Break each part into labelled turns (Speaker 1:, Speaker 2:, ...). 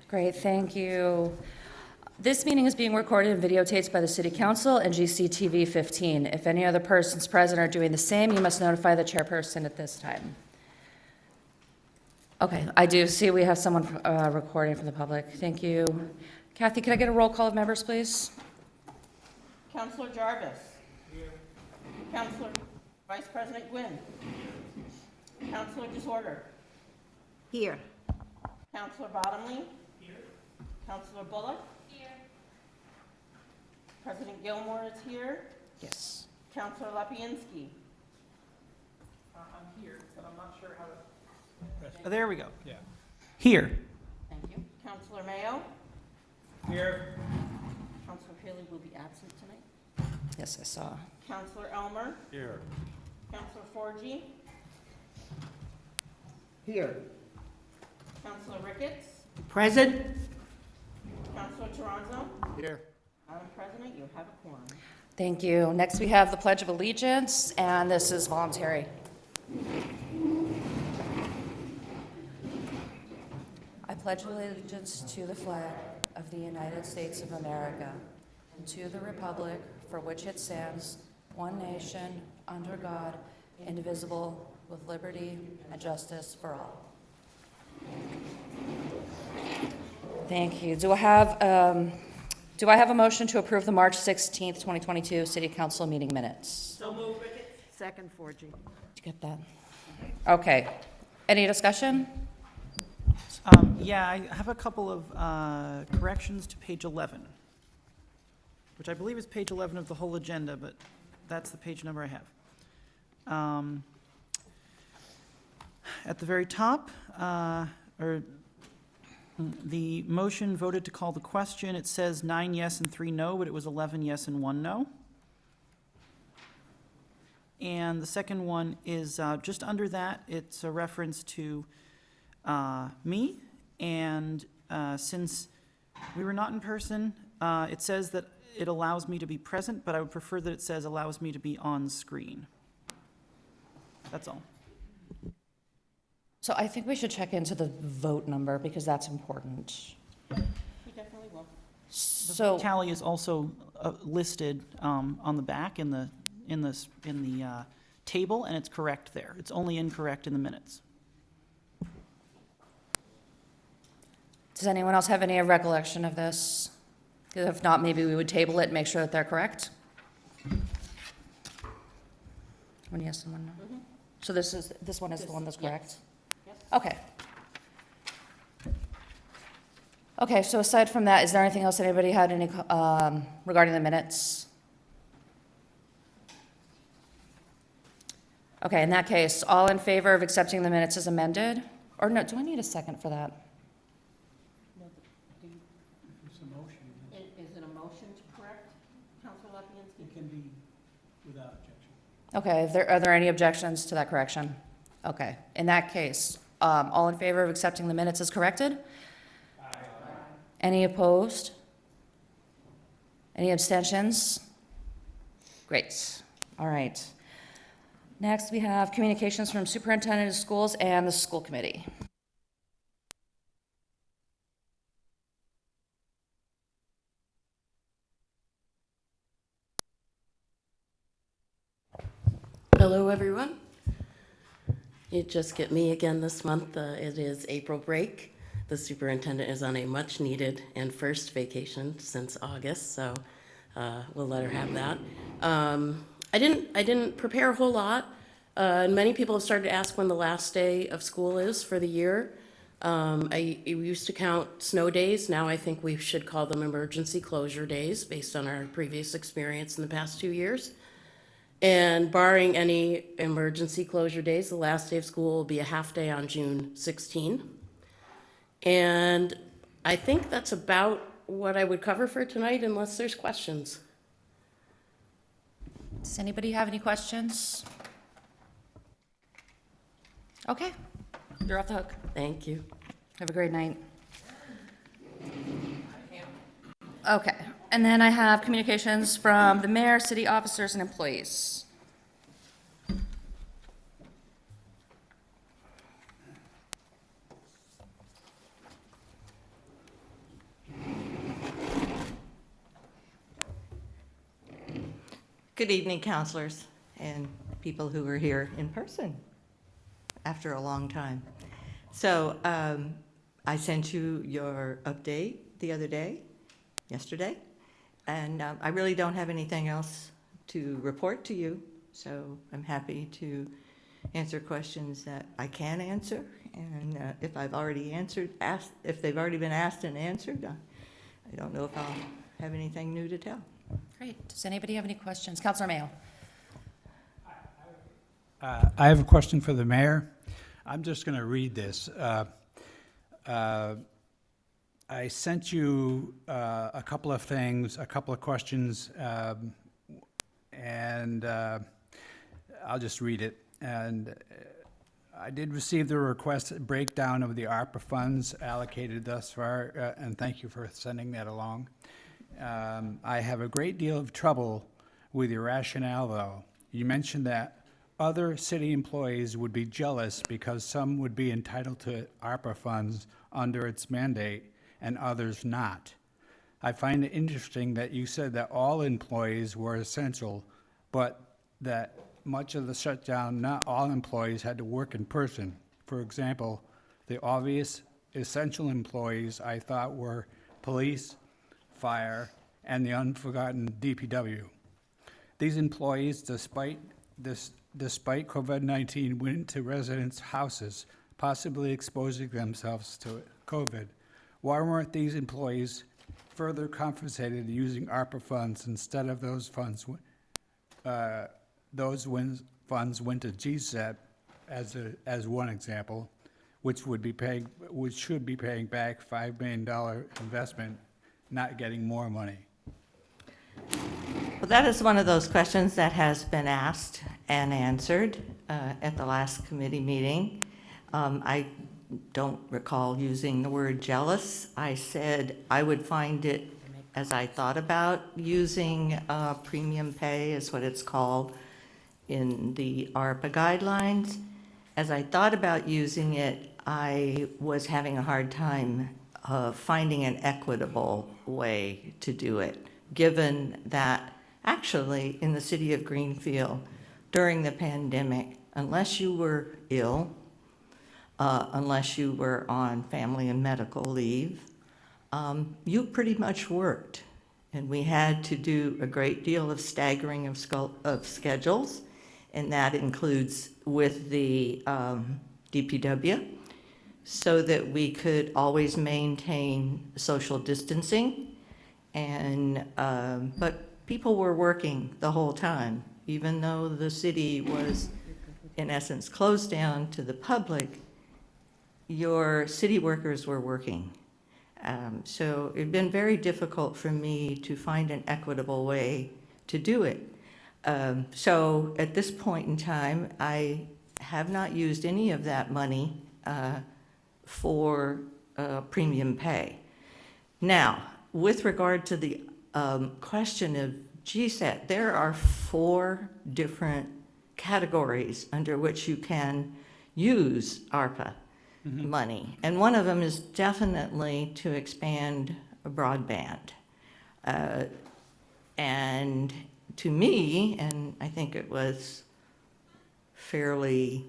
Speaker 1: Great, thank you. This meeting is being recorded and videotaped by the City Council and GCTV 15. If any other persons present are doing the same, you must notify the chairperson at this time. Okay, I do see we have someone recording for the public. Thank you. Kathy, could I get a roll call of members, please?
Speaker 2: Councilor Jarvis. Here. Councilor Vice President Gwynn. Councilor Disorder.
Speaker 3: Here.
Speaker 2: Councilor Bottomley. Here. Councilor Bullock. Here. President Gilmore is here.
Speaker 1: Yes.
Speaker 2: Councilor Lapinski.
Speaker 4: I'm here, but I'm not sure how to. Oh, there we go. Yeah. Here.
Speaker 2: Thank you. Councilor Mayo.
Speaker 4: Here.
Speaker 2: Councilor Haley will be absent tonight.
Speaker 1: Yes, I saw.
Speaker 2: Councilor Elmer.
Speaker 4: Here.
Speaker 2: Councilor Forgy.
Speaker 3: Here.
Speaker 2: Councilor Ricketts.
Speaker 3: Present.
Speaker 2: Councilor Toronto.
Speaker 4: Here.
Speaker 2: Madam President, you have a quorum.
Speaker 1: Thank you. Next, we have the Pledge of Allegiance, and this is voluntary. I pledge allegiance to the flag of the United States of America and to the republic for which it stands, one nation, under God, indivisible, with liberty and justice for all. Thank you. Do I have a motion to approve the March 16th, 2022 City Council meeting minutes?
Speaker 2: So move, Ricketts.
Speaker 3: Second, Forgy.
Speaker 1: Did you get that? Okay. Any discussion?
Speaker 4: Yeah, I have a couple of corrections to page 11, which I believe is page 11 of the whole agenda, but that's the page number I have. At the very top, the motion voted to call the question. It says 9 yes and 3 no, but it was 11 yes and 1 no. And the second one is just under that. It's a reference to me. And since we were not in person, it says that it allows me to be present, but I would prefer that it says allows me to be on screen. That's all.
Speaker 1: So I think we should check into the vote number because that's important.
Speaker 2: He definitely will.
Speaker 1: So,
Speaker 4: Tally is also listed on the back in the table, and it's correct there. It's only incorrect in the minutes.
Speaker 1: does anyone else have any recollection of this? If not, maybe we would table it and make sure that they're correct. One yes and one no.
Speaker 2: Mhm.
Speaker 1: So this one is the one that's
Speaker 2: Yes.
Speaker 1: correct?
Speaker 2: Yes.
Speaker 1: Okay. Okay, so aside from that, is there anything else anybody had any, regarding the minutes? Okay, in that case, all in favor of accepting the minutes as amended? Or no, do I need a second for that?
Speaker 2: No, do you-
Speaker 4: It's a motion.
Speaker 2: Is it a motion to correct, Councilor Lapinski?
Speaker 4: It can be without objection.
Speaker 1: Okay, are there any objections to that correction? Okay, in that case, all in favor of accepting the minutes as corrected? Aye. Any opposed? Any abstentions? Great, all right. Next, we have communications from Superintendent of Schools and the School Committee.
Speaker 5: Hello, everyone. You just get me again this month. It is April break. The superintendent is on a much-needed and first vacation since August, so we'll let her have that. I didn't prepare a whole lot. And many people have started to ask when the last day of school is for the year. I used to count snow days. Now I think we should call them emergency closure days based on our previous experience in the past 2 years. And barring any emergency closure days, the last day of school will be a half day on June 16. And I think that's about what I would cover for tonight unless there's questions.
Speaker 1: Does anybody have any questions? Okay, you're off the hook.
Speaker 5: Thank you.
Speaker 1: Have a great night. Okay, and then I have communications from the mayor, city officers, and employees.
Speaker 2: Good evening, counselors and people who are here in person after a long time. So I sent you your update the other day, yesterday, and I really don't have anything else to report to you, so I'm happy to answer questions that I can answer, and if they've already been asked and answered, I don't know if I'll have anything new to tell.
Speaker 1: Great. Does anybody have any questions? Counselor Mayo?
Speaker 6: I have a question for the mayor. I'm just going to read this. I sent you a couple of things, a couple of questions, and I'll just read it. And I did receive the request breakdown of the ARPA funds allocated thus far, and thank you for sending that along. I have a great deal of trouble with your rationale, though. You mentioned that other city employees would be jealous because some would be entitled to ARPA funds under its mandate and others not. I find it interesting that you said that all employees were essential, but that much of the shutdown, not all employees had to work in person. For example, the obvious essential employees I thought were police, fire, and the unforgotten DPW. These employees, despite COVID-19, went into residents' houses, possibly exposing themselves to COVID. Why weren't these employees further compensated using ARPA funds instead of those funds? Funds went to GSET as one example, which should be paying back $5 million investment, not getting more money.
Speaker 2: Well, that is one of those questions that has been asked and answered at the last committee meeting. I don't recall using the word jealous. I said I would find it, as I thought about using premium pay, is what it's called in the ARPA guidelines. As I thought about using it, I was having a hard time finding an equitable way to do it, given that actually in the city of Greenfield during the pandemic, unless you were ill, unless you were on family and medical leave, you pretty much worked. And we had to do a great deal of staggering of schedules, and that includes with the DPW, so that we could always maintain social distancing. And but people were working the whole time, even though the city was, in essence, closed down to the public. Your city workers were working. So it'd been very difficult for me to find an equitable way to do it. So at this point in time, I have not used any of that money for premium pay. Now, with regard to the question of GSET, there are 4 different categories under which you can use ARPA money. And one of them is definitely to expand broadband. And to me, and I think it was fairly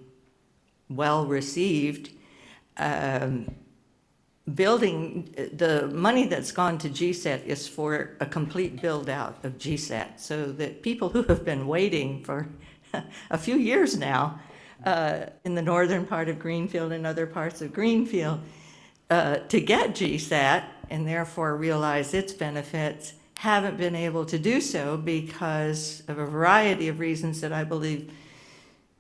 Speaker 2: well received, building, the money that's gone to GSET is for a complete build out of GSET, so that people who have been waiting for a few years now in the northern part of Greenfield and other parts of Greenfield to get GSAT and therefore realize its benefits haven't been able to do so because of a variety of reasons that I believe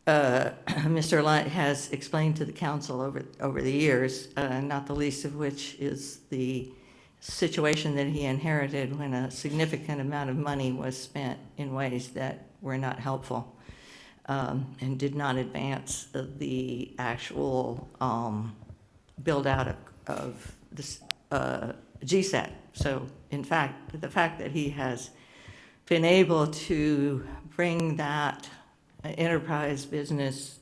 Speaker 2: Mr. Lunt has explained to the council over the years, not the least of which is the situation that he inherited when a significant amount of money was spent in ways that were not helpful. And did not advance the actual build out of this GSAT. So in fact, the fact that he has been able to bring that enterprise business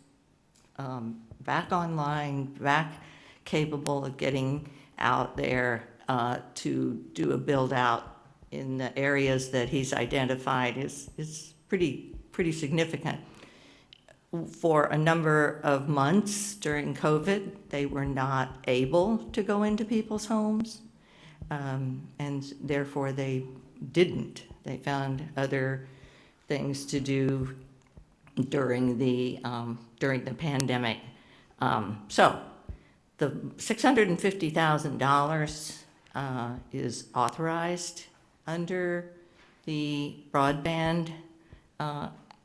Speaker 2: back online, back capable of getting out there to do a build out in the areas that he's identified is pretty significant. For a number of months during COVID, they were not able to go into people's homes, and therefore they didn't. They found other things to do during the pandemic. So the $650,000 is authorized under the broadband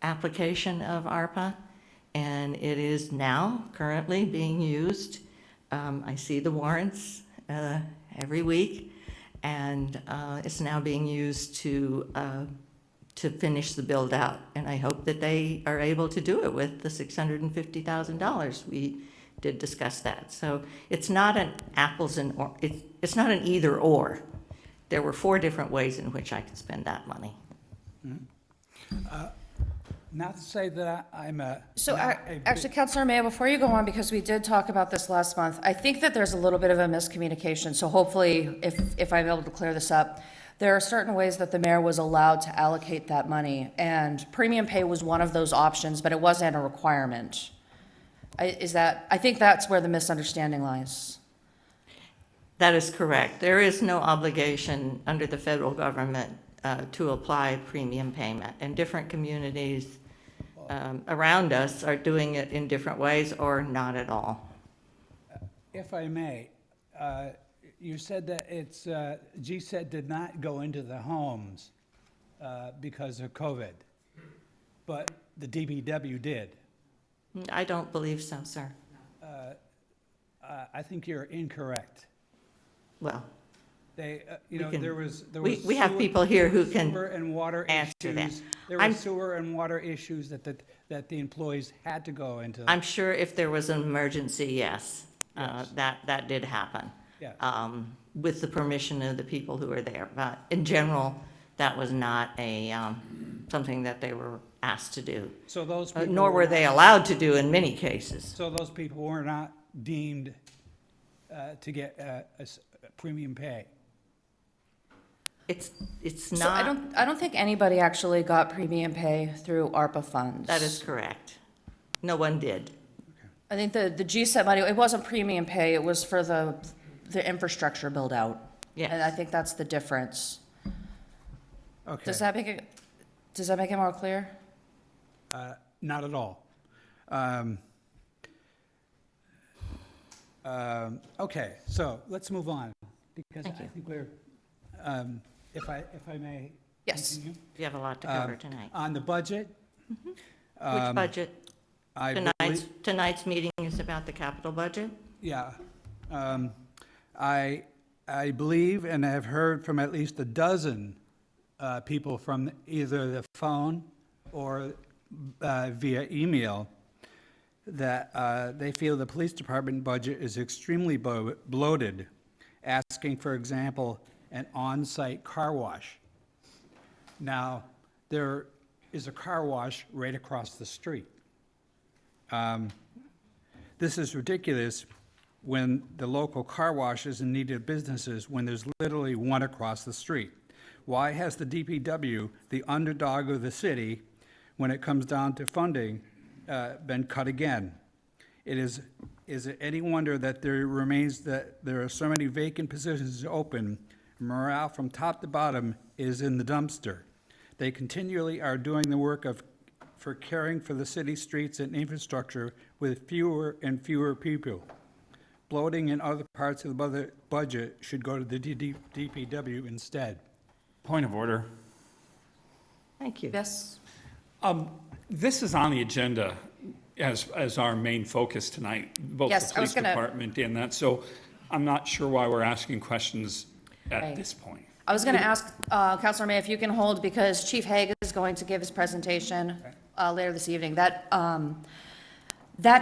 Speaker 2: application of ARPA, and it is now currently being used. I see the warrants every week, and it's now being used to finish the build out. And I hope that they are able to do it with the $650,000. We did discuss that. So it's not an apples and or, it's not an either or. There were 4 different ways in which I could spend that money.
Speaker 6: Not to say that I'm a.
Speaker 1: So,
Speaker 6: not a
Speaker 1: actually, Councilor Mayo, before you go on, because we did talk about this last month, I think that there's a little bit of a miscommunication, so hopefully, if I'm able to clear this up, there are certain ways that the mayor was allowed to allocate that money, and premium pay was one of those options, but it wasn't a requirement. I think that's where the misunderstanding lies.
Speaker 2: That is correct. There is no obligation under the federal government to apply premium payment, and different communities around us are doing it in different ways or not at all.
Speaker 6: If I may, you said that it's, GSET did not go into the homes because of COVID, but the DPW did.
Speaker 2: I don't believe so, sir.
Speaker 6: I think you're incorrect.
Speaker 2: Well,
Speaker 6: They,
Speaker 2: We can-
Speaker 6: there was
Speaker 2: we have
Speaker 6: sewer-
Speaker 2: people here who can
Speaker 6: sewer and water
Speaker 2: answer that.
Speaker 6: issues. There
Speaker 2: I'm-
Speaker 6: were sewer and water issues that the employees had to go into.
Speaker 2: I'm sure if there was an emergency, yes, that did happen.
Speaker 6: Yes.
Speaker 2: With the permission of the people who were there. But in general, that was not something that they were asked to do.
Speaker 6: So those people.
Speaker 2: Nor were they allowed to do in many cases.
Speaker 6: So those people were not deemed to get a premium pay.
Speaker 2: It's
Speaker 1: So I
Speaker 2: not,
Speaker 1: don't think anybody actually got premium pay through ARPA funds.
Speaker 2: that is correct. No one did.
Speaker 1: I think the GSET money, it wasn't premium pay, it was for the infrastructure build out.
Speaker 2: Yes.
Speaker 1: And I think that's the difference.
Speaker 6: Okay.
Speaker 1: Does that make it more clear?
Speaker 6: Not at all. Okay, so let's move on, because I
Speaker 2: Thank you.
Speaker 6: think we're, if I may.
Speaker 1: Yes.
Speaker 6: continue.
Speaker 2: You have a lot to cover tonight.
Speaker 6: On the budget.
Speaker 2: Which budget?
Speaker 6: I
Speaker 2: Tonight's meeting is about the capital budget?
Speaker 6: Yeah. I believe and have heard from at least a dozen people from either the phone or via email that they feel the police department budget is extremely bloated, asking, for example, an on-site car wash. Now, there is a car wash right across the street. This is ridiculous when the local car washes and needed businesses when there's literally one across the street. Why has the DPW, the underdog of the city, when it comes down to funding, been cut again? Is it any wonder that there are so many vacant positions open? Morale from top to bottom is in the dumpster. They continually are doing the work for caring for the city streets and infrastructure with fewer and fewer people. Bloating in other parts of the budget should go to the DPW instead.
Speaker 7: Point of order.
Speaker 2: Thank you.
Speaker 1: Yes.
Speaker 7: This is on the agenda as our main focus tonight, both
Speaker 1: Yes,
Speaker 7: the
Speaker 1: I was
Speaker 7: police
Speaker 1: gonna-
Speaker 7: department and that, so I'm not sure why we're asking questions
Speaker 1: Right.
Speaker 7: at this point.
Speaker 1: I was going to ask Councilor May if you can hold, because Chief Hague is going to give his presentation later this evening. That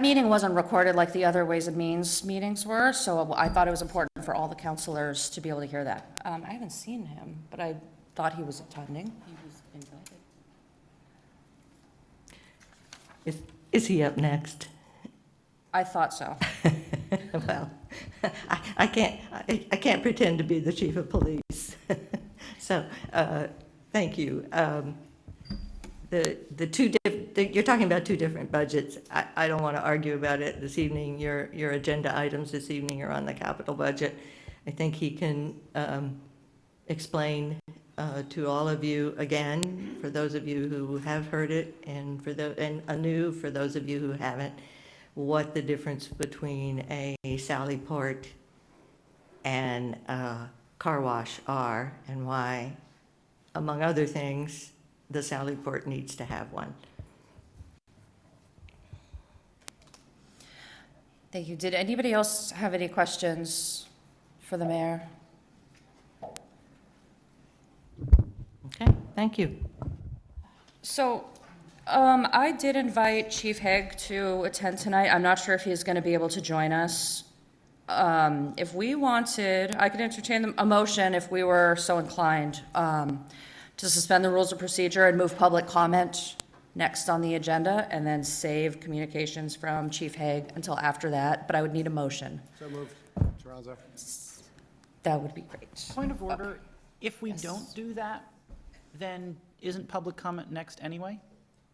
Speaker 1: meeting wasn't recorded like the other Ways and Means meetings were, so I thought it was important for all the councilors to be able to hear that. I haven't seen him, but I thought he was attending. He was invited.
Speaker 2: Is he up next?
Speaker 1: I thought so.
Speaker 2: Well, I can't pretend to be the chief of police. So, thank you. You're talking about two different budgets. I don't want to argue about it this evening. Your agenda items this evening are on the capital budget. I think he can explain to all of you again, for those of you who have heard it, and anew for those of you who haven't, what the difference between a Sally Port and a car wash are, and why, among other things, the Sally Port needs to have one.
Speaker 1: Thank you. Did anybody else have any questions for the mayor?
Speaker 2: Okay, thank you.
Speaker 1: So, I did invite Chief Haig to attend tonight. I'm not sure if he's going to be able to join us. If we wanted, I could entertain a motion if we were so inclined, to suspend the rules of procedure and move public comment next on the agenda, and then save communications from Chief Haig until after that, but I would need a motion.
Speaker 8: So moved. Toronzo.
Speaker 1: That would be great.
Speaker 4: Point of order, if we
Speaker 1: Yes.
Speaker 4: don't do that, then isn't public comment next anyway?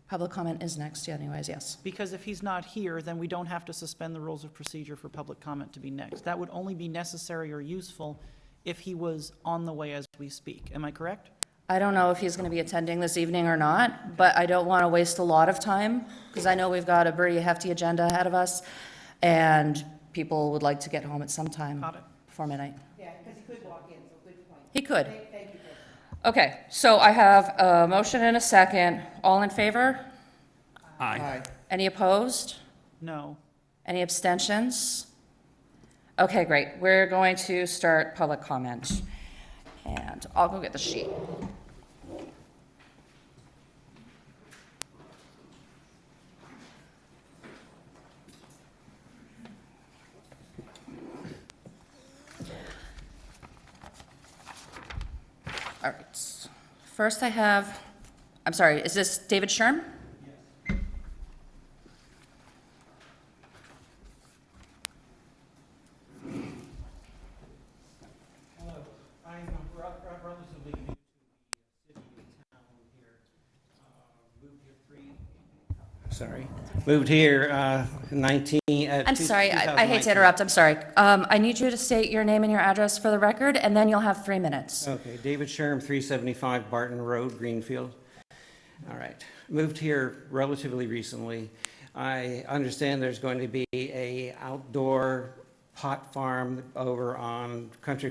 Speaker 1: Public comment is next, yeah, anyways, yes.
Speaker 4: Because if he's not here, then we don't have to suspend the rules of procedure for public comment to be next. That would only be necessary or useful if he was on the way as we speak. Am I correct?
Speaker 1: I don't know if he's going to be attending this evening or not, but I don't want to waste a lot of time, because I know we've got a pretty hefty agenda ahead of us, and people would like to get home at some time
Speaker 4: Got it.
Speaker 1: before midnight.
Speaker 3: Yeah, because he could walk in, so good point.
Speaker 1: He could.
Speaker 3: Thank you.
Speaker 1: Okay, so I have a motion and a second. All in favor?
Speaker 7: Aye.
Speaker 1: Any opposed?
Speaker 4: No.
Speaker 1: Any abstentions? Okay, great. We're going to start public comment. And I'll go get the sheet. All right. First I have, I'm sorry, is this David Sherm?
Speaker 9: Hello, I'm relatively new to the city and town here. Moved here 19.
Speaker 1: I'm sorry, I hate to interrupt, I'm sorry. I need you to state your name and your address for the record, and then you'll have 3 minutes.
Speaker 9: Okay, David Sherm, 375 Barton Road, Greenfield. All right, moved here relatively recently. I understand there's going to be a outdoor pot farm over on Country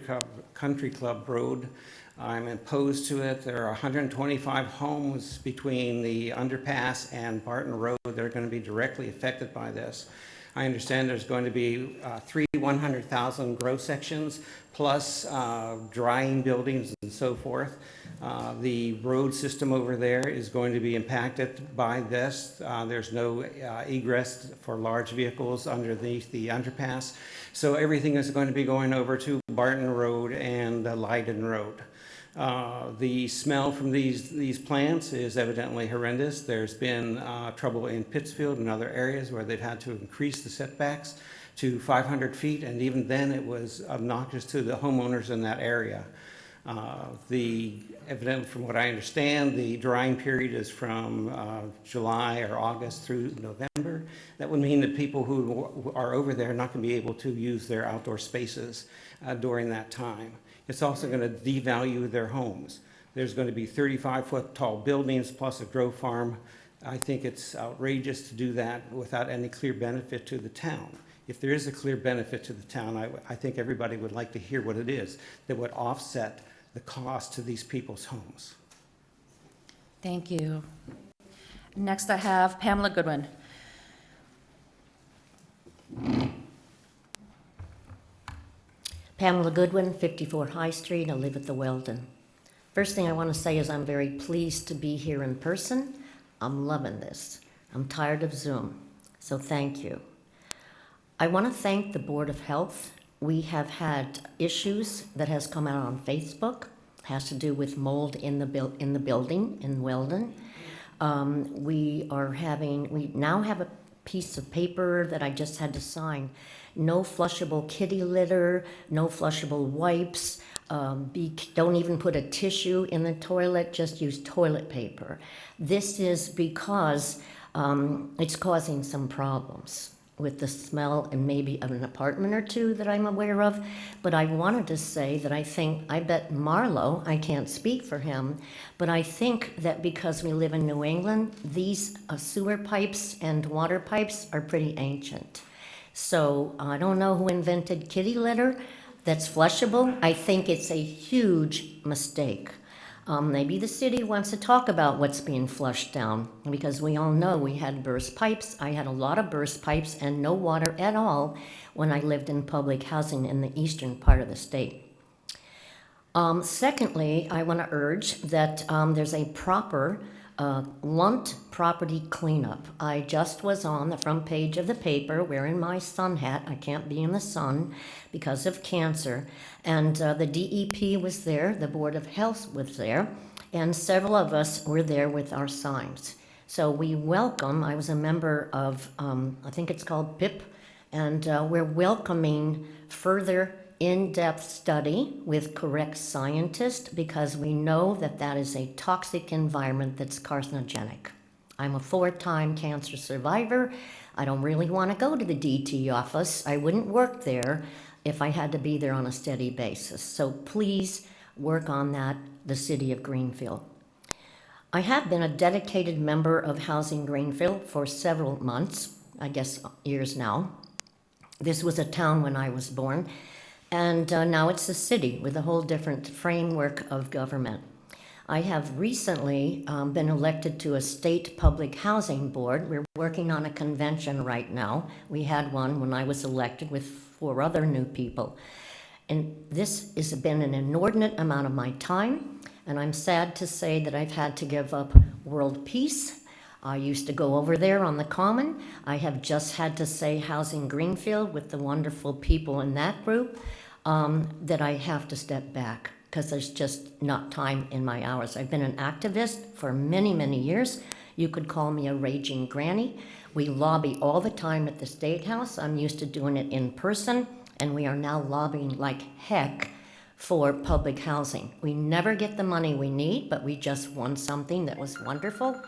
Speaker 9: Club Road. I'm opposed to it. There are 125 homes between the underpass and Barton Road that are going to be directly affected by this. I understand there's going to be 3 100,000 grow sections, plus drying buildings and so forth. The road system over there is going to be impacted by this. There's no egress for large vehicles underneath the underpass. So everything is going to be going over to Barton Road and Leiden Road. The smell from these plants is evidently horrendous. There's been trouble in Pittsfield and other areas where they've had to increase the setbacks to 500 feet, and even then it was obnoxious to the homeowners in that area. Evidently, from what I understand, the drying period is from July or August through November. That would mean that people who are over there are not going to be able to use their outdoor spaces during that time. It's also going to devalue their homes. There's going to be 35-foot tall buildings plus a grow farm. I think it's outrageous to do that without any clear benefit to the town. If there is a clear benefit to the town, I think everybody would like to hear what it is that would offset the cost to these people's homes.
Speaker 1: Thank you. Next I have Pamela Goodwin.
Speaker 10: Pamela Goodwin, 54 High Street. I live at the Weldon. First thing I want to say is I'm very pleased to be here in person. I'm loving this. I'm tired of Zoom, so thank you. I want to thank the Board of Health. We have had issues that has come out on Facebook, has to do with mold in the building in Weldon. We now have a piece of paper that I just had to sign. No flushable kitty litter, no flushable wipes. don't even put a tissue in the toilet, just use toilet paper. This is because it's causing some problems with the smell and maybe of an apartment or two that I'm aware of. But I wanted to say that I bet Marlowe, I can't speak for him, but I think that because we live in New England, these sewer pipes and water pipes are pretty ancient. So I don't know who invented kitty litter that's flushable. I think it's a huge mistake. Maybe the city wants to talk about what's being flushed down, because we all know we had burst pipes. I had a lot of burst pipes and no water at all when I lived in public housing in the eastern part of the state. Secondly, I want to urge that there's a proper lunt property cleanup. I just was on the front page of the paper wearing my sun hat. I can't be in the sun because of cancer. And the DEP was there, the Board of Health was there, and several of us were there with our signs. So we welcome, I was a member of, I think it's called PIP, and we're welcoming further in-depth study with correct scientists, because we know that that is a toxic environment that's carcinogenic. I'm a 4-time cancer survivor. I don't really want to go to the DT office. I wouldn't work there if I had to be there on a steady basis. So please work on that, the city of Greenfield. I have been a dedicated member of Housing Greenfield for several months, I guess years now. This was a town when I was born. And now it's a city with a whole different framework of government. I have recently been elected to a state public housing board. We're working on a convention right now. We had one when I was elected with 4 other new people. And this has been an inordinate amount of my time, and I'm sad to say that I've had to give up world peace. I used to go over there on the common. I have just had to say Housing Greenfield with the wonderful people in that group. That I have to step back because there's just not time in my hours. I've been an activist for many, many years. You could call me a raging granny. We lobby all the time at the State House. I'm used to doing it in person, and we are now lobbying like heck for public housing. We never get the money we need, but we just won something that was wonderful.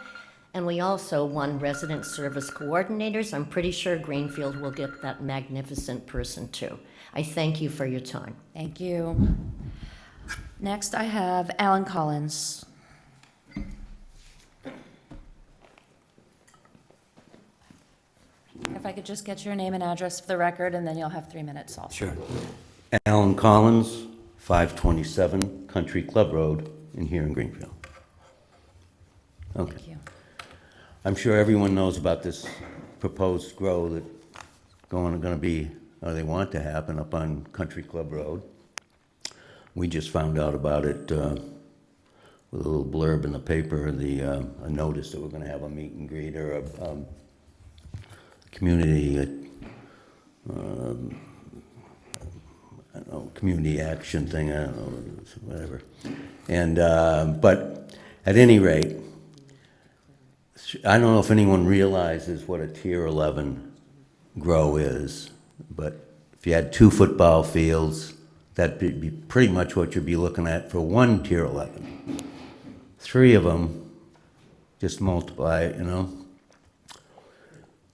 Speaker 10: And we also won resident service coordinators. I'm pretty sure Greenfield will get that magnificent person too. I thank you for your time.
Speaker 1: Thank you. Next, I have Alan Collins. If I could just get your name and address for the record, and then you'll have 3 minutes also.
Speaker 8: Sure. Alan Collins, 527 Country Club Road here in Greenfield. Okay.
Speaker 1: Thank you.
Speaker 8: I'm sure everyone knows about this proposed grow that's going to be, or they want to happen up on Country Club Road. We just found out about it with a little blurb in the paper, a notice that we're going to have a meet and greet or a community, I don't know, community action thing, I don't know, whatever. And, but at any rate, I don't know if anyone realizes what a Tier 11 grow is, but if you had 2 football fields, that'd be pretty much what you'd be looking at for 1 Tier 11. 3 of them, just multiply it, you know.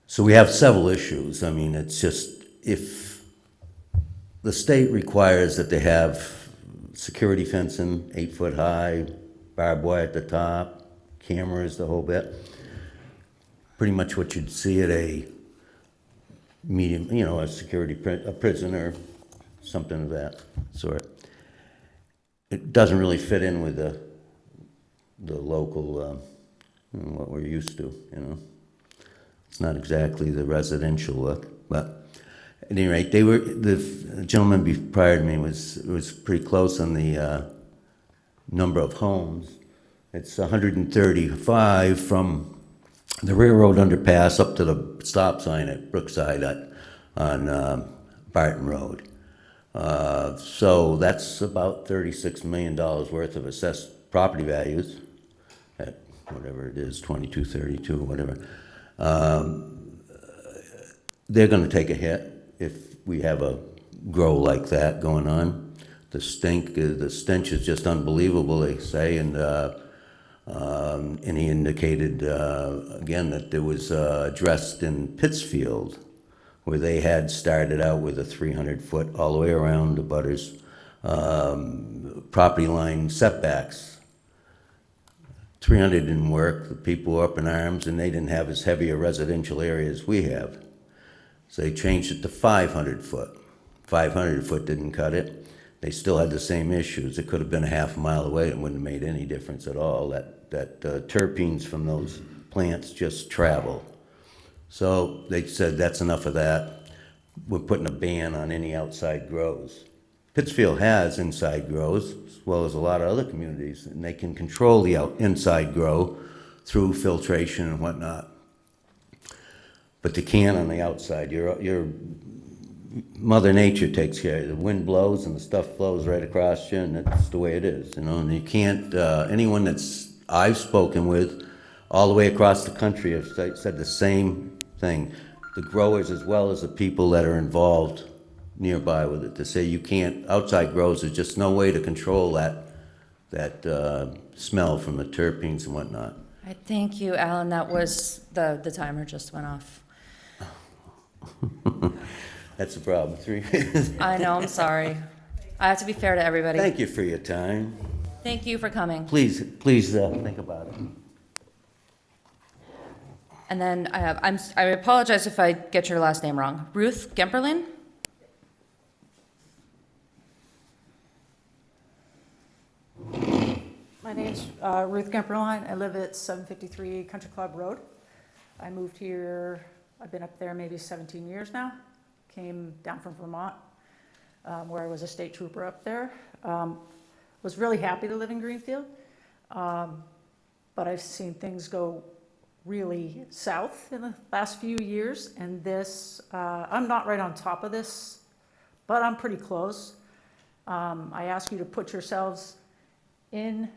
Speaker 8: So we have several issues. I mean, it's just, if the state requires that they have security fencing, 8 foot high, barbed wire at the top, cameras, the whole bit, pretty much what you'd see at a medium, you know, a prison or something of that sort. It doesn't really fit in with the local, what we're used to, you know. It's not exactly the residential look, but at any rate, the gentleman prior to me was pretty close on the number of homes. It's 135 from the railroad underpass up to the stop sign at Brookside on Barton Road. So that's about $36 million worth of assessed property values at whatever it is, 22, 32, whatever. They're going to take a hit if we have a grow like that going on. The stench is just unbelievable, they say, and he indicated, again, that there was addressed in Pittsfield, where they had started out with a 300-foot all the way around the butters, property line setbacks. 300 didn't work, the people were up in arms, and they didn't have as heavy a residential area as we have. So they changed it to 500 foot. 500 foot didn't cut it. They still had the same issues. It could have been a half mile away, it wouldn't have made any difference at all. That terpenes from those plants just travel. So they said, that's enough of that. We're putting a ban on any outside grows. Pittsfield has inside grows, as well as a lot of other communities, and they can control the inside grow through filtration and whatnot. But they can't on the outside. Your Mother Nature takes care of it. The wind blows and the stuff flows right across you, and that's the way it is, you know. And you can't, anyone that's I've spoken with all the way across the country have said the same thing. The growers as well as the people that are involved nearby with it, to say you can't, outside grows, there's just no way to control that smell from the terpenes and whatnot.
Speaker 1: I thank you, Alan. That was, the timer just went off.
Speaker 8: That's the problem, 3
Speaker 1: I know, I'm sorry. I have to be fair to everybody.
Speaker 8: Thank you for your time.
Speaker 1: Thank you for coming.
Speaker 8: Please think about it.
Speaker 1: And then I apologize if I get your last name wrong. Ruth Gemperlin?
Speaker 3: My name's Ruth Gemperline. I live at 753 Country Club Road. I moved here, I've been up there maybe 17 years now. Came down from Vermont, where I was a state trooper up there. Was really happy to live in Greenfield, but I've seen things go really south in the last few years, and this, I'm not right on top of this, but I'm pretty close. I ask you to put yourselves in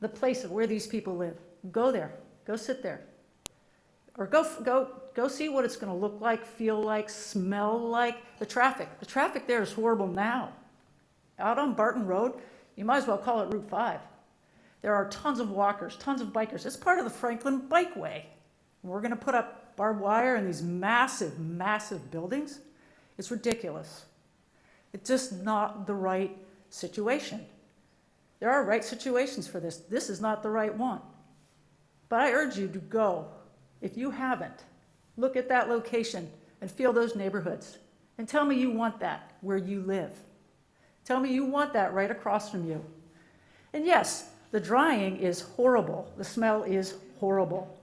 Speaker 3: the place of where these people live. Go there, go sit there, or go see what it's gonna look like, feel like, smell like. The traffic there is horrible now. Out on Barton Road, you might as well call it Route 5. There are tons of walkers, tons of bikers. It's part of the Franklin Bikeway. We're gonna put up barbed wire in these massive, massive buildings. It's ridiculous. It's just not the right situation. There are right situations for this. This is not the right one. But I urge you to go. If you haven't, look at that location and feel those neighborhoods. And tell me you want that where you live. Tell me you want that right across from you. And yes, the drying is horrible. The smell is horrible.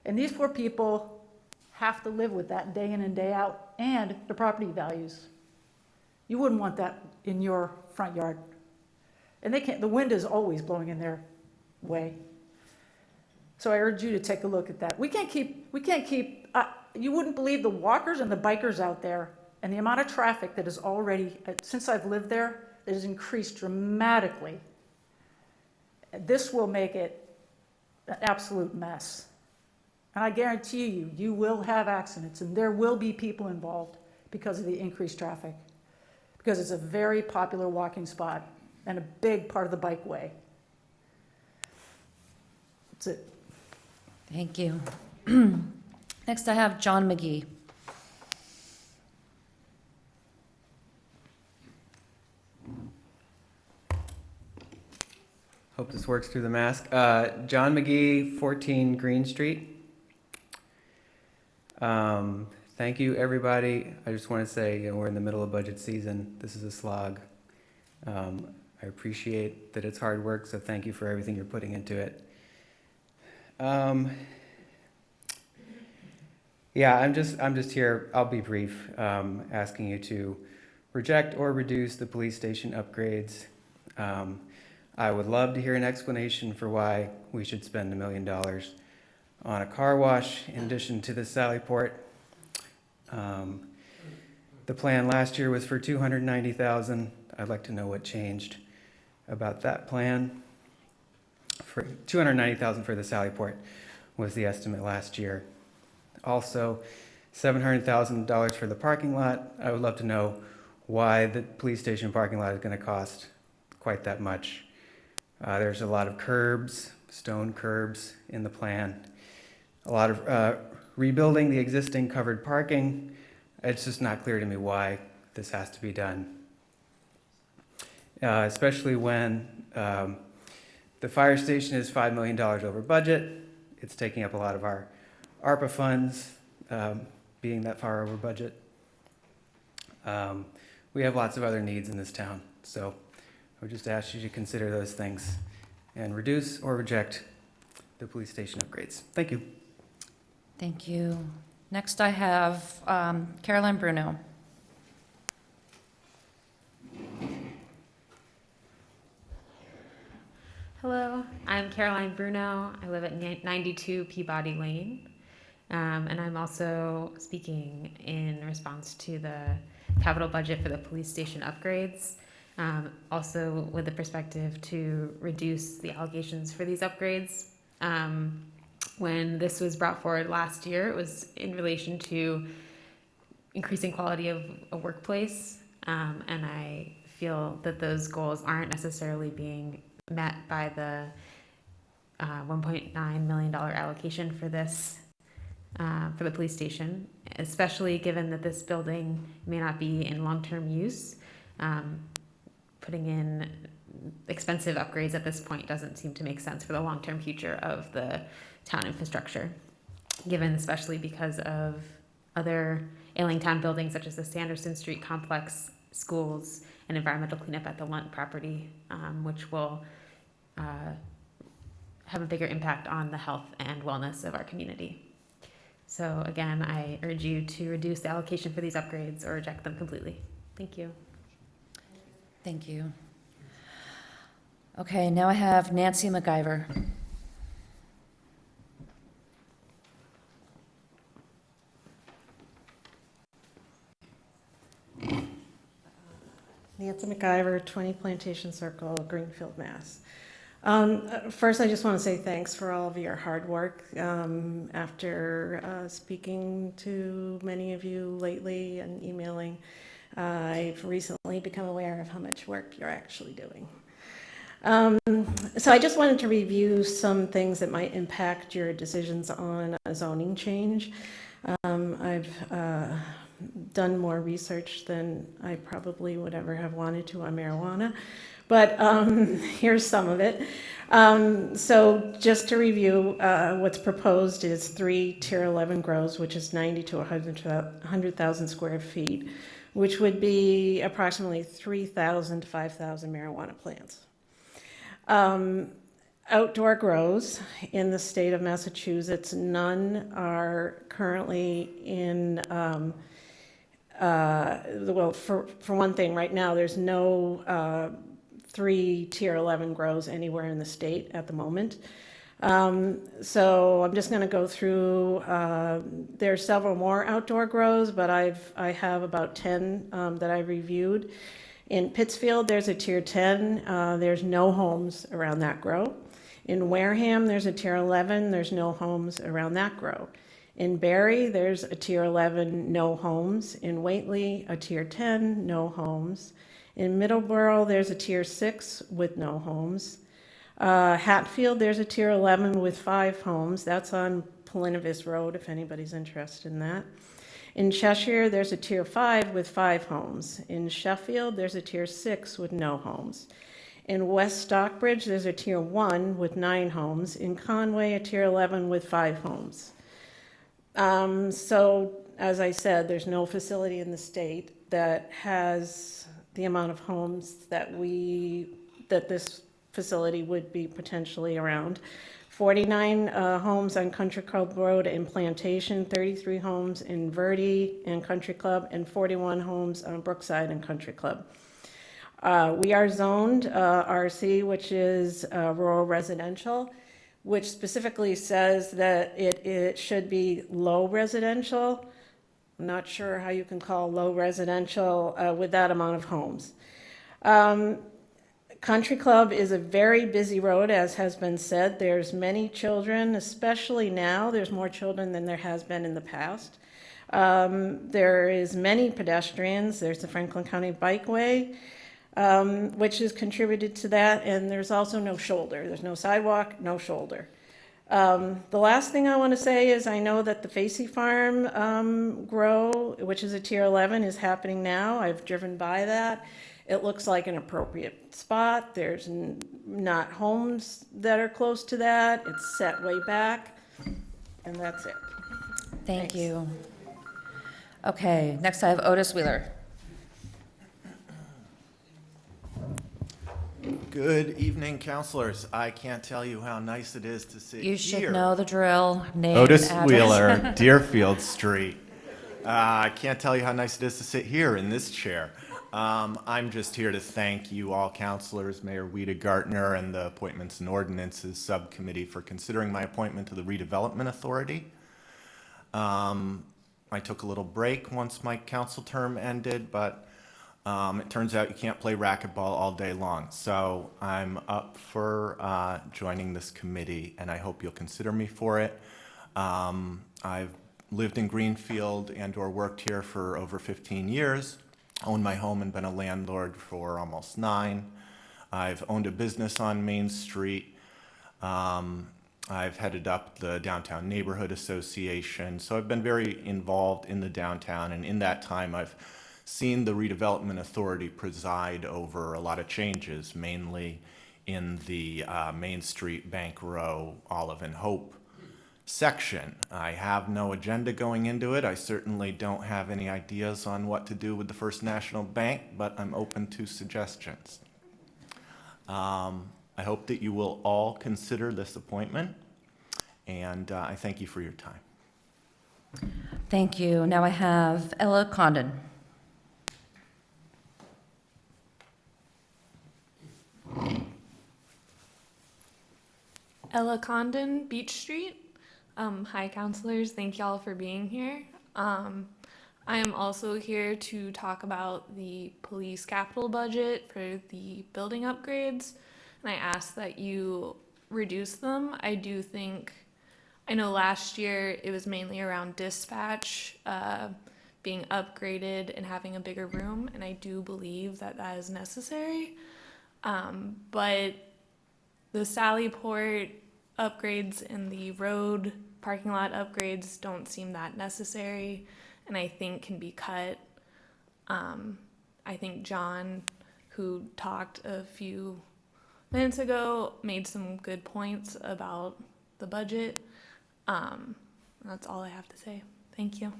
Speaker 3: And these poor people have to live with that day in and day out, and the property values. You wouldn't want that in your front yard. And they can't, the wind is always blowing in their way. So I urge you to take a look at that. We can't keep, you wouldn't believe the walkers and the bikers out there and the amount of traffic that is already, since I've lived there, that has increased dramatically. This will make it an absolute mess. And I guarantee you, you will have accidents and there will be people involved because of the increased traffic. Because it's a very popular walking spot and a big part of the bikeway. That's it.
Speaker 1: Thank you. Next, I have John McGee.
Speaker 11: Hope this works through the mask. John McGee, 14 Green Street. Thank you, everybody. I just want to say, we're in the middle of budget season. This is a slog. I appreciate that it's hard work, so thank you for everything you're putting into it. Yeah, I'm just here, I'll be brief, asking you to reject or reduce the police station upgrades. I would love to hear an explanation for why we should spend $1 million on a car wash in addition to the Sallyport. The plan last year was for $290,000. I'd like to know what changed about that plan. For $290,000 for the Sallyport was the estimate last year. Also, $700,000 for the parking lot. I would love to know why the police station parking lot is going to cost quite that much. There's a lot of curbs, stone curbs in the plan, a lot of rebuilding the existing covered parking. It's just not clear to me why this has to be done. Especially when the fire station is $5 million over budget. It's taking up a lot of our ARPA funds, being that far over budget. We have lots of other needs in this town, so I would just ask you to consider those things and reduce or reject the police station upgrades. Thank you.
Speaker 1: Thank you. Next, I have Caroline Bruno.
Speaker 12: Hello, I'm Caroline Bruno. I live at 92 Peabody Lane. And I'm also speaking in response to the capital budget for the police station upgrades. Also with the perspective to reduce the allocations for these upgrades. When this was brought forward last year, it was in relation to increasing quality of a workplace. And I feel that those goals aren't necessarily being met by the $1.9 million allocation for this, for the police station, especially given that this building may not be in long-term use. Putting in expensive upgrades at this point doesn't seem to make sense for the long-term future of the town infrastructure, given especially because of other ailing town buildings such as the Sanderson Street complex, schools, and environmental cleanup at the Lunt property, which will have a bigger impact on the health and wellness of our community. So again, I urge you to reduce the allocation for these upgrades or reject them completely. Thank you.
Speaker 1: Thank you. Okay, now I have Nancy MacGyver.
Speaker 13: Nancy MacGyver, 20 Plantation Circle, Greenfield, Mass. First, I just want to say thanks for all of your hard work. After speaking to many of you lately and emailing, I've recently become aware of how much work you're actually doing. So I just wanted to review some things that might impact your decisions on a zoning change. I've done more research than I probably would ever have wanted to on marijuana, but here's some of it. So just to review, what's proposed is 3 Tier 11 grows, which is 90 to 100,000 square feet, which would be approximately 3,000 to 5,000 marijuana plants. Outdoor grows in the state of Massachusetts, none are currently in, well, for one thing, right now, there's no 3 Tier 11 grows anywhere in the state at the moment. So I'm just going to go through, there's several more outdoor grows, but I have about 10 that I reviewed. In Pittsfield, there's a Tier 10. There's no homes around that grow. In Wareham, there's a Tier 11. There's no homes around that grow. In Barry, there's a Tier 11, no homes. In Whately, a Tier 10, no homes. In Middleborough, there's a Tier 6 with no homes. Hatfield, there's a Tier 11 with 5 homes. That's on Polinovis Road, if anybody's interested in that. In Cheshire, there's a Tier 5 with 5 homes. In Sheffield, there's a Tier 6 with no homes. In West Stockbridge, there's a Tier 1 with 9 homes. In Conway, a Tier 11 with 5 homes. So, as I said, there's no facility in the state that has the amount of homes that this facility would be potentially around. 49 homes on Country Club Road and Plantation, 33 homes in Verde and Country Club, and 41 homes on Brookside and Country Club. We are zoned RC, which is rural residential, which specifically says that it should be low residential. I'm not sure how you can call low residential with that amount of homes. Country Club is a very busy road, as has been said. There's many children, especially now. There's more children than there has been in the past. There is many pedestrians. There's the Franklin County Bikeway, which has contributed to that, and there's also no shoulder. There's no sidewalk, no shoulder. The last thing I want to say is I know that the Facey Farm grow, which is a tier 11, is happening now. I've driven by that. It looks like an appropriate spot. There's not homes that are close to that. It's set way back, and that's it.
Speaker 1: Thank
Speaker 13: Thanks.
Speaker 1: you. Okay, next I have Otis Wheeler.
Speaker 14: Good evening, counselors. I can't tell you how nice it is to sit here.
Speaker 1: You should know the drill. Name,
Speaker 14: Otis
Speaker 1: address.
Speaker 14: Wheeler, Deerfield Street. I can't tell you how nice it is to sit here in this chair. I'm just here to thank you all counselors, Mayor Weta Gartner, and the Appointments and Ordinances Subcommittee for considering my appointment to the Redevelopment Authority. I took a little break once my council term ended, but it turns out you can't play racquetball all day long. So I'm up for joining this committee, and I hope you'll consider me for it. I've lived in Greenfield and or worked here for over 15 years, owned my home and been a landlord for almost 9. I've owned a business on Main Street. I've headed up the Downtown Neighborhood Association, so I've been very involved in the downtown, and in that time I've seen the Redevelopment Authority preside over a lot of changes, mainly in the Main Street, Bank Row, Olive and Hope section. I have no agenda going into it. I certainly don't have any ideas on what to do with the First National Bank, but I'm open to suggestions. I hope that you will all consider this appointment, and I thank you for your time.
Speaker 1: Thank you. Now I have Ella Condon.
Speaker 15: Ella Condon, Beach Street. Hi, counselors. Thank y'all for being here. I am also here to talk about the police capital budget for the building upgrades, and I ask that you reduce them. I know last year it was mainly around dispatch being upgraded and having a bigger room, and I do believe that that is necessary. But the Sallyport upgrades and the road parking lot upgrades don't seem that necessary, and I think can be cut. I think John, who talked a few minutes ago, made some good points about the budget. That's all I have to say. Thank you.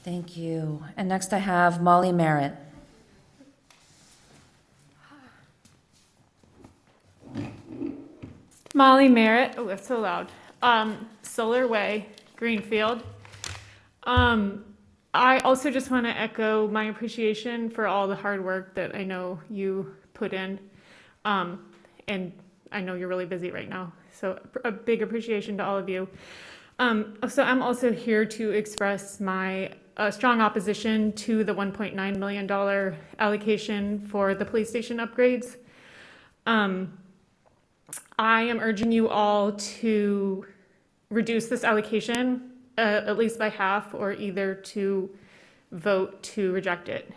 Speaker 1: Thank you. And next I have Molly Merritt.
Speaker 16: Molly Merritt, oh, that's so loud. Solar Way, Greenfield. I also just want to echo my appreciation for all the hard work that I know you put in. And I know you're really busy right now, so a big appreciation to all of you. So I'm also here to express my strong opposition to the $1.9 million allocation for the police station upgrades. I am urging you all to reduce this allocation at least by half, or either to vote to reject it.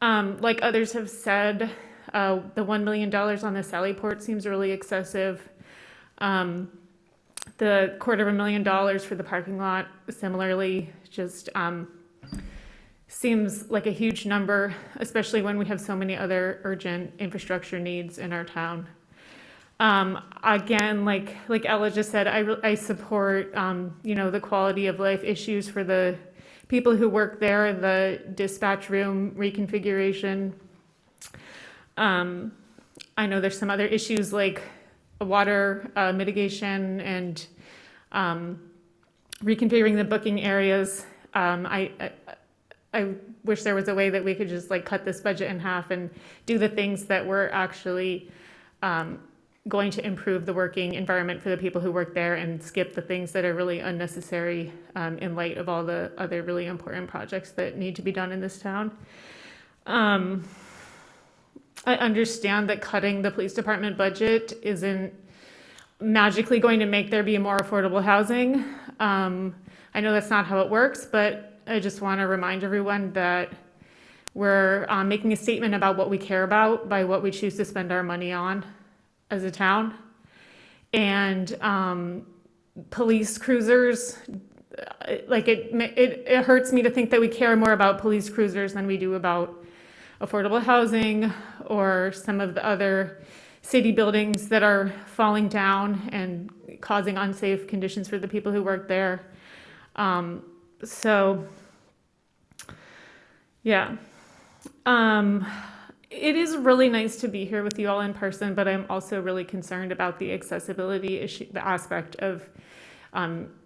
Speaker 16: Like others have said, the $1 million on the Sallyport seems really excessive. The $250,000 for the parking lot similarly just seems like a huge number, especially when we have so many other urgent infrastructure needs in our town. Again, like Ella just said, I support, the quality of life issues for the people who work there, the dispatch room reconfiguration. I know there's some other issues like water mitigation and reconfiguring the booking areas. I wish there was a way that we could just cut this budget in half and do the things that were actually going to improve the working environment for the people who work there, and skip the things that are really unnecessary in light of all the other really important projects that need to be done in this town. I understand that cutting the police department budget isn't magically going to make there be more affordable housing. I know that's not how it works, but I just want to remind everyone that we're making a statement about what we care about by what we choose to spend our money on as a town. And police cruisers, it hurts me to think that we care more about police cruisers than we do about affordable housing or some of the other city buildings that are falling down and causing unsafe conditions for the people who work there. It is really nice to be here with you all in person, but I'm also really concerned about the accessibility issue, the aspect of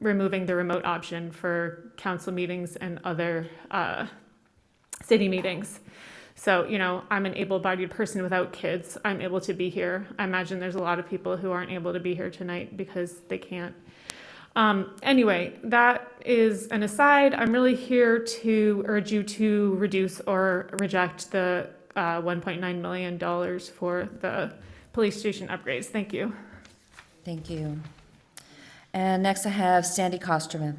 Speaker 16: removing the remote option for council meetings and other city meetings. So, I'm an able-bodied person without kids. I'm able to be here. I imagine there's a lot of people who aren't able to be here tonight because they can't. Anyway, that is an aside. I'm really here to urge you to reduce or reject the $1.9 million for the police station upgrades. Thank you.
Speaker 1: Thank you. And next I have Sandy Kosterman.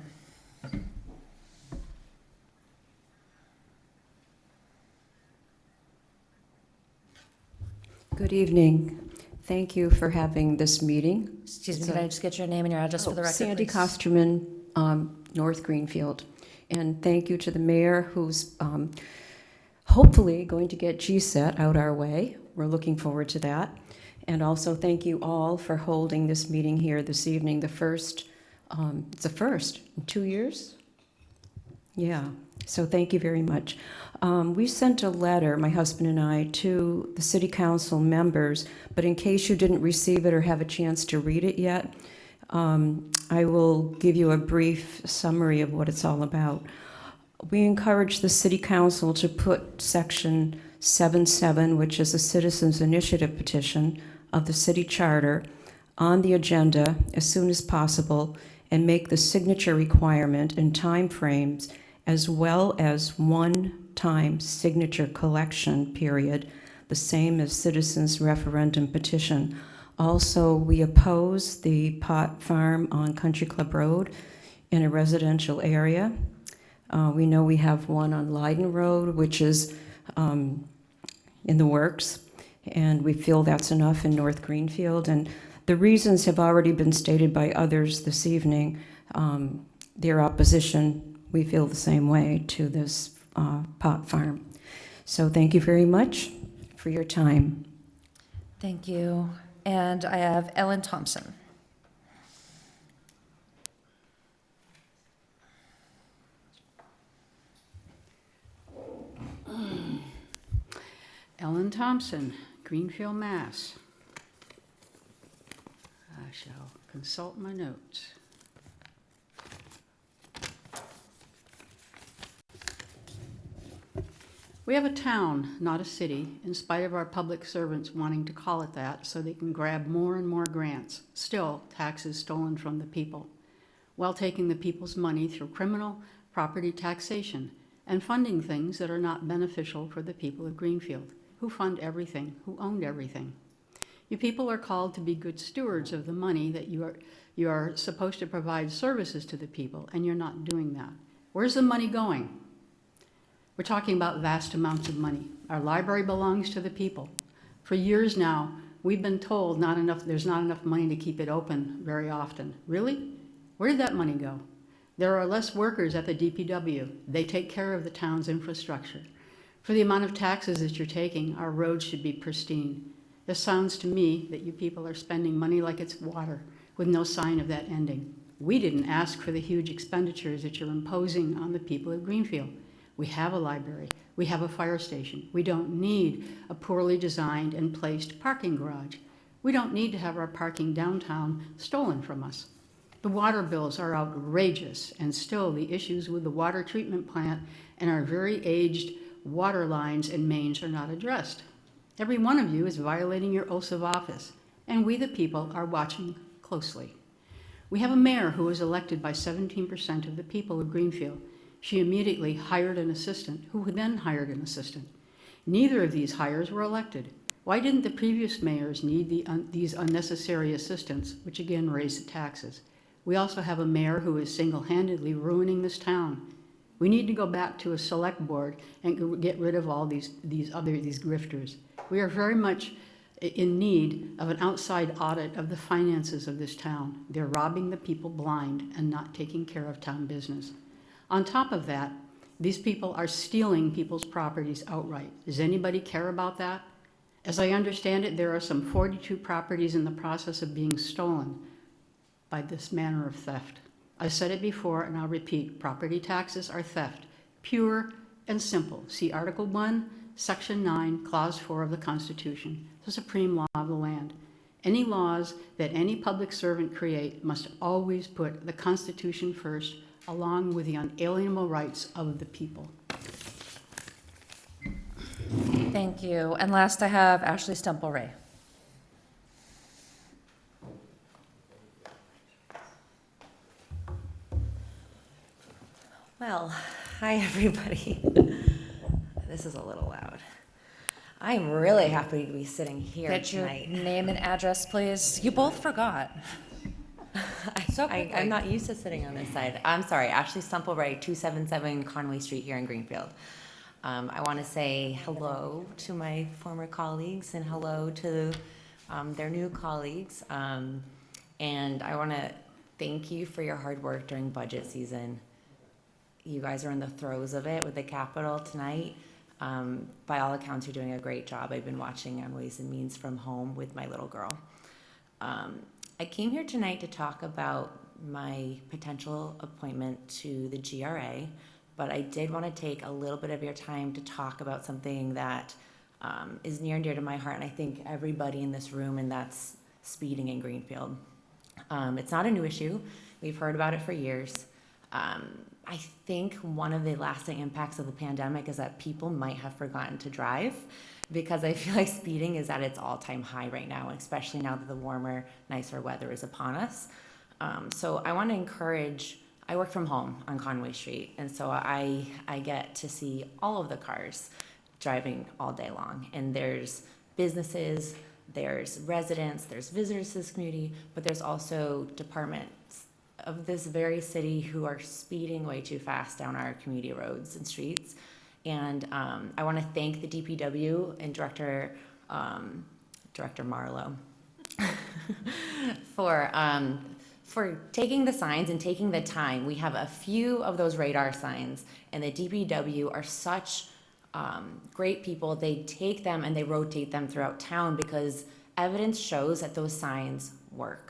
Speaker 17: Good evening. Thank you for having this meeting.
Speaker 1: Excuse me, can I just get your name and your address for the record,
Speaker 17: Sandy
Speaker 1: please?
Speaker 17: Kosterman, North Greenfield. And thank you to the mayor who's hopefully going to get GSET out our way. We're looking forward to that. And also thank you all for holding this meeting here this evening. It's the first in 2 years? Yeah, so thank you very much. We sent a letter, my husband and I, to the city council members, but in case you didn't receive it or have a chance to read it yet, I will give you a brief summary of what it's all about. We encourage the city council to put section 7.7, which is a citizens initiative petition of the city charter, on the agenda as soon as possible and make the signature requirement and timeframes as well as one-time signature collection period, the same as citizens referendum petition. Also, we oppose the pot farm on Country Club Road in a residential area. We know we have one on Leiden Road, which is in the works, and we feel that's enough in North Greenfield. And the reasons have already been stated by others this evening. Their opposition, we feel the same way to this pot farm. So thank you very much for your time.
Speaker 1: Thank you. And I have Ellen Thompson.
Speaker 18: Ellen Thompson, Greenfield, Mass. I shall consult my notes. We have a town, not a city, in spite of our public servants wanting to call it that so they can grab more and more grants. Still, taxes stolen from the people, while taking the people's money through criminal property taxation and funding things that are not beneficial for the people of Greenfield, who fund everything, who owned everything. You people are called to be good stewards of the money that you are supposed to provide services to the people, and you're not doing that. Where's the money going? We're talking about vast amounts of money. Our library belongs to the people. For years now, we've been told there's not enough money to keep it open very often. Really? Where did that money go? There are less workers at the DPW. They take care of the town's infrastructure. For the amount of taxes that you're taking, our roads should be pristine. This sounds to me that you people are spending money like it's water, with no sign of that ending. We didn't ask for the huge expenditures that you're imposing on the people of Greenfield. We have a library. We have a fire station. We don't need a poorly designed and placed parking garage. We don't need to have our parking downtown stolen from us. The water bills are outrageous, and still the issues with the water treatment plant and our very aged water lines and mains are not addressed. Every one of you is violating your oaths of office, and we the people are watching closely. We have a mayor who was elected by 17% of the people of Greenfield. She immediately hired an assistant, who then hired an assistant. Neither of these hires were elected. Why didn't the previous mayors need these unnecessary assistants, which again raised the taxes? We also have a mayor who is single-handedly ruining this town. We need to go back to a select board and get rid of all these grifters. We are very much in need of an outside audit of the finances of this town. They're robbing the people blind and not taking care of town business. On top of that, these people are stealing people's properties outright. Does anybody care about that? As I understand it, there are some 42 properties in the process of being stolen by this manner of theft. I've said it before and I'll repeat, property taxes are theft, pure and simple. See Article 1, Section 9, Clause 4 of the Constitution, the supreme law of the land. Any laws that any public servant create must always put the Constitution first, along with the unalienable rights of the people.
Speaker 1: Thank you. And last I have Ashley Stemple-Ray.
Speaker 19: Well, hi everybody. This is a little loud. I'm really happy to be sitting here
Speaker 1: Get your
Speaker 19: tonight.
Speaker 1: name and address, please. You both forgot.
Speaker 19: I'm not used to sitting on this side. I'm sorry, Ashley Stumple-Ray, 277 Conway Street here in Greenfield. I want to say hello to my former colleagues and hello to their new colleagues. And I want to thank you for your hard work during budget season. You guys are in the throes of it with the Capitol tonight. By all accounts, you're doing a great job. I've been watching on Ways and Means from home with my little girl. I came here tonight to talk about my potential appointment to the GRA, but I did want to take a little bit of your time to talk about something that is near and dear to my heart, and I think everybody in this room, and that's speeding in Greenfield. It's not a new issue. We've heard about it for years. I think one of the lasting impacts of the pandemic is that people might have forgotten to drive, because I feel like speeding is at its all-time high right now, especially now that the warmer, nicer weather is upon us. So I want to encourage, I work from home on Conway Street, and so I get to see all of the cars driving all day long. And there's businesses, there's residents, there's visitors to this community, but there's also departments of this very city who are speeding way too fast down our community roads and streets. And I want to thank the DPW and Director Marlowe for taking the signs and taking the time. We have a few of those radar signs, and the DPW are such great people. They take them and they rotate them throughout town because evidence shows that those signs work.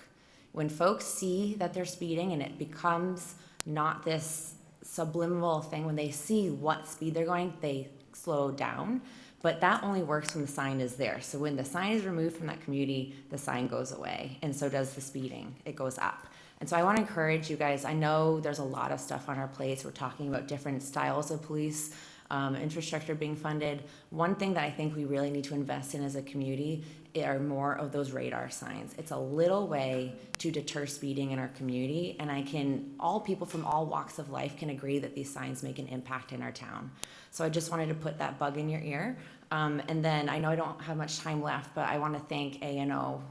Speaker 19: When folks see that they're speeding and it becomes not this subliminal thing, when they see what speed they're going, they slow down. But that only works when the sign is there. So when the sign is removed from that community, the sign goes away, and so does the speeding. It goes up. And so I want to encourage you guys. I know there's a lot of stuff on our plates. We're talking about different styles of police, infrastructure being funded. One thing that I think we really need to invest in as a community are more of those radar signs. It's a little way to deter speeding in our community, and all people from all walks of life can agree that these signs make an impact in our town. So I just wanted to put that bug in your ear. And then I know I don't have much time left, but I want to thank A&O.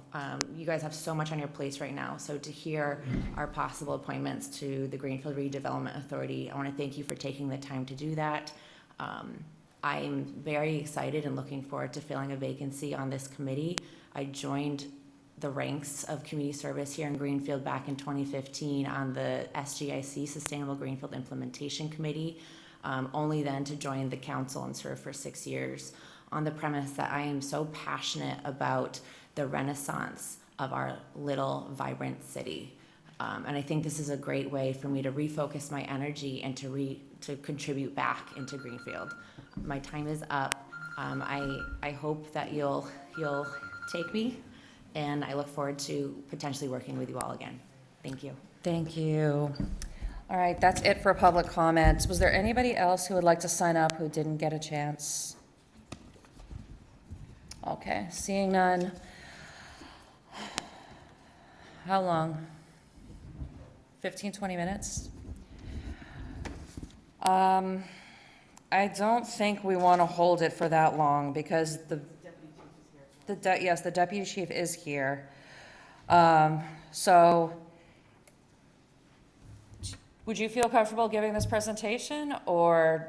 Speaker 19: You guys have so much on your plates right now. So to hear our possible appointments to the Greenfield Redevelopment Authority, I want to thank you for taking the time to do that. I'm very excited and looking forward to filling a vacancy on this committee. I joined the ranks of community service here in Greenfield back in 2015 on the SGIC, Sustainable Greenfield Implementation Committee, only then to join the council and serve for 6 years on the premise that I am so passionate about the renaissance of our little vibrant city. And I think this is a great way for me to refocus my energy and to contribute back into Greenfield. My time is up. I hope that you'll take me, and I look forward to potentially working with you all again. Thank you.
Speaker 1: Thank you. All right, that's it for public comments. Was there anybody else who would like to sign up who didn't get a chance? Okay, seeing none. How long? 15, 20 minutes? I don't think we want to hold it for that long because the deputy chief is here. So Would you feel comfortable giving this presentation, or?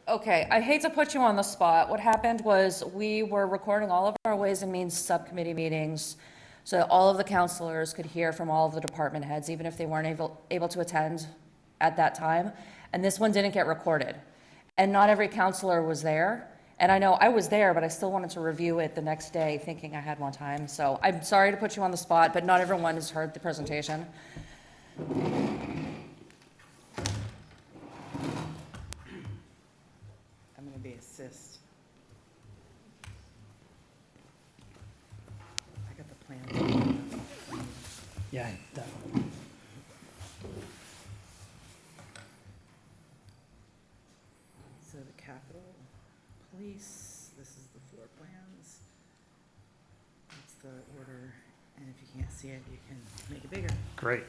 Speaker 1: Okay, I hate to put you on the spot. What happened was we were recording all of our Ways and Means subcommittee meetings so that all of the counselors could hear from all of the department heads, even if they weren't able to attend at that time. And this one didn't get recorded. And not every counselor was there. And I know I was there, but I still wanted to review it the next day thinking I had more time. So I'm sorry to put you on the spot, but not everyone has heard the presentation.
Speaker 20: I'm gonna be assist. I got the plan.
Speaker 21: Yeah, definitely.
Speaker 20: So the Capitol Police, this is the floor plans. That's the order, and if you can't see it, you can make it bigger.
Speaker 21: Great.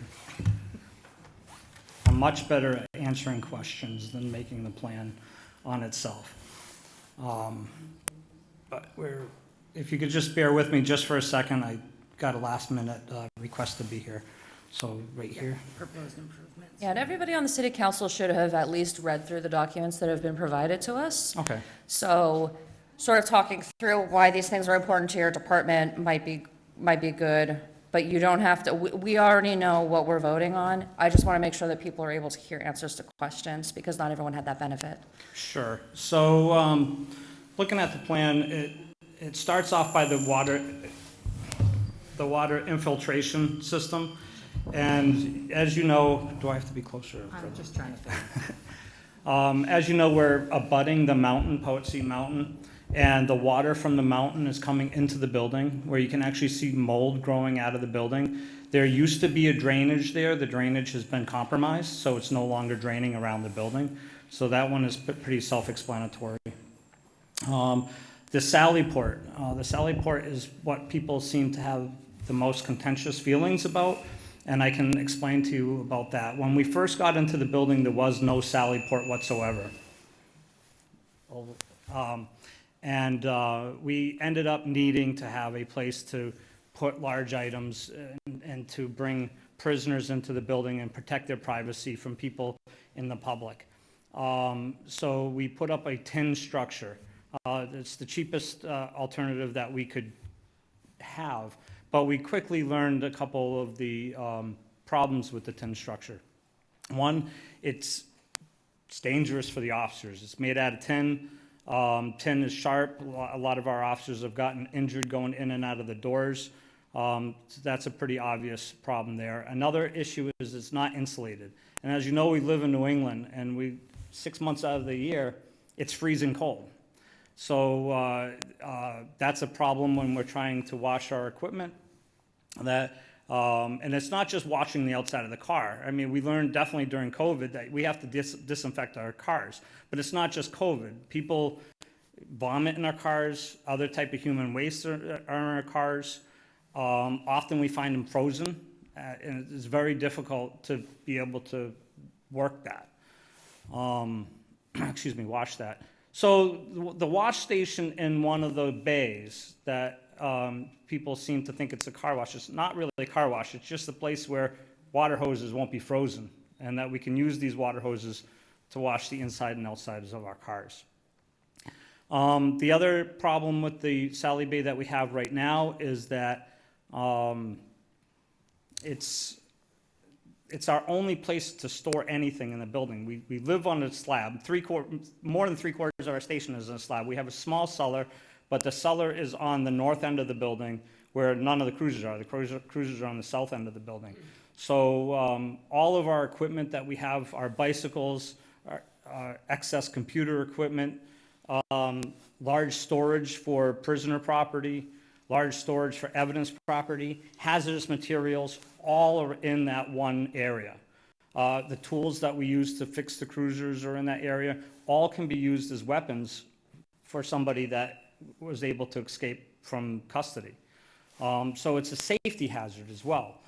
Speaker 21: I'm much better at answering questions than making the plan on itself. But if you could just bear with me just for a second, I got a last minute request to be here. So right here.
Speaker 20: Proposed improvements.
Speaker 1: Yeah, and everybody on the city council should have at least read through the documents that have been provided to us.
Speaker 21: Okay.
Speaker 1: So sort of talking through why these things are important to your department might be good, but you don't have to, we already know what we're voting on. I just want to make sure that people are able to hear answers to questions because not everyone had that benefit.
Speaker 21: Sure. So looking at the plan, it starts off by the water infiltration system. And as you know, do I have to be closer?
Speaker 20: I'm just trying to think.
Speaker 21: As you know, we're abutting the mountain, Poetsy Mountain, and the water from the mountain is coming into the building where you can actually see mold growing out of the building. There used to be a drainage there. The drainage has been compromised, so it's no longer draining around the building. So that one is pretty self-explanatory. The Sally Port. The Sally Port is what people seem to have the most contentious feelings about, and I can explain to you about that. When we first got into the building, there was no Sally Port whatsoever. We ended up needing to have a place to put large items and to bring prisoners into the building and protect their privacy from people in the public. So we put up a tin structure. It's the cheapest alternative that we could have, but we quickly learned a couple of the problems with the tin structure. One, it's dangerous for the officers. It's made out of tin. Tin is sharp. A lot of our officers have gotten injured going in and out of the doors. So that's a pretty obvious problem there. Another issue is it's not insulated. And as you know, we live in New England, and 6 months out of the year, it's freezing cold. So that's a problem when we're trying to wash our equipment. And it's not just washing the outside of the car. I mean, we learned definitely during COVID that we have to disinfect our cars. But it's not just COVID. People vomit in our cars. Other type of human waste are in our cars. Often we find them frozen. And it's very difficult to be able to work that. Wash that. So the wash station in one of the bays that people seem to think it's a car wash. It's not really a car wash. It's just a place where water hoses won't be frozen and that we can use these water hoses to wash the inside and outsides of our cars. The other problem with the Sally Bay that we have right now is that it's our only place to store anything in the building. We live on a slab. More than 3/4 of our station is on a slab. We have a small cellar, but the cellar is on the north end of the building where none of the cruisers are. The cruisers are on the south end of the building. So all of our equipment that we have, our bicycles, our excess computer equipment, large storage for prisoner property, large storage for evidence property, hazardous materials, all are in that one area. The tools that we use to fix the cruisers are in that area. All can be used as weapons for somebody that was able to escape from custody. So it's a safety hazard as well.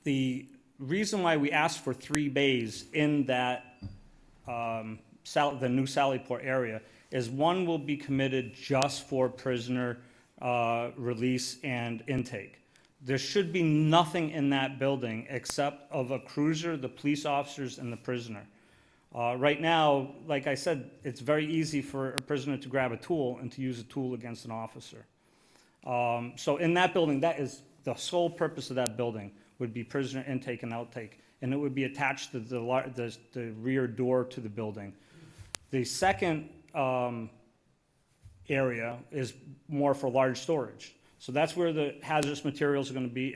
Speaker 21: The reason why we asked for 3 bays in that the new Sallyport area is one will be committed just for prisoner release and intake. there should be nothing in that building except of a cruiser, the police officers, and the prisoner. Right now, like I said, it's very easy for a prisoner to grab a tool and to use a tool against an officer. So in that building, that is the sole purpose of that building, would be prisoner intake and outtake. And it would be attached to the rear door to the building. The second area is more for large storage. So that's where the hazardous materials are going to be.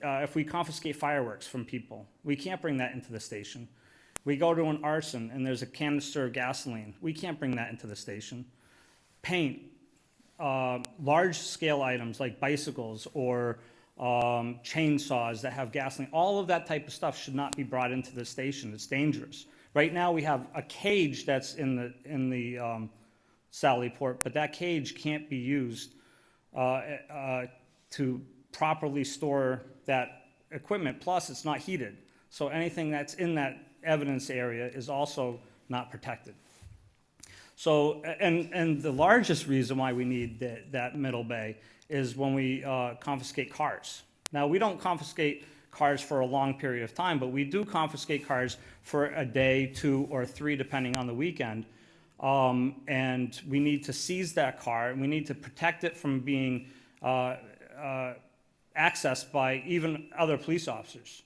Speaker 21: If we confiscate fireworks from people, we can't bring that into the station. We go to an arson and there's a canister of gasoline. We can't bring that into the station. Paint, large scale items like bicycles or chainsaws that have gasoline, all of that type of stuff should not be brought into the station. It's dangerous. Right now we have a cage that's in the Sally Port, but that cage can't be used to properly store that equipment. Plus, it's not heated. So anything that's in that evidence area is also not protected. So, and the largest reason why we need that middle bay is when we confiscate cars. Now, we don't confiscate cars for a long period of time, but we do confiscate cars for a day, 2 or 3, depending on the weekend. And we need to seize that car, and we need to protect it from being accessed by even other police officers.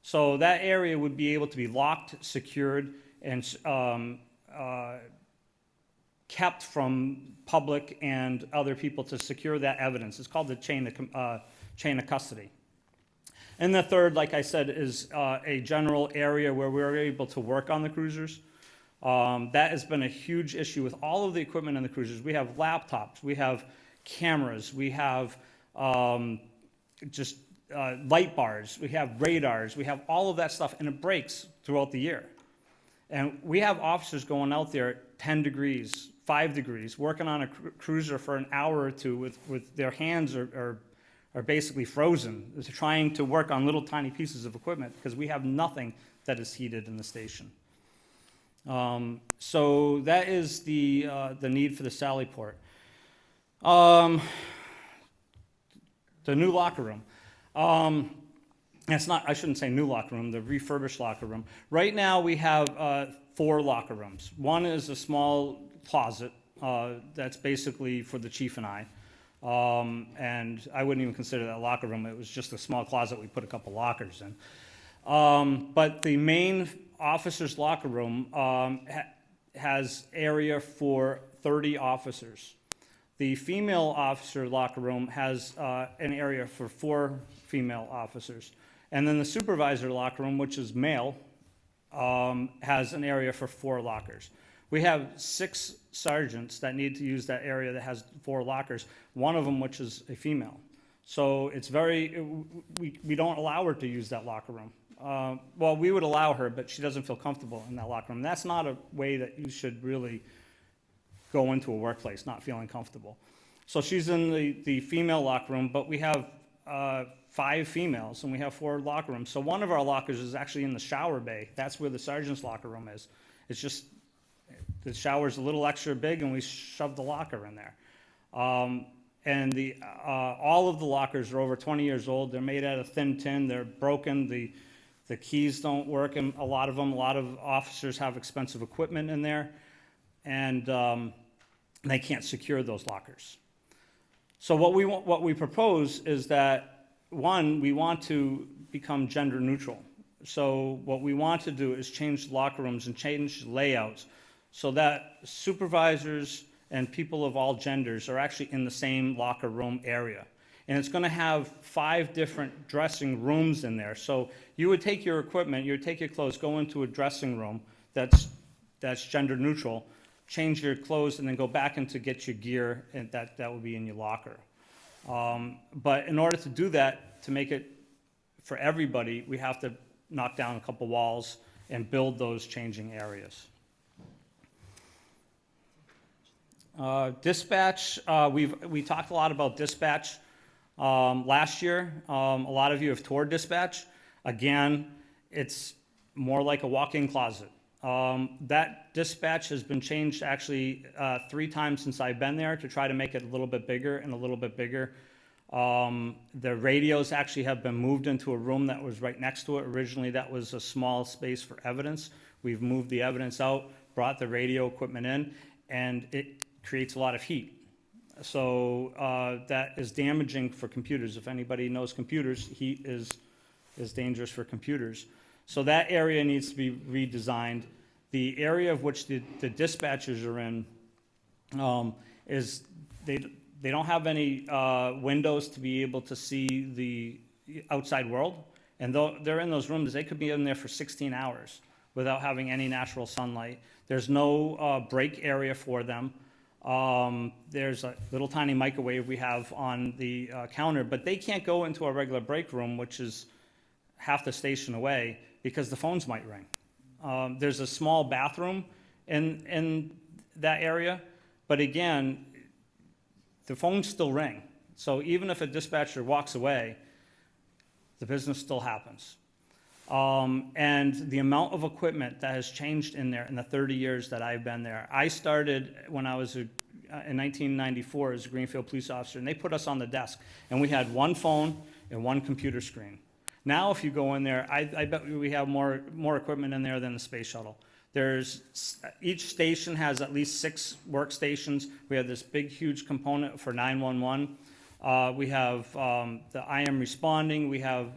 Speaker 21: So that area would be able to be locked, secured, and kept from public and other people to secure that evidence. It's called the chain of custody. And the third, like I said, is a general area where we're able to work on the cruisers. That has been a huge issue with all of the equipment in the cruisers. We have laptops, we have cameras, we have light bars, we have radars, we have all of that stuff, and it breaks throughout the year. And we have officers going out there 10 degrees, 5 degrees, working on a cruiser for an hour or two with their hands are basically frozen, trying to work on little tiny pieces of equipment because we have nothing that is heated in the station. So that is the need for the Sally Port. The new locker room. I shouldn't say new locker room, the refurbished locker room. Right now we have 4 locker rooms. One is a small closet that's basically for the chief and I. And I wouldn't even consider that a locker room. It was just a small closet we put a couple lockers in. But the main officer's locker room has area for 30 officers. The female officer locker room has an area for 4 female officers. And then the supervisor locker room, which is male, has an area for 4 lockers. We have 6 sergeants that need to use that area that has 4 lockers, one of them which is a female. So it's we don't allow her to use that locker room. Well, we would allow her, but she doesn't feel comfortable in that locker room. That's not a way that you should really go into a workplace, not feeling comfortable. So she's in the female locker room, but we have 5 females and we have 4 locker rooms. So one of our lockers is actually in the shower bay. That's where the sergeant's locker room is. It's just, the shower's a little extra big and we shoved the locker in there. And all of the lockers are over 20 years old. They're made out of thin tin. They're broken. The keys don't work in a lot of them. A lot of officers have expensive equipment in there, and they can't secure those lockers. So what we propose is that, one, we want to become gender neutral. So what we want to do is change locker rooms and change layouts so that supervisors and people of all genders are actually in the same locker room area. And it's going to have 5 different dressing rooms in there. So you would take your equipment, you would take your clothes, go into a dressing room that's gender neutral, change your clothes, and then go back in to get your gear, and that would be in your locker. But in order to do that, to make it for everybody, we have to knock down a couple walls and build those changing areas. Dispatch, we talked a lot about dispatch last year. A lot of you have toured dispatch. Again, it's more like a walk-in closet. That dispatch has been changed actually 3 times since I've been there to try to make it a little bit bigger and a little bit bigger. The radios actually have been moved into a room that was right next to it. Originally, that was a small space for evidence. We've moved the evidence out, brought the radio equipment in, and it creates a lot of heat. So that is damaging for computers. If anybody knows computers, heat is dangerous for computers. So that area needs to be redesigned. The area of which the dispatchers are in is they don't have any windows to be able to see the outside world. And though they're in those rooms, they could be in there for 16 hours without having any natural sunlight. There's no break area for them. There's a little tiny microwave we have on the counter, but they can't go into a regular break room, which is half the station away, because the phones might ring. There's a small bathroom in that area, but again, the phones still ring. So even if a dispatcher walks away, the business still happens. And the amount of equipment that has changed in there in the 30 years that I've been there. I started when I was in 1994 as a Greenfield police officer, and they put us on the desk, and we had one phone and one computer screen. Now, if you go in there, I bet we have more equipment in there than the space shuttle. Each station has at least 6 workstations. We have this big, huge component for 911. We have the I am responding. We have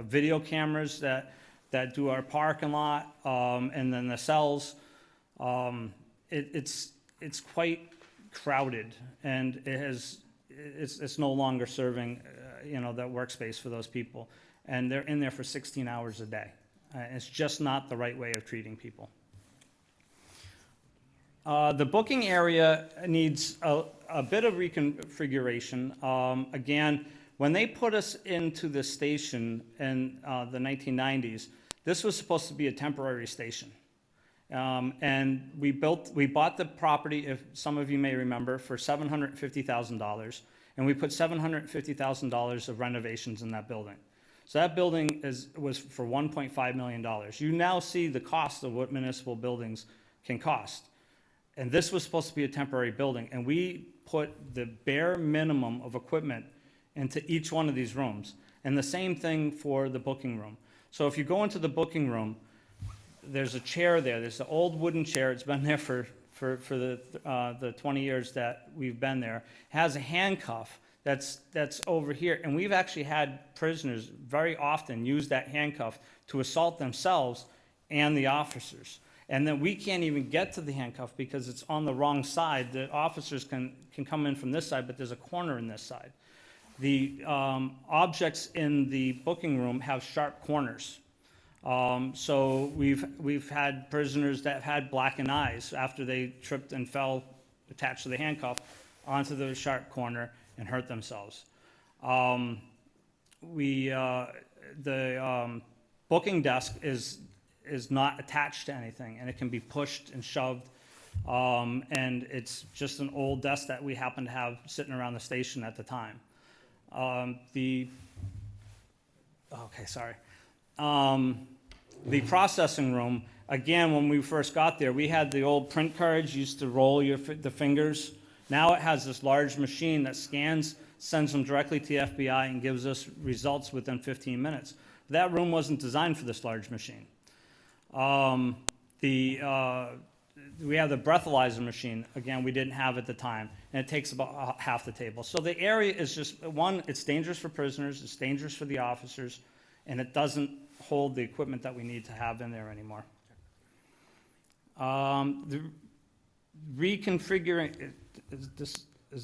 Speaker 21: video cameras that do our parking lot, and then the cells. It's quite crowded, and it's no longer serving that workspace for those people. And they're in there for 16 hours a day. It's just not the right way of treating people. The booking area needs a bit of reconfiguration. Again, when they put us into the station in the 1990s, this was supposed to be a temporary station. And we bought the property, if some of you may remember, for $750,000, and we put $750,000 of renovations in that building. So that building was for $1.5 million. You now see the cost of what municipal buildings can cost. And this was supposed to be a temporary building, and we put the bare minimum of equipment into each one of these rooms. And the same thing for the booking room. So if you go into the booking room, there's a chair there. There's an old wooden chair. It's been there for the 20 years that we've been there. It has a handcuff that's over here. And we've actually had prisoners very often use that handcuff to assault themselves and the officers. And then we can't even get to the handcuff because it's on the wrong side. The officers can come in from this side, but there's a corner in this side. The objects in the booking room have sharp corners. So we've had prisoners that have had blackened eyes after they tripped and fell attached to the handcuff onto the sharp corner and hurt themselves. The booking desk is not attached to anything, and it can be pushed and shoved. And it's just an old desk that we happen to have sitting around the station at the time. The processing room, again, when we first got there, we had the old print cards, used to roll the fingers. Now it has this large machine that scans, sends them directly to the FBI, and gives us results within 15 minutes. That room wasn't designed for this large machine. We have the breathalyzer machine. Again, we didn't have at the time, and it takes about half the table. So the area is just, one, it's dangerous for prisoners, it's dangerous for the officers, and it doesn't hold the equipment that we need to have in there anymore. The reconfiguring, is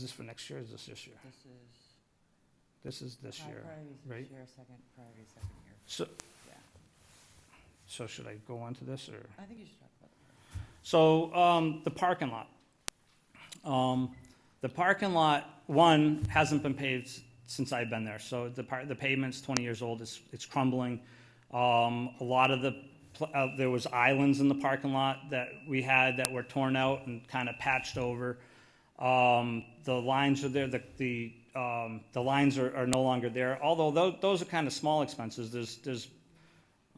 Speaker 21: this for next year or is this year? This is this year, right?
Speaker 20: Priority second year.
Speaker 21: So,
Speaker 20: Yeah.
Speaker 21: so should I go on to this, or?
Speaker 20: I think you should talk about it.
Speaker 21: So the parking lot. The parking lot, one, hasn't been paved since I've been there. So the pavement's 20 years old. It's crumbling. A lot of there was islands in the parking lot that we had that were torn out and kind of patched over. The lines are there. The lines are no longer there. Although those are kind of small expenses. There's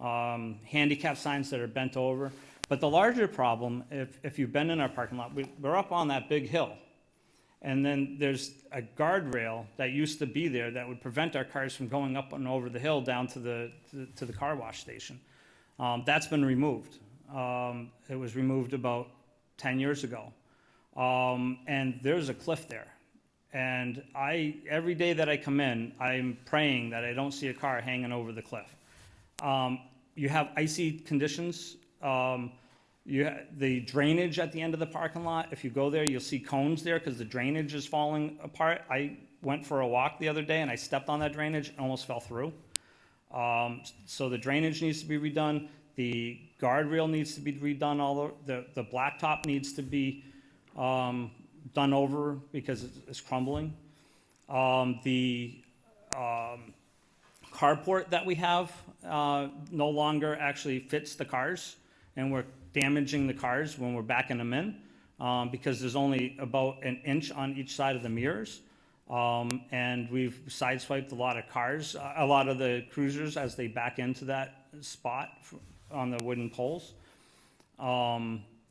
Speaker 21: handicap signs that are bent over. But the larger problem, if you've been in our parking lot, we're up on that big hill. And then there's a guardrail that used to be there that would prevent our cars from going up and over the hill down to the car wash station. That's been removed. It was removed about 10 years ago. And there's a cliff there. And every day that I come in, I'm praying that I don't see a car hanging over the cliff. You have icy conditions. The drainage at the end of the parking lot, if you go there, you'll see cones there because the drainage is falling apart. I went for a walk the other day and I stepped on that drainage and almost fell through. So the drainage needs to be redone. The guardrail needs to be redone. The blacktop needs to be done over because it's crumbling. The carport that we have no longer actually fits the cars, and we're damaging the cars when we're backing them in because there's only about an inch on each side of the mirrors. And we've sideswiped a lot of cars, a lot of the cruisers as they back into that spot on the wooden poles.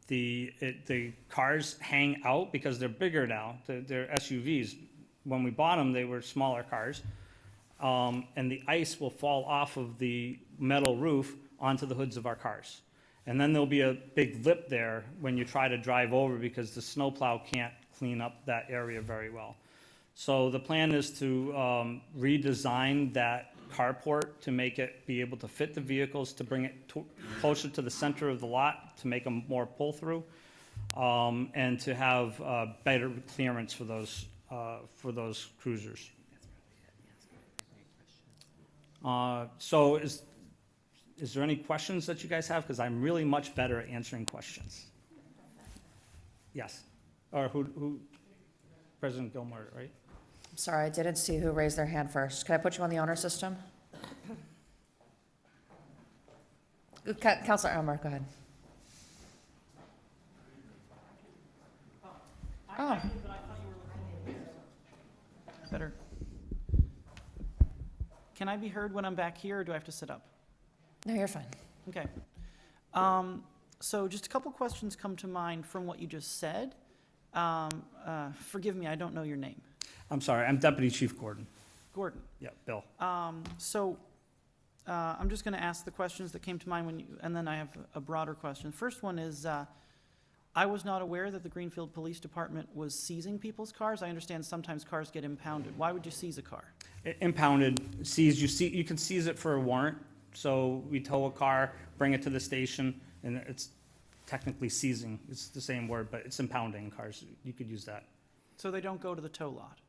Speaker 21: The cars hang out because they're bigger now. They're SUVs. When we bought them, they were smaller cars. And the ice will fall off of the metal roof onto the hoods of our cars. And then there'll be a big lip there when you try to drive over because the snowplow can't clean up that area very well. So the plan is to redesign that carport to make it be able to fit the vehicles, to bring it closer to the center of the lot, to make them more pull-through, and to have better clearance for those cruisers. So is there any questions that you guys have? Because I'm really much better at answering questions. Yes. Or who? President Gilmore, right?
Speaker 1: I'm sorry, I didn't see who raised their hand first. Can I put you on the honor system? Councilor Elmer, go ahead. Oh.
Speaker 4: Better. Can I be heard when I'm back here, or do I have to sit up?
Speaker 1: No, you're fine.
Speaker 4: Okay. So just a couple questions come to mind from what you just said. Forgive me, I don't know your name.
Speaker 21: I'm sorry, I'm Deputy Chief Gordon.
Speaker 4: Gordon.
Speaker 21: Yeah, Bill.
Speaker 4: I'm just going to ask the questions that came to mind and then I have a broader question. First one is, I was not aware that the Greenfield Police Department was seizing people's cars. I understand sometimes cars get impounded. Why would you seize a car?
Speaker 21: Impounded, seized. You can seize it for a warrant. So we tow a car, bring it to the station, and it's technically seizing. It's the same word, but it's impounding cars. You could use that.
Speaker 4: So they don't go to the tow lot?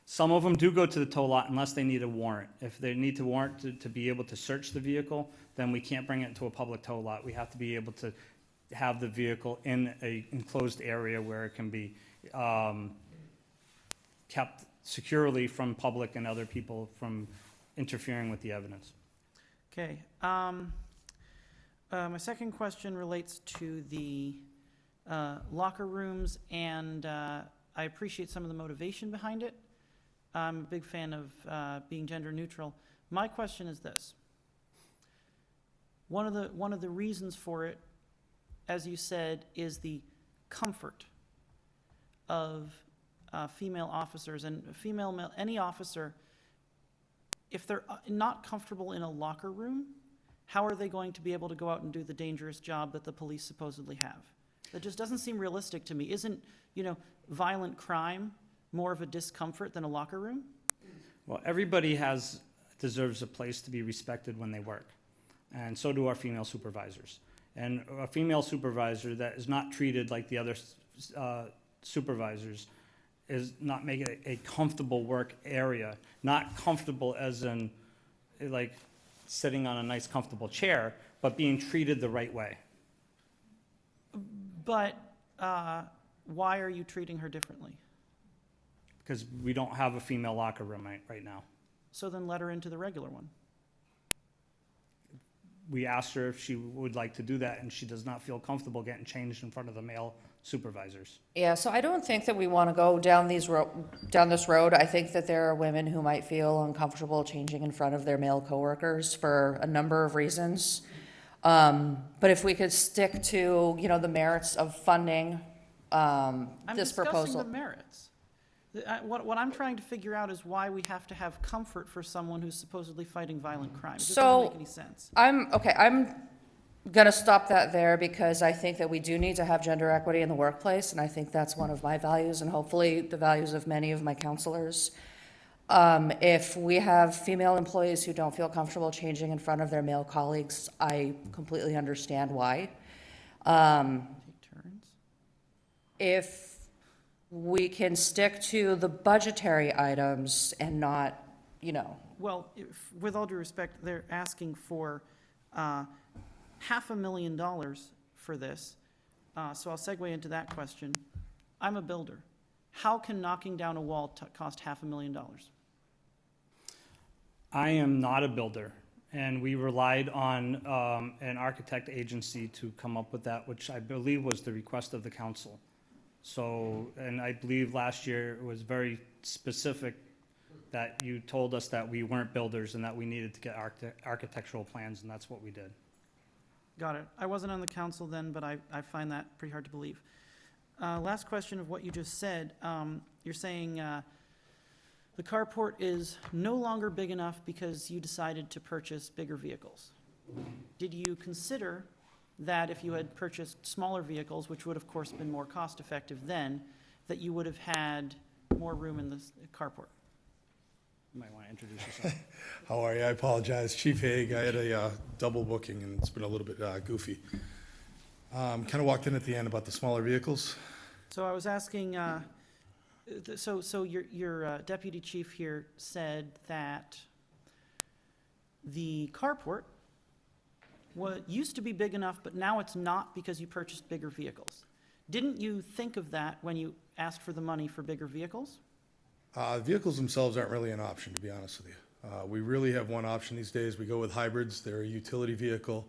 Speaker 21: Some of them do go to the tow lot unless they need a warrant. If they need a warrant to be able to search the vehicle, then we can't bring it into a public tow lot. We have to be able to have the vehicle in an enclosed area where it can be kept securely from public and other people from interfering with the evidence.
Speaker 4: Okay. My second question relates to the locker rooms, and I appreciate some of the motivation behind it. I'm a big fan of being gender neutral. My question is this. One of the reasons for it, as you said, is the comfort of female officers and male, any officer. If they're not comfortable in a locker room, how are they going to be able to go out and do the dangerous job that the police supposedly have? That just doesn't seem realistic to me. Isn't, violent crime more of a discomfort than a locker room?
Speaker 21: Well, everybody deserves a place to be respected when they work, and so do our female supervisors. And a female supervisor that is not treated like the other supervisors is not making it a comfortable work area. Not comfortable as in like sitting on a nice comfortable chair, but being treated the right way.
Speaker 4: But why are you treating her differently?
Speaker 21: Because we don't have a female locker room right now.
Speaker 4: So then let her into the regular one.
Speaker 21: We asked her if she would like to do that, and she does not feel comfortable getting changed in front of the male supervisors.
Speaker 1: Yeah, so I don't think that we want to go down this road. I think that there are women who might feel uncomfortable changing in front of their male coworkers for a number of reasons. But if we could stick to, the merits of funding this proposal.
Speaker 4: I'm discussing the merits. What I'm trying to figure out is why we have to have comfort for someone who's supposedly fighting violent crime. It just doesn't make any sense.
Speaker 1: I'm gonna stop that there because I think that we do need to have gender equity in the workplace, and I think that's one of my values and hopefully the values of many of my counselors. If we have female employees who don't feel comfortable changing in front of their male colleagues, I completely understand why. If we can stick to the budgetary items and not,
Speaker 4: Well, with all due respect, they're asking for $500,000 for this. So I'll segue into that question. I'm a builder. How can knocking down a wall cost $500,000?
Speaker 21: I am not a builder, and we relied on an architect agency to come up with that, which I believe was the request of the council. So, and I believe last year it was very specific that you told us that we weren't builders and that we needed to get architectural plans, and that's what we did.
Speaker 4: Got it. I wasn't on the council then, but I find that pretty hard to believe. Last question of what you just said. You're saying the carport is no longer big enough because you decided to purchase bigger vehicles. Did you consider that if you had purchased smaller vehicles, which would of course been more cost effective then, that you would have had more room in the carport?
Speaker 21: You might want to introduce yourself.
Speaker 5: How are you? I apologize. Chief Haig, I had a double booking and it's been a little bit goofy. Kind of walked in at the end about the smaller vehicles.
Speaker 4: So I was asking, so your deputy chief here said that the carport used to be big enough, but now it's not because you purchased bigger vehicles. Didn't you think of that when you asked for the money for bigger vehicles?
Speaker 5: Vehicles themselves aren't really an option, to be honest with you. We really have one option these days. We go with hybrids. They're a utility vehicle.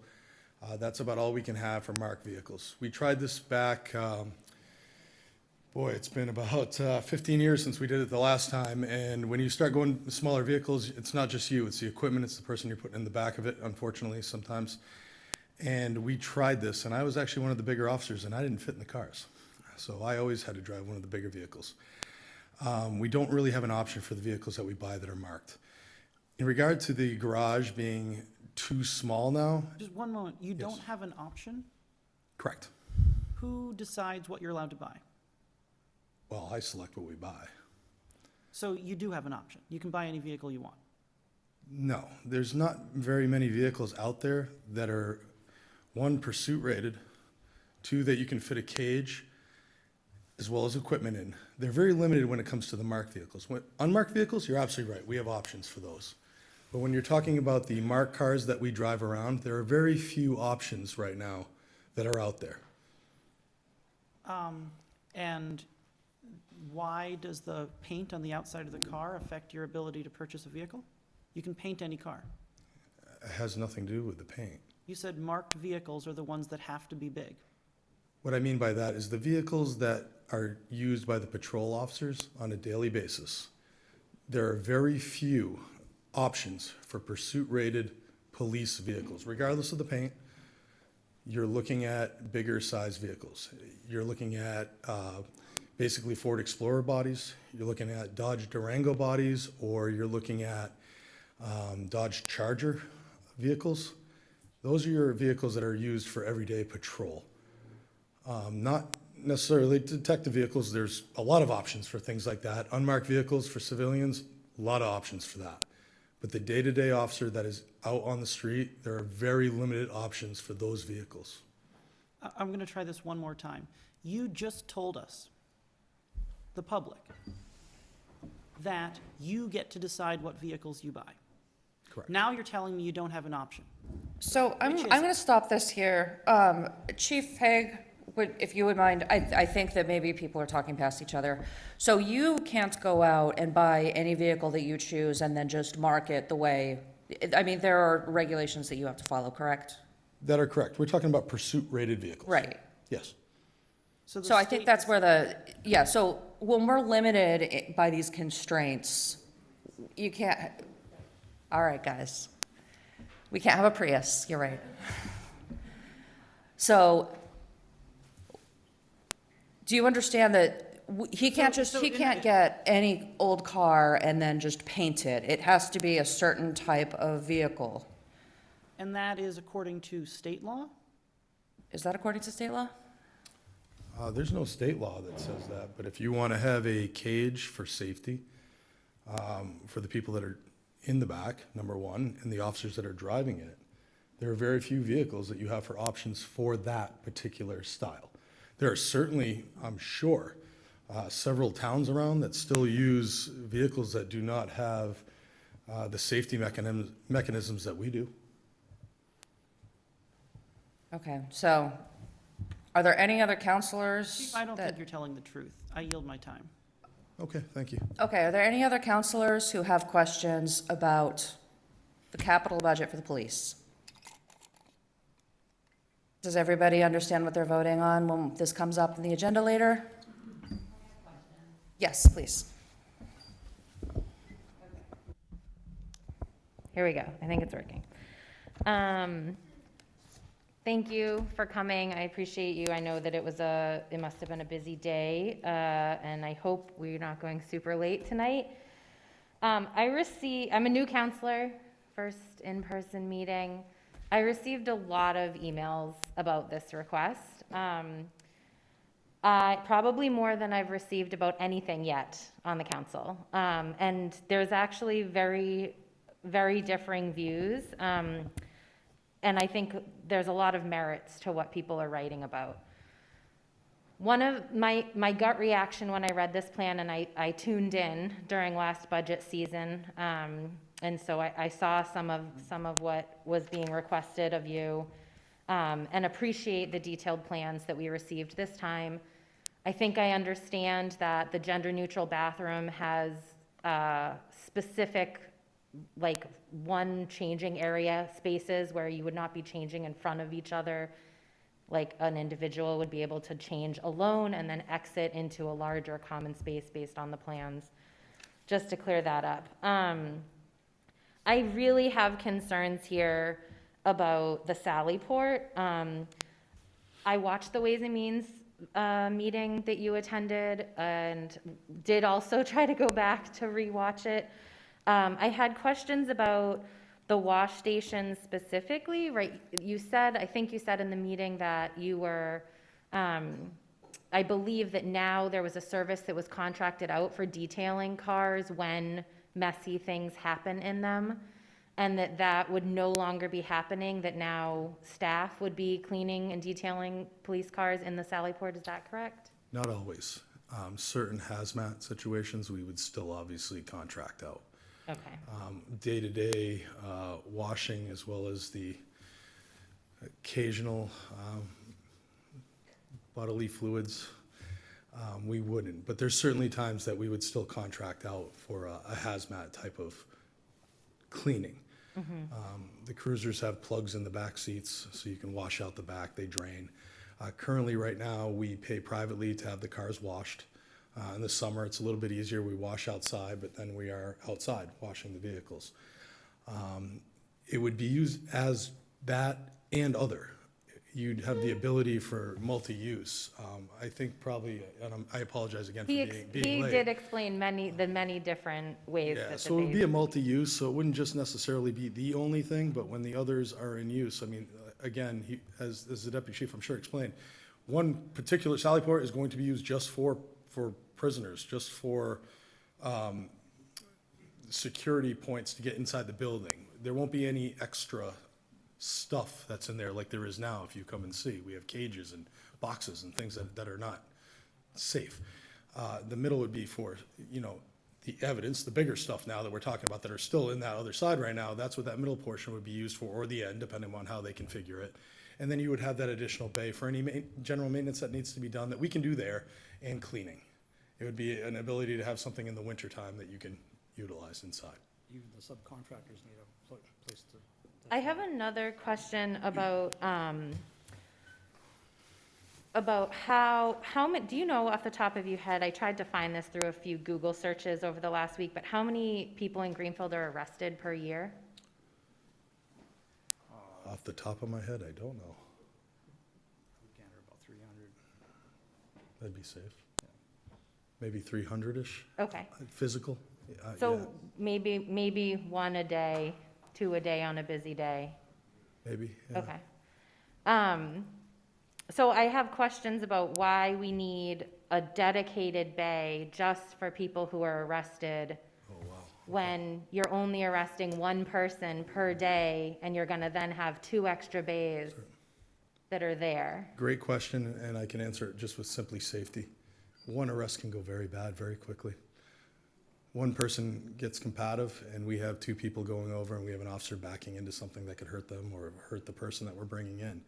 Speaker 5: That's about all we can have for marked vehicles. We tried this back, it's been about 15 years since we did it the last time. And when you start going with smaller vehicles, it's not just you, it's the equipment, it's the person you're putting in the back of it, unfortunately, sometimes. And we tried this, and I was actually one of the bigger officers, and I didn't fit in the cars. So I always had to drive one of the bigger vehicles. We don't really have an option for the vehicles that we buy that are marked. In regard to the garage being too small now.
Speaker 4: Just one moment. You don't have an option?
Speaker 5: Correct.
Speaker 4: Who decides what you're allowed to buy?
Speaker 5: Well, I select what we buy.
Speaker 4: So you do have an option. You can buy any vehicle you want.
Speaker 5: No, there's not very many vehicles out there that are, one, pursuit rated, two, that you can fit a cage, as well as equipment in. They're very limited when it comes to the marked vehicles. Unmarked vehicles, you're absolutely right. We have options for those. But when you're talking about the marked cars that we drive around, there are very few options right now that are out there.
Speaker 4: And why does the paint on the outside of the car affect your ability to purchase a vehicle? You can paint any car.
Speaker 5: It has nothing to do with the paint.
Speaker 4: You said marked vehicles are the ones that have to be big.
Speaker 5: What I mean by that is the vehicles that are used by the patrol officers on a daily basis. There are very few options for pursuit-rated police vehicles, regardless of the paint. You're looking at bigger size vehicles. You're looking at basically Ford Explorer bodies. You're looking at Dodge Durango bodies, or you're looking at Dodge Charger vehicles. Those are your vehicles that are used for everyday patrol. Not necessarily detective vehicles. There's a lot of options for things like that. Unmarked vehicles for civilians, a lot of options for that. But the day-to-day officer that is out on the street, there are very limited options for those vehicles.
Speaker 4: I'm going to try this one more time. You just told us, the public, that you get to decide what vehicles you buy.
Speaker 5: Correct.
Speaker 4: Now you're telling me you don't have an option.
Speaker 1: So I'm going to stop this here. Chief Haig, if you would mind, I think that maybe people are talking past each other. So you can't go out and buy any vehicle that you choose and then just mark it the way, I mean, there are regulations that you have to follow, correct?
Speaker 5: That are correct. We're talking about pursuit-rated vehicles.
Speaker 1: Right.
Speaker 5: Yes.
Speaker 1: So I think that's where so when we're limited by these constraints, you can't, all right, guys. We can't have a Prius, you're right. So, do you understand that He can't he can't get any old car and then just paint it. It has to be a certain type of vehicle.
Speaker 4: And that is according to state law?
Speaker 1: Is that according to state law?
Speaker 5: There's no state law that says that, but if you want to have a cage for safety, for the people that are in the back, number one, and the officers that are driving it, there are very few vehicles that you have for options for that particular style. There are certainly, I'm sure, several towns around that still use vehicles that do not have the safety mechanisms that we do.
Speaker 1: Okay, so are there any other counselors?
Speaker 4: Chief, I don't
Speaker 1: that-
Speaker 4: think you're telling the truth. I yield my time.
Speaker 5: Okay, thank you.
Speaker 1: Okay, are there any other counselors who have questions about the capital budget for the police? Does everybody understand what they're voting on when this comes up in the agenda later? Yes, please.
Speaker 19: Here we go. I think it's working. Thank you for coming. I appreciate you. I know that it must have been a busy day, and I hope we're not going super late tonight. I'm a new counselor, first in-person meeting. I received a lot of emails about this request. Probably more than I've received about anything yet on the council. And there's actually very, very differing views. And I think there's a lot of merits to what people are writing about. One of my gut reaction when I read this plan, and I tuned in during last budget season, and so I saw some of what was being requested of you, and appreciate the detailed plans that we received this time. I think I understand that the gender-neutral bathroom has specific, like, one changing area spaces where you would not be changing in front of each other. Like, an individual would be able to change alone and then exit into a larger common space based on the plans, just to clear that up. I really have concerns here about the Sallyport. I watched the Ways and Means meeting that you attended and did also try to go back to rewatch it. I had questions about the wash station specifically, right? I think you said in the meeting that you were, I believe that now there was a service that was contracted out for detailing cars when messy things happen in them, and that would no longer be happening, that now staff would be cleaning and detailing police cars in the Sallyport, is that correct?
Speaker 5: Not always. Certain hazmat situations, we would still obviously contract out.
Speaker 19: Okay.
Speaker 5: Day-to-day washing, as well as the occasional bodily fluids, we wouldn't. But there's certainly times that we would still contract out for a hazmat type of cleaning. The cruisers have plugs in the back seats, so you can wash out the back, they drain. Currently, right now, we pay privately to have the cars washed. In the summer, it's a little bit easier. We wash outside, but then we are outside washing the vehicles. It would be used as that and other. You'd have the ability for multi-use. I think probably, and I apologize again for being late.
Speaker 19: He did explain the many different ways
Speaker 5: Yeah,
Speaker 19: that
Speaker 5: so it would be a multi-use, so it wouldn't just necessarily be the only thing, but when the others are in use, I mean, again, as the deputy chief, I'm sure explained, one particular Sallyport is going to be used just for prisoners, just for security points to get inside the building. There won't be any extra stuff that's in there like there is now if you come and see. We have cages and boxes and things that are not safe. The middle would be for, the evidence, the bigger stuff now that we're talking about that are still in that other side right now. That's what that middle portion would be used for, or the end, depending on how they configure it. And then you would have that additional bay for any general maintenance that needs to be done that we can do there, and cleaning. It would be an ability to have something in the wintertime that you can utilize inside.
Speaker 21: Even the subcontractors need a place to.
Speaker 19: I have another question about how many, do you know off the top of your head, I tried to find this through a few Google searches over the last week, but how many people in Greenfield are arrested per year?
Speaker 5: Off the top of my head, I don't know.
Speaker 21: We can't, about 300.
Speaker 5: That'd be safe. maybe 300-ish
Speaker 19: Okay.
Speaker 5: physical.
Speaker 19: So
Speaker 5: Yeah,
Speaker 19: maybe one a day, two a day on a busy day.
Speaker 5: maybe. Yeah.
Speaker 19: Okay. So I have questions about why we need a dedicated bay just for people who are arrested.
Speaker 5: Oh, wow.
Speaker 19: When you're only arresting one person per day and you're gonna then have 2 extra bays that are there.
Speaker 5: Great question, and I can answer it just with simply safety. One arrest can go very bad very quickly. One person gets combative, and we have 2 people going over, and we have an officer backing into something that could hurt them or hurt the person that we're bringing in.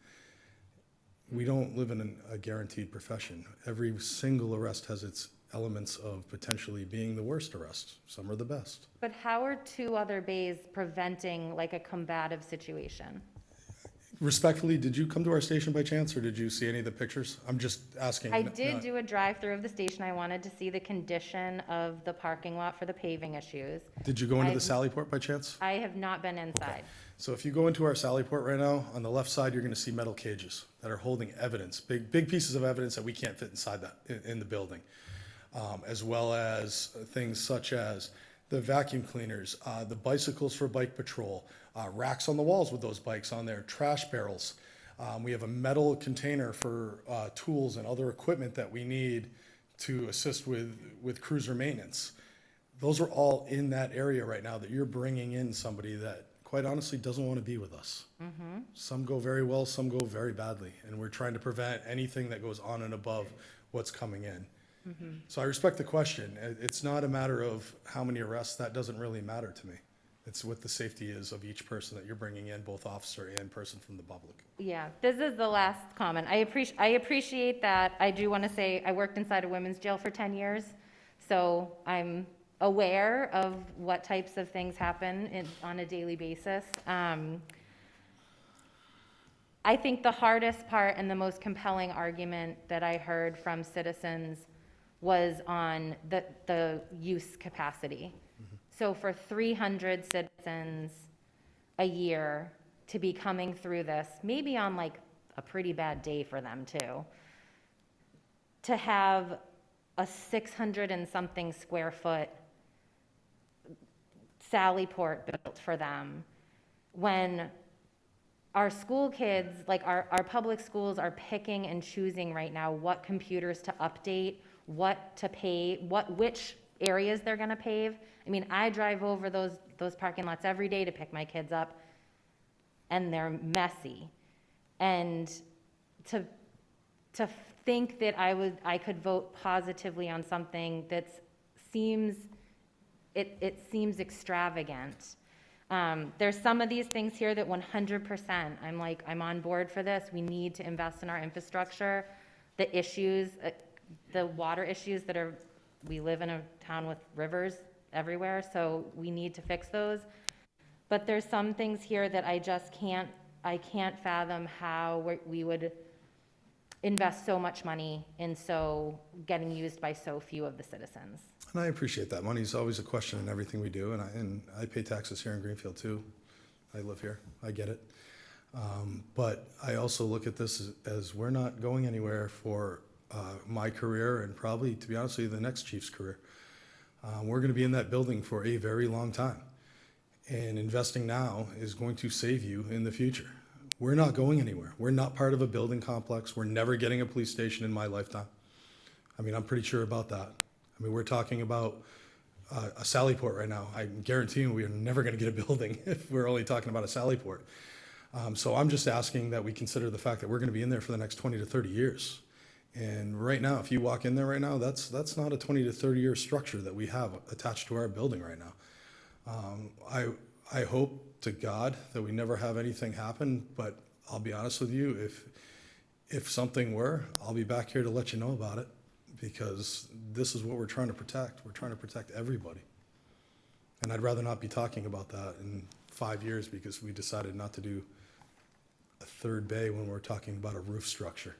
Speaker 5: We don't live in a guaranteed profession. Every single arrest has its elements of potentially being the worst arrest. Some are the best.
Speaker 19: But how are 2 other bays preventing like a combative situation?
Speaker 5: Respectfully, did you come to our station by chance, or did you see any of the pictures? I'm just asking.
Speaker 19: I did do a drive-through of the station. I wanted to see the condition of the parking lot for the paving issues.
Speaker 5: Did you go into the
Speaker 19: I've-
Speaker 5: Sallyport by chance?
Speaker 19: I have not been inside.
Speaker 5: So if you go into our Sallyport right now, on the left side, you're gonna see metal cages that are holding evidence, big pieces of evidence that we can't fit inside in the building. As well as things such as the vacuum cleaners, the bicycles for bike patrol, racks on the walls with those bikes on there, trash barrels. We have a metal container for tools and other equipment that we need to assist with cruiser maintenance. Those are all in that area right now that you're bringing in somebody that quite honestly doesn't want to be with us.
Speaker 19: Mm-hmm.
Speaker 5: Some go very well, some go very badly, and we're trying to prevent anything that goes on and above what's coming in.
Speaker 19: Mm-hmm.
Speaker 5: So I respect the question. It's not a matter of how many arrests. That doesn't really matter to me. It's what the safety is of each person that you're bringing in, both officer and person from the public.
Speaker 19: Yeah, this is the last comment. I appreciate that. I do want to say I worked inside a women's jail for 10 years, so I'm aware of what types of things happen on a daily basis. I think the hardest part and the most compelling argument that I heard from citizens was on the use capacity. So for 300 citizens a year to be coming through this, maybe on like a pretty bad day for them too, to have a 600 and something square foot Sallyport built for them, when our school kids, like our public schools are picking and choosing right now what computers to update, what to pave, which areas they're gonna pave. I mean, I drive over those parking lots every day to pick my kids up, and they're messy. And to think that I could vote positively on something that seems extravagant. There's some of these things here that 100%, I'm on board for this. We need to invest in our infrastructure. The issues, the water issues we live in a town with rivers everywhere, so we need to fix those. But there's some things here that I can't fathom how we would invest so much money in getting used by so few of the citizens.
Speaker 5: And I appreciate that. Money's always a question in everything we do, and I pay taxes here in Greenfield too. I live here, I get it. But I also look at this as we're not going anywhere for my career, and probably, to be honest with you, the next chief's career. We're gonna be in that building for a very long time. And investing now is going to save you in the future. We're not going anywhere. We're not part of a building complex. We're never getting a police station in my lifetime. I mean, I'm pretty sure about that. I mean, we're talking about a Sallyport right now. I'm guaranteeing we are never gonna get a building if we're only talking about a Sallyport. So I'm just asking that we consider the fact that we're gonna be in there for the next 20 to 30 years. And right now, if you walk in there right now, that's not a 20 to 30 year structure that we have attached to our building right now. I hope to God that we never have anything happen, but I'll be honest with you, if something were, I'll be back here to let you know about it, because this is what we're trying to protect. We're trying to protect everybody. And I'd rather not be talking about that in 5 years because we decided not to do a third bay when we're talking about a roof structure.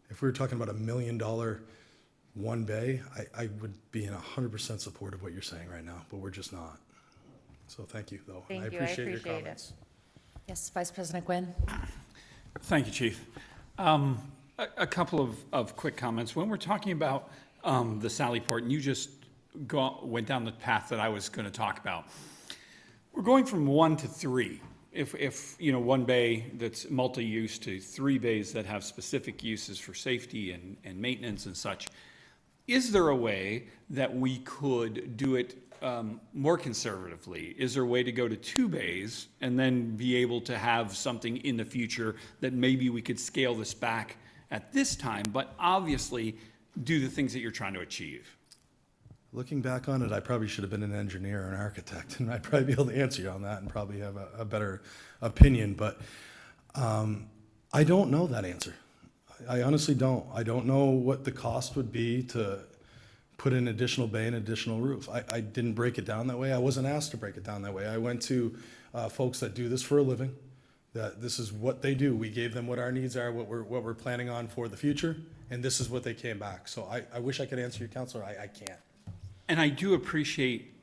Speaker 5: If we were talking about $1 million one bay, I would be in 100% support of what you're saying right now, but we're just not. So thank you, though.
Speaker 19: Thank
Speaker 5: I
Speaker 19: you,
Speaker 5: appreciate your
Speaker 19: it.
Speaker 5: comments.
Speaker 1: Yes, Vice President Quinn?
Speaker 7: Thank you, Chief. A couple of quick comments. When we're talking about the Sally Port, and you just went down the path that I was going to talk about. We're going from 1 to 3. If you know, one bay that's multi-use to 3 bays that have specific uses for safety and maintenance and such, is there a way that we could do it more conservatively? Is there a way to go to 2 bays and then be able to have something in the future that maybe we could scale this back at this time, but obviously do the things that you're trying to achieve?
Speaker 5: Looking back on it, I probably should have been an engineer or an architect, and I'd probably be able to answer you on that and probably have a better opinion, but I don't know that answer. I honestly don't. I don't know what the cost would be to put an additional bay and additional roof. I didn't break it down that way. I wasn't asked to break it down that way. I went to folks that do this for a living, that this is what they do. We gave them what our needs are, what we're planning on for the future, and this is what they came back. So I wish I could answer you, Counselor. I can't.
Speaker 7: And I do appreciate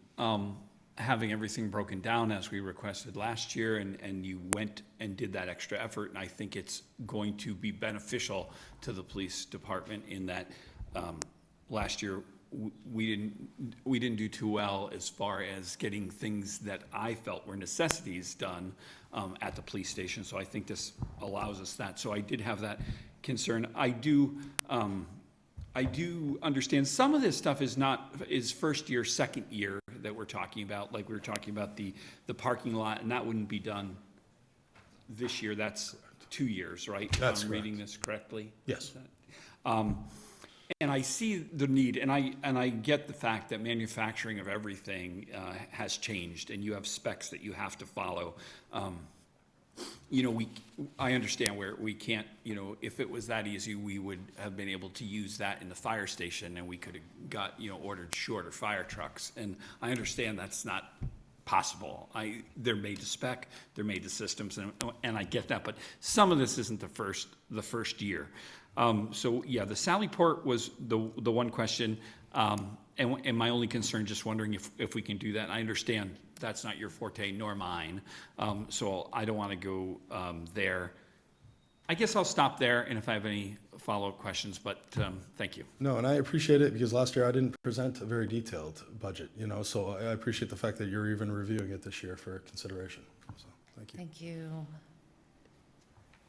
Speaker 7: having everything broken down as we requested last year, and you went and did that extra effort, and I think it's going to be beneficial to the police department in that last year we didn't do too well as far as getting things that I felt were necessities done at the police station, so I think this allows us that. So I did have that concern. I do understand some of this stuff is first year, second year that we're talking about. Like we were talking about the parking lot, and that wouldn't be done this year. That's 2 years, right?
Speaker 5: That's
Speaker 7: If I'm
Speaker 5: correct.
Speaker 7: reading this correctly.
Speaker 5: Yes.
Speaker 7: And I see the need, and I get the fact that manufacturing of everything has changed, and you have specs that you have to follow. You know, I understand where we can't, you know, if it was that easy, we would have been able to use that in the fire station, and we could have got, you know, ordered shorter fire trucks. And I understand that's not possible. They're made to spec, they're made to systems, and I get that. But some of this isn't the first year. So yeah, the Sally Port was the one question, and my only concern, just wondering if we can do that. And I understand that's not your forte nor mine, so I don't want to go there. I guess I'll stop there, and if I have any follow-up questions, but thank you.
Speaker 5: No, and I appreciate it because last year I didn't present a very detailed budget, you know, so I appreciate the fact that you're even reviewing it this year for consideration. So, thank you.
Speaker 1: Thank you.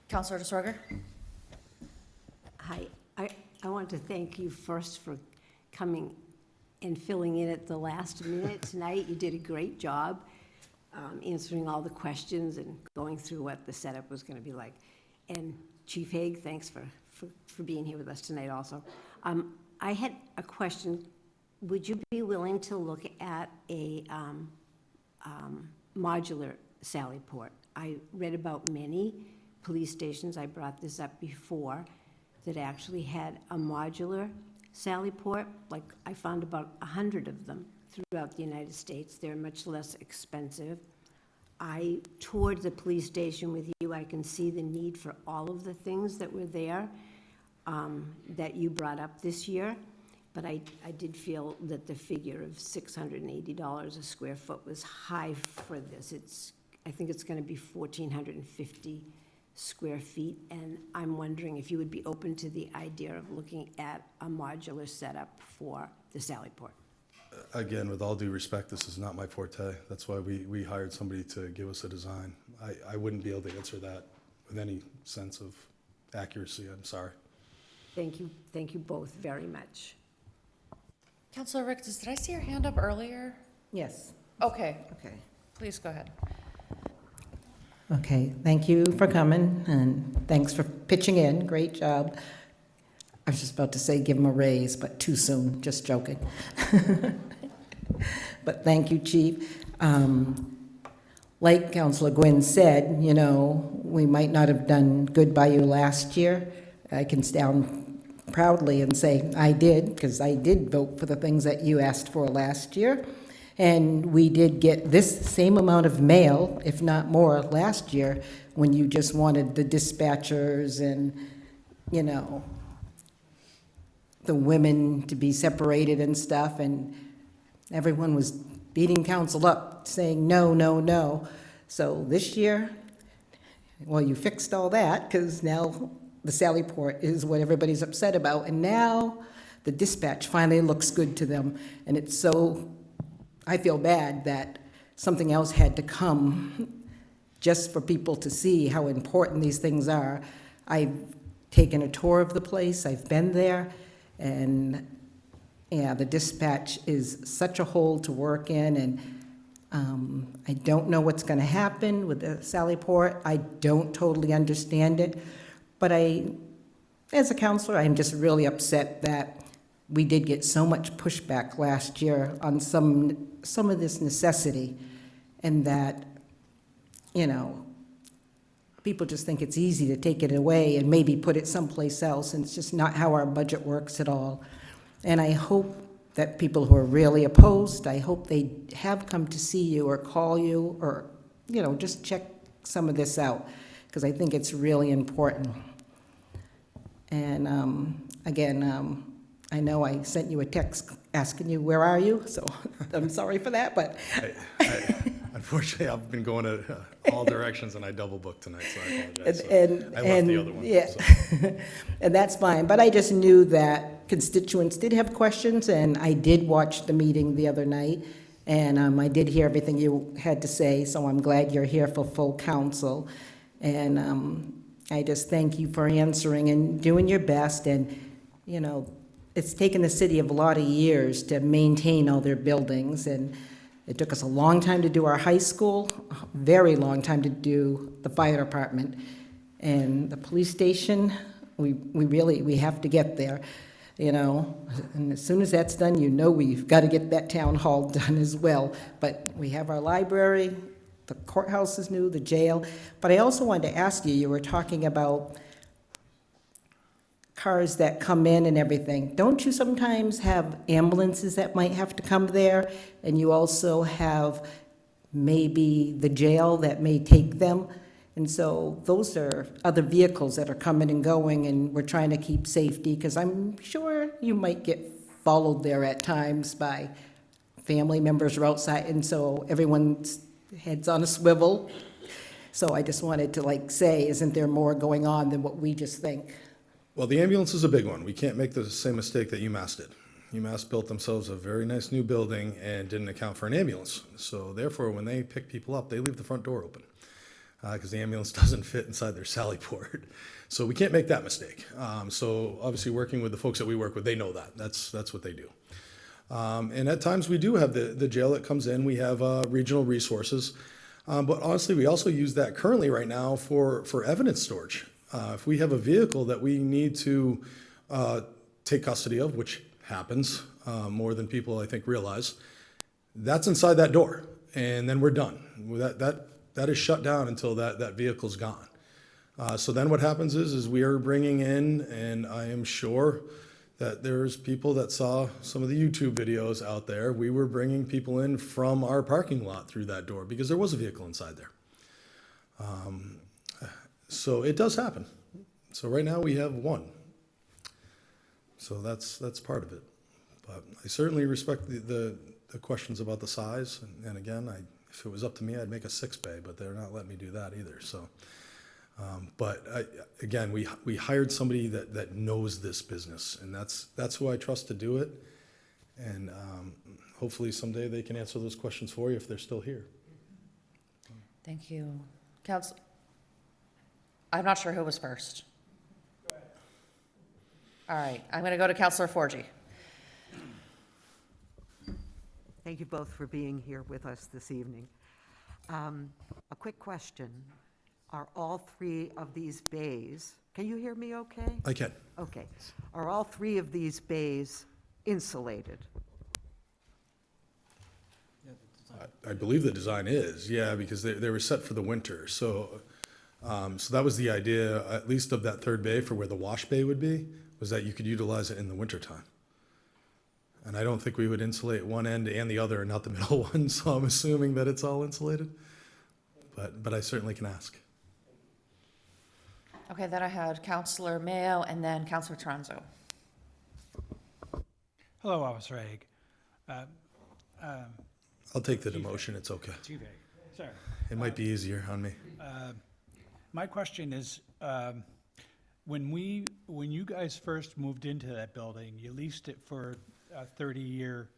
Speaker 1: Counselor DeSorger?
Speaker 6: Hi, I want to thank you first for coming and filling in at the last minute tonight. You did a great job answering all the questions and going through what the setup was going to be like. And Chief Haig, thanks for being here with us tonight also. I had a question. Would you be willing to look at a modular Sally Port? I read about many police stations, I brought this up before, that actually had a modular Sally Port. Like, I found about 100 of them throughout the United States. They're much less expensive. I toured the police station with you. I can see the need for all of the things that were there that you brought up this year. But I did feel that the figure of $680 a square foot was high for this. I think it's going to be 1,450 square feet, and I'm wondering if you would be open to the idea of looking at a modular setup for the Sally Port.
Speaker 5: Again, with all due respect, this is not my forte. That's why we hired somebody to give us a design. I wouldn't be able to answer that with any sense of accuracy. I'm sorry.
Speaker 6: Thank you both very much.
Speaker 1: Counselor Rick, did I see your hand up earlier?
Speaker 22: Yes.
Speaker 1: Okay. Okay. Please go ahead.
Speaker 22: Okay, thank you for coming, and thanks for pitching in. Great job. I was just about to say give him a raise, but too soon, just joking. But thank you, Chief. Like Councilor Gwynn said, you know, we might not have done good by you last year. I can stand proudly and say I did, because I did vote for the things that you asked for last year. And we did get this same amount of mail, if not more, last year when you just wanted the dispatchers and, you know, the women to be separated and stuff. And everyone was beating council up, saying no, no, no. So this year, well, you fixed all that because now the Sally Port is what everybody's upset about. And now the dispatch finally looks good to them. And it's so, I feel bad that something else had to come just for people to see how important these things are. I've taken a tour of the place, I've been there, and yeah, the dispatch is such a hole to work in, and I don't know what's going to happen with the Sallyport. I don't totally understand it, but as a counselor, I'm just really upset that we did get so much pushback last year on some of this necessity, and that, you know, people just think it's easy to take it away and maybe put it someplace else, and it's just not how our budget works at all. And I hope that people who are really opposed, I hope they have come to see you or call you or, you know, just check some of this out, because I think it's really important. And again, I know I sent you a text asking you, where are you? So I'm sorry for that, but.
Speaker 5: Unfortunately, I've been going all directions, and I double booked tonight, so I apologize. So
Speaker 22: And
Speaker 5: I left the other one.
Speaker 22: yeah,
Speaker 5: So.
Speaker 22: and that's fine. But I just knew that constituents did have questions, and I did watch the meeting the other night, and I did hear everything you had to say, so I'm glad you're here for full council. And I just thank you for answering and doing your best. And, you know, it's taken the city a lot of years to maintain all their buildings, and it took us a long time to do our high school, a very long time to do the fire department. And the police station, we have to get there, you know. And as soon as that's done, you know we've got to get that town hall done as well. But we have our library, the courthouse is new, the jail. But I also wanted to ask you, you were talking about cars that come in and everything. Don't you sometimes have ambulances that might have to come there? And you also have maybe the jail that may take them? And so those are other vehicles that are coming and going, and we're trying to keep safety, because I'm sure you might get followed there at times by family members or outside, and so everyone's head's on a swivel. So I just wanted to say, isn't there more going on than what we just think?
Speaker 5: Well, the ambulance is a big one. We can't make the same mistake that UMass did. UMass built themselves a very nice new building and didn't account for an ambulance. So therefore, when they pick people up, they leave the front door open because the ambulance doesn't fit inside their Sallyport. So we can't make that mistake. So obviously, working with the folks that we work with, they know that. That's what they do. And at times, we do have the jail that comes in. We have regional resources. But honestly, we also use that currently right now for evidence storage. If we have a vehicle that we need to take custody of, which happens more than people I think realize, that's inside that door, and then we're done. That is shut down until that vehicle's gone. So then what happens is we are bringing in, and I am sure that there's people that saw some of the YouTube videos out there. We were bringing people in from our parking lot through that door because there was a vehicle inside there. So it does happen. So right now we have one. So that's part of it. But I certainly respect the questions about the size. And again, if it was up to me, I'd make a 6-bay, but they're not letting me do that either. So, again, we hired somebody that knows this business, and that's who I trust to do it. And hopefully someday they can answer those questions for you if they're still here.
Speaker 1: Thank you. Council, I'm not sure who was first. All right, I'm going to go to Councilor Forgy.
Speaker 2: Thank you both for being here with us this evening. A quick question. Are all three of these bays, can you hear me okay?
Speaker 5: I can.
Speaker 2: Okay. Are all three of these bays insulated?
Speaker 5: I believe the design is, yeah, because they were set for the winter. So that was the idea, at least of that third bay for where the wash bay would be, was that you could utilize it in the wintertime. And I don't think we would insulate one end and the other and not the middle one, so I'm assuming that it's all insulated. But I certainly can ask.
Speaker 1: Okay, then I had Councilor Mayo and then Councilor Tronzo.
Speaker 9: Hello, Officer Haig.
Speaker 5: I'll take the demotion, it's okay.
Speaker 9: Chief Haig, sorry.
Speaker 5: It might be easier on me.
Speaker 9: My question is, when you guys first moved into that building, you leased it for a 30-year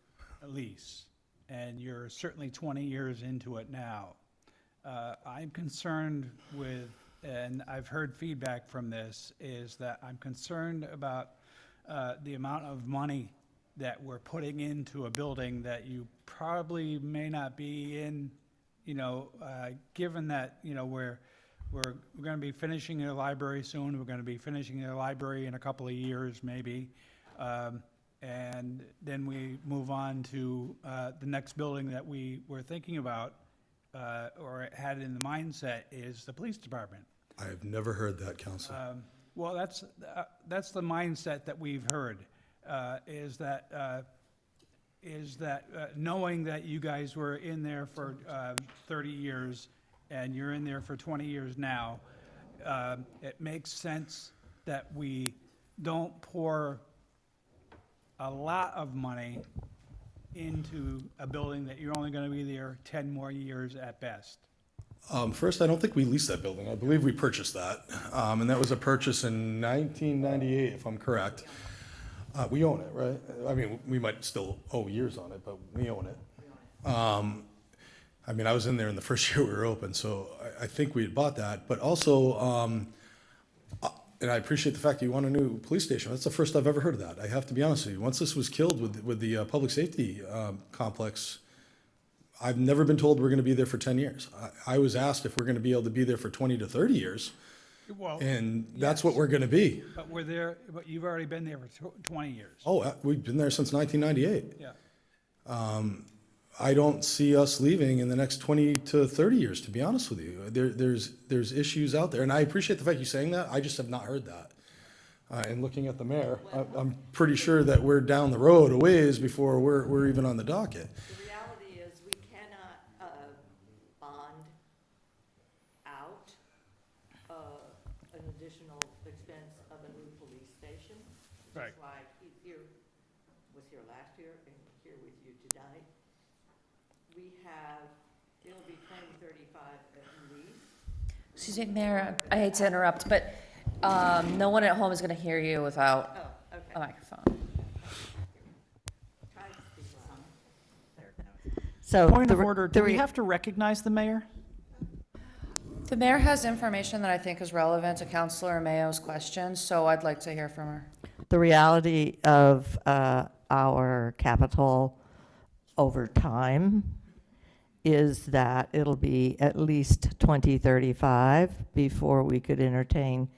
Speaker 9: lease, and you're certainly 20 years into it now. I'm concerned with, and I've heard feedback from this, is that I'm concerned about the amount of money that we're putting into a building that you probably may not be in, given that, we're going to be finishing a library soon. We're going to be finishing a library in a couple of years, maybe. And then we move on to the next building that we were thinking about or had in the mindset is the police department.
Speaker 5: I have never heard that, Counselor.
Speaker 9: Well, that's the mindset that we've heard, is that knowing that you guys were in there for 30 years and you're in there for 20 years now, it makes sense that we don't pour a lot of money into a building that you're only going to be there 10 more years at best.
Speaker 5: First, I don't think we leased that building. I believe we purchased that, and that was a purchase in 1998, if I'm correct. We own it, right? I mean, we might still owe years on it, but we own it. I mean, I was in there in the first year we were open, so I think we had bought that. But also, and I appreciate the fact that you want a new police station. That's the first I've ever heard of that. I have to be honest with you. Once this was killed with the public safety complex, I've never been told we're going to be there for 10 years. I was asked if we're going to be able to be there for 20 to 30 years,
Speaker 9: Well,
Speaker 5: and that's what we're going to be.
Speaker 9: But but you've already been there for 20 years.
Speaker 5: Oh, we've been there since 1998.
Speaker 9: Yeah.
Speaker 5: I don't see us leaving in the next 20 to 30 years, to be honest with you. There's issues out there, and I appreciate the fact you're saying that. I just have not heard that. And looking at the mayor, I'm pretty sure that we're down the road a ways before we're even on the docket.
Speaker 2: The reality is, we cannot bond out an additional expense of a new police station. Which
Speaker 9: Right.
Speaker 2: is why he was here last year and here with you tonight. We have, it'll be 2035 at least.
Speaker 1: Excuse me, Mayor, I hate to interrupt, but no one at home is going to hear you without
Speaker 2: Oh, okay.
Speaker 1: a microphone.
Speaker 2: Try to speak loud. There it goes.
Speaker 4: So point of order, do we have to recognize the mayor?
Speaker 1: The mayor has information that I think is relevant to Councilor Mayo's question, so I'd like to hear from her.
Speaker 10: The reality of our capital over time is that it'll be at least 2035 before we could entertain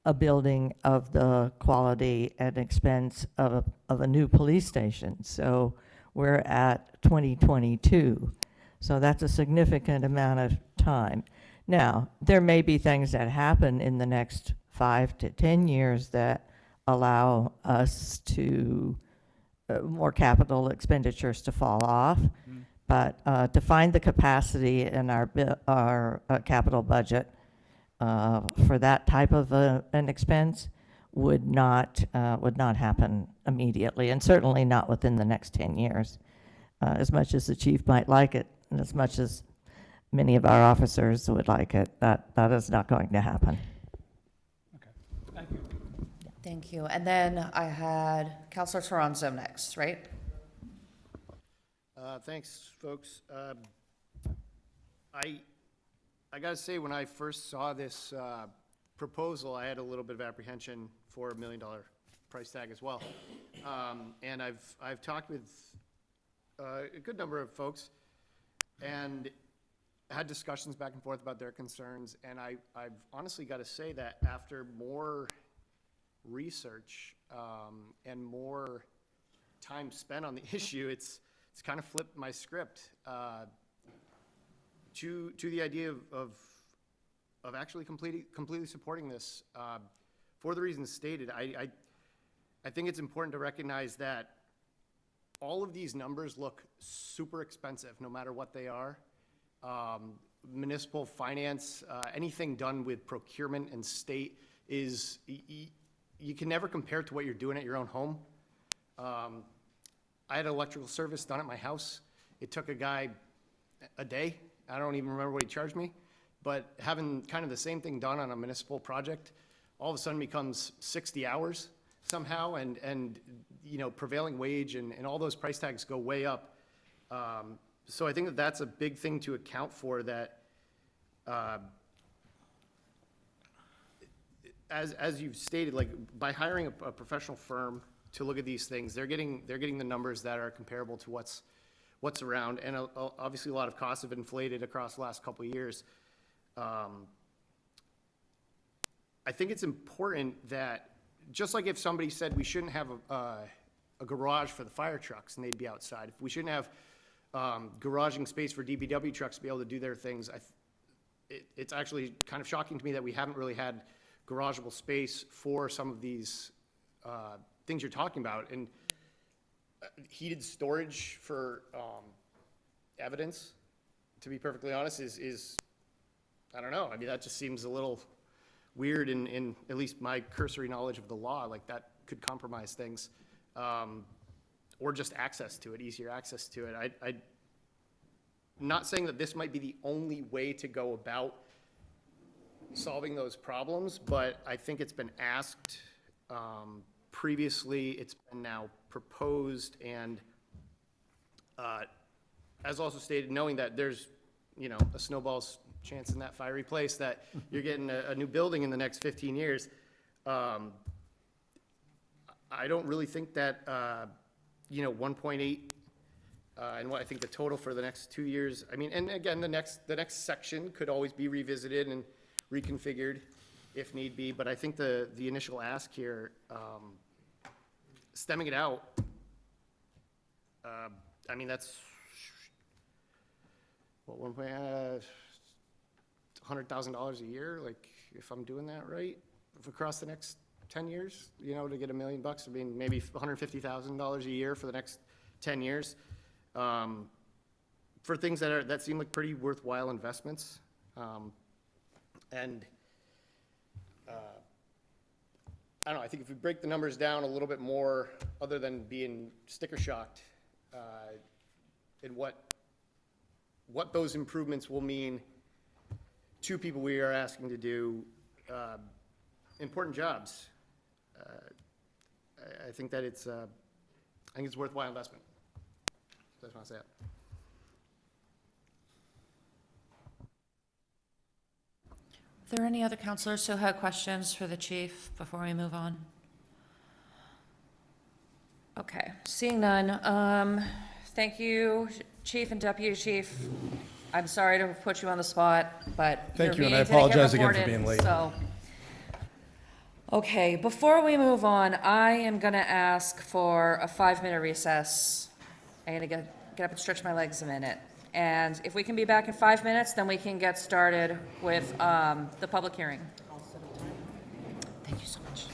Speaker 10: a building of the quality and expense of a new police station. So we're at 2022. So that's a significant amount of time. Now, there may be things that happen in the next 5 to 10 years that allow us to more capital expenditures to fall off. But to find the capacity in our capital budget for that type of an expense would not happen immediately, and certainly not within the next 10 years. As much as the chief might like it, and as much as many of our officers would like it, that is not going to happen.
Speaker 9: Okay, thank you.
Speaker 1: Thank you. And then I had Councilor Toronto next, right?
Speaker 23: Thanks, folks. I got to say, when I first saw this proposal, I had a little bit of apprehension for $1 million price tag as well. And I've talked with a good number of folks and had discussions back and forth about their concerns. And I've honestly got to say that after more research and more time spent on the issue, it's kind of flipped my script to the idea of actually completely supporting this for the reasons stated. I think it's important to recognize that all of these numbers look super expensive, no matter what they are. Municipal finance, anything done with procurement and state is, you can never compare to what you're doing at your own home. I had electrical service done at my house. It took a guy a day. I don't even remember what he charged me. But having kind of the same thing done on a municipal project all of a sudden becomes 60 hours somehow, and you know, prevailing wage and all those price tags go way up. So I think that that's a big thing to account for, that as you've stated, like by hiring a professional firm to look at these things, they're getting the numbers that are comparable to what's around, and obviously a lot of costs have inflated across the last couple of years. I think it's important that, just like if somebody said we shouldn't have a garage for the fire trucks and they'd be outside, if we shouldn't have garaging space for DPW trucks to be able to do their things, it's actually kind of shocking to me that we haven't really had garageable space for some of these things you're talking about. And heated storage for evidence, to be perfectly honest, is I don't know. I mean, that just seems a little weird in at least my cursory knowledge of the law. Like, that could compromise things, or just access to it, easier access to it. I'm not saying that this might be the only way to go about solving those problems, but I think it's been asked previously, it's been now proposed, and as also stated, knowing that there's, you know, a snowball's chance in that fiery place that you're getting a new building in the next 15 years, I don't really think that, you know, 1.8 and what I think the total for the next 2 years, I mean, and again, the next section could always be revisited and reconfigured if need be, but I think the initial ask here, stemming it out, I mean, that's what, $100,000 a year, like, if I'm doing that right, if across the next 10 years, you know, to get $1 million, I mean, maybe $150,000 a year for the next 10 years, for things that seem like pretty worthwhile investments, and I don't know, I think if we break the numbers down a little bit more, other than being sticker shocked, in what those improvements will mean to people we are asking to do important jobs, I think that it's worthwhile investment. So I just want to say that.
Speaker 1: Are there any other counselors who have questions for the chief before we move on? Okay, seeing none. Thank you, Chief and Deputy Chief. I'm sorry to put you on the spot, but
Speaker 5: Thank you, and I
Speaker 1: your meeting didn't get
Speaker 5: apologize again for
Speaker 1: reported,
Speaker 5: being late.
Speaker 1: so. Okay, before we move on, I am gonna ask for a 5-minute recess. I'm gonna get up and stretch my legs a minute. And if we can be back in 5 minutes, then we can get started with the public hearing. Thank you so much.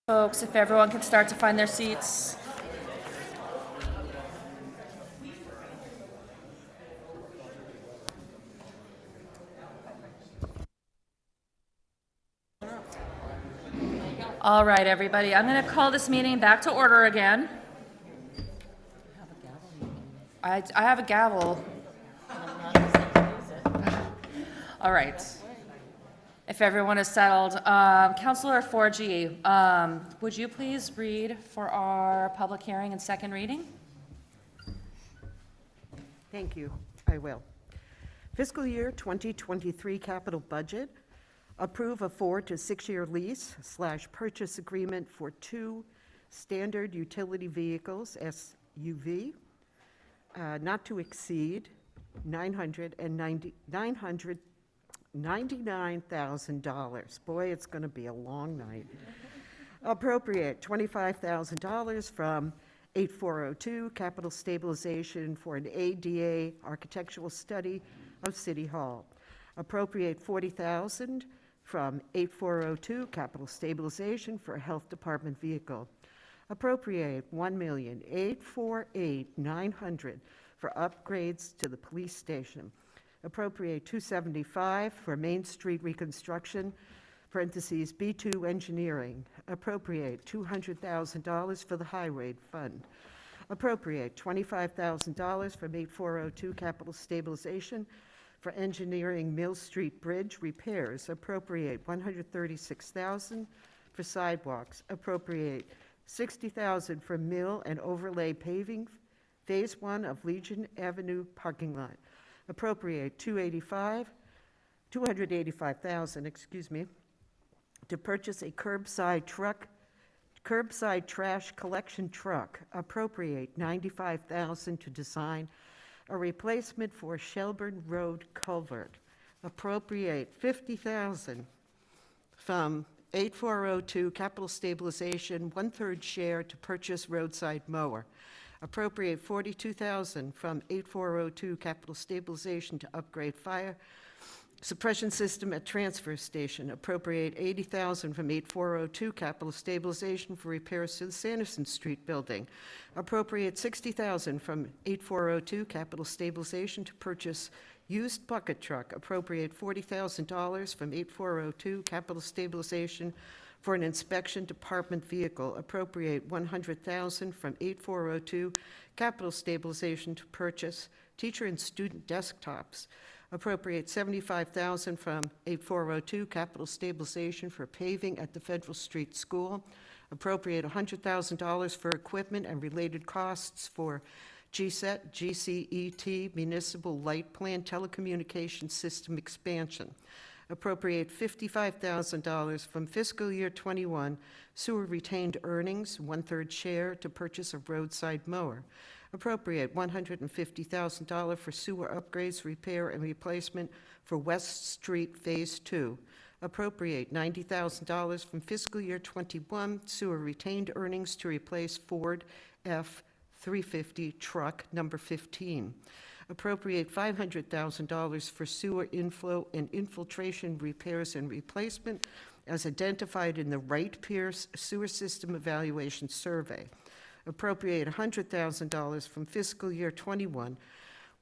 Speaker 1: Folks, if everyone can start to find their seats. All right, everybody, I'm going to call this meeting back to order again. I have a gavel. All right. If everyone is settled, Councilor 4G, would you please read for our public hearing and second reading?
Speaker 2: Thank you. I will. Fiscal year 2023 capital budget. Approve a 4- to 6-year lease / purchase agreement for 2 standard utility vehicles, SUV, not to exceed $999,000. Boy, it's going to be a long night. Appropriate $25,000 from 8402 capital stabilization for an ADA architectural study of City Hall. Appropriate $40,000 from 8402 capital stabilization for a health department vehicle. Appropriate $1,848,900 for upgrades to the police station. Appropriate $275 for Main Street reconstruction, parentheses B2 engineering. Appropriate $200,000 for the highway fund. Appropriate $25,000 from 8402 capital stabilization for engineering Mill Street Bridge repairs. Appropriate $136,000 for sidewalks. Appropriate $60,000 for mill and overlay paving, Phase 1 of Legion Avenue parking lot. Appropriate $285,000, to purchase a curbside trash collection truck. Appropriate $95,000 to design a replacement for Shelburne Road culvert. Appropriate $50,000 from 8402 capital stabilization, 1/3 share to purchase roadside mower. Appropriate $42,000 from 8402 capital stabilization to upgrade fire suppression system at transfer station. Appropriate $80,000 from 8402 capital stabilization for repairs to the Sanderson Street building. Appropriate $60,000 from 8402 capital stabilization to purchase used bucket truck. Appropriate $40,000 from 8402 capital stabilization for an inspection department vehicle. Appropriate $100,000 from 8402 capital stabilization to purchase teacher and student desktops. Appropriate $75,000 from 8402 capital stabilization for paving at the Federal Street School. Appropriate $100,000 for equipment and related costs for GSET, GCET, Municipal Light Plan Telecommunications System expansion. Appropriate $55,000 from fiscal year 21 sewer retained earnings, 1/3 share to purchase a roadside mower. Appropriate $150,000 for sewer upgrades, repair, and replacement for West Street Phase 2. Appropriate $90,000 from fiscal year 21 sewer retained earnings to replace Ford F-350 truck number 15. Appropriate $500,000 for sewer inflow and infiltration repairs and replacement as identified in the Wright Pierce Sewer System Evaluation Survey. Appropriate $100,000 from fiscal year 21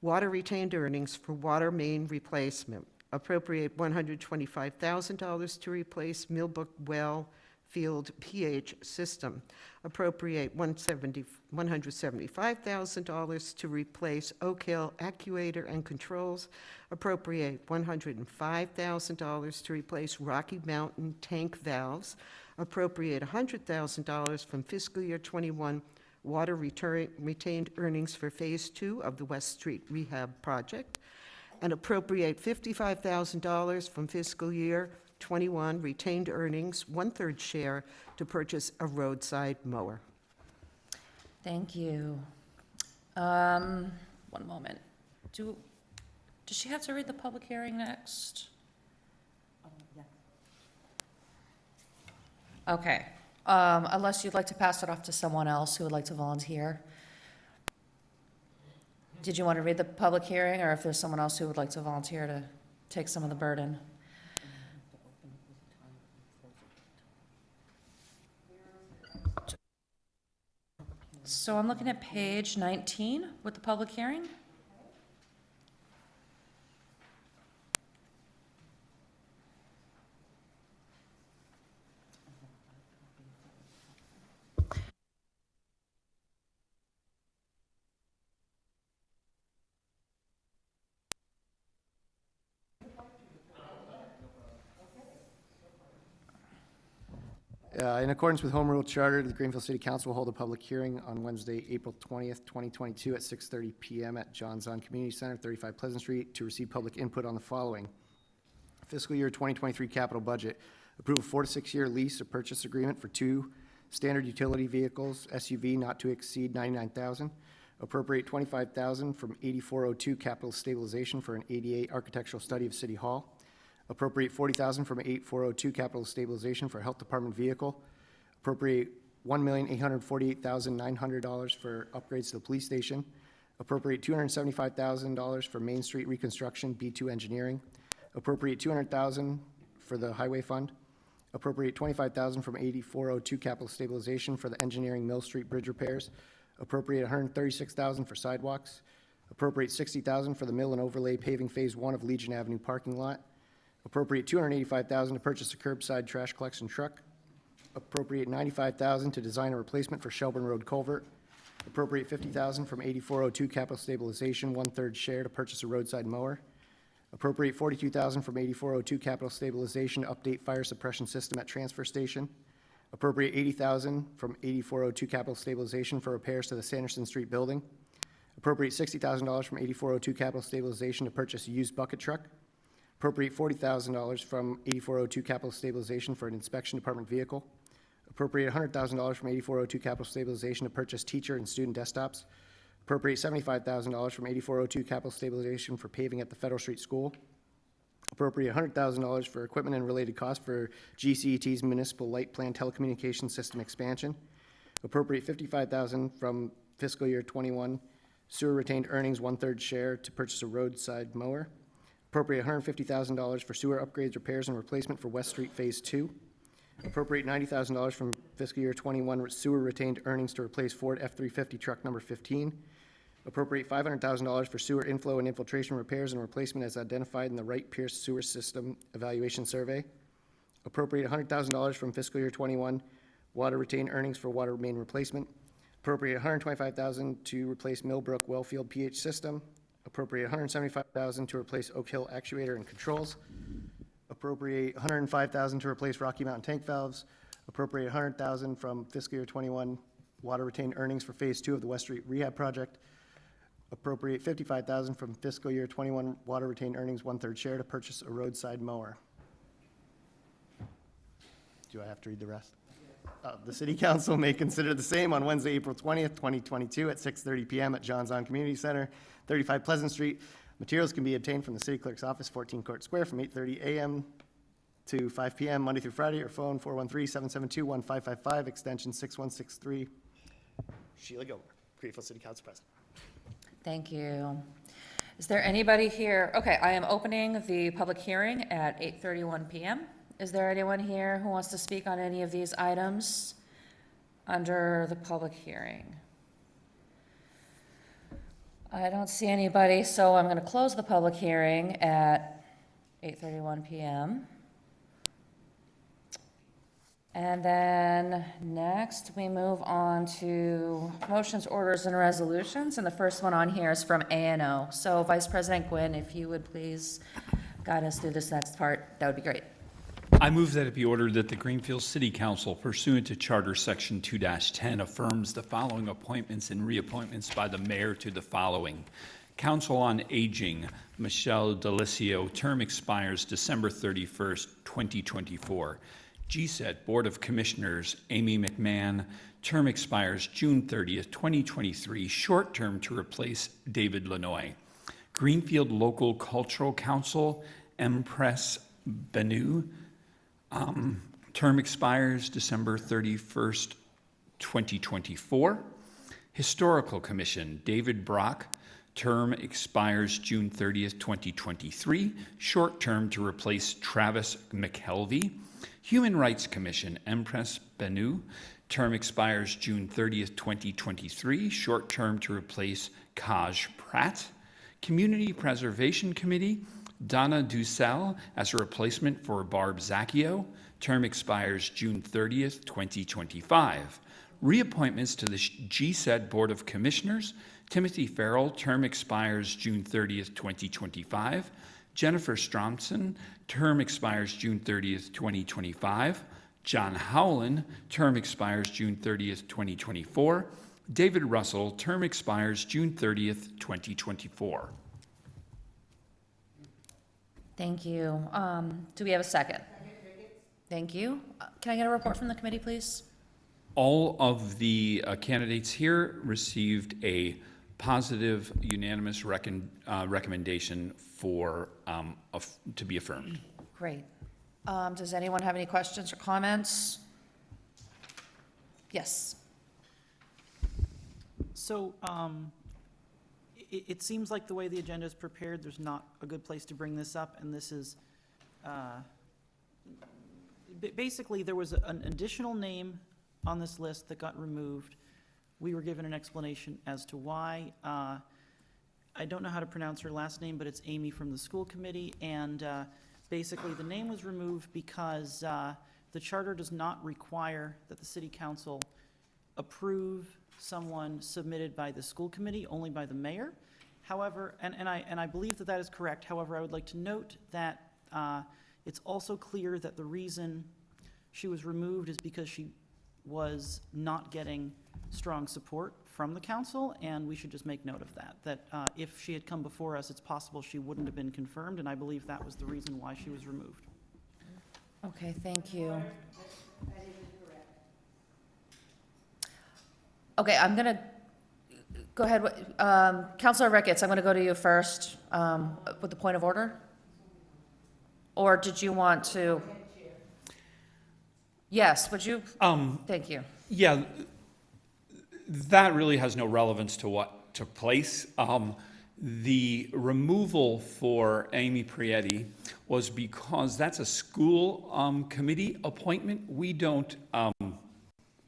Speaker 2: water retained earnings for water main replacement. Appropriate $125,000 to replace Millbrook Well Field pH system. Appropriate $175,000 to replace Oak Hill actuator and controls. Appropriate $105,000 to replace Rocky Mountain tank valves. Appropriate $100,000 from fiscal year 21 water retained earnings for Phase 2 of the West Street Rehab Project. And appropriate $55,000 from fiscal year 21 retained earnings, 1/3 share to purchase a roadside mower.
Speaker 1: Thank you. One moment. Does she have to read the public hearing next? Okay. Unless you'd like to pass it off to someone else who would like to volunteer. Did you want to read the public hearing, or if there's someone else who would like to volunteer to take some of the burden? So I'm looking at page 19 with the public hearing.
Speaker 23: In accordance with Home Rule Charter, the Greenfield City Council will hold a public hearing on Wednesday, April 20th, 2022 at 6:30 PM at John Zahn Community Center, 35 Pleasant Street, to receive public input on the following. Fiscal year 2023 capital budget. Approve a 4 to 6 year lease or purchase agreement for 2 standard utility vehicles, SUV not to exceed $99,000. Appropriate $25,000 from 8402 capital stabilization for an ADA architectural study of City Hall. Appropriate $40,000 from 8402 capital stabilization for a health department vehicle. Appropriate $1,848,900 for upgrades to the police station. Appropriate $275,000 for Main Street reconstruction, B2 engineering. Appropriate $200,000 for the highway fund. Appropriate $25,000 from 8402 capital stabilization for the engineering Mill Street bridge repairs. Appropriate $136,000 for sidewalks. Appropriate $60,000 for the mill and overlay paving Phase 1 of Legion Avenue parking lot. Appropriate $285,000 to purchase a curbside trash collection truck. Appropriate $95,000 to design a replacement for Shelburne Road culvert. Appropriate $50,000 from 8402 capital stabilization, 1/3 share to purchase a roadside mower. Appropriate $42,000 from 8402 capital stabilization to update fire suppression system at transfer station. Appropriate $80,000 from 8402 capital stabilization for repairs to the Sanderson Street building. Appropriate $60,000 from 8402 capital stabilization to purchase a used bucket truck. Appropriate $40,000 from 8402 capital stabilization for an inspection department vehicle. Appropriate $100,000 from 8402 capital stabilization to purchase teacher and student desktops. Appropriate $75,000 from 8402 capital stabilization for paving at the Federal Street School. Appropriate $100,000 for equipment and related costs for GCET's municipal light plan telecommunications system expansion. Appropriate $55,000 from fiscal year 21 sewer retained earnings 1/3 share to purchase a roadside mower. Appropriate $150,000 for sewer upgrades, repairs, and replacement for West Street Phase 2. Appropriate $90,000 from fiscal year 21 sewer retained earnings to replace Ford F-350 truck number 15. Appropriate $500,000 for sewer inflow and infiltration repairs and replacement as identified in the Wright Pierce Sewer System Evaluation Survey. Appropriate $100,000 from fiscal year 21 water retained earnings for water main replacement. Appropriate $125,000 to replace Millbrook Wellfield pH system. Appropriate $175,000 to replace Oak Hill actuator and controls. Appropriate $105,000 to replace Rocky Mountain tank valves. Appropriate $100,000 from fiscal year 21 water retained earnings for Phase 2 of the West Street Rehab Project. Appropriate $55,000 from fiscal year 21 water retained earnings 1/3 share to purchase a roadside mower. Do I have to read the rest? The City Council may consider the same on Wednesday, April 20th, 2022 at 6:30 p.m. at John's On Community Center, 35 Pleasant Street. Materials can be obtained from the City Clerk's office, 14 Court Square, from 8:30 a.m. to 5 p.m. Monday through Friday, or phone 413-772-1555, extension 6163. Sheila Gilmer, Greenfield City Council President.
Speaker 1: Thank you. Is there anybody here? Okay, I am opening the public hearing at 8:31 p.m. Is there anyone here who wants to speak on any of these items under the public hearing? I don't see anybody, so I'm going to close the public hearing at 8:31 p.m. And then next, we move on to motions, orders, and resolutions. And the first one on here is from A&O. So Vice President Gwynn, if you would please guide us through this next part, that would be great.
Speaker 7: I move that it be ordered that the Greenfield City Council pursuant to Charter Section 2-10 affirms the following appointments and reappointments by the mayor to the following. Council on Aging, Michelle Delicio, term expires December 31st, 2024. GSET Board of Commissioners, Amy McMahon, term expires June 30th, 2023, short term to replace David Lanoy. Greenfield Local Cultural Council, Empress Benu, term expires December 31st, 2024. Historical Commission, David Brock, term expires June 30th, 2023, short term to replace Travis McKelvey. Human Rights Commission, Empress Benu, term expires June 30th, 2023, short term to replace Kaj Pratt. Community Preservation Committee, Donna Dussel as a replacement for Barb Zacchio, term expires June 30th, 2025. Reappointments to the GSET Board of Commissioners, Timothy Farrell, term expires June 30th, 2025. Jennifer Stromson, term expires June 30th, 2025. John Howland, term expires June 30th, 2024. David Russell, term expires June 30th, 2024.
Speaker 1: Thank you. Do we have a second? Thank you. Can I get a report from the committee, please?
Speaker 7: All of the candidates here received a positive, unanimous recommendation for to be affirmed.
Speaker 1: Great. Does anyone have any questions or comments? Yes.
Speaker 4: So, it seems like the way the agenda is prepared, there's not a good place to bring this up, and this is, basically, there was an additional name on this list that got removed. We were given an explanation as to why. I don't know how to pronounce her last name, but it's Amy from the school committee, and basically the name was removed because the charter does not require that the city council approve someone submitted by the school committee, only by the mayor. However, and I believe that that is correct. However, I would like to note that it's also clear that the reason she was removed is because she was not getting strong support from the council, and we should just make note of that. That if she had come before us, it's possible she wouldn't have been confirmed, and I believe that was the reason why she was removed.
Speaker 1: Okay, thank you. Okay, I'm gonna, go ahead, Councilor Ricketts, I'm gonna go to you first, with the point of order? Or did you want to? Yes, would you? Thank you.
Speaker 7: Yeah, that really has no relevance to what took place. The removal for Amy Prietti was because that's a school committee appointment. We don't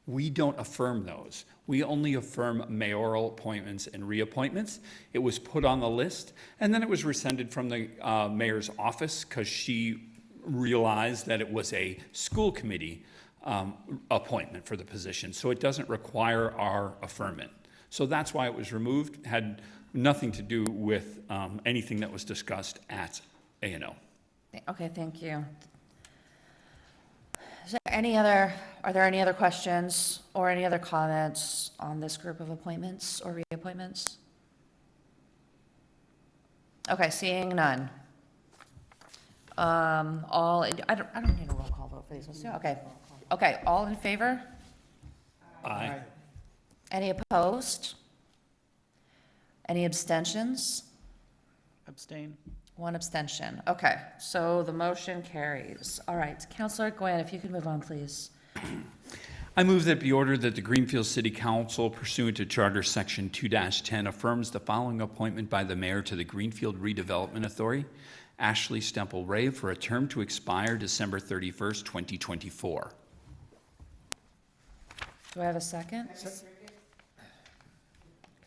Speaker 7: affirm those. We only affirm mayoral appointments and reappointments. It was put on the list, and then it was rescinded from the mayor's office because she realized that it was a school committee appointment for the position. So it doesn't require our affirmation. So that's why it was removed. Had nothing to do with anything that was discussed at A&O.
Speaker 1: Okay, thank you. Is there are there any other questions or any other comments on this group of appointments or reappointments? Okay, seeing none. I don't need a roll call vote for these ones, do I? Okay. Okay, all in favor?
Speaker 7: Aye.
Speaker 1: Any opposed? Any abstentions?
Speaker 4: Abstain.
Speaker 1: One abstention. Okay, so the motion carries. All right, Councilor Nguyen, if you could move on, please.
Speaker 7: I move that it be ordered that the Greenfield City Council pursuant to Charter Section 2-10 affirms the following appointment by the mayor to the Greenfield Redevelopment Authority, Ashley Stemple Ray, for a term to expire December 31st, 2024.
Speaker 1: Do I have a second? Can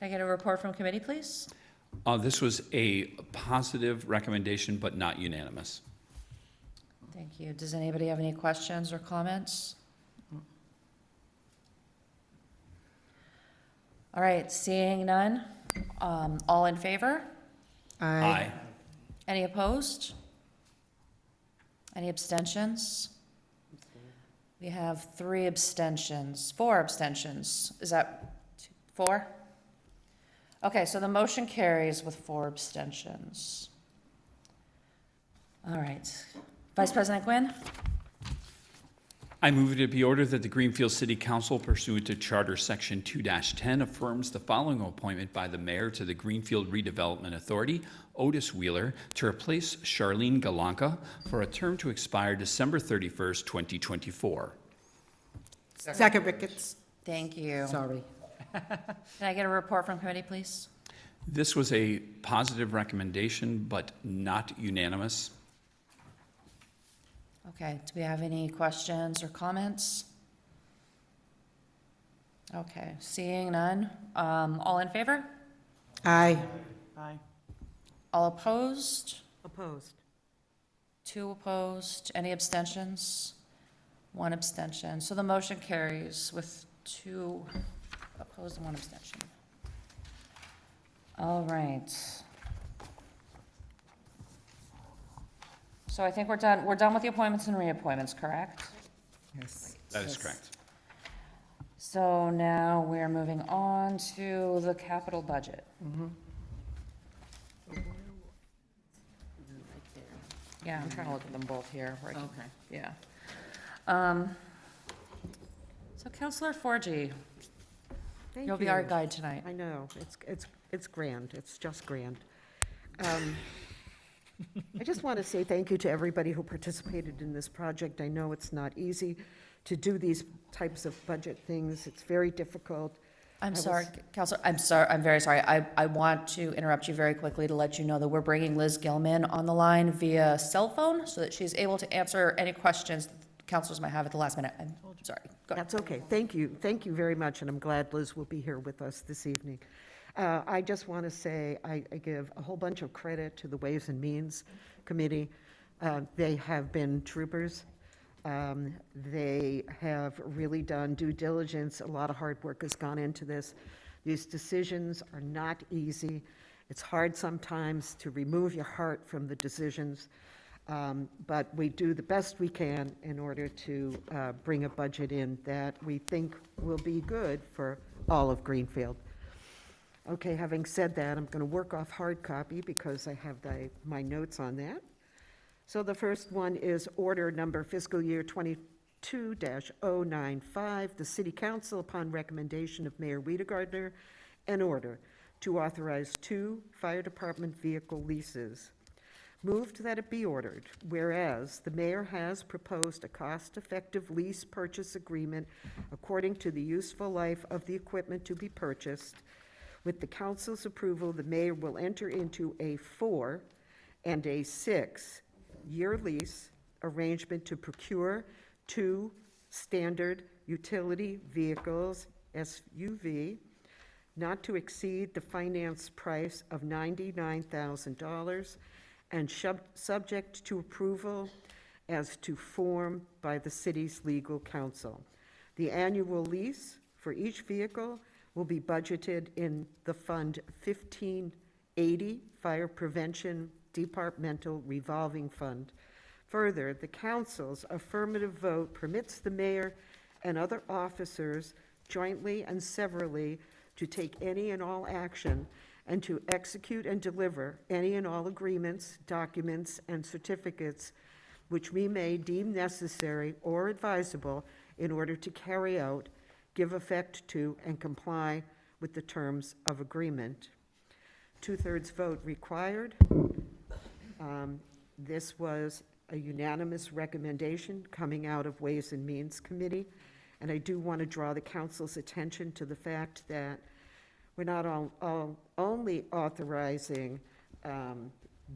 Speaker 1: I get a report from committee, please?
Speaker 7: This was a positive recommendation, but not unanimous.
Speaker 1: Thank you. Does anybody have any questions or comments? All right, seeing none. All in favor?
Speaker 7: Aye.
Speaker 1: Any opposed? Any abstentions? We have 4 abstentions. Is that 4? Okay, so the motion carries with 4 abstentions. All right. Vice President Quinn?
Speaker 7: I move that it be ordered that the Greenfield City Council pursuant to Charter Section 2-10 affirms the following appointment by the mayor to the Greenfield Redevelopment Authority, Otis Wheeler, to replace Charlene Galanka for a term to expire December 31st, 2024.
Speaker 2: Second, Ricketts.
Speaker 1: Thank you.
Speaker 2: Sorry.
Speaker 1: Can I get a report from committee, please?
Speaker 7: This was a positive recommendation, but not unanimous.
Speaker 1: Okay, do we have any questions or comments? Okay, seeing none. All in favor?
Speaker 2: Aye.
Speaker 4: Aye.
Speaker 1: All opposed?
Speaker 2: Opposed.
Speaker 1: 2 opposed. Any abstentions? 1 abstention. So the motion carries with 2 opposed and 1 abstention. All right. So I think we're done with the appointments and reappointments, correct?
Speaker 2: Yes.
Speaker 7: That is correct.
Speaker 1: So now we're moving on to the capital budget. Yeah, I'm trying to look at them both here. Okay. Yeah. So Councilor Forgy,
Speaker 2: Thank
Speaker 1: you'll be
Speaker 2: you.
Speaker 1: our guide tonight.
Speaker 2: I know, it's grand, it's just grand. I just want to say thank you to everybody who participated in this project. I know it's not easy to do these types of budget things, it's very difficult.
Speaker 1: I'm sorry, Counselor, I'm very sorry. I want to interrupt you very quickly to let you know that we're bringing Liz Gilman on the line via cell phone so that she's able to answer any questions councilors might have at the last minute. I'm sorry. Go ahead.
Speaker 2: That's okay, thank you very much, and I'm glad Liz will be here with us this evening. I just want to say I give a whole bunch of credit to the Ways and Means Committee. They have been troopers. They have really done due diligence. A lot of hard work has gone into this. These decisions are not easy, It's hard sometimes to remove your heart from the decisions, but we do the best we can in order to bring a budget in that we think will be good for all of Greenfield. Okay, having said that, I'm going to work off hard copy because I have my notes on that. So the first one is order number fiscal year 22-095, the City Council, upon recommendation of Mayor Wiedegardner, an order to authorize 2 fire department vehicle leases. Moved that it be ordered, whereas the mayor has proposed a cost-effective lease purchase agreement according to the useful life of the equipment to be purchased. With the council's approval, the mayor will enter into a 4 and a 6-year lease arrangement to procure 2 standard utility vehicles, SUV, not to exceed the finance price of $99,000 and subject to approval as to form by the city's legal counsel. The annual lease for each vehicle will be budgeted in the Fund 1580 Fire Prevention Departmental Revolving Fund. Further, the council's affirmative vote permits the mayor and other officers jointly and severally to take any and all action and to execute and deliver any and all agreements, documents, and certificates which we may deem necessary or advisable in order to carry out, give effect to, and comply with the terms of agreement. 2/3 vote required. This was a unanimous recommendation coming out of Ways and Means Committee, and I do want to draw the council's attention to the fact that we're not only authorizing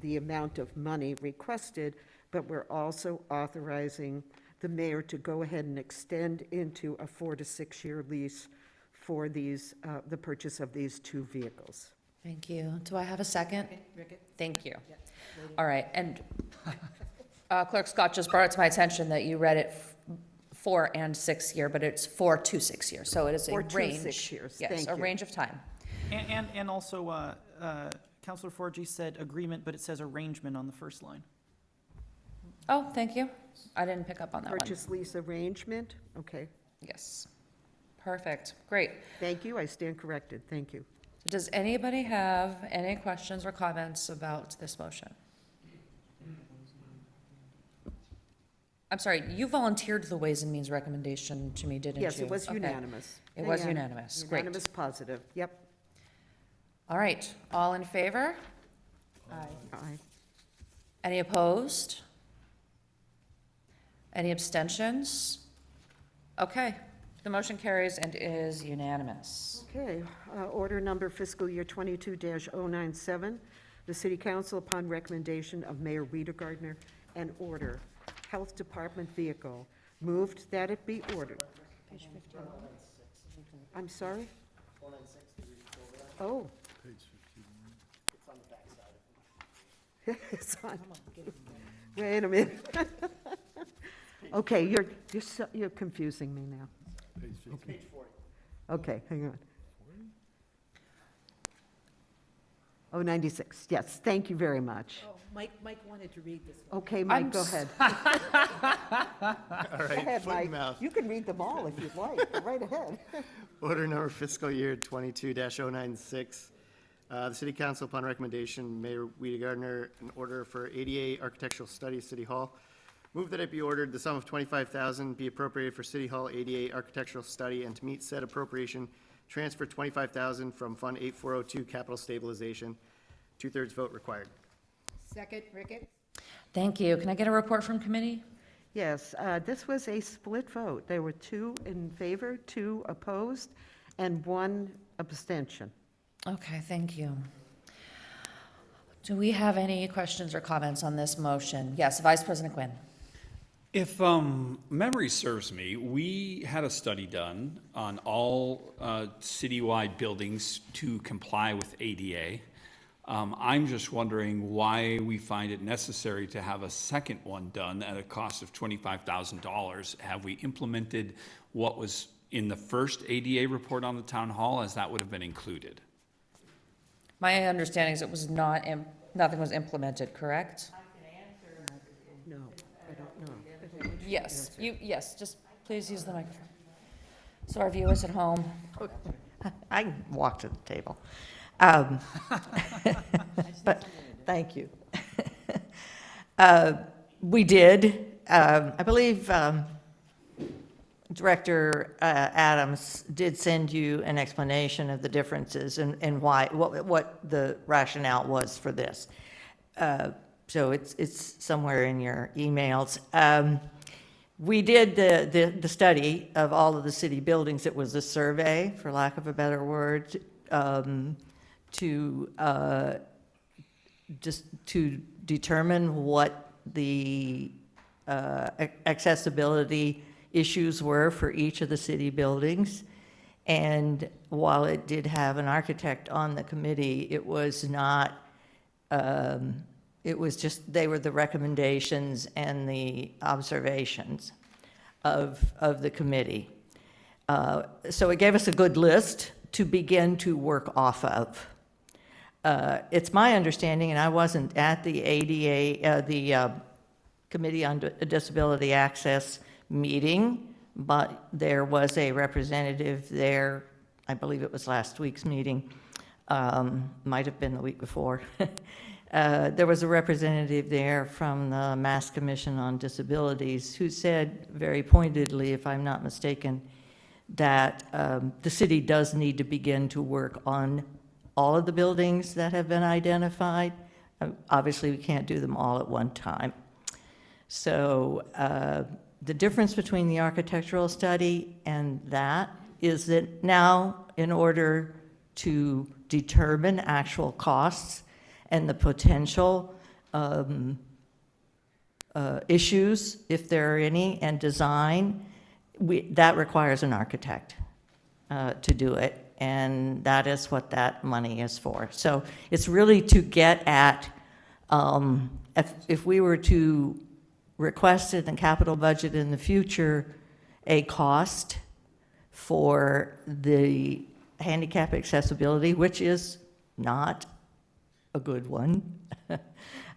Speaker 2: the amount of money requested, but we're also authorizing the mayor to go ahead and extend into a 4 to 6 year lease for these, the purchase of these 2 vehicles.
Speaker 1: Thank you. Do I have a second? Thank you. All right, and Clerk Scott just brought it to my attention that you read it 4 and 6 year, but it's 4 to 6 years, so it is a
Speaker 2: 4 to
Speaker 1: range.
Speaker 2: 6 years.
Speaker 1: Yes,
Speaker 2: Thank
Speaker 1: a
Speaker 2: you.
Speaker 1: range of time.
Speaker 4: And also, Counselor Forgy said agreement, but it says arrangement on the first line.
Speaker 1: Oh, thank you. I didn't pick up on that one.
Speaker 2: Purchase lease arrangement, okay.
Speaker 1: Yes. Perfect, great.
Speaker 2: Thank you, I stand corrected, thank you.
Speaker 1: Does anybody have any questions or comments about this motion? I'm sorry, you volunteered the Ways and Means recommendation to me, didn't you?
Speaker 2: Yes, it was
Speaker 1: Okay.
Speaker 2: unanimous.
Speaker 1: It was
Speaker 2: Yeah,
Speaker 1: unanimous, great.
Speaker 2: Unanimous positive, yep.
Speaker 1: All right, all in favor?
Speaker 2: Aye.
Speaker 1: Any opposed? Any abstentions? Okay, the motion carries and is unanimous.
Speaker 2: Okay, order number fiscal year 22-097, the City Council, upon recommendation of Mayor Wiedegardner, an order, Health Department vehicle, moved that it be ordered. I'm sorry? 496, oh. It's on. Wait a minute. Okay, you're confusing me now. Page 40. Okay, hang on. Oh, 96, yes, thank you very much.
Speaker 20: Oh, Mike wanted to read this one.
Speaker 2: Okay, Mike, go ahead.
Speaker 23: All
Speaker 2: Go
Speaker 23: right,
Speaker 2: ahead,
Speaker 23: foot
Speaker 2: Mike.
Speaker 23: and mouth.
Speaker 2: You can read them all if you'd like, go right ahead.
Speaker 23: Order number fiscal year 22-096. The City Council, upon recommendation, Mayor Wiedegardner, an order for ADA architectural study, City Hall. Move that it be ordered, the sum of $25,000 be appropriated for City Hall ADA architectural study, and to meet said appropriation, transfer $25,000 from Fund 8402 Capital Stabilization. 2/3 vote required.
Speaker 20: Second, Ricketts?
Speaker 1: Thank you. Can I get a report from committee?
Speaker 2: Yes, this was a split vote. There were 2 in favor, 2 opposed, and 1 abstention.
Speaker 1: Okay, thank you. Do we have any questions or comments on this motion? Yes, Vice President Quinn.
Speaker 7: If memory serves me, we had a study done on all citywide buildings to comply with ADA. I'm just wondering why we find it necessary to have a second one done at a cost of $25,000. Have we implemented what was in the first ADA report on the town hall, as that would have been included?
Speaker 1: My understanding is it was not, nothing was implemented, correct?
Speaker 2: No, I don't know.
Speaker 1: Yes, yes, just please use the microphone. So our viewers at home.
Speaker 10: I can walk to the table. But, thank you. We did, I believe Director Adams did send you an explanation of the differences and why, what the rationale was for this. So it's somewhere in your emails. We did the study of all of the city buildings. It was a survey, for lack of a better word, just to determine what the accessibility issues were for each of the city buildings. And while it did have an architect on the committee, it was not, it was just, they were the recommendations and the observations of the committee. So it gave us a good list to begin to work off of. It's my understanding, and I wasn't at the ADA, the Committee on Disability Access meeting, but there was a representative there, I believe it was last week's meeting, might have been the week before. There was a representative there from the Mass Commission on Disabilities who said very pointedly, if I'm not mistaken, that the city does need to begin to work on all of the buildings that have been identified. Obviously, we can't do them all at one time. So the difference between the architectural study and that is that now, in order to determine actual costs and the potential issues, if there are any, and design, that requires an architect to do it, and that is what that money is for. So it's really to get at, if we were to request in the capital budget in the future a cost for the handicap accessibility, which is not a good one.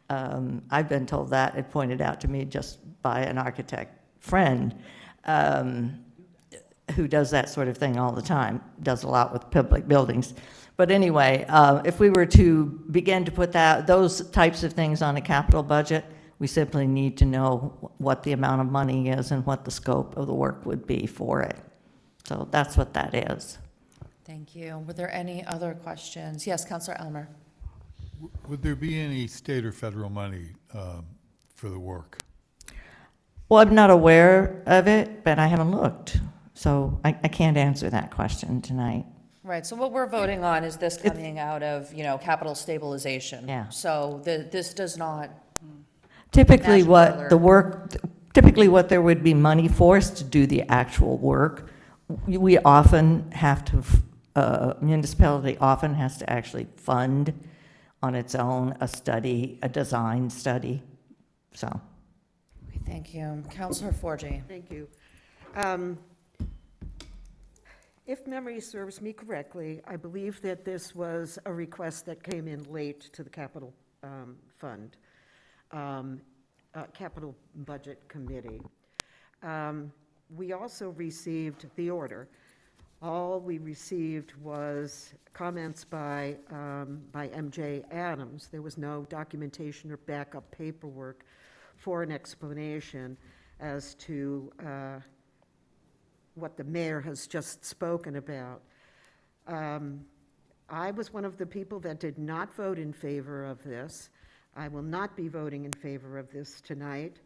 Speaker 10: I've been told that, it pointed out to me just by an architect friend who does that sort of thing all the time, does a lot with public buildings. But anyway, if we were to begin to put those types of things on a capital budget, we simply need to know what the amount of money is and what the scope of the work would be for it. So that's what that is.
Speaker 1: Thank you. Were there any other questions? Yes, Councilor Elmer.
Speaker 3: Would there be any state or federal money for the work?
Speaker 10: Well, I'm not aware of it, but I haven't looked. So I can't answer that question tonight.
Speaker 1: Right, so what we're voting on is this coming out of, capital stabilization.
Speaker 10: Yeah.
Speaker 1: So this does not.
Speaker 10: Typically
Speaker 1: National
Speaker 10: typically what there would be money for is to do the actual work. We often have to, municipality often has to actually fund on its own a study, a design study, so.
Speaker 1: Thank you. Councilor Forgy.
Speaker 2: Thank you. If memory serves me correctly, I believe that this was a request that came in late to the capital fund, capital budget committee. We also received the order. All we received was comments by MJ Adams. There was no documentation or backup paperwork for an explanation as to what the mayor has just spoken about. I was one of the people that did not vote in favor of this. I will not be voting in favor of this tonight.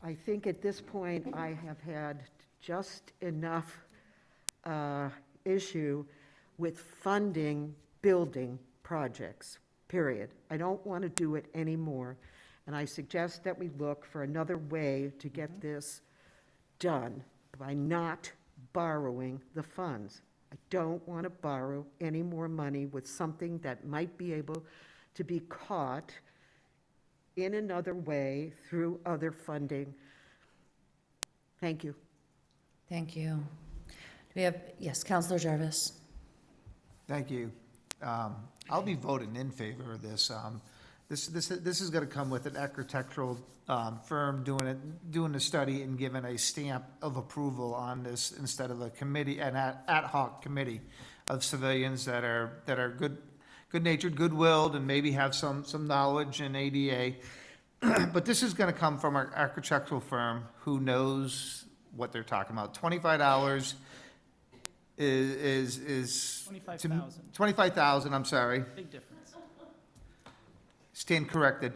Speaker 2: I think at this point I have had just enough issue with funding building projects, period. I don't want to do it anymore, and I suggest that we look for another way to get this done by not borrowing the funds. I don't want to borrow any more money with something that might be able to be caught in another way through other funding. Thank you.
Speaker 1: Thank you. Do we have, yes, Councilor Jarvis.
Speaker 8: Thank you. I'll be voting in favor of this. This is gonna come with an architectural firm doing the study and giving a stamp of approval on this instead of a committee, an ad hoc committee of civilians that are good-natured, good-willed, and maybe have some knowledge in ADA. But this is gonna come from an architectural firm who knows what they're talking about. $25 is.
Speaker 4: 25,000.
Speaker 8: 25,000, I'm sorry.
Speaker 4: Big difference.
Speaker 8: Stand corrected.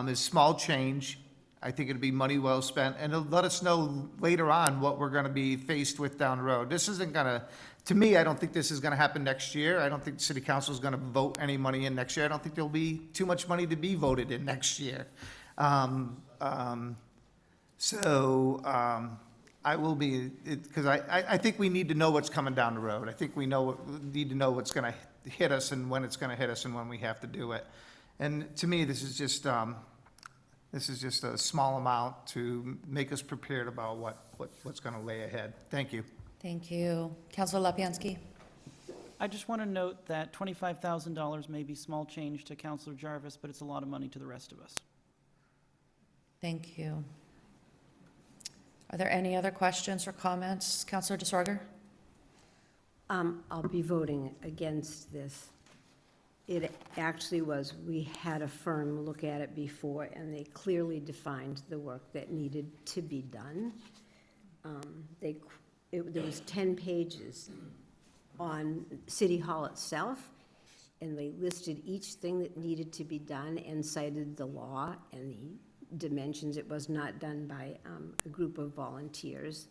Speaker 8: Is small change. I think it'd be money well spent, and it'll let us know later on what we're gonna be faced with down the road. This isn't gonna, to me, I don't think this is gonna happen next year. I don't think the city council is gonna vote any money in next year. I don't think there'll be too much money to be voted in next year. I will be, because I think we need to know what's coming down the road. I think we need to know what's gonna hit us and when it's gonna hit us and when we have to do it. And to me, this is just a small amount to make us prepared about what's gonna lay ahead. Thank you.
Speaker 1: Thank you. Councilor Lapinski?
Speaker 4: I just want to note that $25,000 may be small change to Councilor Jarvis, but it's a lot of money to the rest of us.
Speaker 1: Thank you. Are there any other questions or comments? Councilor DeSorger?
Speaker 6: I'll be voting against this. It actually was, we had a firm look at it before, and they clearly defined the work that needed to be done. There was 10 pages on City Hall itself, and they listed each thing that needed to be done and cited the law and the dimensions. It was not done by a group of volunteers.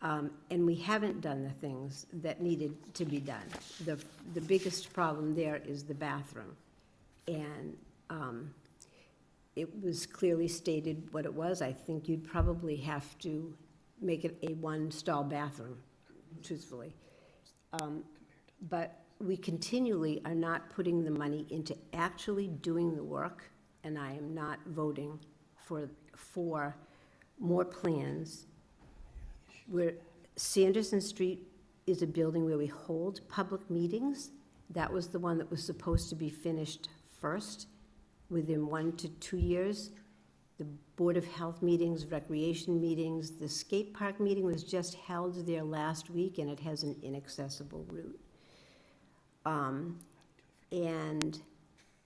Speaker 6: And we haven't done the things that needed to be done. The biggest problem there is the bathroom. And it was clearly stated what it was. I think you'd probably have to make it a one-stall bathroom, truthfully. But we continually are not putting the money into actually doing the work, and I am not voting for more plans. Where Sanderson Street is a building where we hold public meetings. That was the one that was supposed to be finished first, within 1 to 2 years. The Board of Health meetings, recreation meetings, the skate park meeting was just held there last week, and it has an inaccessible route. And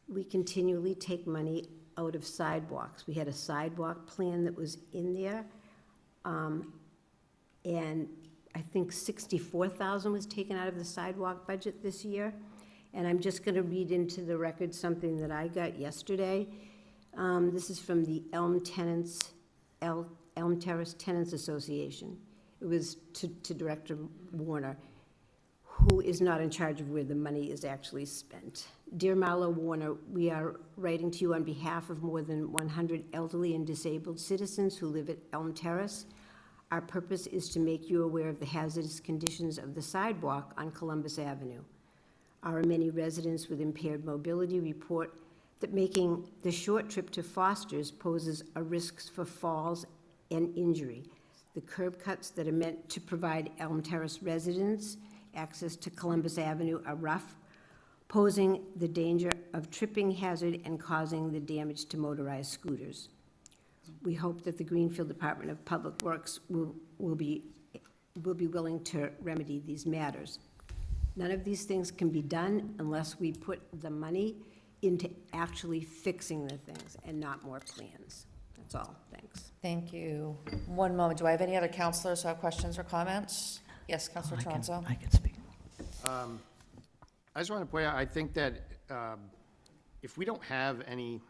Speaker 6: we continually take money out of sidewalks. We had a sidewalk plan that was in there. And I think $64,000 was taken out of the sidewalk budget this year. And I'm just going to read into the record something that I got yesterday. This is from the Elm Terrace Tenants Association. It was to Director Warner, who is not in charge of where the money is actually spent. Dear Marlo Warner, we are writing to you on behalf of more than 100 elderly and disabled citizens who live at Elm Terrace. Our purpose is to make you aware of the hazardous conditions of the sidewalk on Columbus Avenue. Our many residents with impaired mobility report that making the short trip to Foster's poses a risk for falls and injury. The curb cuts that are meant to provide Elm Terrace residents access to Columbus Avenue are rough, posing the danger of tripping hazard and causing the damage to motorized scooters. We hope that the Greenfield Department of Public Works will be willing to remedy these matters. None of these things can be done unless we put the money into actually fixing the things and not more plans. That's all. Thanks.
Speaker 1: Thank you. One moment. Do I have any other councilors who have questions or comments? Yes, Councilor Toronto.
Speaker 22: I can speak.
Speaker 23: I just want to point out, I think that if we don't have any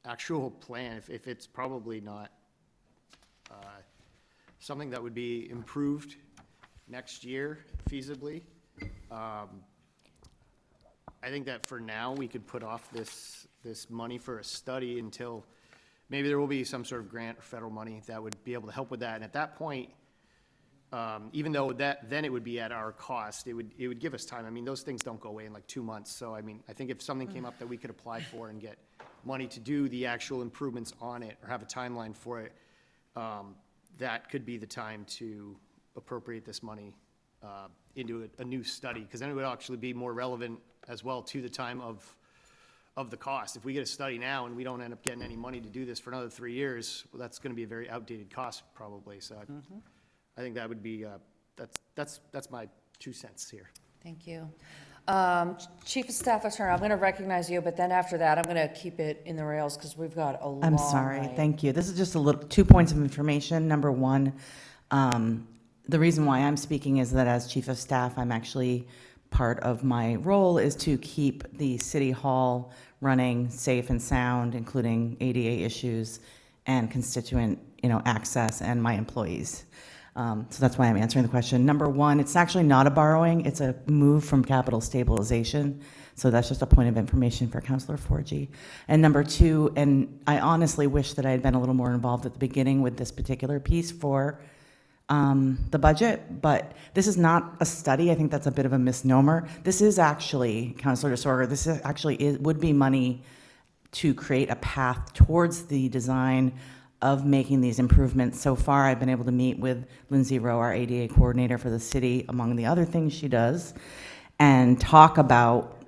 Speaker 23: actual plan, if it's probably not something that would be improved next year feasibly, I think that for now, we could put off this money for a study until maybe there will be some sort of grant or federal money that would be able to help with that. And at that point, even though then it would be at our cost, it would give us time. I mean, those things don't go away in like 2 months. So, I mean, I think if something came up that we could apply for and get money to do the actual improvements on it or have a timeline for it, that could be the time to appropriate this money into a new study, because then it would actually be more relevant as well to the time of the cost. If we get a study now and we don't end up getting any money to do this for another 3 years, well, that's gonna be a very outdated cost probably, so I think that would be, that's my 2 cents here.
Speaker 1: Thank you. Chief of Staff Attorney, I'm going to recognize you, but then after that, I'm going to keep it in the rails because we've got a long
Speaker 11: I'm sorry,
Speaker 1: night.
Speaker 11: thank you. This is just 2 points of information. Number one, the reason why I'm speaking is that as Chief of Staff, I'm actually, part of my role is to keep the City Hall running safe and sound, including ADA issues and constituent, access and my employees. So that's why I'm answering the question. Number one, it's actually not a borrowing, it's a move from capital stabilization. So that's just a point of information for Councilor Forgy. And number two, and I honestly wish that I had been a little more involved at the beginning with this particular piece for the budget, but this is not a study. I think that's a bit of a misnomer. This is actually, Councilor DeSorger, this is actually would be money to create a path towards the design of making these improvements. So far, I've been able to meet with Lindsay Rowe, our ADA coordinator for the city, among the other things she does, and talk about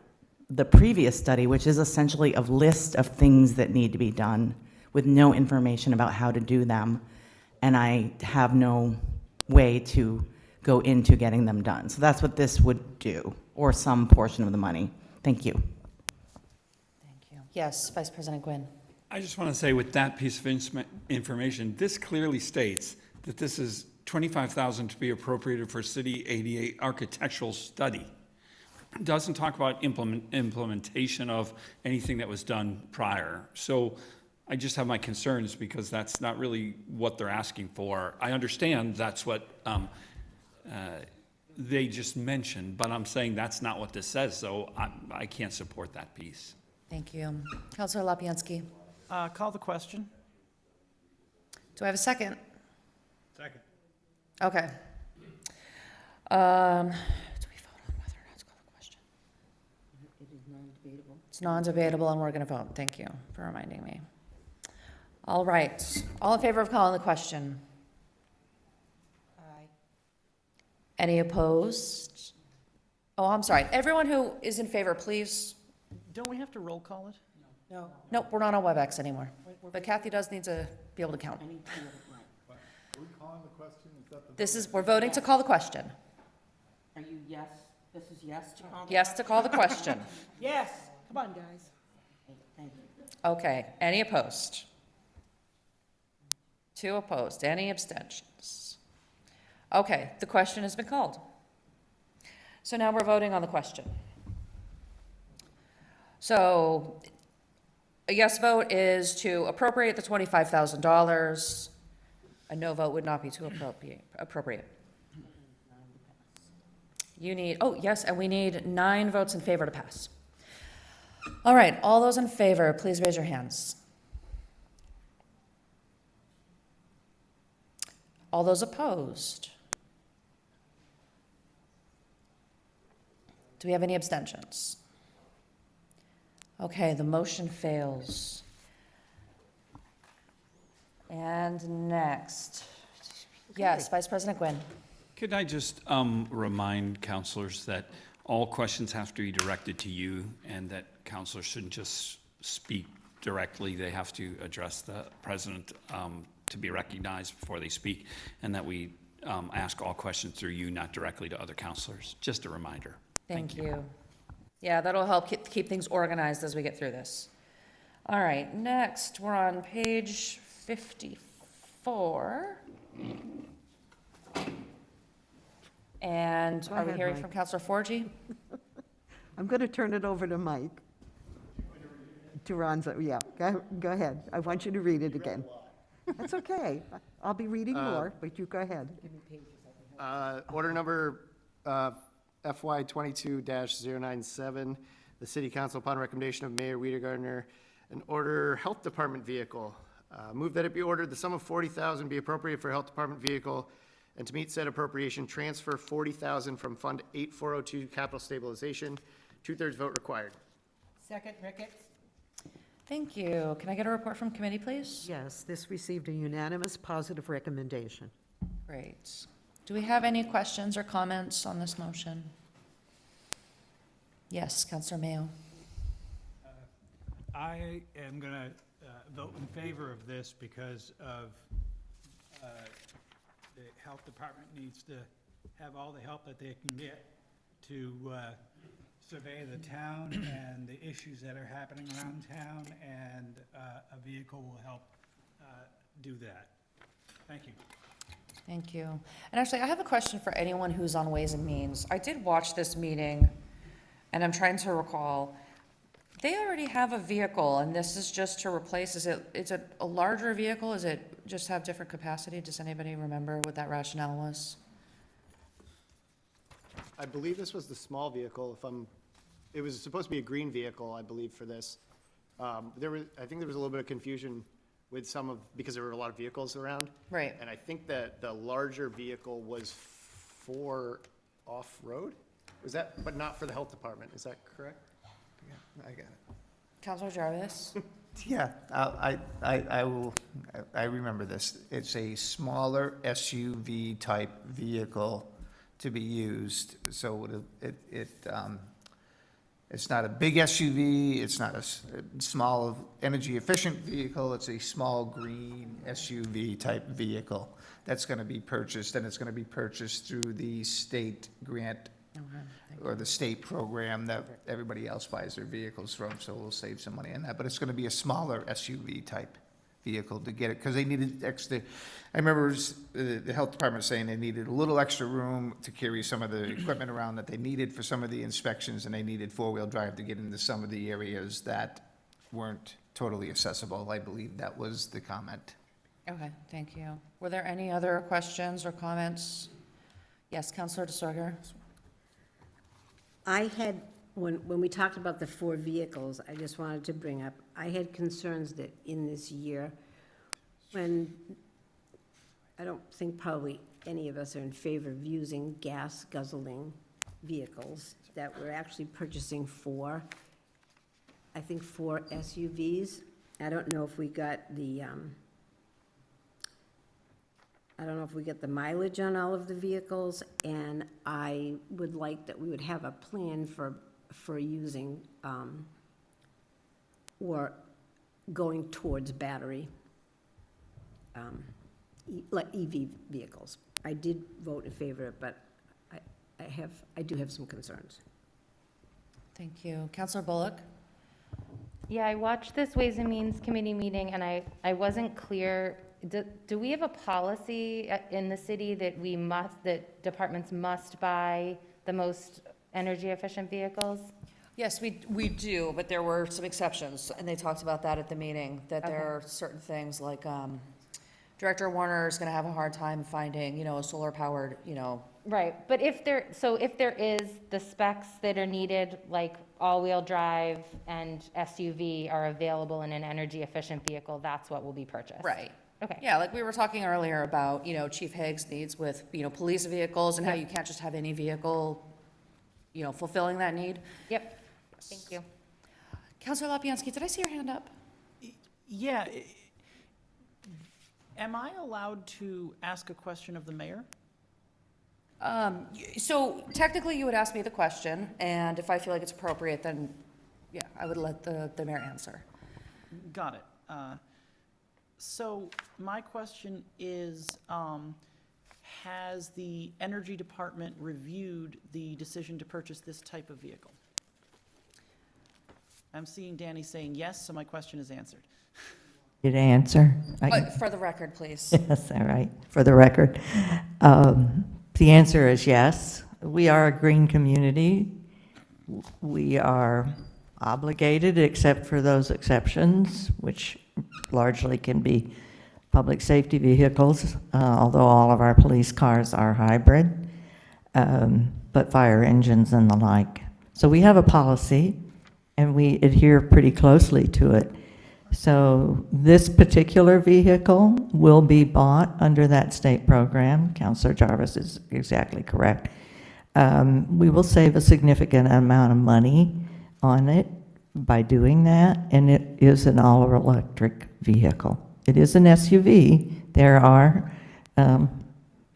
Speaker 11: the previous study, which is essentially a list of things that need to be done with no information about how to do them. And I have no way to go into getting them done. So that's what this would do, or some portion of the money. Thank you.
Speaker 1: Thank you. Yes, Vice President Gwynn.
Speaker 7: I just want to say with that piece of information, this clearly states that this is $25,000 to be appropriated for city ADA architectural study. It doesn't talk about implementation of anything that was done prior. So I just have my concerns because that's not really what they're asking for. I understand that's what they just mentioned, but I'm saying that's not what this says, so I can't support that piece.
Speaker 1: Thank you. Councilor Lapinski.
Speaker 4: Call the question.
Speaker 1: Do I have a second?
Speaker 9: Second.
Speaker 1: Okay. Do we vote on whether or not to call the question?
Speaker 6: It is non-debatable.
Speaker 1: It's non-debatable, and we're going to vote. Thank you for reminding me. All right. All in favor of calling the question?
Speaker 6: Aye.
Speaker 1: Any opposed? Oh, I'm sorry. Everyone who is in favor, please.
Speaker 4: Don't we have to roll call it?
Speaker 6: No.
Speaker 1: Nope, we're not on WebEx anymore. But Kathy does need to be able to count.
Speaker 3: Are we calling the question? Is that the?
Speaker 1: We're voting to call the question.
Speaker 22: Are you yes? This is yes to call?
Speaker 1: Yes to call the question.
Speaker 22: Yes. Come on, guys. Thank you.
Speaker 1: Okay. Any opposed? 2 opposed. Any abstentions? Okay, the question has been called. So now we're voting on the question. So a yes vote is to appropriate the $25,000. A no vote would not be to appropriate. You need, oh, yes, and we need 9 votes in favor to pass. All right, all those in favor, please raise your hands. All those opposed? Do we have any abstentions? Okay, the motion fails. And next, yes, Vice President Gwynn.
Speaker 7: Could I just remind counselors that all questions have to be directed to you and that counselors shouldn't just speak directly. They have to address the president to be recognized before they speak, and that we ask all questions through you, not directly to other counselors. Just a reminder.
Speaker 1: Thank you. Yeah, that'll help keep things organized as we get through this. All right, next, we're on page 54. And
Speaker 2: Go
Speaker 1: are we
Speaker 2: ahead,
Speaker 1: hearing
Speaker 2: Mike.
Speaker 1: from Councilor Forgy?
Speaker 2: I'm going to turn it over to Mike. To Ron's, yeah, go ahead. I want you to read it again. That's okay. I'll be reading more, but you go ahead.
Speaker 23: Order number FY 22-097, the City Council, upon recommendation of Mayor Weidergartner, an order Health Department vehicle. Move that it be ordered, the sum of $40,000 be appropriated for Health Department vehicle, and to meet said appropriation, transfer $40,000 from Fund 8402 Capital Stabilization. 2/3 vote required.
Speaker 22: Second, Ricketts.
Speaker 1: Thank you. Can I get a report from committee, please?
Speaker 2: Yes, this received a unanimous positive recommendation.
Speaker 1: Great. Do we have any questions or comments on this motion? Yes, Councilor Mayo.
Speaker 9: I am going to vote in favor of this because of the health department needs to have all the help that they can get to survey the town and the issues that are happening around town, and a vehicle will help do that. Thank you.
Speaker 1: Thank you. And actually, I have a question for anyone who's on Ways and Means. I did watch this meeting, and I'm trying to recall. They already have a vehicle, and this is just to replace, is it a larger vehicle? Is it just have different capacity? Does anybody remember what that rationale was?
Speaker 23: I believe this was the small vehicle, it was supposed to be a green vehicle, I believe, for this. I think there was a little bit of confusion with because there were a lot of vehicles around.
Speaker 1: Right.
Speaker 23: And I think that the larger vehicle was for off-road? Was that, but not for the health department, is that correct?
Speaker 8: Yeah, I got it.
Speaker 1: Councilor Jarvis?
Speaker 8: Yeah, I remember this. It's a smaller SUV type vehicle to be used, so it's not a big SUV, it's not a small energy efficient vehicle, it's a small green SUV type vehicle that's gonna be purchased, and it's gonna be purchased through the state grant or the state program that everybody else buys their vehicles from, so we'll save some money on that, but it's gonna be a smaller SUV type vehicle to get it, because they needed extra, I remember the health department saying they needed a little extra room to carry some of the equipment around that they needed for some of the inspections, and they needed four-wheel drive to get into some of the areas that weren't totally accessible. I believe that was the comment.
Speaker 1: Okay, thank you. Were there any other questions or comments? Yes, Councilor DeSorger?
Speaker 6: I had, when we talked about the 4 vehicles, I just wanted to bring up, I had concerns that in this year, when, I don't think probably any of us are in favor of using gas guzzling vehicles, that we're actually purchasing 4, I think 4 SUVs. I don't know if we got the, I don't know if we get the mileage on all of the vehicles, and I would like that we would have a plan for using, or going towards battery, like EV vehicles. I did vote in favor, but I do have some concerns.
Speaker 1: Thank you. Councilor Bullock?
Speaker 12: Yeah, I watched this Ways and Means Committee meeting, and I wasn't clear. Do we have a policy in the city that departments must buy the most energy efficient vehicles?
Speaker 1: Yes, we do, but there were some exceptions, and they talked about that at the meeting, that there are certain things like, Director Warner is gonna have a hard time finding, a solar-powered,
Speaker 12: Right, but if there is the specs that are needed, like all-wheel drive and SUV are available in an energy efficient vehicle, that's what will be purchased.
Speaker 1: Right.
Speaker 12: Okay.
Speaker 1: Yeah, like we were talking earlier about, Chief Higgs' needs with, police vehicles and how you can't just have any vehicle, fulfilling that need.
Speaker 12: Yep, thank you.
Speaker 1: Councilor Lapinski, did I see your hand up?
Speaker 4: Yeah. Am I allowed to ask a question of the mayor?
Speaker 1: So technically you would ask me the question, and if I feel like it's appropriate, then, yeah, I would let the mayor answer.
Speaker 4: Got it. So my question is, has the Energy Department reviewed the decision to purchase this type of vehicle? I'm seeing Danny saying yes, so my question is answered.
Speaker 10: You to answer?
Speaker 1: For the record, please.
Speaker 10: Yes, all right, for the record. The answer is yes. We are a green community. We are obligated, except for those exceptions, which largely can be public safety vehicles, although all of our police cars are hybrid, but fire engines and the like. So we have a policy, and we adhere pretty closely to it. So this particular vehicle will be bought under that state program. Councilor Jarvis is exactly correct. We will save a significant amount of money on it by doing that, and it is an all-electric vehicle. It is an SUV. There are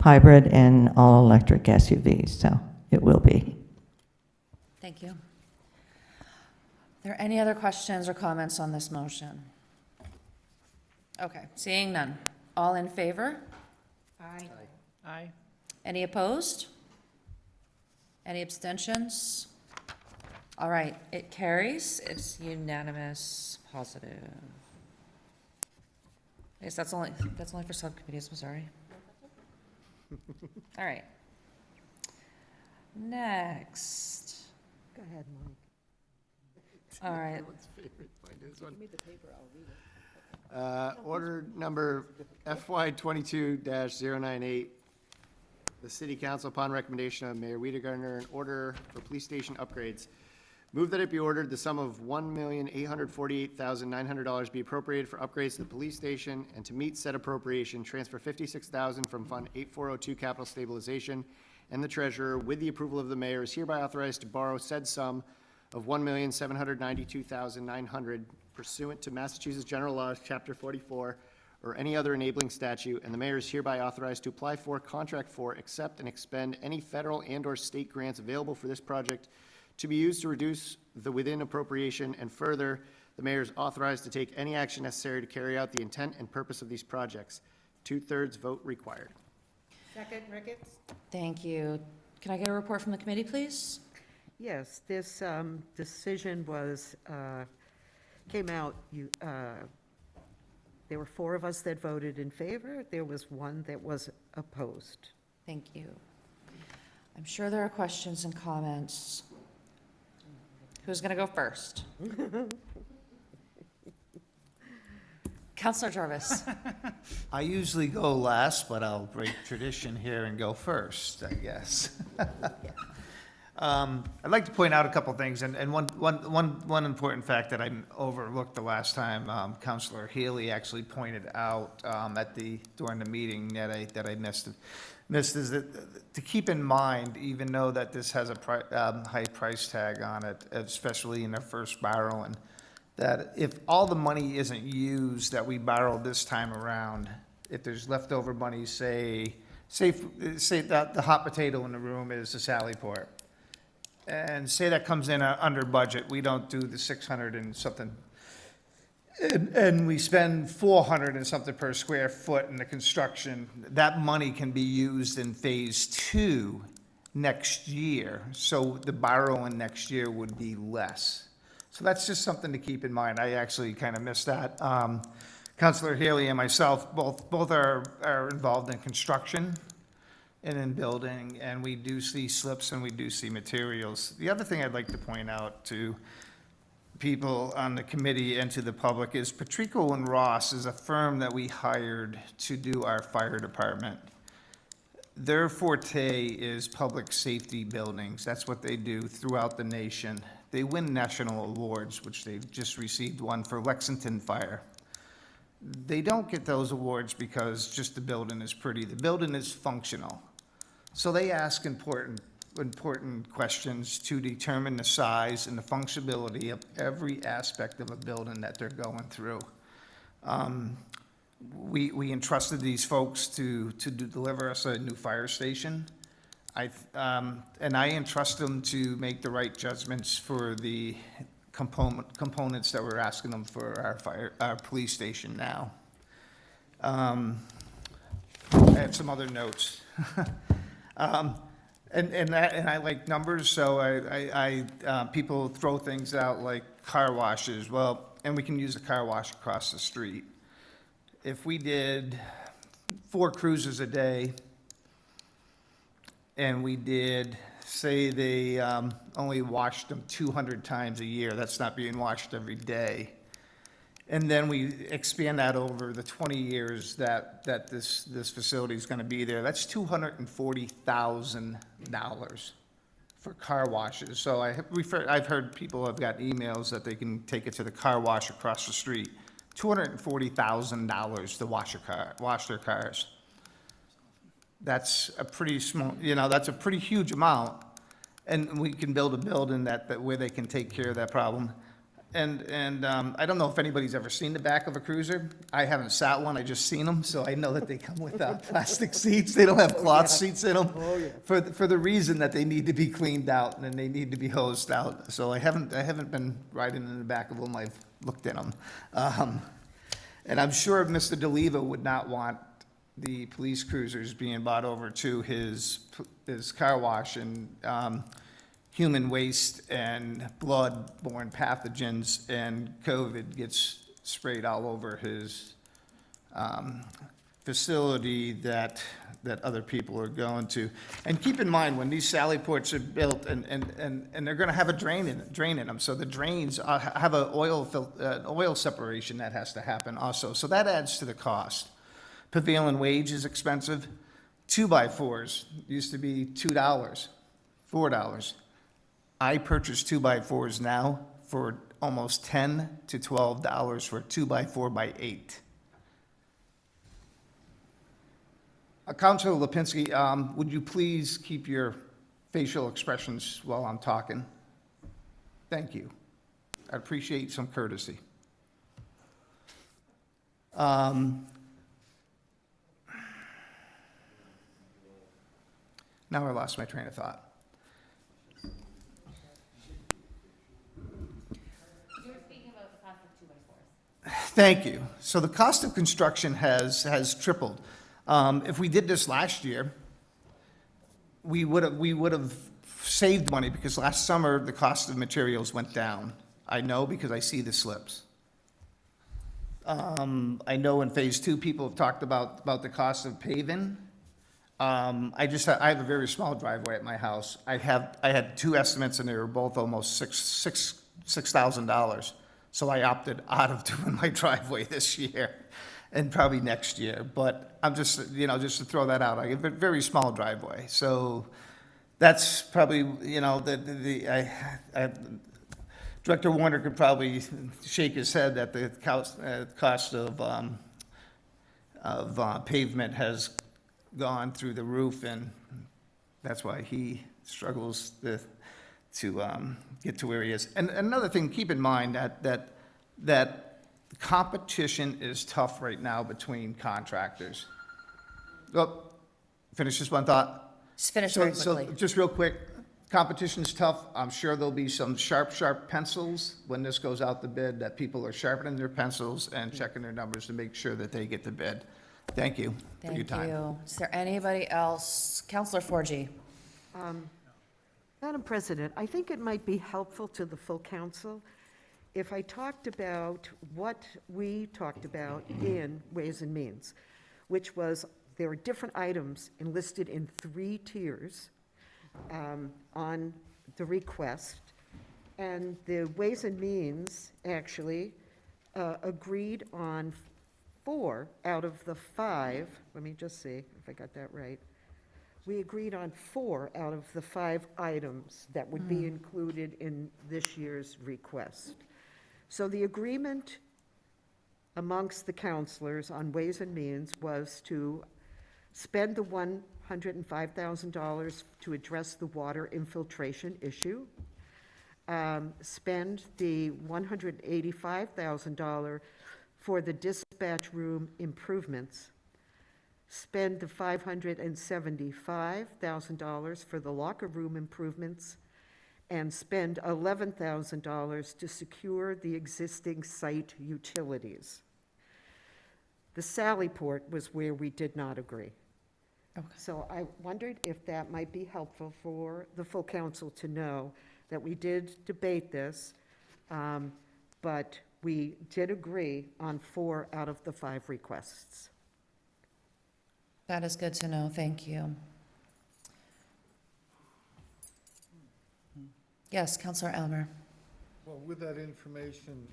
Speaker 10: hybrid and all-electric SUVs, so it will be.
Speaker 1: Thank you. Are there any other questions or comments on this motion? Okay, seeing none. All in favor?
Speaker 6: Aye.
Speaker 4: Aye.
Speaker 1: Any opposed? Any abstentions? All right, it carries. It's unanimous, positive. I guess that's only for subcommittees, I'm sorry. All right. Next.
Speaker 2: Go ahead, Mike.
Speaker 1: All right.
Speaker 23: Everyone's favorite, mine is one. Order number FY 22-098. The City Council, upon recommendation of Mayor Weidergartner, an order for police station upgrades. Move that it be ordered the sum of $1,848,900 be appropriated for upgrades to the police station, and to meet said appropriation, transfer $56,000 from Fund 8402 Capital Stabilization, and the treasurer, with the approval of the mayor, is hereby authorized to borrow said sum of $1,792,900 pursuant to Massachusetts General Laws, Chapter 44, or any other enabling statute, and the mayor is hereby authorized to apply for, contract for, accept, and expend any federal and/or state grants available for this project to be used to reduce the within appropriation, and further, the mayor is authorized to take any action necessary to carry out the intent and purpose of these projects. 2/3 vote required.
Speaker 6: Second, Ricketts?
Speaker 1: Thank you. Can I get a report from the committee, please?
Speaker 2: Yes, this decision was, came out, there were 4 of us that voted in favor. There was 1 that was opposed.
Speaker 1: Thank you. I'm sure there are questions and comments. Who's going to go first? Counselor Jarvis.
Speaker 8: I usually go last, but I'll break tradition here and go first, I guess. I'd like to point out a couple things, and one important fact that I overlooked the last time, Counselor Healy actually pointed out during the meeting that I missed is that to keep in mind, even though that this has a high price tag on it, especially in the first borrowing, that if all the money isn't used that we borrowed this time around, if there's leftover money, say that the hot potato in the room is the Sallyport, and say that comes in under budget, we don't do the 600 and something, and we spend 400 and something per square foot in the construction, that money can be used in phase 2 next year, so the borrowing next year would be less. So that's just something to keep in mind. I actually kind of missed that. Councilor Haley and myself both are involved in construction and in building, and we do see slips and we do see materials. The other thing I'd like to point out to people on the committee and to the public is Patrico and Ross is a firm that we hired to do our fire department. Their forte is public safety buildings. That's what they do throughout the nation. They win national awards, which they've just received one for Lexington Fire. They don't get those awards because just the building is pretty. The building is functional. So they ask important questions to determine the size and the functionality of every aspect of a building that they're going through. We entrusted these folks to deliver us a new fire station. And I entrust them to make the right judgments for the components that we're asking them for our police station now. I have some other notes. And I like numbers, so people throw things out like car washes. Well, and we can use a car wash across the street. If we did 4 cruises a day, and we did, say they only washed them 200 times a year, that's not being washed every day. And then we expand that over the 20 years that this facility is going to be there. That's $240,000 for car washes. So I've heard people have got emails that they can take it to the car wash across the street. $240,000 to wash their cars. That's a pretty small, that's a pretty huge amount. And we can build a building where they can take care of that problem. And I don't know if anybody's ever seen the back of a cruiser. I haven't sat one, I just seen them, so I know that they come with plastic seats. They don't have cloth seats in them.
Speaker 2: Oh, yeah.
Speaker 8: For the reason that they need to be cleaned out and they need to be hosed out. So I haven't been riding in the back of them, I've looked in them. And I'm sure Mr. DeLeva would not want the police cruisers being brought over to his car wash and human waste and blood-borne pathogens and COVID gets sprayed all over his facility that other people are going to. And keep in mind, when these sally ports are built, and they're gonna have a drain in them, so the drains have a oil separation that has to happen also, so that adds to the cost. Prevailing wage is expensive. 2x4s used to be $2, $4. I purchase 2x4s now for almost $10 to $12 for a 2x4x8. Councilor Lipinski, would you please keep your facial expressions while I'm talking? Thank you. I appreciate some courtesy. Now I lost my train of thought. Thank you. So the cost of construction has tripled. If we did this last year, we would have saved money because last summer the cost of materials went down. I know because I see the slips. I know in phase 2 people have talked about the cost of paving. I have a very small driveway at my house. I had 2 estimates and they were both almost $6,000. So I opted out of doing my driveway this year and probably next year. But I'm just, just to throw that out, I have a very small driveway. So that's probably, Director Warner could probably shake his head that the cost of pavement has gone through the roof, and that's why he struggles to get to where he is. And another thing, keep in mind that competition is tough right now between contractors. Oh, finish this one thought.
Speaker 1: Just finish very
Speaker 8: So
Speaker 1: quickly.
Speaker 8: just real quick, competition's tough. I'm sure there'll be some sharp pencils when this goes out the bid, that people are sharpening their pencils and checking their numbers to make sure that they get the bid. Thank you for your
Speaker 1: Thank
Speaker 8: time.
Speaker 1: you. Is there anybody else? Counselor Forgy.
Speaker 2: Madam President, I think it might be helpful to the full council if I talked about what we talked about in Ways and Means, which was there are different items enlisted in 3 tiers on the request, and the Ways and Means actually agreed on 4 out of the 5. Let me just see if I got that right. We agreed on 4 out of the 5 items that would be included in this year's request. So the agreement amongst the counselors on Ways and Means was to spend the $105,000 to address the water infiltration issue, spend the $185,000 for the dispatch room improvements, spend the $575,000 for the locker room improvements, and spend $11,000 to secure the existing site utilities. The Sally Port was where we did not agree.
Speaker 1: Okay.
Speaker 2: So I wondered if that might be helpful for the full council to know that we did debate this, but we did agree on 4 out of the 5 requests.
Speaker 1: That is good to know. Thank you. Yes, Counselor Elmer.
Speaker 3: Well, with that information,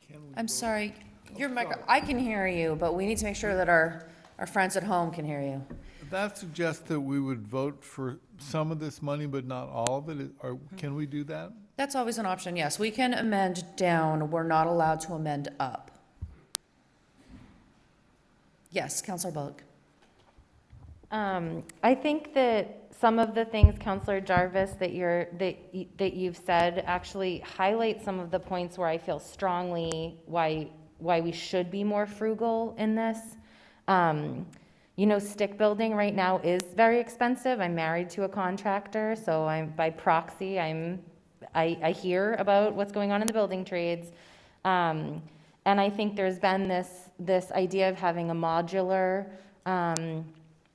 Speaker 3: can we?
Speaker 1: I'm
Speaker 3: vote?
Speaker 1: sorry, your
Speaker 3: Oh,
Speaker 1: micro,
Speaker 3: sorry.
Speaker 1: I can hear you, but we need to make sure that our friends at home can hear you.
Speaker 3: That suggests that we would vote for some of this money, but not all of it. Or can we do that?
Speaker 1: That's always an option, yes. We can amend down, we're not allowed to amend up. Yes, Counselor Bullock.
Speaker 12: I think that some of the things, Counselor Jarvis, that you've said actually highlight some of the points where I feel strongly why we should be more frugal in this. Stick building right now is very expensive. I'm married to a contractor, so by proxy, I hear about what's going on in the building trades. And I think there's been this idea of having a modular,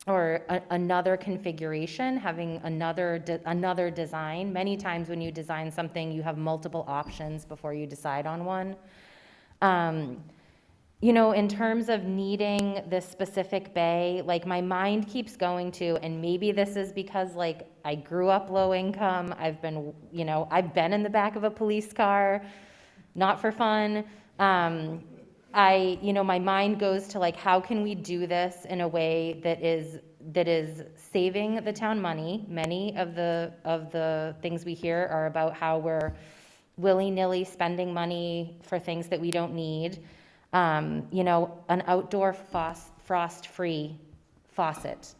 Speaker 12: or another configuration, having another design. Many times when you design something, you have multiple options before you decide on one. In terms of needing this specific bay, like my mind keeps going to, and maybe this is because like I grew up low income, I've been in the back of a police car, not for fun. My mind goes to like, how can we do this in a way that is saving the town money? Many of the things we hear are about how we're willy-nilly spending money for things that we don't need. An outdoor frost-free faucet,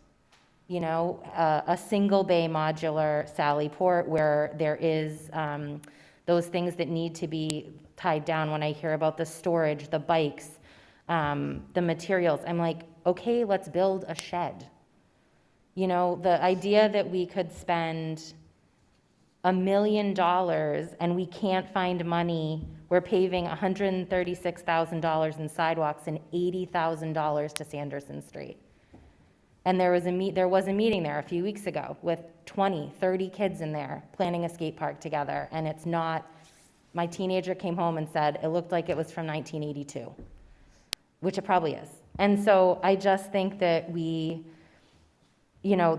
Speaker 12: a single bay modular Sally Port where there is those things that need to be tied down. When I hear about the storage, the bikes, the materials, I'm like, okay, let's build a shed. The idea that we could spend $1 million and we can't find money. We're paving $136,000 in sidewalks and $80,000 to Sanderson Street. And there was a meeting there a few weeks ago with 20, 30 kids in there planning a skate park together. And it's not, my teenager came home and said it looked like it was from 1982, which it probably is. And so I just think that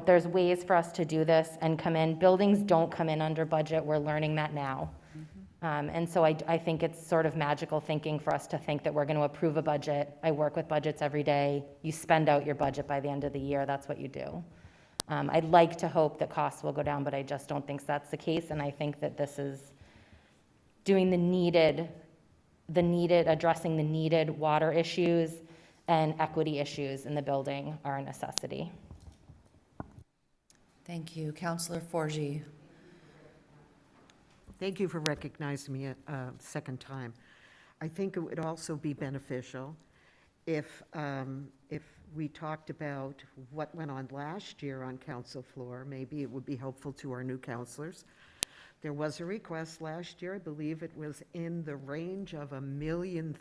Speaker 12: there's ways for us to do this and come in. Buildings don't come in under budget. We're learning that now. And so I think it's sort of magical thinking for us to think that we're going to approve a budget. I work with budgets every day. You spend out your budget by the end of the year. That's what you do. I'd like to hope that costs will go down, but I just don't think that's the case. And I think that this is doing addressing the needed water issues and equity issues in the building are a necessity.
Speaker 1: Thank you. Counselor Forgy.
Speaker 2: Thank you for recognizing me a second time. I think it would also be beneficial if we talked about what went on last year on council floor. Maybe it would be helpful to our new councilors. There was a request last year. I believe it was in the range of $1.3 million.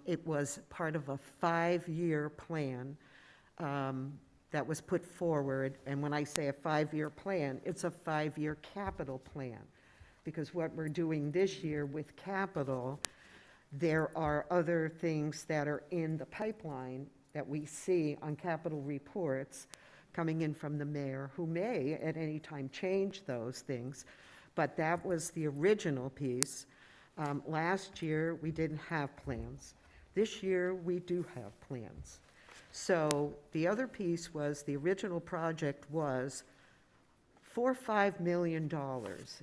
Speaker 2: It was part of a 5-year plan that was put forward, and when I say a 5-year plan, it's a 5-year capital plan, because what we're doing this year with capital, there are other things that are in the pipeline that we see on capital reports coming in from the mayor, who may at any time change those things, but that was the original piece. Last year, we didn't have plans. This year, we do have plans. So the other piece was, the original project was for $5 million.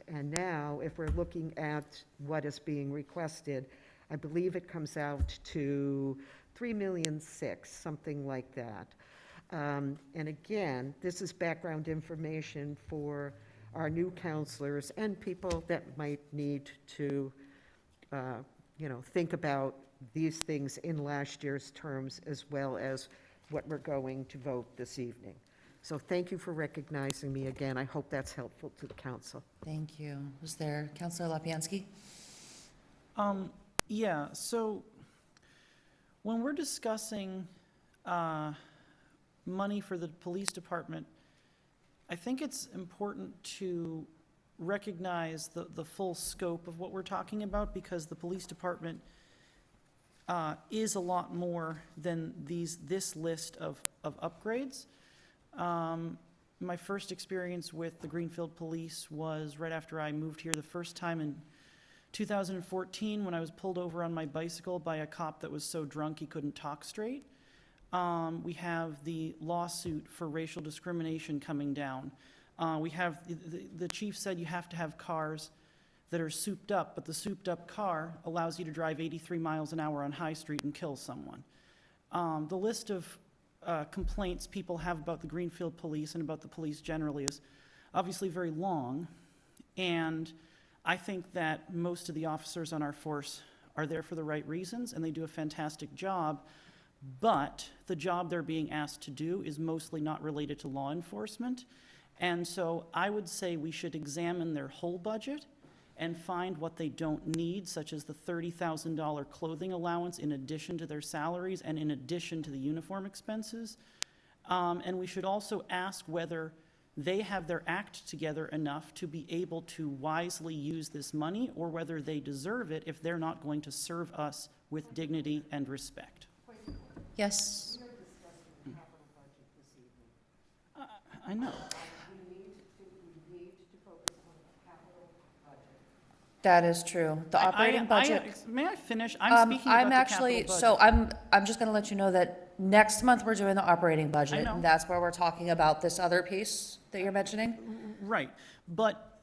Speaker 2: And now, if we're looking at what is being requested, I believe it comes out to $3.6 million, something like that. And again, this is background information for our new counselors and people that might need to, think about these things in last year's terms, as well as what we're going to vote this evening. So thank you for recognizing me again. I hope that's helpful to the council.
Speaker 1: Thank you. Was there Counselor Lapinski?
Speaker 4: Yeah, so when we're discussing money for the police department, I think it's important to recognize the full scope of what we're talking about, because the police department is a lot more than this list of upgrades. My first experience with the Greenfield Police was right after I moved here the first time in 2014, when I was pulled over on my bicycle by a cop that was so drunk he couldn't talk straight. We have the lawsuit for racial discrimination coming down. We have, the chief said you have to have cars that are souped up, but the souped up car allows you to drive 83 miles an hour on High Street and kill someone. The list of complaints people have about the Greenfield Police and about the police generally is obviously very long. And I think that most of the officers on our force are there for the right reasons, and they do a fantastic job. But the job they're being asked to do is mostly not related to law enforcement. And so I would say we should examine their whole budget and find what they don't need, such as the $30,000 clothing allowance in addition to their salaries and in addition to the uniform expenses. And we should also ask whether they have their act together enough to be able to wisely use this money, or whether they deserve it if they're not going to serve us with dignity and respect.
Speaker 1: Yes?
Speaker 4: I know.
Speaker 1: That is true. The operating budget.
Speaker 4: May I finish? I'm speaking about
Speaker 1: I'm
Speaker 4: the
Speaker 1: actually,
Speaker 4: capital
Speaker 1: so
Speaker 4: budget.
Speaker 1: I'm just gonna let you know that next month we're doing the operating budget.
Speaker 4: I know.
Speaker 1: And that's where we're talking about this other piece that you're mentioning.
Speaker 4: Right, but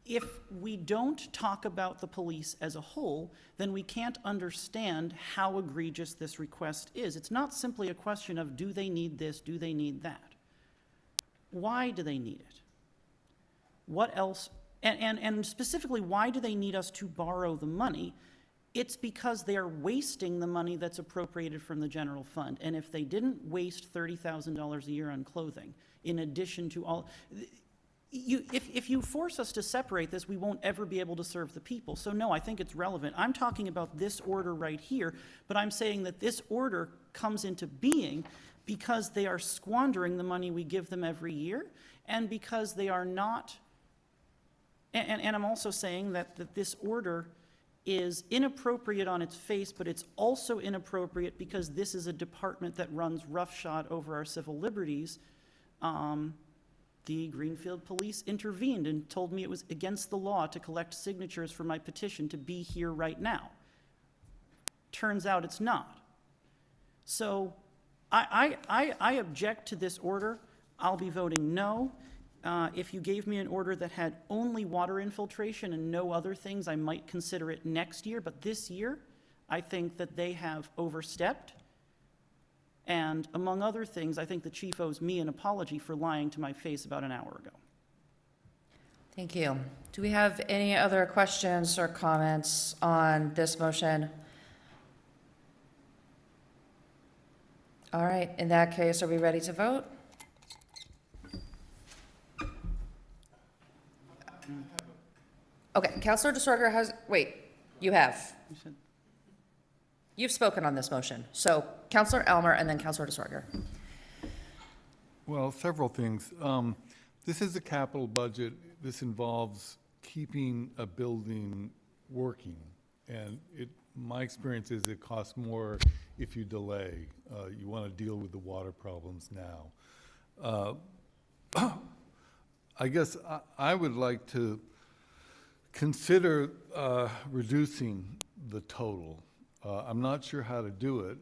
Speaker 4: if we don't talk about the police as a whole, then we can't understand how egregious this request is. It's not simply a question of, do they need this, do they need that? Why do they need it? What else, and specifically, why do they need us to borrow the money? It's because they are wasting the money that's appropriated from the general fund. And if they didn't waste $30,000 a year on clothing, in addition to all, if you force us to separate this, we won't ever be able to serve the people. So no, I think it's relevant. I'm talking about this order right here, but I'm saying that this order comes into being because they are squandering the money we give them every year, and because they are not, and I'm also saying that this order is inappropriate on its face, but it's also inappropriate because this is a department that runs roughshod over our civil liberties. The Greenfield Police intervened and told me it was against the law to collect signatures for my petition to be here right now. Turns out it's not. So I object to this order. I'll be voting no. If you gave me an order that had only water infiltration and no other things, I might consider it next year. But this year, I think that they have overstepped. And among other things, I think the chief owes me an apology for lying to my face about an hour ago.
Speaker 1: Thank you. Do we have any other questions or comments on this motion? All right, in that case, are we ready to vote? Okay, Counselor DeSorger has, wait, you have. You've spoken on this motion. So Counselor Elmer and then Counselor DeSorger.
Speaker 3: Well, several things. This is a capital budget. This involves keeping a building working. And my experience is it costs more if you delay. You want to deal with the water problems now. I guess I would like to consider reducing the total. I'm not sure how to do it.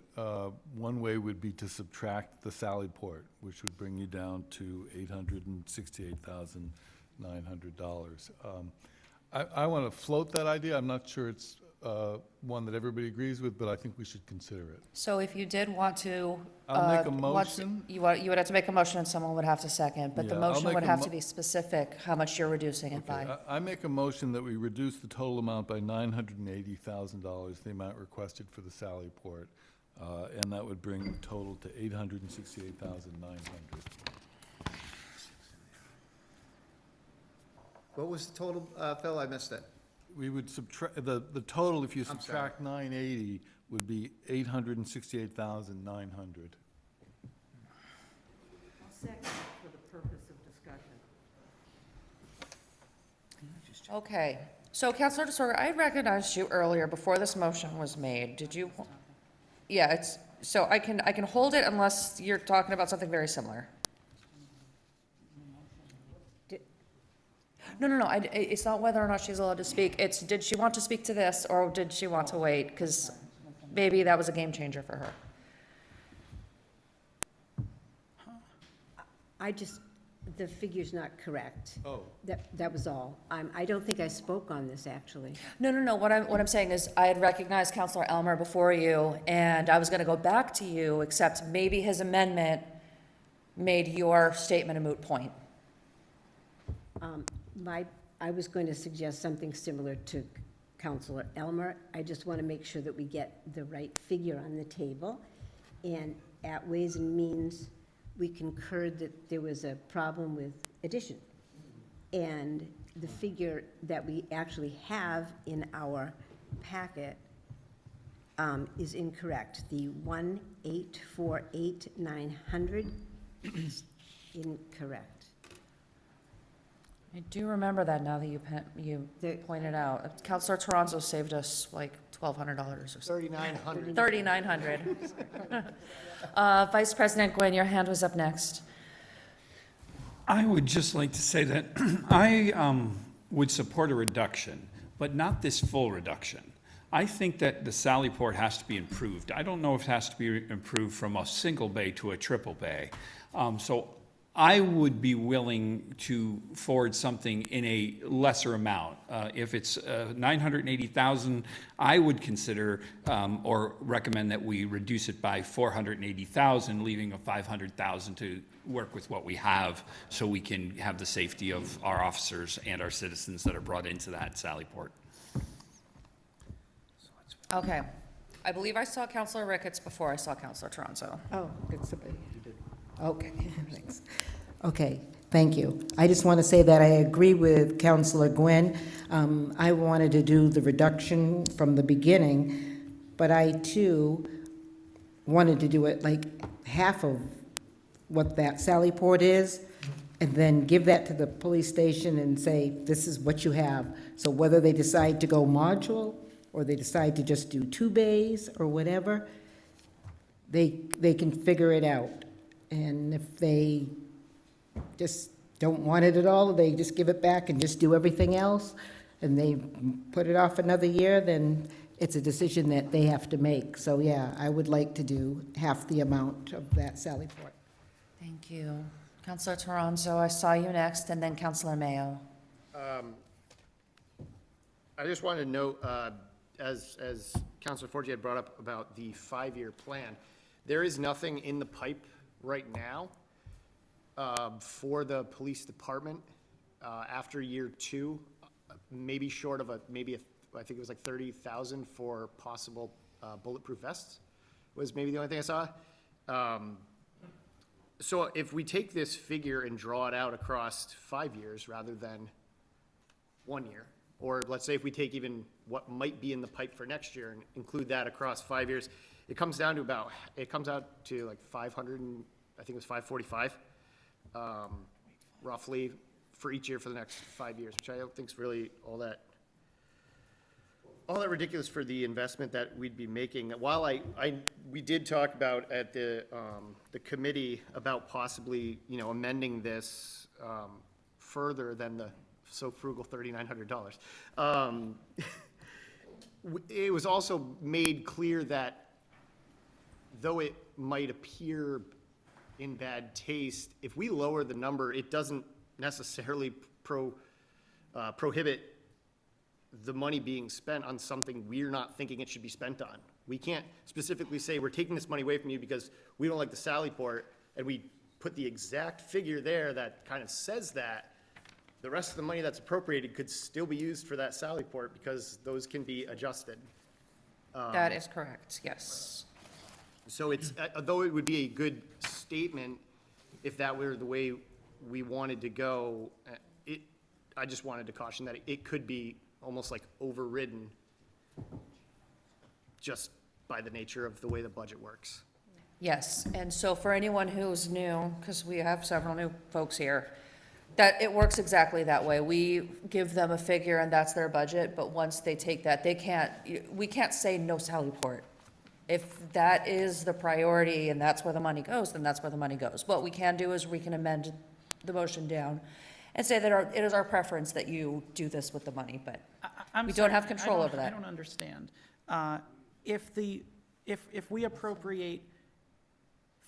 Speaker 3: One way would be to subtract the Sally Port, which would bring you down to $868,900. I want to float that idea. I'm not sure it's one that everybody agrees with, but I think we should consider it.
Speaker 1: So if you did want to.
Speaker 3: I'll make a motion.
Speaker 1: You would have to make a motion and someone would have to second, but the
Speaker 3: Yeah, I'll
Speaker 1: motion
Speaker 3: make
Speaker 1: would
Speaker 3: a
Speaker 1: have to be specific, how much you're reducing it by.
Speaker 3: Okay, I make a motion that we reduce the total amount by $980,000, the amount requested for the Sally Port, and that would bring the total to $868,900.
Speaker 8: What was the total, Phil? I missed it.
Speaker 3: We would subtract, the total, if you
Speaker 8: I'm sorry.
Speaker 3: subtract 980, would be $868,900.
Speaker 2: I'll second for the purpose of discussion.
Speaker 1: Okay, so Counselor DeSorger, I recognized you earlier before this motion was made. Did you? Yeah, it's, so I can hold it unless you're talking about something very similar. No, it's not whether or not she's allowed to speak. It's, did she want to speak to this or did she want to wait? Because maybe that was a game changer for her.
Speaker 6: the figure's not correct.
Speaker 3: Oh.
Speaker 6: That was all. I don't think I spoke on this, actually.
Speaker 1: No. What I'm saying is, I had recognized Counselor Elmer before you, and I was gonna go back to you, except maybe his amendment made your statement a moot point.
Speaker 6: I was going to suggest something similar to Counselor Elmer. I just want to make sure that we get the right figure on the table. And at Ways and Means, we concurred that there was a problem with addition. And the figure that we actually have in our packet is incorrect. The 1,848,900 is incorrect.
Speaker 1: I do remember that now that you pointed out. Counselor Toronto saved us like $1,200 or something.
Speaker 23: $3,900.
Speaker 1: $3,900. Vice President Gwynn, your hand was up next.
Speaker 7: I would just like to say that I would support a reduction, but not this full reduction. I think that the Sally Port has to be improved. I don't know if it has to be improved from a single bay to a triple bay. So I would be willing to forward something in a lesser amount. If it's 980,000, I would consider or recommend that we reduce it by 480,000, leaving a 500,000 to work with what we have, so we can have the safety of our officers and our citizens that are brought into that Sally Port.
Speaker 1: Okay. I believe I saw Counselor Ricketts before I saw Counselor Toronto.
Speaker 22: Oh, it's a, okay, thanks. Okay, thank you. I just want to say that I agree with Counselor Gwynn. I wanted to do the reduction from the beginning, but I too wanted to do it like half of what that Sally Port is, and then give that to the police station and say, this is what you have. So whether they decide to go modular, or they decide to just do 2 bays or whatever, they can figure it out. And if they just don't want it at all, they just give it back and just do everything else, and they put it off another year, then it's a decision that they have to make. So yeah, I would like to do half the amount of that Sally Port.
Speaker 1: Thank you. Counselor Toronto, I saw you next, and then Counselor Mayo.
Speaker 23: I just wanted to note, as Councilor Forgy had brought up about the 5-year plan, there is nothing in the pipe right now for the police department after year 2, maybe short of I think it was like 30,000 for possible bulletproof vests was maybe the only thing I saw. So if we take this figure and draw it out across 5 years rather than 1 year, or let's say if we take even what might be in the pipe for next year and include that across 5 years, it comes out to like 500, and I think it was 545, roughly for each year for the next 5 years, which I don't think is really all that ridiculous for the investment that we'd be making. While we did talk about at the committee about possibly, amending this further than the so frugal $3,900. It was also made clear that though it might appear in bad taste, if we lower the number, it doesn't necessarily prohibit the money being spent on something we're not thinking it should be spent on. We can't specifically say we're taking this money away from you because we don't like the Sally Port, and we put the exact figure there that kind of says that. The rest of the money that's appropriated could still be used for that Sally Port because those can be adjusted.
Speaker 1: That is correct, yes.
Speaker 23: So it's, though it would be a good statement if that were the way we wanted to go, I just wanted to caution that it could be almost like overridden just by the nature of the way the budget works.
Speaker 1: Yes, and so for anyone who's new, because we have several new folks here, that it works exactly that way. We give them a figure and that's their budget, but once they take that, we can't say no Sally Port. If that is the priority and that's where the money goes, then that's where the money goes. What we can do is we can amend the motion down and say that it is our preference that you do this with the money, but we don't have control over that.
Speaker 4: I don't understand. If we appropriate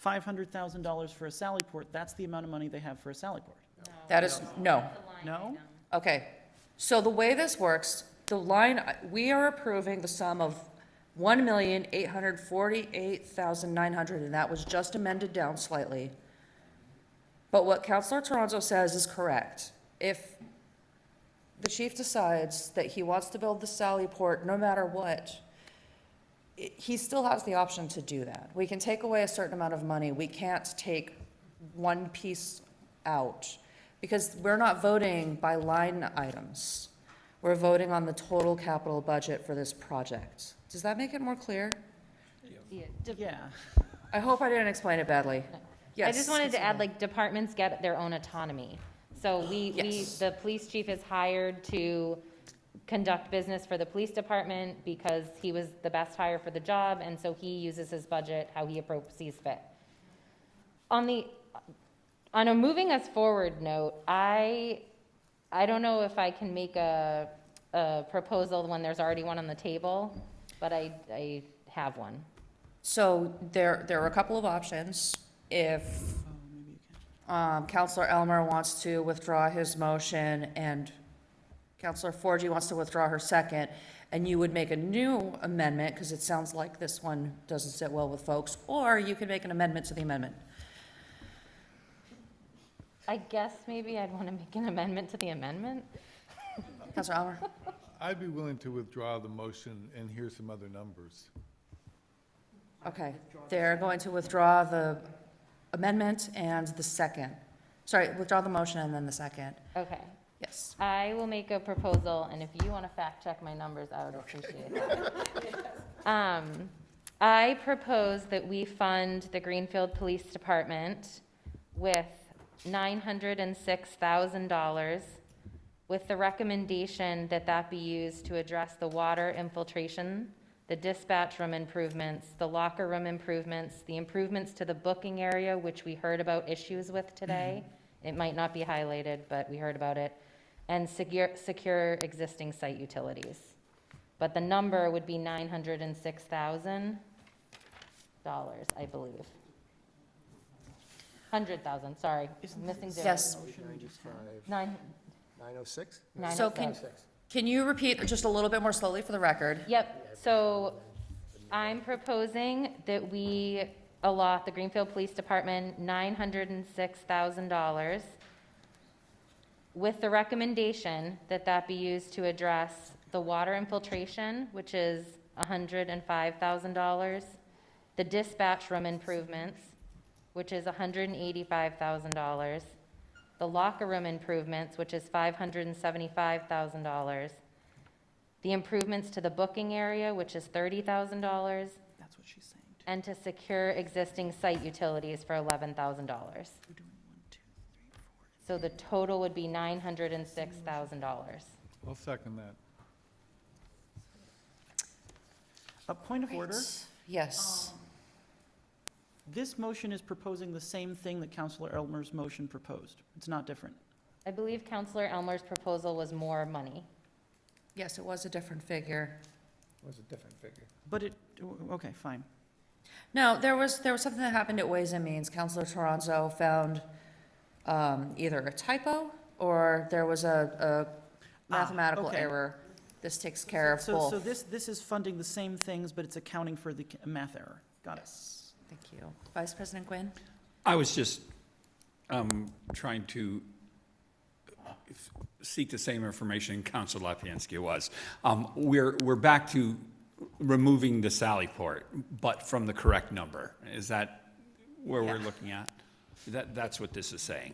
Speaker 4: $500,000 for a Sally Port, that's the amount of money they have for a Sally Port.
Speaker 1: That is, no.
Speaker 4: No?
Speaker 1: Okay, so the way this works, the line, we are approving the sum of $1,848,900, and that was just amended down slightly. But what Counselor Toronto says is correct. If the chief decides that he wants to build the Sallyport no matter what, he still has the option to do that. We can take away a certain amount of money. We can't take one piece out, because we're not voting by line items. We're voting on the total capital budget for this project. Does that make it more clear?
Speaker 4: Yeah.
Speaker 1: I hope I didn't explain it badly. Yes.
Speaker 12: I just wanted to add, like, departments get their own autonomy. So
Speaker 1: Yes.
Speaker 12: the police chief is hired to conduct business for the police department because he was the best hire for the job, and so he uses his budget how he sees fit. On a moving us forward note, I don't know if I can make a proposal when there's already one on the table, but I have one.
Speaker 1: So there are a couple of options. If Counselor Elmer wants to withdraw his motion and Counselor Forgy wants to withdraw her second, and you would make a new amendment, because it sounds like this one doesn't sit well with folks, or you could make an amendment to the amendment.
Speaker 12: I guess maybe I'd want to make an amendment to the amendment.
Speaker 1: Counselor Elmer?
Speaker 3: I'd be willing to withdraw the motion and hear some other numbers.
Speaker 1: Okay, they're going to withdraw the amendment and the second. Sorry, withdraw the motion and then the second.
Speaker 12: Okay.
Speaker 1: Yes.
Speaker 12: I will make a proposal, and if you want to fact check my numbers, I would appreciate it. I propose that we fund the Greenfield Police Department with $906,000, with the recommendation that that be used to address the water infiltration, the dispatch room improvements, the locker room improvements, the improvements to the booking area, which we heard about issues with today. It might not be highlighted, but we heard about it, and secure existing site utilities. But the number would be $906,000, I believe. 100,000, sorry, I'm missing zeros.
Speaker 1: Yes.
Speaker 23: 906?
Speaker 1: So can you repeat just a little bit more slowly for the record?
Speaker 12: Yep, so I'm proposing that we allot the Greenfield Police Department $906,000 with the recommendation that that be used to address the water infiltration, which is $105,000, the dispatch room improvements, which is $185,000, the locker room improvements, which is $575,000, the improvements to the booking area, which is $30,000,
Speaker 4: That's what she's saying.
Speaker 12: and to secure existing site utilities for $11,000.
Speaker 4: We're doing 1, 2, 3, 4.
Speaker 12: So the total would be $906,000.
Speaker 3: I'll second that.
Speaker 4: A point of order.
Speaker 1: Yes.
Speaker 4: This motion is proposing the same thing that Counselor Elmer's motion proposed. It's not different.
Speaker 12: I believe Counselor Elmer's proposal was more money.
Speaker 1: Yes, it was a different figure.
Speaker 8: Was a different figure.
Speaker 4: But okay, fine.
Speaker 1: No, there was something that happened at Ways and Means. Counselor Toronto found either a typo or there was a mathematical
Speaker 4: okay.
Speaker 1: error. This takes care of
Speaker 4: So
Speaker 1: both.
Speaker 4: this is funding the same things, but it's accounting for the math error. Got it.
Speaker 1: Thank you. Vice President Gwynn?
Speaker 7: I was just trying to seek the same information Councilor Lapinski was. We're back to removing the Sallyport, but from the correct number. Is that where we're looking at? That's what this is saying.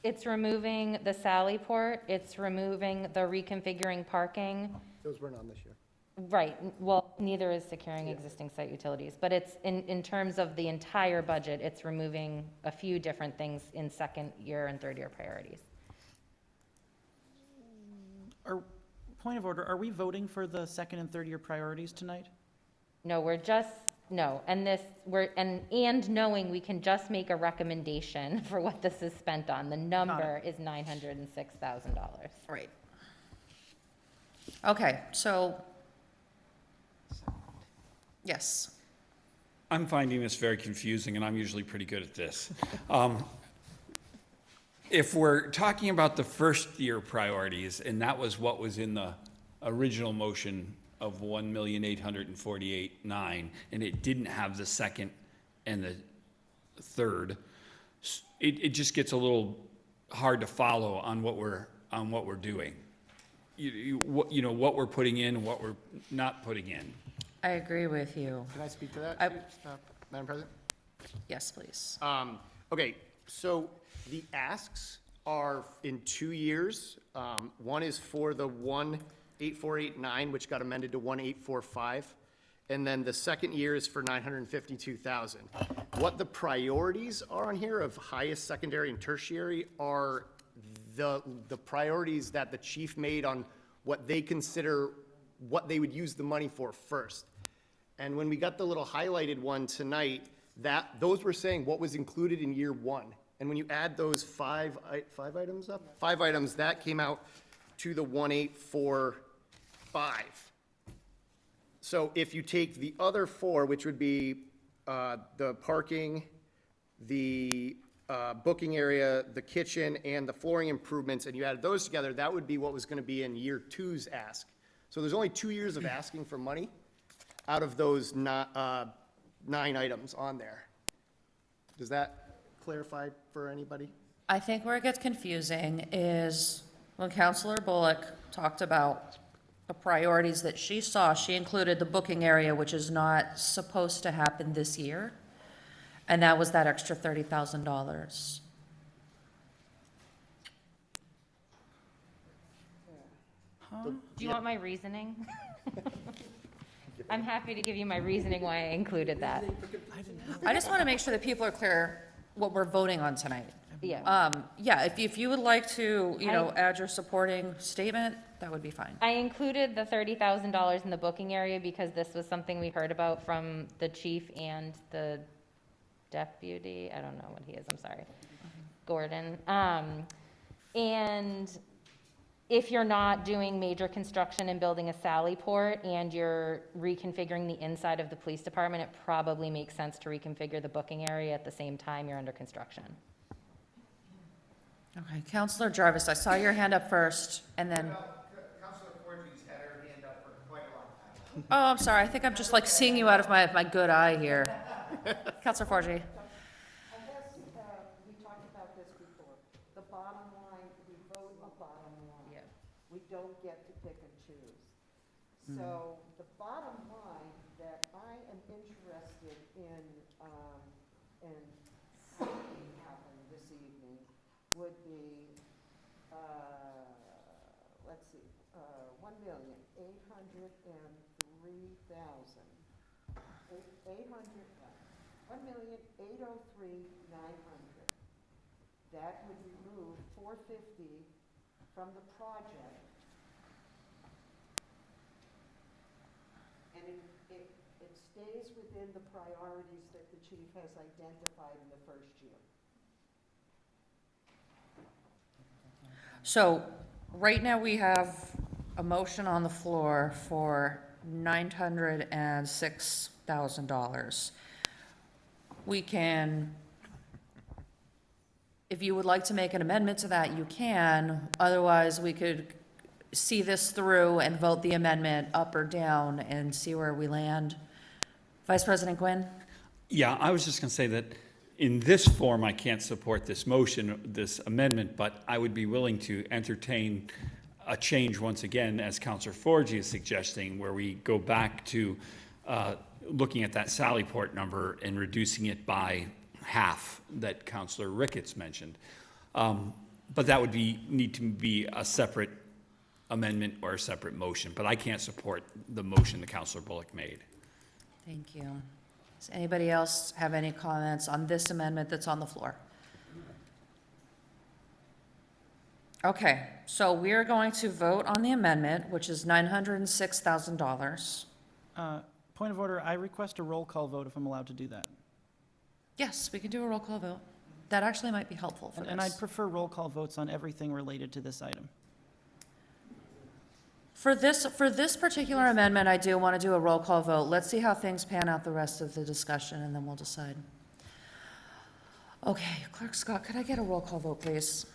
Speaker 12: It's removing the Sallyport, it's removing the reconfiguring parking.
Speaker 23: Those weren't on this year.
Speaker 12: Right, well, neither is securing existing site utilities, but it's, in terms of the entire budget, it's removing a few different things in second year and third year priorities.
Speaker 4: Point of order, are we voting for the second and third year priorities tonight?
Speaker 12: No, and knowing we can just make a recommendation for what this is spent on. The number is $906,000.
Speaker 1: Right. Okay, so, yes.
Speaker 7: I'm finding this very confusing, and I'm usually pretty good at this. if we're talking about the first year priorities, and that was what was in the original motion of 1,848,900, and it didn't have the second and the third, it just gets a little hard to follow on what we're doing. You know, what we're putting in and what we're not putting in.
Speaker 1: I agree with you.
Speaker 23: Can I speak to that, Madam President?
Speaker 1: Yes, please.
Speaker 23: Okay, so the asks are in 2 years. One is for the 18489, which got amended to 1845. And then the second year is for 952,000. What the priorities are on here of highest, secondary, and tertiary are the priorities that the chief made on what they consider what they would use the money for first. And when we got the little highlighted one tonight, those were saying what was included in year one. And when you add those five items up, that came out to the 1845. So if you take the other four, which would be the parking, the booking area, the kitchen, and the flooring improvements, and you add those together, that would be what was going to be in year two's ask. So there's only 2 years of asking for money out of those 9 items on there. Does that clarify for anybody?
Speaker 1: I think where it gets confusing is when Counselor Bullock talked about the priorities that she saw, she included the booking area, which is not supposed to happen this year. And that was that extra $30,000.
Speaker 12: Do you want my reasoning? I'm happy to give you my reasoning why I included that.
Speaker 1: I just want to make sure that people are clear what we're voting on tonight.
Speaker 12: Yeah.
Speaker 1: Yeah, if you would like to, add your supporting statement, that would be fine.
Speaker 12: I included the $30,000 in the booking area because this was something we heard about from the chief and the deputy. I don't know what he is, I'm sorry. Gordon. And if you're not doing major construction and building a Sally Port and you're reconfiguring the inside of the police department, it probably makes sense to reconfigure the booking area at the same time you're under construction.
Speaker 1: Okay, Counselor Jarvis, I saw your hand up first, and then,
Speaker 8: Councilor Forgy's had her hand up for quite a long time.
Speaker 1: oh, I'm sorry, I think I'm just like seeing you out of my good eye here. Counselor Forgy.
Speaker 2: I guess we talked about this before. The bottom line, we vote a bottom line.
Speaker 1: Yeah.
Speaker 2: We don't get to pick and choose. So the bottom line that I am interested in seeing happen this evening would be, let's see, 1,803,900. That would remove 450 from the project. And it stays within the priorities that the chief has identified in the first year.
Speaker 1: So, right now we have a motion on the floor for $906,000. We can, if you would like to make an amendment to that, you can. Otherwise, we could see this through and vote the amendment up or down and see where we land. Vice President Quinn?
Speaker 7: Yeah, I was just going to say that in this form, I can't support this motion, this amendment, but I would be willing to entertain a change once again, as Councilor Forgy is suggesting, where we go back to looking at that Sallyport number and reducing it by half that Councilor Ricketts mentioned. But that would need to be a separate amendment or a separate motion, but I can't support the motion that Councilor Bullock made.
Speaker 1: Thank you. Does anybody else have any comments on this amendment that's on the floor? Okay, so we are going to vote on the amendment, which is $906,000.
Speaker 4: Point of order, I request a roll call vote if I'm allowed to do that.
Speaker 1: Yes, we can do a roll call vote. That actually might be helpful for this.
Speaker 4: And I'd prefer roll call votes on everything related to this item.
Speaker 1: For this particular amendment, I do want to do a roll call vote. Let's see how things pan out the rest of the discussion, and then we'll decide. Okay, Clerk Scott, could I get a roll call vote, please?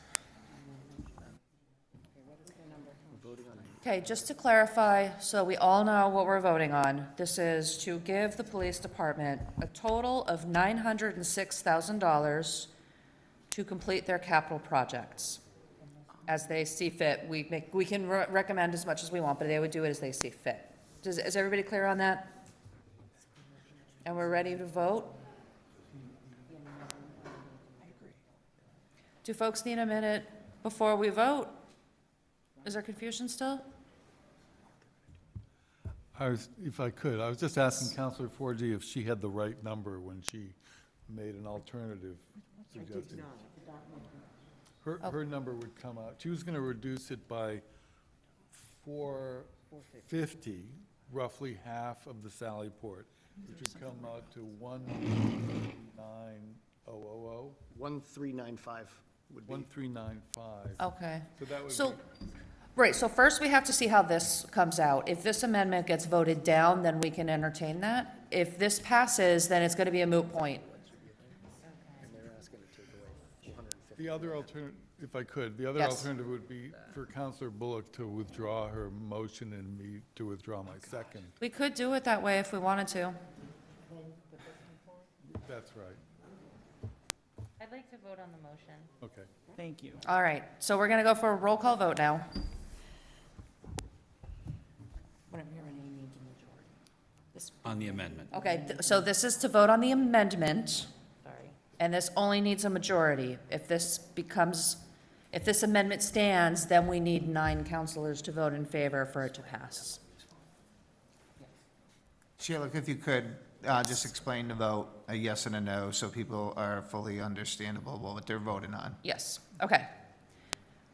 Speaker 1: Okay, just to clarify, so we all know what we're voting on, this is to give the police department a total of $906,000 to complete their capital projects. As they see fit, we can recommend as much as we want, but they would do it as they see fit. Is everybody clear on that? And we're ready to vote? Do folks need a minute before we vote? Is there confusion still?
Speaker 3: If I could, I was just asking Counselor Forgy if she had the right number when she made an alternative suggestion. Her number would come out, she was gonna reduce it by $450, roughly half of the Sallyport, which would come out to 139,000.
Speaker 23: 1395 would be.
Speaker 3: 1395.
Speaker 1: Okay.
Speaker 3: So that would
Speaker 1: So,
Speaker 3: be,
Speaker 1: right, so first we have to see how this comes out. If this amendment gets voted down, then we can entertain that. If this passes, then it's gonna be a moot point.
Speaker 23: And they're asking to take away 450.
Speaker 3: the other alternative, if I could, the other
Speaker 1: Yes.
Speaker 3: alternative would be for Counselor Bullock to withdraw her motion and me to withdraw my second.
Speaker 1: We could do it that way if we wanted to.
Speaker 3: That's right.
Speaker 12: I'd like to vote on the motion.
Speaker 3: Okay.
Speaker 4: Thank you.
Speaker 1: All right, so we're gonna go for a roll call vote now. What I'm hearing, you need the majority.
Speaker 7: On the amendment.
Speaker 1: Okay, so this is to vote on the amendment,
Speaker 12: Sorry.
Speaker 1: and this only needs a majority. If this amendment stands, then we need 9 counselors to vote in favor for it to pass.
Speaker 8: Sheila, if you could, just explain the vote, a yes and a no, so people are fully understandable what they're voting on.
Speaker 1: Yes, okay.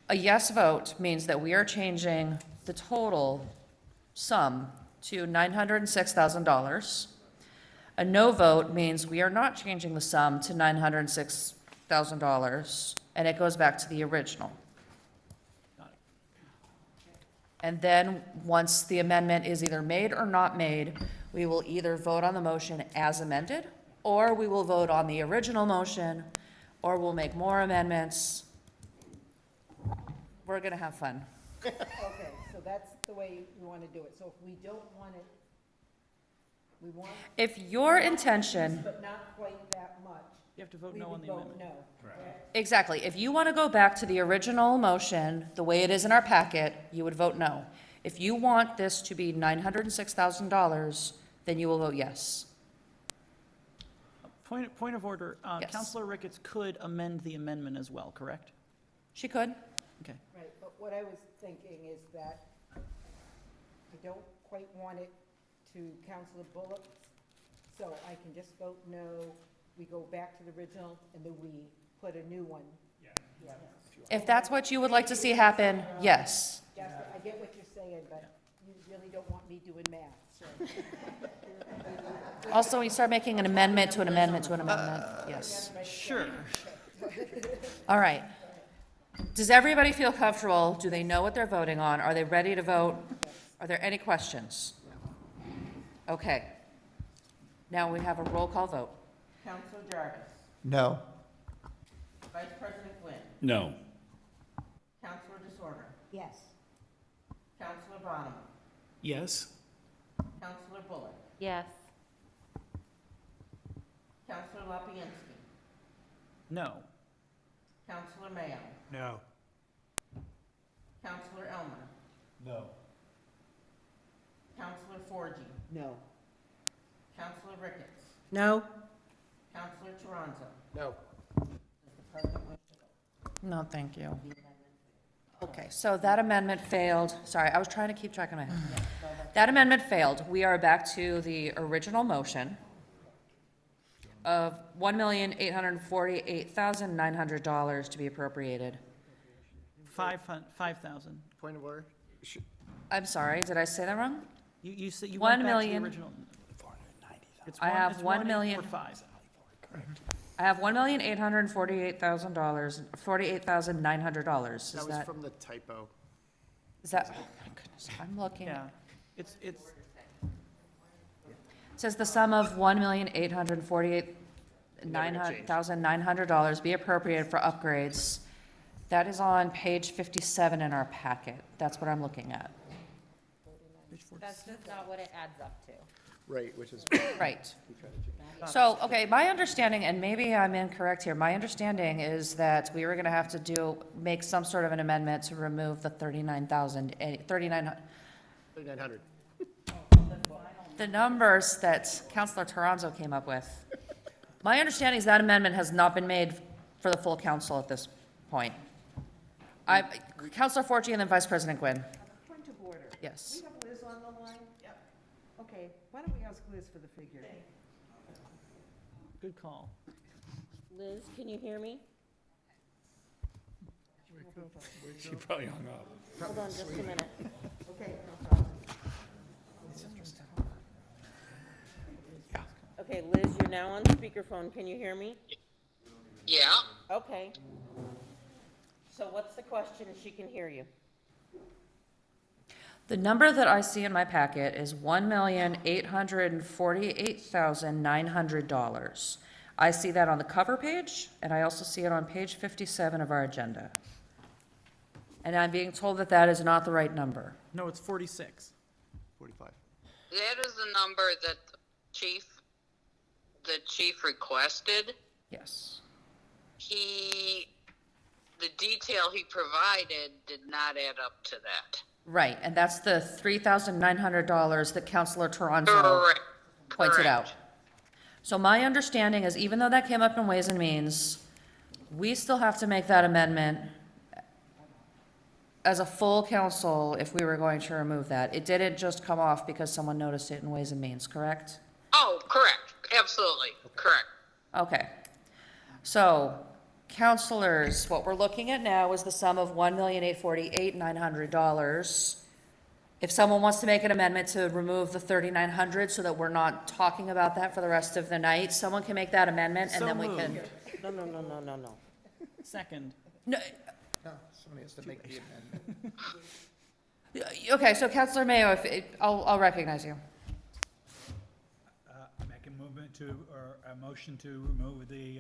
Speaker 1: A yes vote means that we are changing the total sum to $906,000. A no vote means we are not changing the sum to $906,000, and it goes back to the original. And then, once the amendment is either made or not made, we will either vote on the motion as amended, or we will vote on the original motion, or we'll make more amendments. We're gonna have fun.
Speaker 22: Okay, so that's the way we want to do it. So if we don't want it, we want.
Speaker 1: If your intention,
Speaker 22: But not quite that much.
Speaker 4: You have to vote
Speaker 22: we
Speaker 4: no
Speaker 22: would
Speaker 4: on the
Speaker 22: vote
Speaker 4: amendment.
Speaker 22: no. Correct.
Speaker 1: exactly, if you want to go back to the original motion, the way it is in our packet, you would vote no. If you want this to be $906,000, then you will vote yes.
Speaker 4: Point of order,
Speaker 1: Yes.
Speaker 4: Counselor Ricketts could amend the amendment as well, correct?
Speaker 1: She could.
Speaker 4: Okay.
Speaker 22: Right, but what I was thinking is that I don't quite want it to Councilor Bullock, so I can just vote no, we go back to the original, and then we put a new one.
Speaker 1: If that's what you would like to see happen, yes.
Speaker 22: Yes, I get what you're saying, but you really don't want me doing math, so.
Speaker 1: Also, when you start making an amendment to an amendment to an amendment, yes.
Speaker 4: Sure.
Speaker 1: All right. Does everybody feel comfortable? Do they know what they're voting on? Are they ready to vote? Are there any questions? Okay. Now we have a roll call vote.
Speaker 22: Councilor Jarvis,
Speaker 8: No.
Speaker 22: Vice President Quinn,
Speaker 7: No.
Speaker 22: Councilor Disorder,
Speaker 6: Yes.
Speaker 22: Councilor Bonham,
Speaker 8: Yes.
Speaker 22: Councilor Bullock,
Speaker 12: Yes.
Speaker 22: Councilor Lapiansky,
Speaker 4: No.
Speaker 22: Councilor Mayo,
Speaker 9: No.
Speaker 22: Councilor Elmer,
Speaker 3: No.
Speaker 22: Councilor Forgy,
Speaker 6: No.
Speaker 22: Councilor Ricketts,
Speaker 6: No?
Speaker 22: Councilor Toronto.
Speaker 23: No.
Speaker 22: Does the president wish to vote?
Speaker 1: No, thank you. Okay, so that amendment failed. Sorry, I was trying to keep track of my head. That amendment failed. We are back to the original motion of $1,848,900 to be appropriated.
Speaker 4: 5,000.
Speaker 23: Point of order?
Speaker 1: I'm sorry, did I say that wrong?
Speaker 4: You said you
Speaker 1: 1
Speaker 4: went back to the
Speaker 1: million.
Speaker 4: original. It's
Speaker 1: I have
Speaker 4: 1,845.
Speaker 1: I have $1,848,000, $48,900.
Speaker 23: That was from the typo.
Speaker 1: Is that, oh my goodness, I'm looking.
Speaker 4: Yeah. It's,
Speaker 1: It says the sum of $1,848,900 be appropriated for upgrades. That is on page 57 in our packet. That's what I'm looking at.
Speaker 12: That's just not what it adds up to.
Speaker 23: Right, which is.
Speaker 1: Right. So, okay, my understanding, and maybe I'm incorrect here, my understanding is that we were gonna have to make some sort of an amendment to remove the
Speaker 23: 3,900.
Speaker 1: the numbers that Counselor Toronzo came up with. My understanding is that amendment has not been made for the full council at this point. Counselor Forgy and then Vice President Gwynn.
Speaker 2: Point of order.
Speaker 1: Yes.
Speaker 2: We have Liz on the line? Yep. Okay, why don't we ask Liz for the figure?
Speaker 4: Good call.
Speaker 13: Liz, can you hear me?
Speaker 7: She probably hung up.
Speaker 13: Hold on just a minute.
Speaker 2: Okay, no problem.
Speaker 13: Okay, Liz, you're now on speakerphone. Can you hear me?
Speaker 14: Yeah.
Speaker 13: Okay. So what's the question? She can hear you.
Speaker 1: The number that I see in my packet is $1,848,900. I see that on the cover page, and I also see it on page 57 of our agenda. And I'm being told that that is not the right number.
Speaker 4: No, it's 46.
Speaker 23: 45.
Speaker 14: That is the number that the chief requested.
Speaker 1: Yes.
Speaker 14: The detail he provided did not add up to that.
Speaker 1: Right, and that's the $3,900 that Counselor Toronzo pointed out. So my understanding is even though that came up in Ways and Means, we still have to make that amendment as a full council if we were going to remove that. It didn't just come off because someone noticed it in Ways and Means, correct?
Speaker 14: Oh, correct. Absolutely. Correct.
Speaker 1: Okay. So, councilors, what we're looking at now is the sum of $1,848,900. If someone wants to make an amendment to remove the 3,900 so that we're not talking about that for the rest of the night, someone can make that amendment and
Speaker 4: So
Speaker 1: then we can.
Speaker 4: moved.
Speaker 13: No.
Speaker 4: Second.
Speaker 1: No,
Speaker 8: No, somebody has to make the amendment.
Speaker 1: okay, so Councilor Mayo, I'll recognize you.
Speaker 9: Make a movement to, or a motion to remove the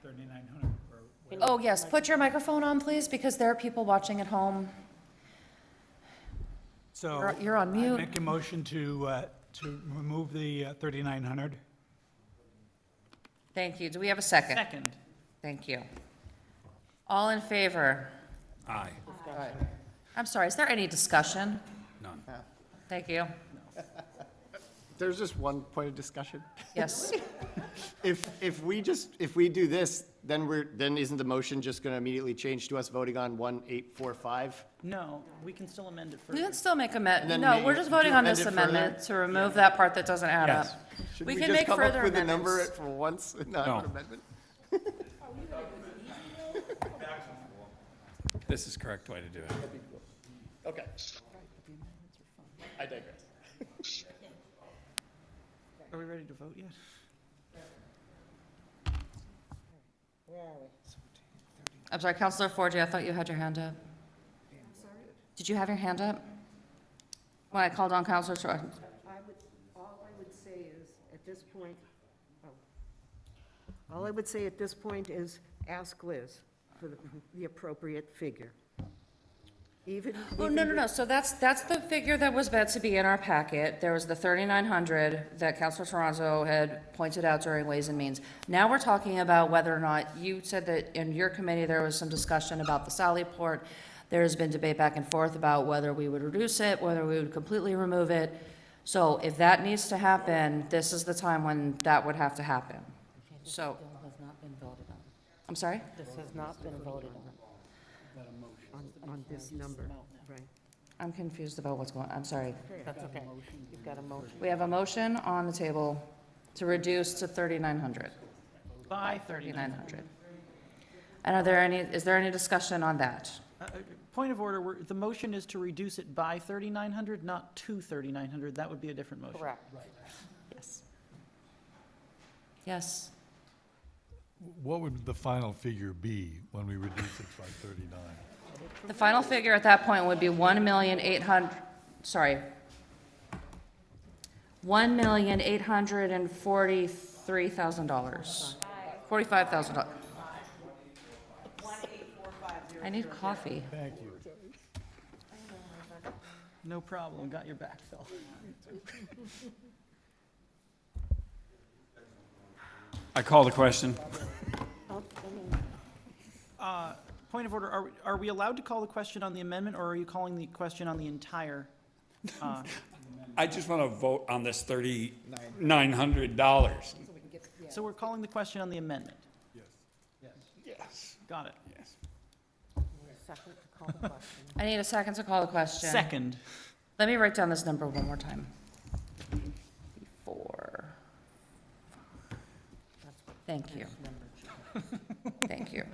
Speaker 9: 3,900 or whatever.
Speaker 1: Oh, yes, put your microphone on, please, because there are people watching at home.
Speaker 9: So.
Speaker 1: You're on mute.
Speaker 9: Make a motion to remove the 3,900.
Speaker 1: Thank you. Do we have a second?
Speaker 4: Second.
Speaker 1: Thank you. All in favor?
Speaker 7: Aye.
Speaker 1: I'm sorry, is there any discussion?
Speaker 7: None.
Speaker 1: Thank you.
Speaker 23: There's just one point of discussion.
Speaker 1: Yes.
Speaker 23: If we do this, then isn't the motion just gonna immediately change to us voting on 1,845?
Speaker 4: No, we can still amend it
Speaker 1: We
Speaker 4: further.
Speaker 1: can still make
Speaker 23: And
Speaker 1: amendment,
Speaker 23: then
Speaker 1: no,
Speaker 23: make-
Speaker 1: we're just voting
Speaker 23: to
Speaker 1: on
Speaker 23: amend
Speaker 1: this
Speaker 23: it further?
Speaker 1: amendment to remove that part that doesn't add up.
Speaker 7: Yes.
Speaker 23: Should
Speaker 1: We
Speaker 23: we
Speaker 1: can
Speaker 23: just
Speaker 1: make
Speaker 23: come up
Speaker 1: further
Speaker 23: with a number
Speaker 1: amendments.
Speaker 23: for once and not
Speaker 7: No.
Speaker 23: an amendment?
Speaker 7: This is the correct way to do it.
Speaker 23: Okay. I digress.
Speaker 4: Are we ready to vote yet?
Speaker 13: Where are we?
Speaker 1: I'm sorry, Counselor Forgy, I thought you had your hand up. Did you have your hand up? When I called on Counselor Toronzo?
Speaker 2: All I would say is, at this point, all I would say at this point is ask Liz for the appropriate figure.
Speaker 1: Oh, no, so that's the figure that was meant to be in our packet. There was the 3,900 that Counselor Toronzo had pointed out during Ways and Means. Now we're talking about whether or not, you said that in your committee, there was some discussion about the Sally Port. There's been debate back and forth about whether we would reduce it, whether we would completely remove it. So if that needs to happen, this is the time when that would have to happen. So,
Speaker 19: Bill has not been voted on.
Speaker 1: I'm sorry?
Speaker 13: This has not been voted on.
Speaker 2: On this number, right.
Speaker 1: I'm confused about what's going on. I'm sorry.
Speaker 13: That's okay. You've got a motion.
Speaker 1: We have a motion on the table to reduce to 3,900.
Speaker 4: By 3,900.
Speaker 1: And is there any discussion on that?
Speaker 4: Point of order, the motion is to reduce it by 3,900, not to 3,900. That would be a different motion.
Speaker 13: Correct.
Speaker 1: Yes. Yes.
Speaker 3: What would the final figure be when we reduce it by 39?
Speaker 1: The final figure at that point would be $1,843,000. $45,000. I need coffee.
Speaker 3: Thank you.
Speaker 4: No problem, got your back, Phil.
Speaker 7: I call the question.
Speaker 4: Point of order, are we allowed to call the question on the amendment, or are you calling the question on the entire?
Speaker 7: I just want to vote on this $3,900.
Speaker 4: So we're calling the question on the amendment?
Speaker 7: Yes.
Speaker 4: Got it.
Speaker 7: Yes.
Speaker 13: Second to call the question.
Speaker 1: I need a second to call the question.
Speaker 4: Second.
Speaker 1: Let me write down this number one more time. 4. Thank you. Thank you.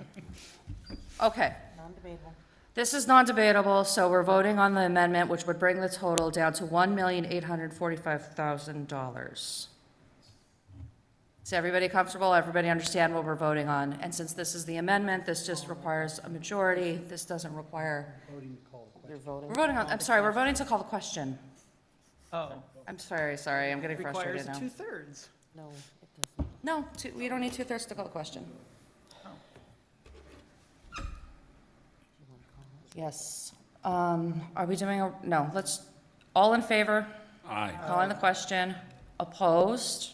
Speaker 1: Okay.
Speaker 13: Non-debatable.
Speaker 1: This is non-debatable, so we're voting on the amendment, which would bring the total down to $1,845,000. Is everybody comfortable? Everybody understand what we're voting on? And since this is the amendment, this just requires a majority. This doesn't require.
Speaker 13: You're voting.
Speaker 1: We're voting on, I'm sorry, we're voting to call the question.
Speaker 4: Oh.
Speaker 1: I'm sorry, I'm getting frustrated now.
Speaker 4: Requires 2/3.
Speaker 13: No, it doesn't.
Speaker 1: No, we don't need 2/3 to call the question. Yes. Are we doing no, all in favor?
Speaker 7: Aye.
Speaker 1: Calling the question. Opposed?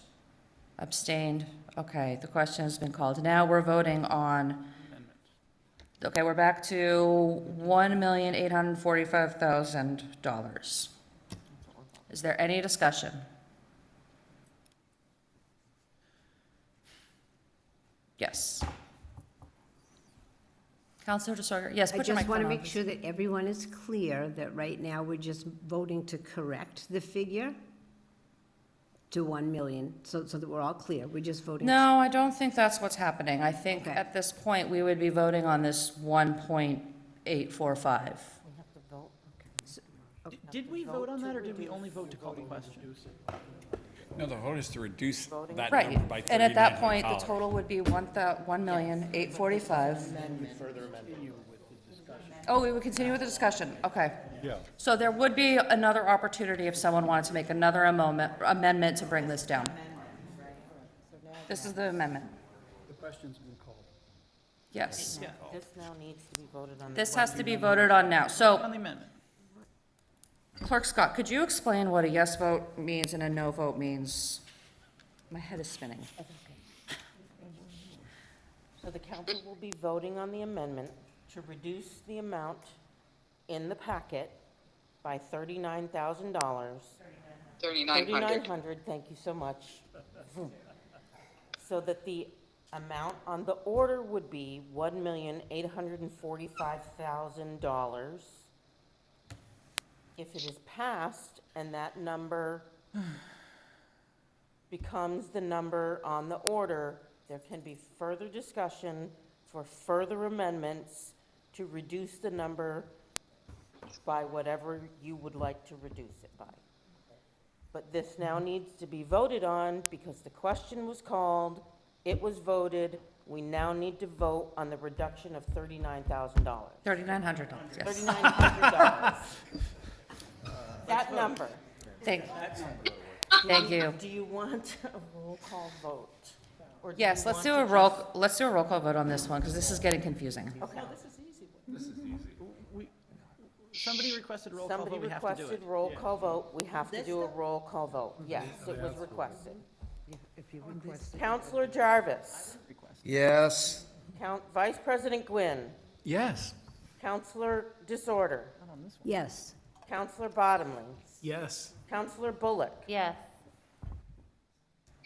Speaker 1: Abstained? Okay, the question has been called. Now we're voting on, okay, we're back to $1,845,000. Is there any discussion? Yes. Counselor DeSawyer, yes,
Speaker 6: I
Speaker 1: put your
Speaker 6: just want
Speaker 1: microphone
Speaker 6: to
Speaker 1: on.
Speaker 6: make sure that everyone is clear that right now we're just voting to correct the figure to 1 million, so that we're all clear. We're just voting.
Speaker 1: No, I don't think that's what's happening. I think
Speaker 6: Okay.
Speaker 1: at this point, we would be voting on this 1.845.
Speaker 13: We have to vote.
Speaker 4: Did we vote on that, or did we only vote to call the question?
Speaker 7: No, the vote is to reduce that number
Speaker 1: Right,
Speaker 7: by $3,900.
Speaker 1: and at that point, the total would be 1,845. Oh, we would continue with the discussion, okay.
Speaker 3: Yeah.
Speaker 1: So there would be another opportunity if someone wanted to make another amendment to bring this down. This is the amendment.
Speaker 9: The question's been called.
Speaker 1: Yes.
Speaker 13: This now needs to be voted on.
Speaker 1: This has to be voted on now. So,
Speaker 4: On the amendment.
Speaker 1: Clerk Scott, could you explain what a yes vote means and a no vote means? My head is spinning.
Speaker 13: So the council will be voting on the amendment to reduce the amount in the packet by $39,000. $3,900, thank you so much. So that the amount on the order would be $1,845,000. If it is passed and that number becomes the number on the order, there can be further discussion for further amendments to reduce the number by whatever you would like to reduce it by. But this now needs to be voted on because the question was called, it was voted, we now need to vote on the reduction of $39,000.
Speaker 1: $3,900, yes.
Speaker 13: $3,900. That number.
Speaker 1: Thank you.
Speaker 13: Do you want a roll call vote? Or do
Speaker 1: Yes,
Speaker 13: you
Speaker 1: let's
Speaker 13: want
Speaker 1: do
Speaker 13: to
Speaker 1: a
Speaker 13: just-
Speaker 1: roll call vote on this one, because this is getting confusing.
Speaker 13: Okay.
Speaker 4: Somebody requested a roll call vote,
Speaker 13: Somebody
Speaker 4: we have to do it.
Speaker 13: requested roll call vote, we have to do a roll call vote. Yes, it was requested.
Speaker 2: If you request.
Speaker 13: Counselor Jarvis.
Speaker 8: Yes.
Speaker 13: Vice President Gwynn.
Speaker 7: Yes.
Speaker 13: Counselor Disorder.
Speaker 6: Yes.
Speaker 13: Counselor Bottomley.
Speaker 8: Yes.
Speaker 13: Counselor Bullock.
Speaker 12: Yes.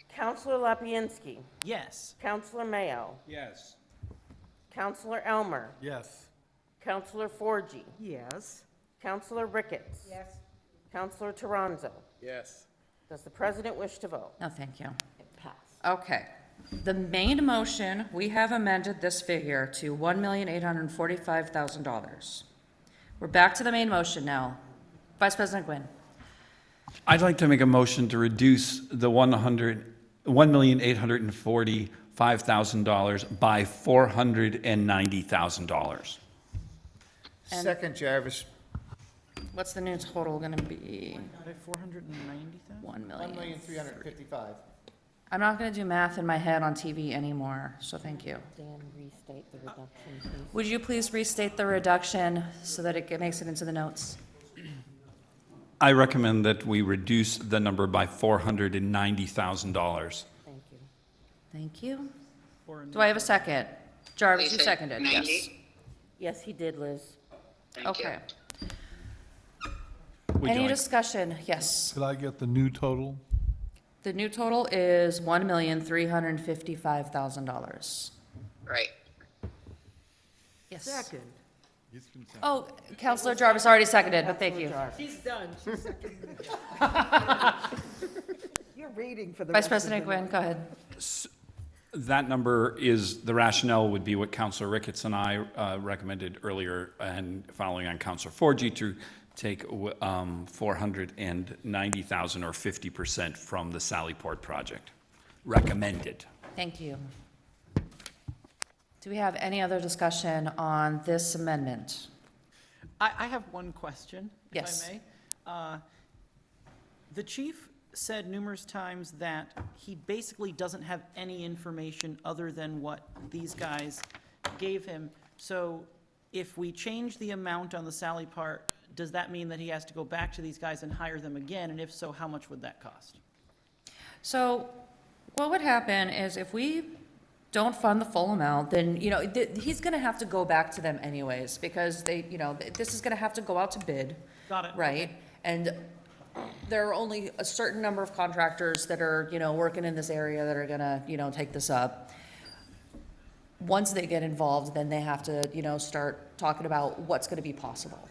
Speaker 13: Counselor Lapinski.
Speaker 4: Yes.
Speaker 13: Counselor Mayo.
Speaker 3: Yes.
Speaker 13: Counselor Elmer.
Speaker 3: Yes.
Speaker 13: Counselor Forgy.
Speaker 2: Yes.
Speaker 13: Counselor Ricketts. Yes. Counselor Toronzo.
Speaker 8: Yes.
Speaker 13: Does the president wish to vote?
Speaker 1: No, thank you.
Speaker 13: It passed.
Speaker 1: Okay. The main motion, we have amended this figure to $1,845,000. We're back to the main motion now. Vice President Gwynn.
Speaker 7: I'd like to make a motion to reduce the $1,845,000 by $490,000.
Speaker 1: And-
Speaker 8: Second, Jarvis.
Speaker 1: What's the new total gonna be?
Speaker 4: 490,000?
Speaker 8: 1,355,000.
Speaker 1: I'm not gonna do math in my head on TV anymore, so thank you.
Speaker 13: Dan, restate the reduction, please.
Speaker 1: Would you please restate the reduction so that it makes it into the notes?
Speaker 7: I recommend that we reduce the number by $490,000.
Speaker 13: Thank you.
Speaker 1: Thank you. Do I have a second? Jarvis,
Speaker 14: They
Speaker 1: you
Speaker 14: said
Speaker 1: seconded,
Speaker 14: 90?
Speaker 1: yes.
Speaker 13: Yes, he did, Liz.
Speaker 14: Thank you.
Speaker 1: Okay.
Speaker 7: Would you
Speaker 1: Any
Speaker 7: like-
Speaker 1: discussion? Yes.
Speaker 3: Could I get the new total?
Speaker 1: The new total is $1,355,000.
Speaker 14: Right.
Speaker 1: Yes.
Speaker 2: Second.
Speaker 1: Oh, Counselor Jarvis already seconded, but thank you.
Speaker 2: She's done. She's seconded. You're reading for the
Speaker 1: Vice
Speaker 2: rest of
Speaker 1: President
Speaker 2: the
Speaker 1: Nguyen, go ahead.
Speaker 7: That number is, the rationale would be what Counselor Ricketts and I recommended earlier, and following on Counselor Forgy, to take $490,000 or 50% from the Sallyport project. Recommended.
Speaker 1: Thank you. Do we have any other discussion on this amendment?
Speaker 4: I have one question, if
Speaker 1: Yes.
Speaker 4: I may. The chief said numerous times that he basically doesn't have any information other than what these guys gave him. So if we change the amount on the Sally part, does that mean that he has to go back to these guys and hire them again? And if so, how much would that cost?
Speaker 1: So what would happen is if we don't fund the full amount, then, he's gonna have to go back to them anyways, because this is gonna have to go out to bid.
Speaker 4: Got it.
Speaker 1: Right? And there are only a certain number of contractors that are, working in this area that are gonna, take this up. Once they get involved, then they have to, start talking about what's gonna be possible.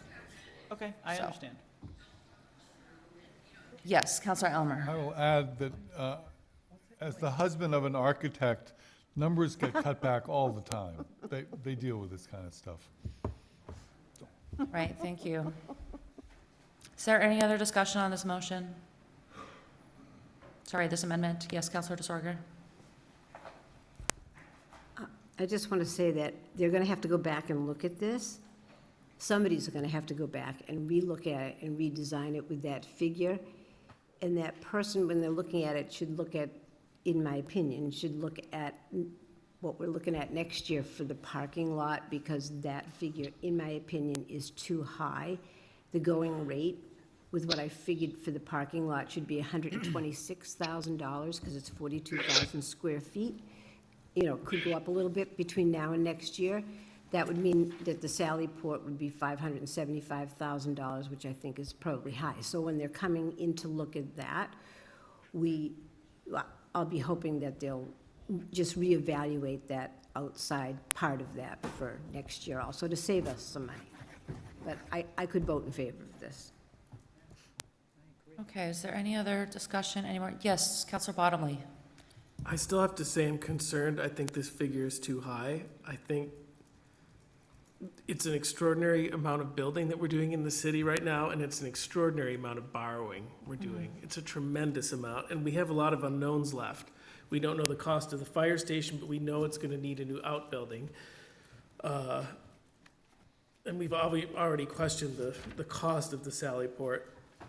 Speaker 4: Okay, I
Speaker 1: So.
Speaker 4: understand.
Speaker 1: Yes, Counselor Elmer.
Speaker 3: I will add that as the husband of an architect, numbers get cut back all the time. They deal with this kind of stuff.
Speaker 1: Right, thank you. Is there any other discussion on this motion? Sorry, this amendment. Yes, Counselor DeSorger?
Speaker 6: I just want to say that they're going to have to go back and look at this. Somebody's going to have to go back and relook at it and redesign it with that figure. And that person, when they're looking at it, should look at, in my opinion, should look at what we're looking at next year for the parking lot, because that figure, in my opinion, is too high. The going rate with what I figured for the parking lot should be $126,000, because it's 42,000 square feet. Could go up a little bit between now and next year. That would mean that the Sallyport would be $575,000, which I think is probably high. So when they're coming in to look at that, I'll be hoping that they'll just reevaluate that outside part of that for next year also, to save us some money. But I could vote in favor of this.
Speaker 1: Okay, is there any other discussion anymore? Yes, Counselor Bottomley.
Speaker 15: I still have to say I'm concerned. I think this figure is too high. I think it's an extraordinary amount of building that we're doing in the city right now, and it's an extraordinary amount of borrowing we're doing. It's a tremendous amount, and we have a lot of unknowns left. We don't know the cost of the fire station, but we know it's gonna need a new outbuilding. And we've already questioned the cost of the Sallyport.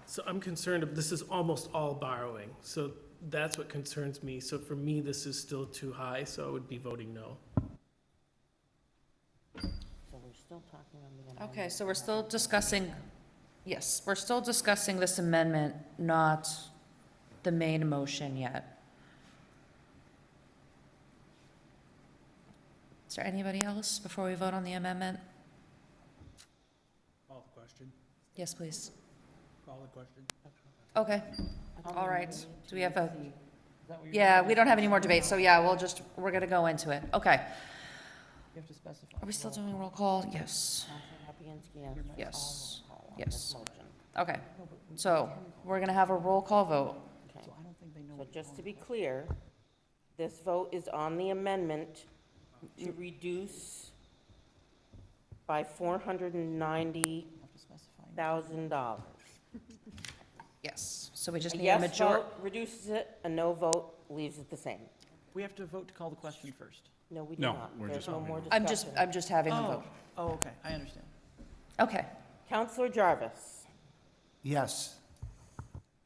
Speaker 15: So I'm concerned this is almost all borrowing. So that's what concerns me. So for me, this is still too high, so I would be voting no.
Speaker 13: So we're still talking on the amendment.
Speaker 1: Okay, so we're still discussing, yes, we're still discussing this amendment, not the main motion yet. Is there anybody else before we vote on the amendment?
Speaker 9: Call the question.
Speaker 1: Yes, please.
Speaker 9: Call the question.
Speaker 1: Okay, all right. Do we have a, yeah, we don't have any more debate, so yeah, we're gonna go into it. Okay.
Speaker 4: You have to specify.
Speaker 1: Are we still doing roll call? Yes.
Speaker 13: Counselor Hopkins,
Speaker 1: Yes.
Speaker 13: All roll call on
Speaker 1: Yes.
Speaker 13: this motion.
Speaker 1: Okay, so we're gonna have a roll call vote.
Speaker 13: Okay. So just to be clear, this vote is on the amendment to reduce by $490,000.
Speaker 1: Yes, so we just
Speaker 13: A
Speaker 1: need a
Speaker 13: yes
Speaker 1: majority.
Speaker 13: vote reduces it, a no vote leaves it the same.
Speaker 4: We have to vote to call the question first.
Speaker 13: No, we do
Speaker 7: No,
Speaker 13: not.
Speaker 7: we're
Speaker 13: There's
Speaker 7: just
Speaker 13: no
Speaker 7: voting.
Speaker 13: more
Speaker 1: I'm
Speaker 13: discussion.
Speaker 1: just having a vote.
Speaker 4: Oh, okay, I understand.
Speaker 1: Okay,
Speaker 13: Counselor Jarvis,
Speaker 8: Yes.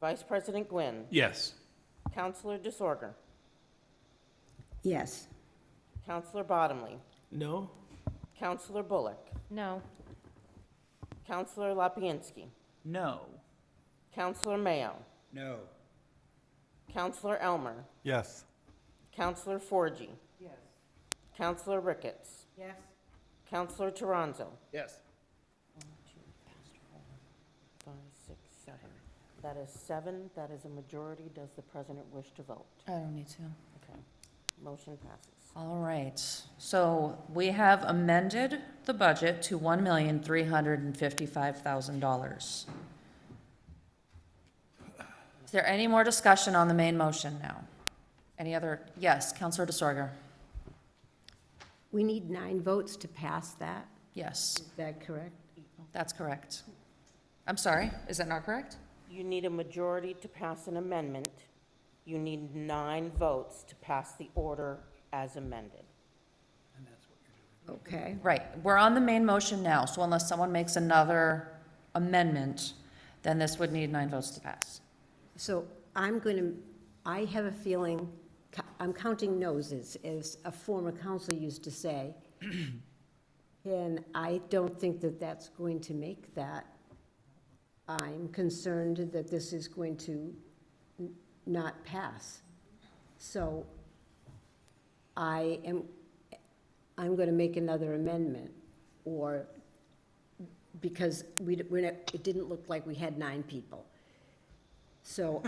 Speaker 13: Vice President Gwynn,
Speaker 7: Yes.
Speaker 13: Counselor DeSorger,
Speaker 6: Yes.
Speaker 13: Counselor Bottomley,
Speaker 15: No?
Speaker 13: Counselor Bullock,
Speaker 12: No.
Speaker 13: Counselor Lapinski,
Speaker 4: No.
Speaker 13: Counselor Mayo,
Speaker 9: No.
Speaker 13: Counselor Elmer,
Speaker 3: Yes.
Speaker 13: Counselor Forgy,
Speaker 6: Yes.
Speaker 13: Counselor Ricketts,
Speaker 6: Yes.
Speaker 13: Counselor Toronzo.
Speaker 8: Yes.
Speaker 13: 1, 2, 3, 4, 5, 6, 7. That is 7. That is a majority. Does the president wish to vote?
Speaker 1: I don't need to.
Speaker 13: Okay. Motion passes.
Speaker 1: All right, so we have amended the budget to $1,355,000. Is there any more discussion on the main motion now? Any other, yes, Counselor DeSorger?
Speaker 6: We need 9 votes to pass that.
Speaker 1: Yes,
Speaker 6: Is that correct?
Speaker 1: that's correct. I'm sorry, is that not correct?
Speaker 13: You need a majority to pass an amendment. You need 9 votes to pass the order as amended.
Speaker 6: Okay.
Speaker 1: Right, we're on the main motion now, so unless someone makes another amendment, then this would need 9 votes to pass.
Speaker 6: So I have a feeling, I'm counting noses, as a former counselor used to say. And I don't think that that's going to make that. I'm concerned that this is going to not pass. So I'm going to make another amendment, or, because it didn't look like we had 9 people. So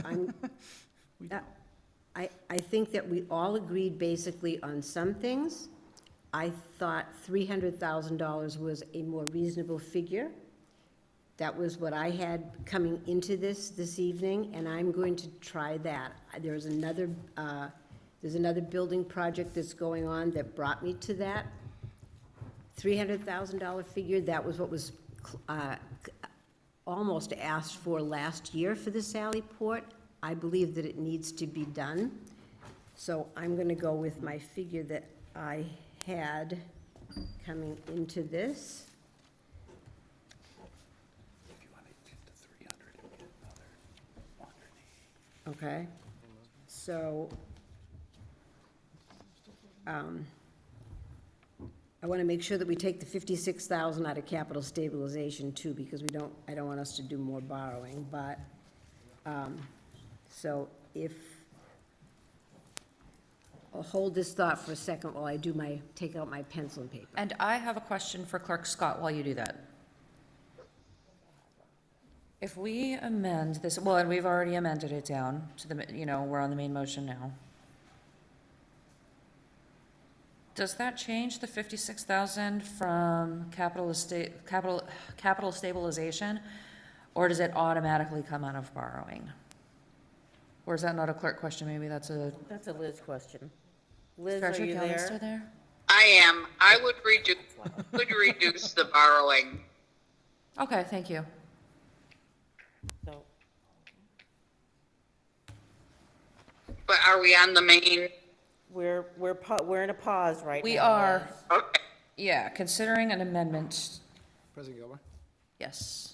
Speaker 6: I think that we all agreed basically on some things. I thought $300,000 was a more reasonable figure. That was what I had coming into this evening, and I'm going to try that. There's another building project that's going on that brought me to that $300,000 figure. That was what was almost asked for last year for the Sally Port. I believe that it needs to be done. So I'm going to go with my figure that I had coming into this. Okay, so, I want to make sure that we take the 56,000 out of capital stabilization too, because I don't want us to do more borrowing, but, so I'll hold this thought for a second while I take out my pencil and paper.
Speaker 1: And I have a question for Clerk Scott while you do that. If we amend this, well, and we've already amended it down to the, we're on the main motion now. Does that change the 56,000 from capital stabilization, or does it automatically come out of borrowing? Or is that not a clerk question? Maybe that's a.
Speaker 13: That's a Liz question. Liz,
Speaker 1: Treasurer
Speaker 13: are you
Speaker 1: Gilman
Speaker 13: there?
Speaker 1: still there?
Speaker 14: I am. I would reduce the borrowing.
Speaker 1: Okay, thank you.
Speaker 13: So,
Speaker 14: But are we on the main?
Speaker 13: we're in a pause right now.
Speaker 1: We are,
Speaker 13: Liz.
Speaker 14: Okay.
Speaker 1: yeah, considering an amendment,
Speaker 8: President Gilmore?
Speaker 1: yes.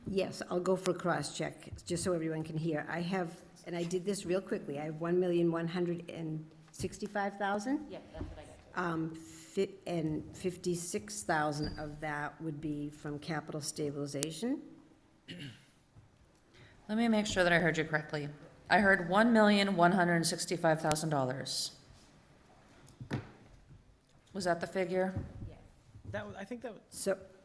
Speaker 6: Yes, I'll go for a cross-check, just so everyone can hear. I have, and I did this real quickly, I have 1,165,000.
Speaker 19: Yeah, that's what I got.
Speaker 6: And 56,000 of that would be from capital stabilization.
Speaker 1: Let me make sure that I heard you correctly. I heard $1,165,000. Was that the figure?
Speaker 4: I think that was.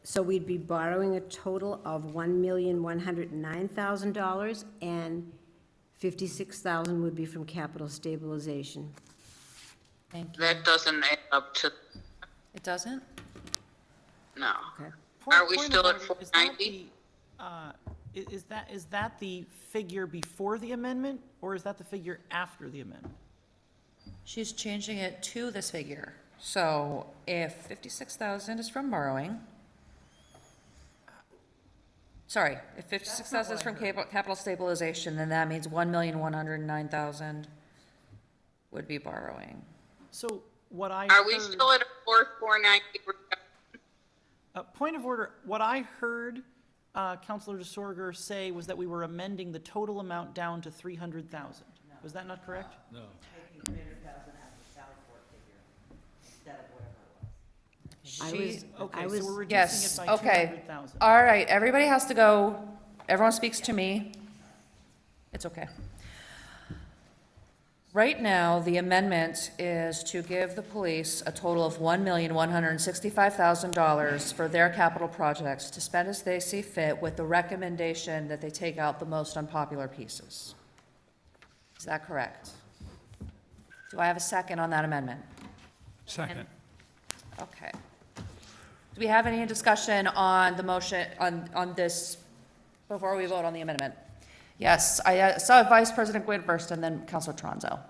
Speaker 6: So we'd be borrowing a total of $1,109,000, and 56,000 would be from capital stabilization.
Speaker 1: Thank you.
Speaker 14: That doesn't add up to,
Speaker 1: It doesn't?
Speaker 14: no.
Speaker 6: Okay.
Speaker 14: Are we
Speaker 4: Point
Speaker 14: still
Speaker 4: of
Speaker 14: at
Speaker 4: order, is that
Speaker 14: 490?
Speaker 4: Is that the figure before the amendment, or is that the figure after the amendment?
Speaker 1: She's changing it to this figure. So if 56,000 is from borrowing, sorry, if 56,000 is from capital stabilization, then that means 1,109,000 would be borrowing.
Speaker 4: So what I
Speaker 14: Are we
Speaker 4: heard-
Speaker 14: still at a 490?
Speaker 4: Point of order, what I heard Counselor DeSorger say was that we were amending the total amount down to 300,000. Was that not correct?
Speaker 3: No.
Speaker 1: She,
Speaker 4: Okay,
Speaker 6: was-
Speaker 4: so we're reducing
Speaker 1: yes,
Speaker 4: it by
Speaker 1: okay.
Speaker 4: 200,000.
Speaker 1: All right, everybody has to go. Everyone speaks to me. It's okay. Right now, the amendment is to give the police a total of $1,165,000 for their capital projects to spend as they see fit, with the recommendation that they take out the most unpopular pieces. Is that correct? Do I have a second on that amendment?
Speaker 7: Second.
Speaker 1: Okay. Do we have any discussion on the motion, on this, before we vote on the amendment? Yes, I saw Vice President Gwynn first, and then Councilor Tronzo.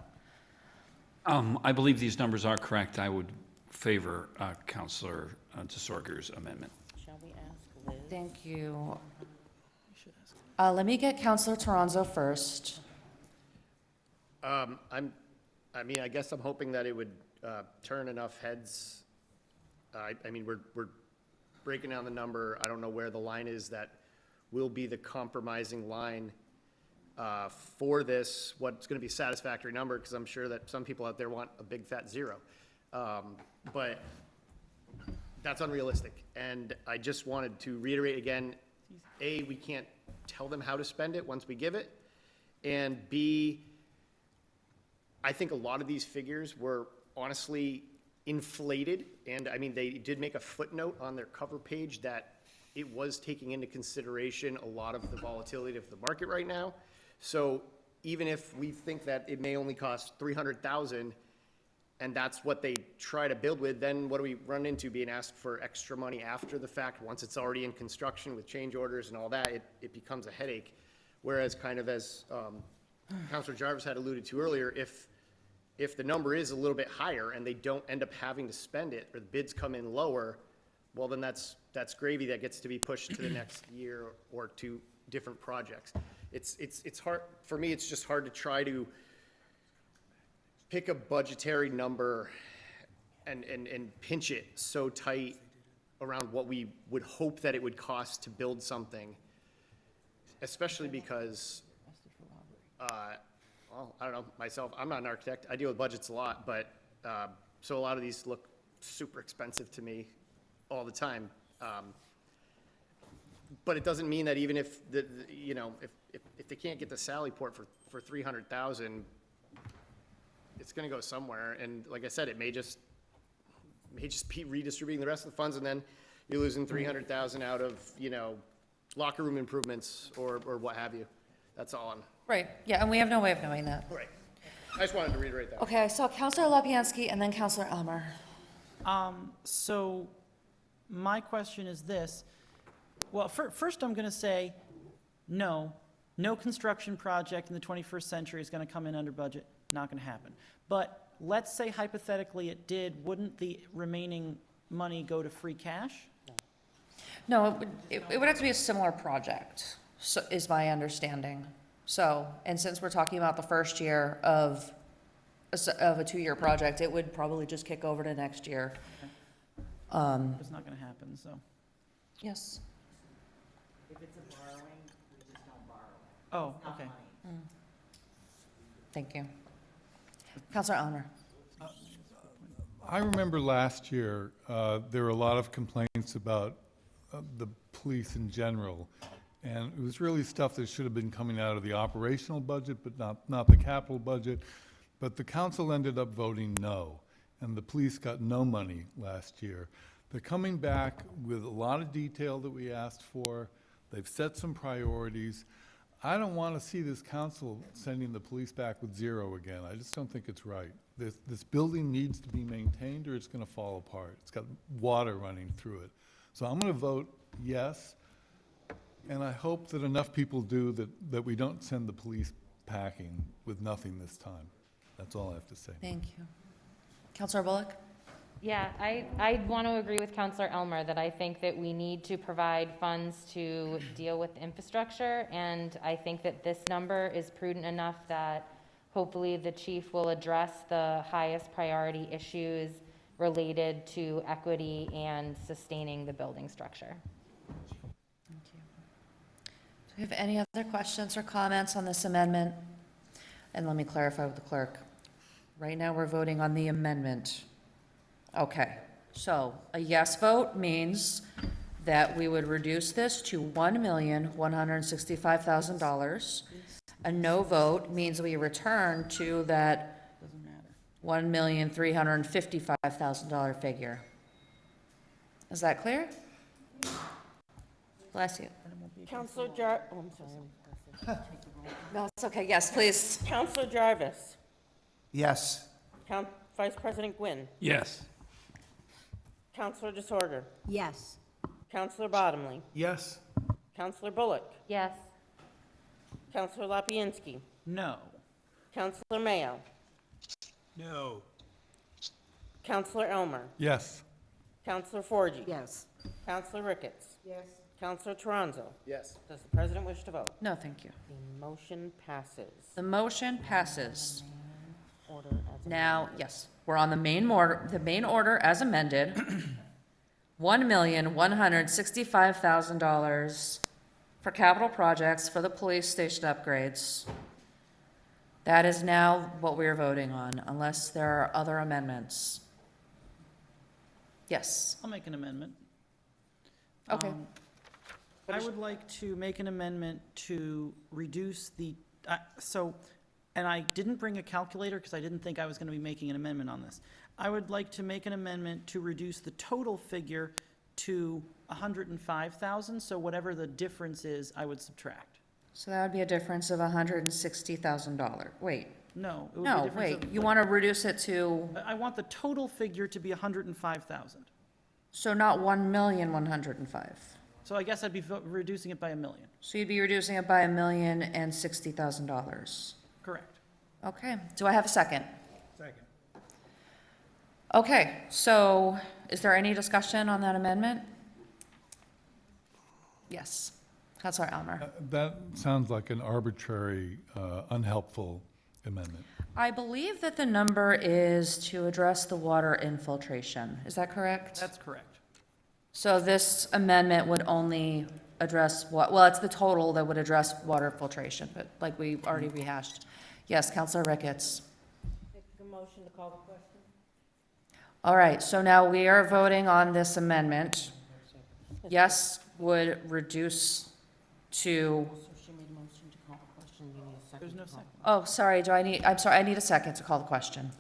Speaker 7: I believe these numbers are correct. I would favor Counselor DeSorger's amendment.
Speaker 13: Shall we ask Liz?
Speaker 1: Thank you. Let me get Councilor Tronzo first.
Speaker 23: I mean, I guess I'm hoping that it would turn enough heads. I mean, we're breaking down the number. I don't know where the line is that will be the compromising line for this, what's going to be a satisfactory number, because I'm sure that some people out there want a big fat zero. But that's unrealistic. And I just wanted to reiterate again, A, we can't tell them how to spend it once we give it. And B, I think a lot of these figures were honestly inflated. And I mean, they did make a footnote on their cover page that it was taking into consideration a lot of the volatility of the market right now. So even if we think that it may only cost $300,000 and that's what they try to build with, then what do we run into being asked for extra money after the fact? Once it's already in construction with change orders and all that, it becomes a headache. Whereas kind of as Councilor Jarvis had alluded to earlier, if the number is a little bit higher and they don't end up having to spend it, or the bids come in lower, well, then that's gravy that gets to be pushed to the next year or to different projects. It's hard, for me, it's just hard to try to pick a budgetary number and pinch it so tight around what we would hope that it would cost to build something, especially because, well, I don't know, myself, I'm not an architect, I deal with budgets a lot, but, so a lot of these look super expensive to me all the time. But it doesn't mean that even if you know, if they can't get the Sally port for $300,000, it's gonna go somewhere. And like I said, it may just be redistributing the rest of the funds, and then you're losing $300,000 out of, you know, locker room improvements or what have you. That's all I'm.
Speaker 1: Right, yeah, and we have no way of knowing that.
Speaker 23: Right. I just wanted to reiterate that.
Speaker 1: Okay, I saw Councilor Lapinski and then Councilor Elmer.
Speaker 4: So my question is this. Well, first I'm going to say, no construction project in the 21st century is going to come in under budget. Not going to happen. But let's say hypothetically it did, wouldn't the remaining money go to free cash?
Speaker 1: No, it would have to be a similar project, so, is my understanding. So, and since we're talking about the first year of a 2-year project, it would probably just kick over to next year.
Speaker 4: It's not going to happen, so.
Speaker 1: Yes.
Speaker 11: If it's a borrowing, we just don't borrow it.
Speaker 4: Oh, okay.
Speaker 1: Thank you. Councilor Elmer.
Speaker 3: I remember last year, there were a lot of complaints about the police in general. And it was really stuff that should have been coming out of the operational budget, but not the capital budget. But the council ended up voting no, and the police got no money last year. They're coming back with a lot of detail that we asked for. They've set some priorities. I don't want to see this council sending the police back with zero again. I just don't think it's right. This building needs to be maintained or it's going to fall apart. It's got water running through it. So I'm going to vote yes. And I hope that enough people do that we don't send the police packing with nothing this time. That's all I have to say.
Speaker 1: Thank you. Councilor Bullock?
Speaker 12: Yeah, I want to agree with Councilor Elmer that I think that we need to provide funds to deal with infrastructure, and I think that this number is prudent enough that hopefully the chief will address the highest priority issues related to equity and sustaining the building structure.
Speaker 1: Do we have any other questions or comments on this amendment? And let me clarify with the clerk. Right now, we're voting on the amendment. Okay. So a yes vote means that we would reduce this to $1,165,000. A no vote means we return to that $1,355,000 figure. Is that clear? Bless you.
Speaker 13: Counselor oh, I'm sorry.
Speaker 1: No, it's okay. Yes, please.
Speaker 13: Counselor Jarvis.
Speaker 8: Yes.
Speaker 13: Vice President Gwynn.
Speaker 7: Yes.
Speaker 13: Counselor Disorder.
Speaker 6: Yes.
Speaker 13: Counselor Bottomley.
Speaker 15: Yes.
Speaker 13: Counselor Bullock.
Speaker 12: Yes.
Speaker 13: Counselor Lapinski.
Speaker 4: No.
Speaker 13: Counselor Mayo.
Speaker 9: No.
Speaker 13: Counselor Elmer.
Speaker 3: Yes.
Speaker 13: Counselor Forgy.
Speaker 2: Yes.
Speaker 13: Counselor Ricketts.
Speaker 6: Yes.
Speaker 13: Counselor Toronzo.
Speaker 23: Yes.
Speaker 13: Does the president wish to vote?
Speaker 1: No, thank you.
Speaker 13: The motion passes.
Speaker 1: The motion passes.
Speaker 13: Order as
Speaker 1: Now, yes, we're on the main order as amended. $1,165,000 for capital projects for the police station upgrades. That is now what we are voting on, unless there are other amendments. Yes,
Speaker 4: I'll make an amendment.
Speaker 1: okay.
Speaker 4: I would like to make an amendment to reduce the, and I didn't bring a calculator because I didn't think I was going to be making an amendment on this. I would like to make an amendment to reduce the total figure to 105,000, so whatever the difference is, I would subtract.
Speaker 1: So that would be a difference of $160,000. Wait,
Speaker 4: No, it would be a
Speaker 1: no,
Speaker 4: difference
Speaker 1: wait,
Speaker 4: of.
Speaker 1: you want to reduce it to,
Speaker 4: I want the total figure to be 105,000.
Speaker 1: so not 1,105,000.
Speaker 4: So I guess I'd be reducing it by $1 million.
Speaker 1: So you'd be reducing it by $1,060,000.
Speaker 4: Correct.
Speaker 1: Okay, do I have a second?
Speaker 9: Second.
Speaker 1: Okay, so is there any discussion on that amendment? Yes, Councilor Elmer.
Speaker 3: That sounds like an arbitrary, unhelpful amendment.
Speaker 1: I believe that the number is to address the water infiltration. Is that correct?
Speaker 4: That's correct.
Speaker 1: So this amendment would only address well, it's the total that would address water filtration, but like we already rehashed. Yes, Councilor Ricketts.
Speaker 13: Make a motion to call the question.
Speaker 1: All right, so now we are voting on this amendment. Yes would reduce to,
Speaker 13: So she made a motion to call the question. You need a second.
Speaker 4: There's no
Speaker 13: to call.
Speaker 4: second.
Speaker 1: oh, sorry, I'm sorry, I need a second to call the question.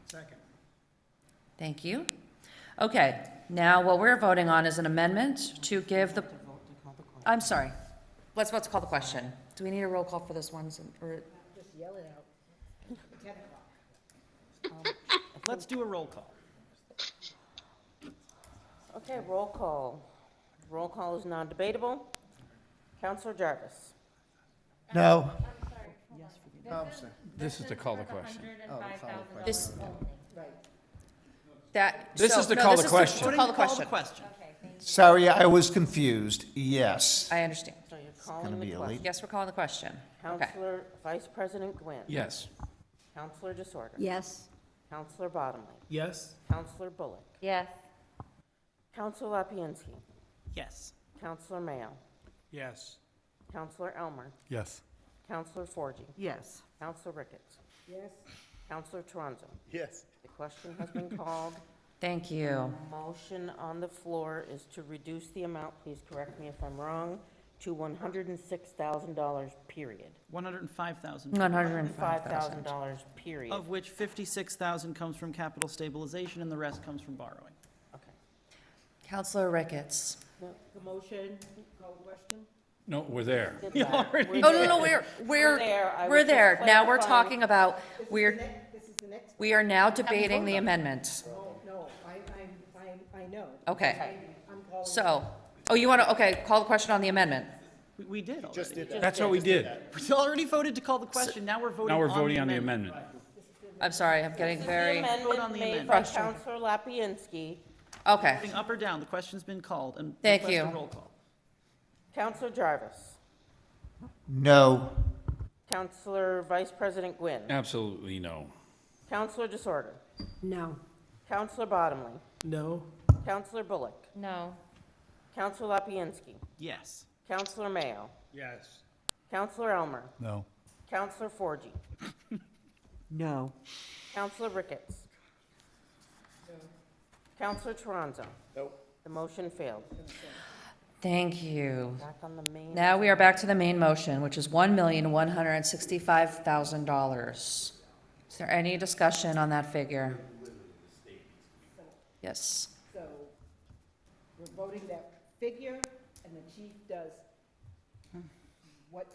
Speaker 9: Second.
Speaker 1: Thank you. Okay, now what we're voting on is an amendment to give the, I'm sorry, let's vote to call the question. Do we need a roll call for this one, or?
Speaker 6: Just yell it out. 10 o'clock.
Speaker 4: Let's do a roll call.
Speaker 13: Okay, roll call. Roll call is non-debatable. Counselor Jarvis.
Speaker 8: No.
Speaker 7: This is to call the question.
Speaker 1: This, that.
Speaker 7: This
Speaker 1: so-
Speaker 7: is to
Speaker 1: no,
Speaker 7: call
Speaker 1: this
Speaker 7: the
Speaker 1: is
Speaker 7: question.
Speaker 1: To call the question.
Speaker 8: Sorry, I was confused. Yes.
Speaker 1: I understand.
Speaker 13: So you're
Speaker 8: Gonna
Speaker 13: calling
Speaker 8: be
Speaker 13: the
Speaker 8: a
Speaker 13: question.
Speaker 8: late.
Speaker 1: Yes, we're calling the question. Okay.
Speaker 13: Counselor Vice President Gwynn.
Speaker 7: Yes.
Speaker 13: Counselor Disorder.
Speaker 6: Yes.
Speaker 13: Counselor Bottomley.
Speaker 15: Yes.
Speaker 13: Counselor Bullock.
Speaker 12: Yes.
Speaker 13: Counselor Lapinski.
Speaker 4: Yes.
Speaker 13: Counselor Mayo.
Speaker 9: Yes.
Speaker 13: Counselor Elmer.
Speaker 3: Yes.
Speaker 13: Counselor Forgy.
Speaker 2: Yes.
Speaker 13: Counselor Ricketts.
Speaker 6: Yes.
Speaker 13: Counselor Toronzo.
Speaker 23: Yes.
Speaker 13: The question has been called.
Speaker 1: Thank you.
Speaker 13: Motion on the floor is to reduce the amount, please correct me if I'm wrong, to $106,000, period.
Speaker 4: 105,000.
Speaker 1: $105,000.
Speaker 13: $5,000, period.
Speaker 4: Of which 56,000 comes from capital stabilization and the rest comes from borrowing.
Speaker 13: Okay.
Speaker 1: Counselor Ricketts.
Speaker 13: The motion, call the question?
Speaker 7: No, we're there.
Speaker 13: Did
Speaker 4: You
Speaker 13: that.
Speaker 4: already-
Speaker 13: We're
Speaker 1: Oh, no,
Speaker 13: there.
Speaker 1: no, we're
Speaker 13: there. I
Speaker 1: we're
Speaker 13: was just
Speaker 1: there. Now we're
Speaker 13: clarifying.
Speaker 1: talking about,
Speaker 6: This is the next.
Speaker 1: we are now debating the amendment.
Speaker 6: No, I know.
Speaker 1: Okay.
Speaker 6: I'm calling.
Speaker 1: So, oh, you want to, okay, call the question on the amendment.
Speaker 4: We did already.
Speaker 23: Just did that.
Speaker 7: That's what we did.
Speaker 4: We already voted to call the question, now we're voting
Speaker 7: Now
Speaker 4: on
Speaker 7: we're
Speaker 4: the
Speaker 7: voting on the
Speaker 4: amendment.
Speaker 7: amendment.
Speaker 1: I'm sorry, I'm getting
Speaker 13: This is
Speaker 1: very,
Speaker 13: the
Speaker 4: Vote on
Speaker 13: amendment
Speaker 4: the
Speaker 13: made
Speaker 4: amendment.
Speaker 13: by
Speaker 1: Frustrated.
Speaker 13: Counselor Lapinski.
Speaker 1: okay.
Speaker 4: Voting up or down, the question's been called and
Speaker 1: Thank
Speaker 4: request a
Speaker 1: you.
Speaker 4: roll call.
Speaker 13: Counselor Jarvis.
Speaker 8: No.
Speaker 13: Counselor Vice President Gwynn.
Speaker 7: Absolutely no.
Speaker 13: Counselor Disorder.
Speaker 6: No.
Speaker 13: Counselor Bottomley.
Speaker 15: No.
Speaker 13: Counselor Bullock.
Speaker 12: No.
Speaker 13: Counselor Lapinski.
Speaker 4: Yes.
Speaker 13: Counselor Mayo.
Speaker 9: Yes.
Speaker 13: Counselor Elmer.
Speaker 3: No.
Speaker 13: Counselor Forgy.
Speaker 2: No.
Speaker 13: Counselor Ricketts. Counselor Toronzo?
Speaker 8: Nope.
Speaker 13: The motion failed.
Speaker 1: Thank you.
Speaker 13: Back on the main.
Speaker 1: Now we are back to the main motion, which is $1,165,000. Is there any discussion on that figure? Yes.
Speaker 22: So we're voting that figure, and the chief does what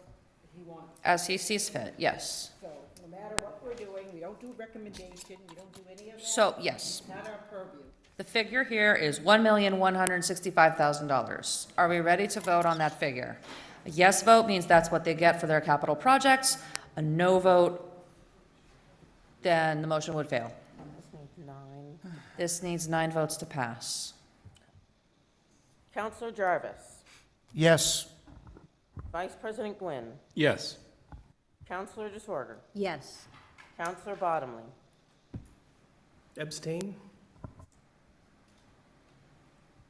Speaker 22: he wants.
Speaker 1: As he sees fit, yes.
Speaker 22: So no matter what we're doing, we don't do recommendation, we don't do any of that.
Speaker 1: So, yes.
Speaker 22: It's not our purview.
Speaker 1: The figure here is $1,165,000. Are we ready to vote on that figure? A yes vote means that's what they get for their capital projects. A no vote, then the motion would fail.
Speaker 13: This needs 9.
Speaker 1: This needs 9 votes to pass.
Speaker 13: Counselor Jarvis?
Speaker 8: Yes.
Speaker 13: Vice President Gwynn?
Speaker 7: Yes.
Speaker 13: Counselor DeSorger?
Speaker 6: Yes.
Speaker 13: Counselor Bottomley?
Speaker 15: Abstain?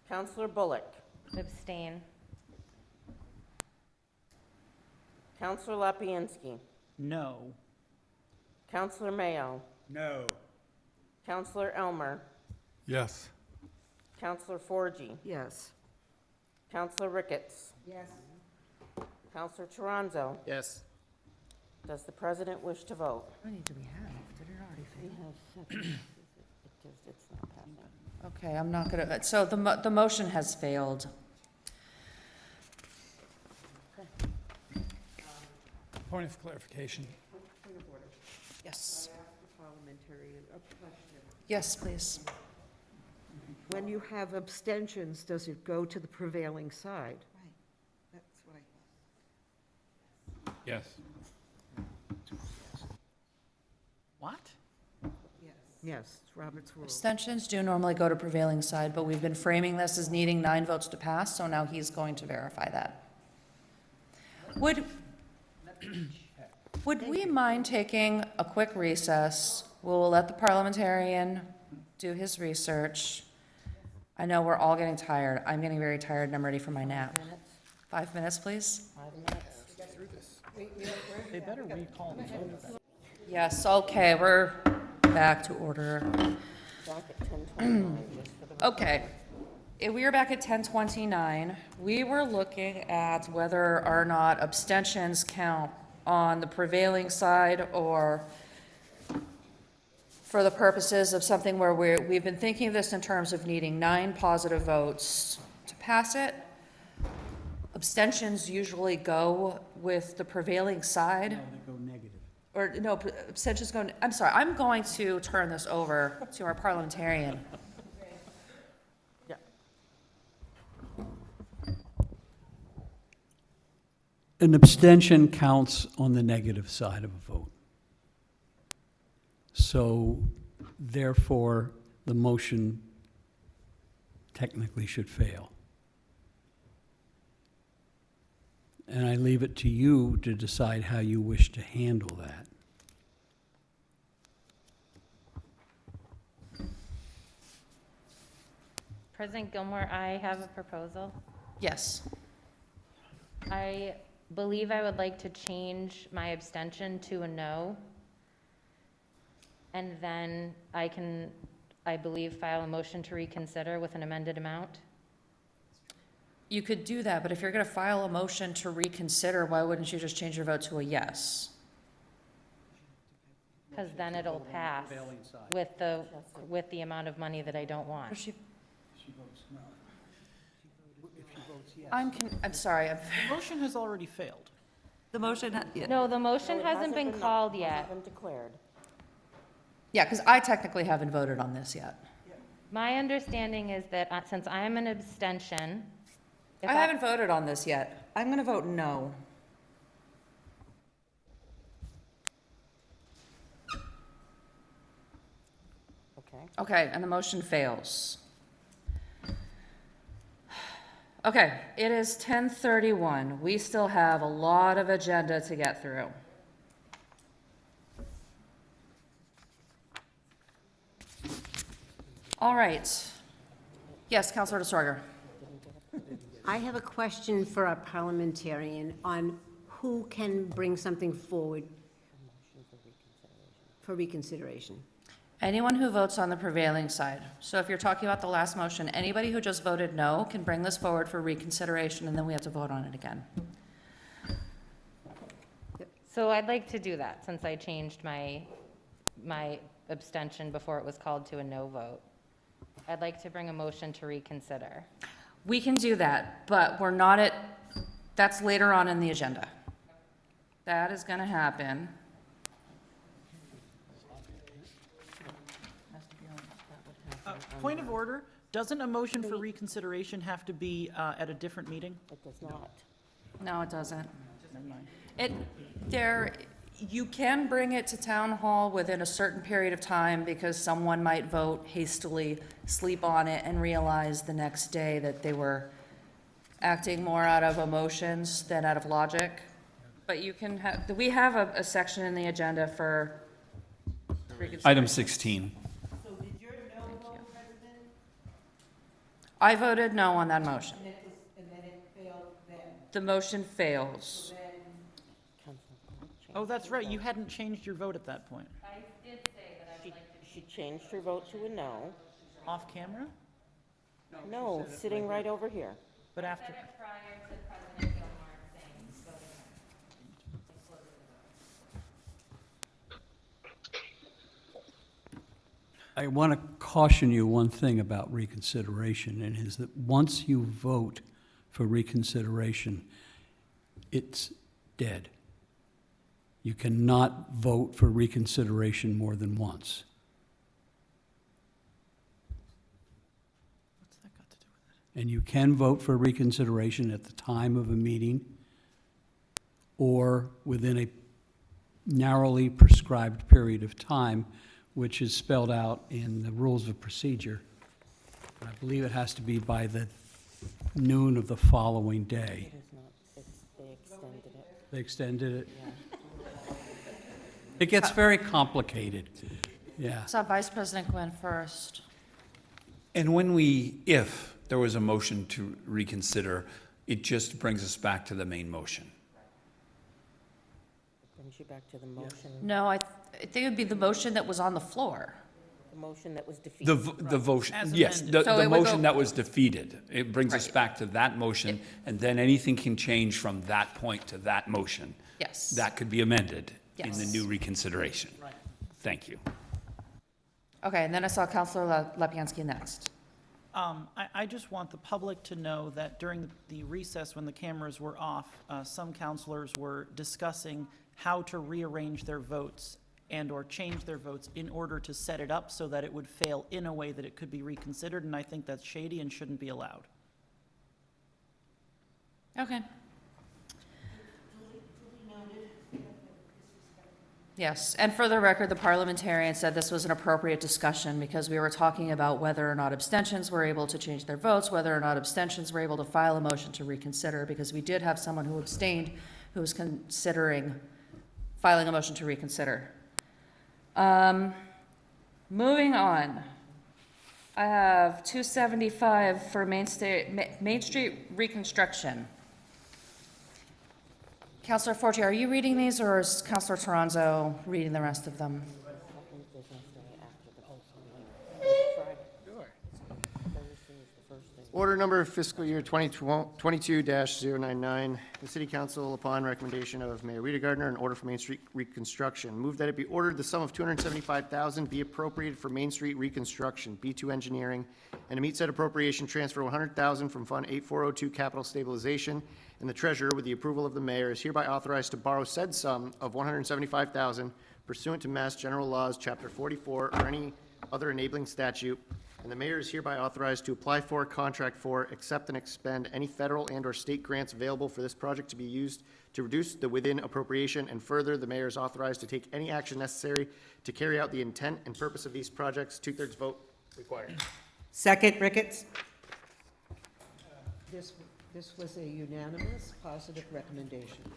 Speaker 13: Counselor Bullock?
Speaker 12: Abstain.
Speaker 13: Counselor Lapinski?
Speaker 4: No.
Speaker 13: Counselor Mayo?
Speaker 9: No.
Speaker 13: Counselor Elmer?
Speaker 3: Yes.
Speaker 13: Counselor Forgy?
Speaker 2: Yes.
Speaker 13: Counselor Ricketts?
Speaker 22: Yes.
Speaker 13: Counselor Toronzo?
Speaker 8: Yes.
Speaker 13: Does the president wish to vote?
Speaker 1: How many do we have? Did it already
Speaker 13: We
Speaker 1: fail?
Speaker 13: have 7. It's not passing.
Speaker 1: Okay, I'm not gonna, so the motion has failed.
Speaker 21: Point of clarification.
Speaker 1: Yes.
Speaker 2: Parliamentarian, a question.
Speaker 1: Yes, please.
Speaker 2: When you have abstentions, does it go to the prevailing side?
Speaker 22: Right, that's what I thought.
Speaker 7: Yes.
Speaker 4: What?
Speaker 2: Yes. Yes, it's Robert's rule.
Speaker 1: Abstentions do normally go to prevailing side, but we've been framing this as needing 9 votes to pass, so now he's going to verify that. Would we mind taking a quick recess? We'll let the parliamentarian do his research. I know we're all getting tired. I'm getting very tired and I'm ready for my nap. 5 minutes, please?
Speaker 13: 5 minutes.
Speaker 4: They better recall the vote.
Speaker 1: Yes, okay, we're back to order.
Speaker 13: Back at 10:29, just for the.
Speaker 1: Okay, we are back at 10:29. We were looking at whether or not abstentions count on the prevailing side or for the purposes of something where we've been thinking of this in terms of needing 9 positive votes to pass it. Abstentions usually go with the prevailing side.
Speaker 9: No, they go negative.
Speaker 1: Or, no, abstentions go, I'm sorry, I'm going to turn this over to our parliamentarian.
Speaker 13: Yeah.
Speaker 9: An abstention counts on the negative side of a vote. So therefore, the motion technically should fail. And I leave it to you to decide how you wish to handle that.
Speaker 12: President Gilmore, I have a proposal.
Speaker 1: Yes.
Speaker 12: I believe I would like to change my abstention to a no. And then I can, I believe, file a motion to reconsider with an amended amount.
Speaker 1: You could do that, but if you're going to file a motion to reconsider, why wouldn't you just change your vote to a yes?
Speaker 12: Because then it'll pass with the amount of money that I don't want.
Speaker 9: She votes no. If she votes yes.
Speaker 1: I'm sorry.
Speaker 4: The motion has already failed.
Speaker 1: The motion,
Speaker 12: No, the motion
Speaker 13: No, it
Speaker 12: hasn't been called
Speaker 13: hasn't
Speaker 12: yet.
Speaker 13: been declared.
Speaker 1: yeah, because I technically haven't voted on this yet.
Speaker 12: My understanding is that since I'm an abstention, if
Speaker 1: I haven't voted on this yet. I'm going to vote no.
Speaker 13: Okay.
Speaker 1: Okay, and the motion fails. Okay, it is 10:31. We still have a lot of agenda to get through. All right. Yes, Councilor DeSorger.
Speaker 6: I have a question for our parliamentarian on who can bring something forward for reconsideration.
Speaker 1: Anyone who votes on the prevailing side. So if you're talking about the last motion, anybody who just voted no can bring this forward for reconsideration, and then we have to vote on it again.
Speaker 12: So I'd like to do that, since I changed my abstention before it was called to a no vote. I'd like to bring a motion to reconsider.
Speaker 1: We can do that, but we're not at, that's later on in the agenda. That is gonna happen.
Speaker 4: Point of order, doesn't a motion for reconsideration have to be at a different meeting?
Speaker 13: It does not.
Speaker 1: No, it doesn't.
Speaker 4: Never mind.
Speaker 1: You can bring it to town hall within a certain period of time because someone might vote hastily, sleep on it, and realize the next day that they were acting more out of emotions than out of logic. But you can have, we have a section in the agenda for reconsideration.
Speaker 7: Item 16.
Speaker 1: I voted no on that motion.
Speaker 22: And then it failed then.
Speaker 1: The motion fails.
Speaker 4: Oh, that's right, you hadn't changed your vote at that point.
Speaker 12: I did say that I would like to.
Speaker 13: She changed her vote to a no.
Speaker 4: Off camera?
Speaker 13: No, sitting right over here.
Speaker 4: But after,
Speaker 12: Prior to President Gilmore saying, voting
Speaker 16: I want to caution you one thing about reconsideration, and is that once you vote for reconsideration, it's dead. You cannot vote for reconsideration more than once.
Speaker 4: what's that got to do with it?
Speaker 16: And you can vote for reconsideration at the time of a meeting or within a narrowly prescribed period of time, which is spelled out in the rules of procedure. I believe it has to be by the noon of the following day.
Speaker 13: It is not, they extended it.
Speaker 16: They extended it.
Speaker 13: Yeah.
Speaker 16: It gets very complicated, yeah.
Speaker 1: Saw Vice President Quinn first.
Speaker 7: And if there was a motion to reconsider, it just brings us back to the main motion.
Speaker 13: Brings you back to the motion,
Speaker 1: No, I think it would be the motion that was on the floor.
Speaker 13: the motion that was defeated.
Speaker 7: The vote,
Speaker 4: As
Speaker 7: yes,
Speaker 4: amended.
Speaker 1: So
Speaker 7: the
Speaker 1: it would
Speaker 7: motion
Speaker 1: go-
Speaker 7: that was defeated. It brings us
Speaker 1: Right.
Speaker 7: back to that motion, and then anything can change from that point to that motion.
Speaker 1: Yes.
Speaker 7: That could be amended in the
Speaker 1: Yes.
Speaker 7: new reconsideration. Thank you.
Speaker 1: Okay, and then I saw Counselor Lapinski next.
Speaker 4: I just want the public to know that during the recess, when the cameras were off, some counselors were discussing how to rearrange their votes and/or change their votes in order to set it up so that it would fail in a way that it could be reconsidered, and I think that's shady and shouldn't be allowed.
Speaker 1: Okay. Yes, and for the record, the parliamentarian said this was an appropriate discussion because we were talking about whether or not abstentions were able to change their votes, whether or not abstentions were able to file a motion to reconsider, because we did have someone who abstained who was considering filing a motion to reconsider. Moving on. I have 275 for Main Street reconstruction. Counselor Forte, are you reading these, or is Counselor Toronzo reading the rest of them?
Speaker 23: Order number fiscal year 2022-099. The City Council, upon recommendation of Mayor Rita Gardner, an order for Main Street reconstruction. Move that it be ordered the sum of $275,000 be appropriated for Main Street reconstruction, B2 Engineering, and to meet said appropriation, transfer $100,000 from Fund 8402 Capital Stabilization, and the treasurer, with the approval of the mayor, is hereby authorized to borrow said sum of $175,000 pursuant to Mass General Laws, Chapter 44, or any other enabling statute, and the mayor is hereby authorized to apply for, contract for, accept, and expend any federal and/or state grants available for this project to be used to reduce the within appropriation, and further, the mayor is authorized to take any action necessary to carry out the intent and purpose of these projects. 2/3 vote required.
Speaker 22: Second, Ricketts. This was a unanimous, positive recommendation.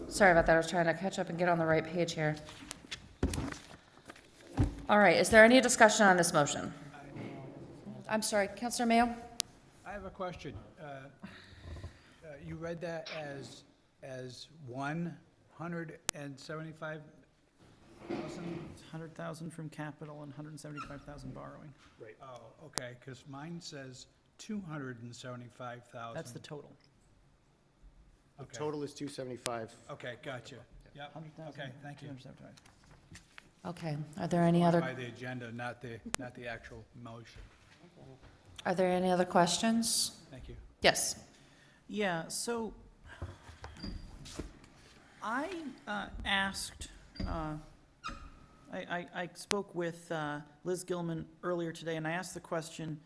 Speaker 1: Sorry about that, I was trying to catch up and get on the right page here. All right, is there any discussion on this motion? I'm sorry, Counselor Mayo?
Speaker 9: I have a question. You read that as as 175,000?
Speaker 4: 100,000 from capital and 175,000 borrowing.
Speaker 9: Right. Oh, okay, because mine says 275,000.
Speaker 4: That's the total.
Speaker 23: The
Speaker 9: Okay.
Speaker 23: total is 275.
Speaker 9: Okay, gotcha. Yep,
Speaker 4: 100,000.
Speaker 9: okay, thank you.
Speaker 4: 275.
Speaker 1: Okay, are there any
Speaker 9: Going
Speaker 1: other,
Speaker 9: by the agenda, not the actual motion.
Speaker 1: are there any other questions?
Speaker 9: Thank you.
Speaker 1: Yes.
Speaker 4: Yeah, so I asked, I spoke with Liz Gilman earlier today, and I asked the question,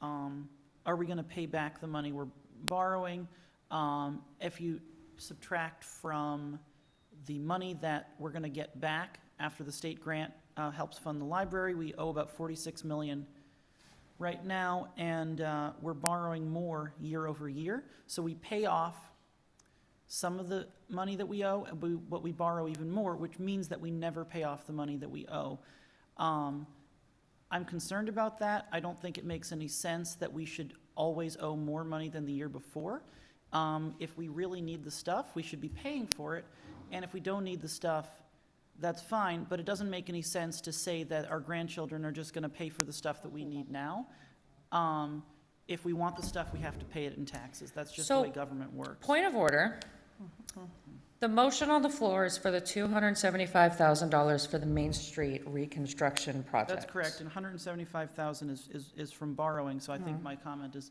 Speaker 4: are we going to pay back the money we're borrowing? If you subtract from the money that we're going to get back after the state grant helps fund the library, we owe about $46 million right now, and we're borrowing more year over year. So we pay off some of the money that we owe, but we borrow even more, which means that we never pay off the money that we owe. I'm concerned about that. I don't think it makes any sense that we should always owe more money than the year before. If we really need the stuff, we should be paying for it. And if we don't need the stuff, that's fine, but it doesn't make any sense to say that our grandchildren are just gonna pay for the stuff that we need now. If we want the stuff, we have to pay it in taxes. That's just the
Speaker 1: So,
Speaker 4: way government works.
Speaker 1: Point of order. The motion on the floor is for the $275,000 for the Main Street reconstruction project.
Speaker 4: That's correct, and 175,000 is from borrowing, so I think my comment is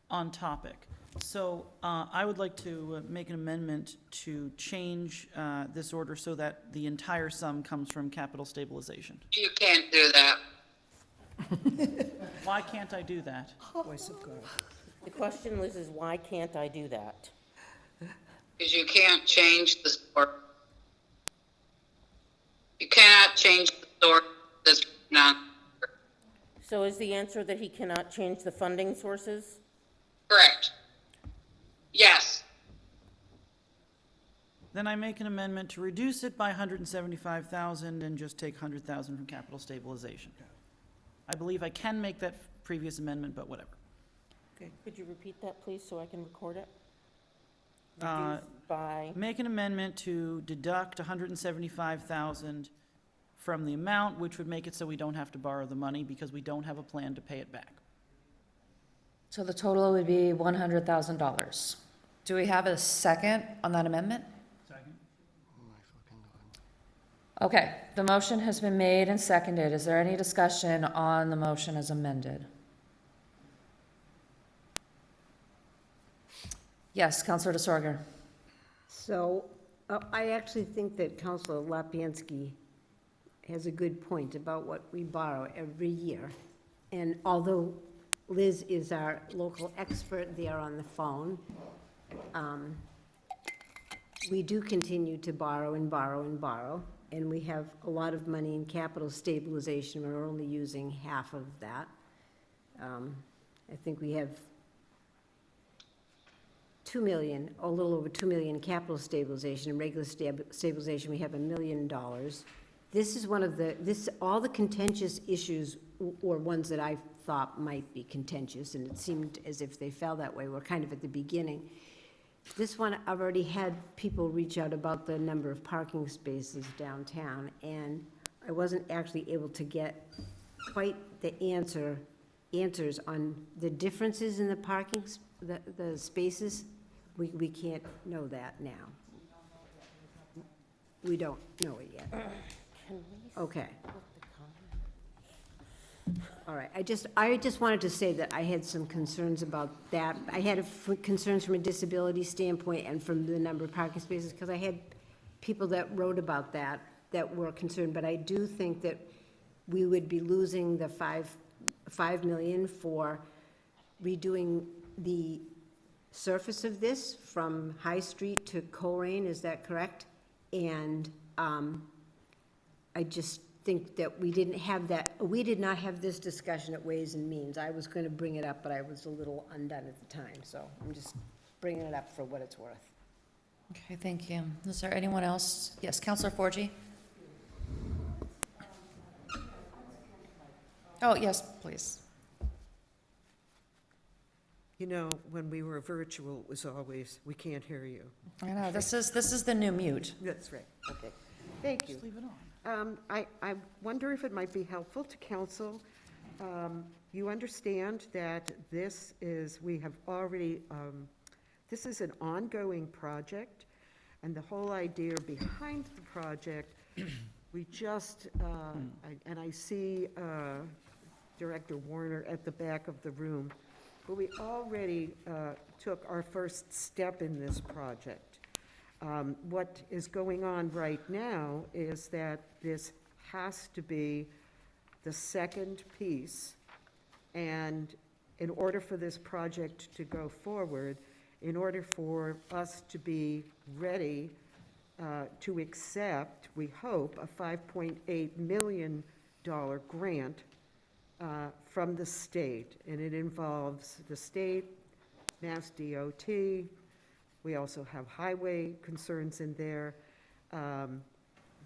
Speaker 4: on topic. So I would like to make an amendment to change this order so that the entire sum comes from capital stabilization.
Speaker 14: You can't do that.
Speaker 4: Why can't I do that?
Speaker 2: Voice of God.
Speaker 13: The question, Liz, is why can't I do that?
Speaker 14: Because you can't change the source. You cannot change the source that's not
Speaker 13: So is the answer that he cannot change the funding sources?
Speaker 14: correct. Yes.
Speaker 4: Then I make an amendment to reduce it by 175,000 and just take 100,000 from capital stabilization. I believe I can make that previous amendment, but whatever.
Speaker 13: Okay. Could you repeat that, please, so I can record it?
Speaker 4: Uh,
Speaker 13: Reduced by,
Speaker 4: Make an amendment to deduct 175,000 from the amount, which would make it so we don't have to borrow the money because we don't have a plan to pay it back.
Speaker 1: So the total would be $100,000. Do we have a second on that amendment?
Speaker 9: Second?
Speaker 1: Okay, the motion has been made and seconded. Is there any discussion on the motion as amended? Yes, Counselor DeSorger.
Speaker 6: So I actually think that Councilor Lapinski has a good point about what we borrow every year. And although Liz is our local expert there on the phone, we do continue to borrow and borrow and borrow. And we have a lot of money in capital stabilization. We're only using half of that. I think we have 2 million, a little over 2 million in capital stabilization. In regular stabilization, we have $1 million. This is one of the, all the contentious issues, or ones that I thought might be contentious, and it seemed as if they fell that way, were kind of at the beginning. This one, I've already had people reach out about the number of parking spaces downtown, and I wasn't actually able to get quite the answers on the differences in the parking, the spaces. We can't know that now. We don't know it yet. Okay. All right, I just wanted to say that I had some concerns about that. I had concerns from a disability standpoint and from the number of parking spaces, because I had people that wrote about that were concerned, but I do think that we would be losing the $5 million for redoing the surface of this from High Street to Coleraine, is that correct? And I just think that we did not have this discussion at Ways and Means. I was going to bring it up, but I was a little undone at the time, so I'm just bringing it up for what it's worth.
Speaker 1: Okay, thank you. Is there anyone else? Yes, Counselor Forgy? Oh, yes, please.
Speaker 2: You know, when we were virtual, it was always, we can't hear you.
Speaker 1: I know, this is the new mute.
Speaker 2: That's right, okay. Thank you.
Speaker 4: Just leave it on.
Speaker 2: I wonder if it might be helpful to council. You understand that this is, we have already, this is an ongoing project, and the whole idea behind the project, we just, and I see Director Warner at the back of the room, but we already took our first step in this project. What is going on right now is that this has to be the second piece, and in order for this project to go forward, in order for us to be ready to accept, we hope, a $5.8 million grant from the state, and it involves the state, Mass DOT, we also have highway concerns in there.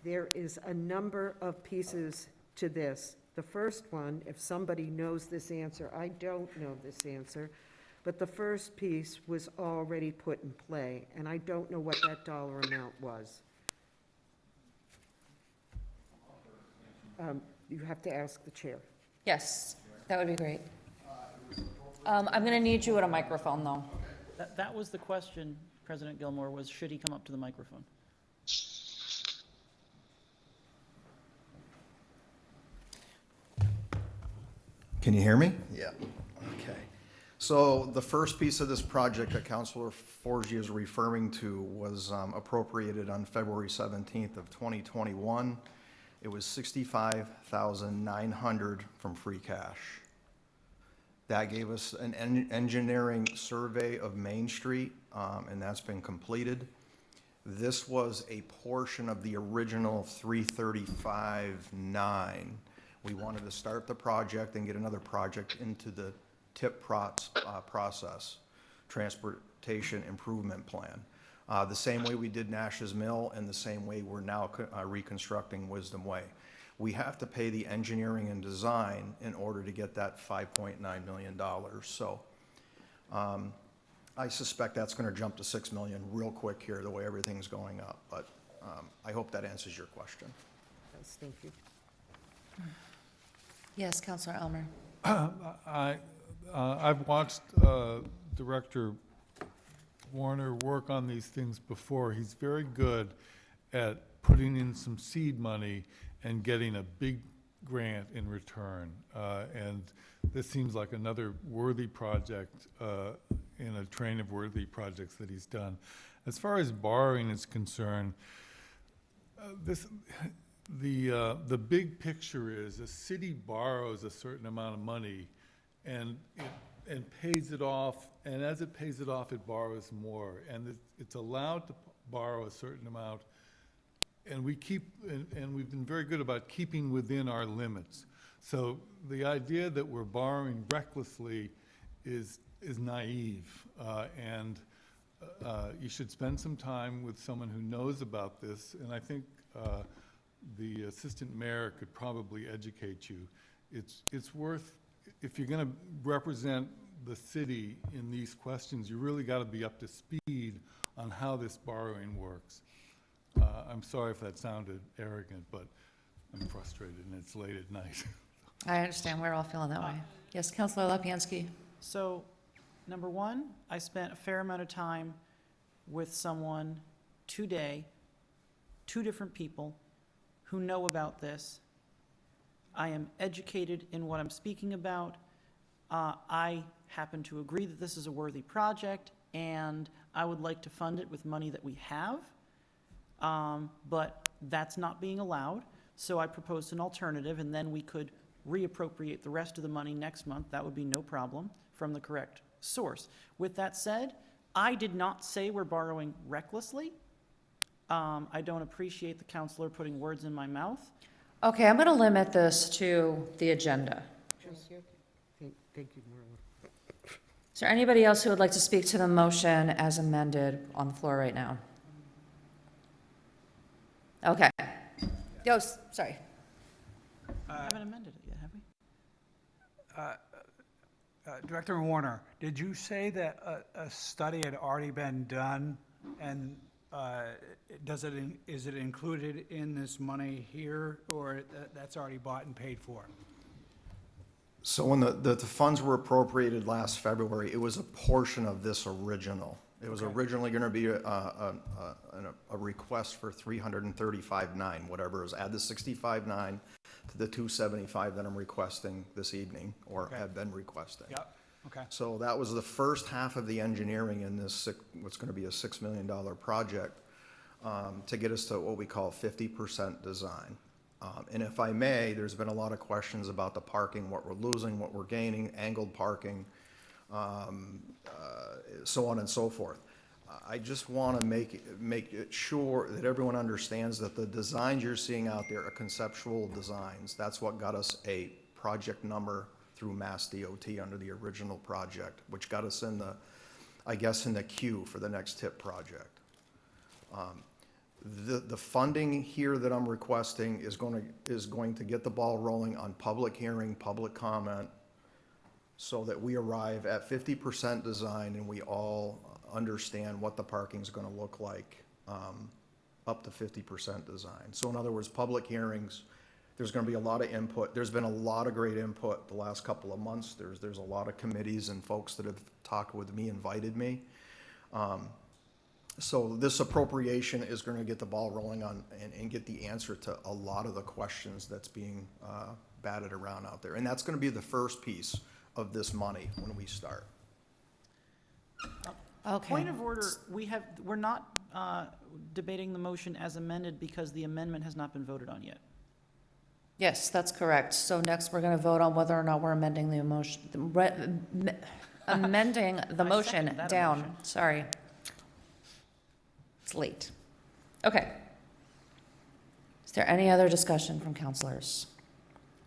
Speaker 2: There is a number of pieces to this. The first one, if somebody knows this answer, I don't know this answer, but the first piece was already put in play, and I don't know what that dollar amount was. You have to ask the chair.
Speaker 1: Yes, that would be great. I'm going to need you at a microphone, though.
Speaker 4: That was the question, President Gilmore, was should he come up to the microphone?
Speaker 5: Can you hear me? Yeah. Okay. So the first piece of this project that Councilor Forgy is referring to was appropriated on February 17th of 2021. It was $65,900 from free cash. That gave us an engineering survey of Main Street, and that's been completed. This was a portion of the original 335-9. We wanted to start the project and get another project into the TIP process, Transportation Improvement Plan. The same way we did Nash's Mill and the same way we're now reconstructing Wisdom Way. We have to pay the engineering and design in order to get that $5.9 million. So I suspect that's going to jump to $6 million real quick here, the way everything's going up. But I hope that answers your question.
Speaker 2: Yes, thank you.
Speaker 1: Yes, Councilor Elmer.
Speaker 3: I've watched Director Warner work on these things before. He's very good at putting in some seed money and getting a big grant in return. And this seems like another worthy project in a train of worthy projects that he's done. As far as borrowing is concerned, the big picture is a city borrows a certain amount of money and pays it off, and as it pays it off, it borrows more. And it's allowed to borrow a certain amount, and we've been very good about keeping within our limits. So the idea that we're borrowing recklessly is naive, and you should spend some time with someone who knows about this, and I think the assistant mayor could probably educate you. It's worth, if you're going to represent the city in these questions, you really got to be up to speed on how this borrowing works. I'm sorry if that sounded arrogant, but I'm frustrated and it's late at night.
Speaker 1: I understand, we're all feeling that way. Yes, Councilor Lapinski.
Speaker 4: So, number one, I spent a fair amount of time with someone today, two different people who know about this. I am educated in what I'm speaking about. I happen to agree that this is a worthy project, and I would like to fund it with money that we have, but that's not being allowed. So I proposed an alternative, and then we could reappropriate the rest of the money next month. That would be no problem from the correct source. With that said, I did not say we're borrowing recklessly. I don't appreciate the counselor putting words in my mouth.
Speaker 1: Okay, I'm going to limit this to the agenda.
Speaker 2: Thank you, Marla.
Speaker 1: Is there anybody else who would like to speak to the motion as amended on the floor right now? Okay. Yo, sorry.
Speaker 4: I haven't amended it yet, have we?
Speaker 9: Director Warner, did you say that a study had already been done, and is it included in this money here, or that's already bought and paid for?
Speaker 5: So when the funds were appropriated last February, it was a portion of this original. It was originally going to be a request for 335.9, whatever it was. Add the 65.9 to the 275 that I'm requesting this evening, or have been requesting.
Speaker 9: Yep, okay.
Speaker 5: So that was the first half of the engineering in this, what's going to be a $6 million project, to get us to what we call 50% design. And if I may, there's been a lot of questions about the parking, what we're losing, what we're gaining, angled parking, so on and so forth. I just want to make it sure that everyone understands that the designs you're seeing out there are conceptual designs. That's what got us a project number through Mass DOT under the original project, which got us in the, I guess, in the queue for the next TIP project. The funding here that I'm requesting is going to get the ball rolling on public hearing, public comment, so that we arrive at 50% design and we all understand what the parking is going to look like up to 50% design. So in other words, public hearings, there's going to be a lot of input. There's been a lot of great input the last couple of months. There's a lot of committees and folks that have talked with me, invited me. So this appropriation is going to get the ball rolling on and get the answer to a lot of the questions that's being batted around out there. And that's going to be the first piece of this money when we start.
Speaker 1: Okay.
Speaker 4: Point of order, we're not debating the motion as amended because the amendment has not been voted on yet.
Speaker 1: Yes, that's correct. So next, we're going to vote on whether or not we're amending the motion, amending the motion
Speaker 4: second that
Speaker 1: down.
Speaker 4: motion.
Speaker 1: Sorry. It's late. Okay. Is there any other discussion from counselors?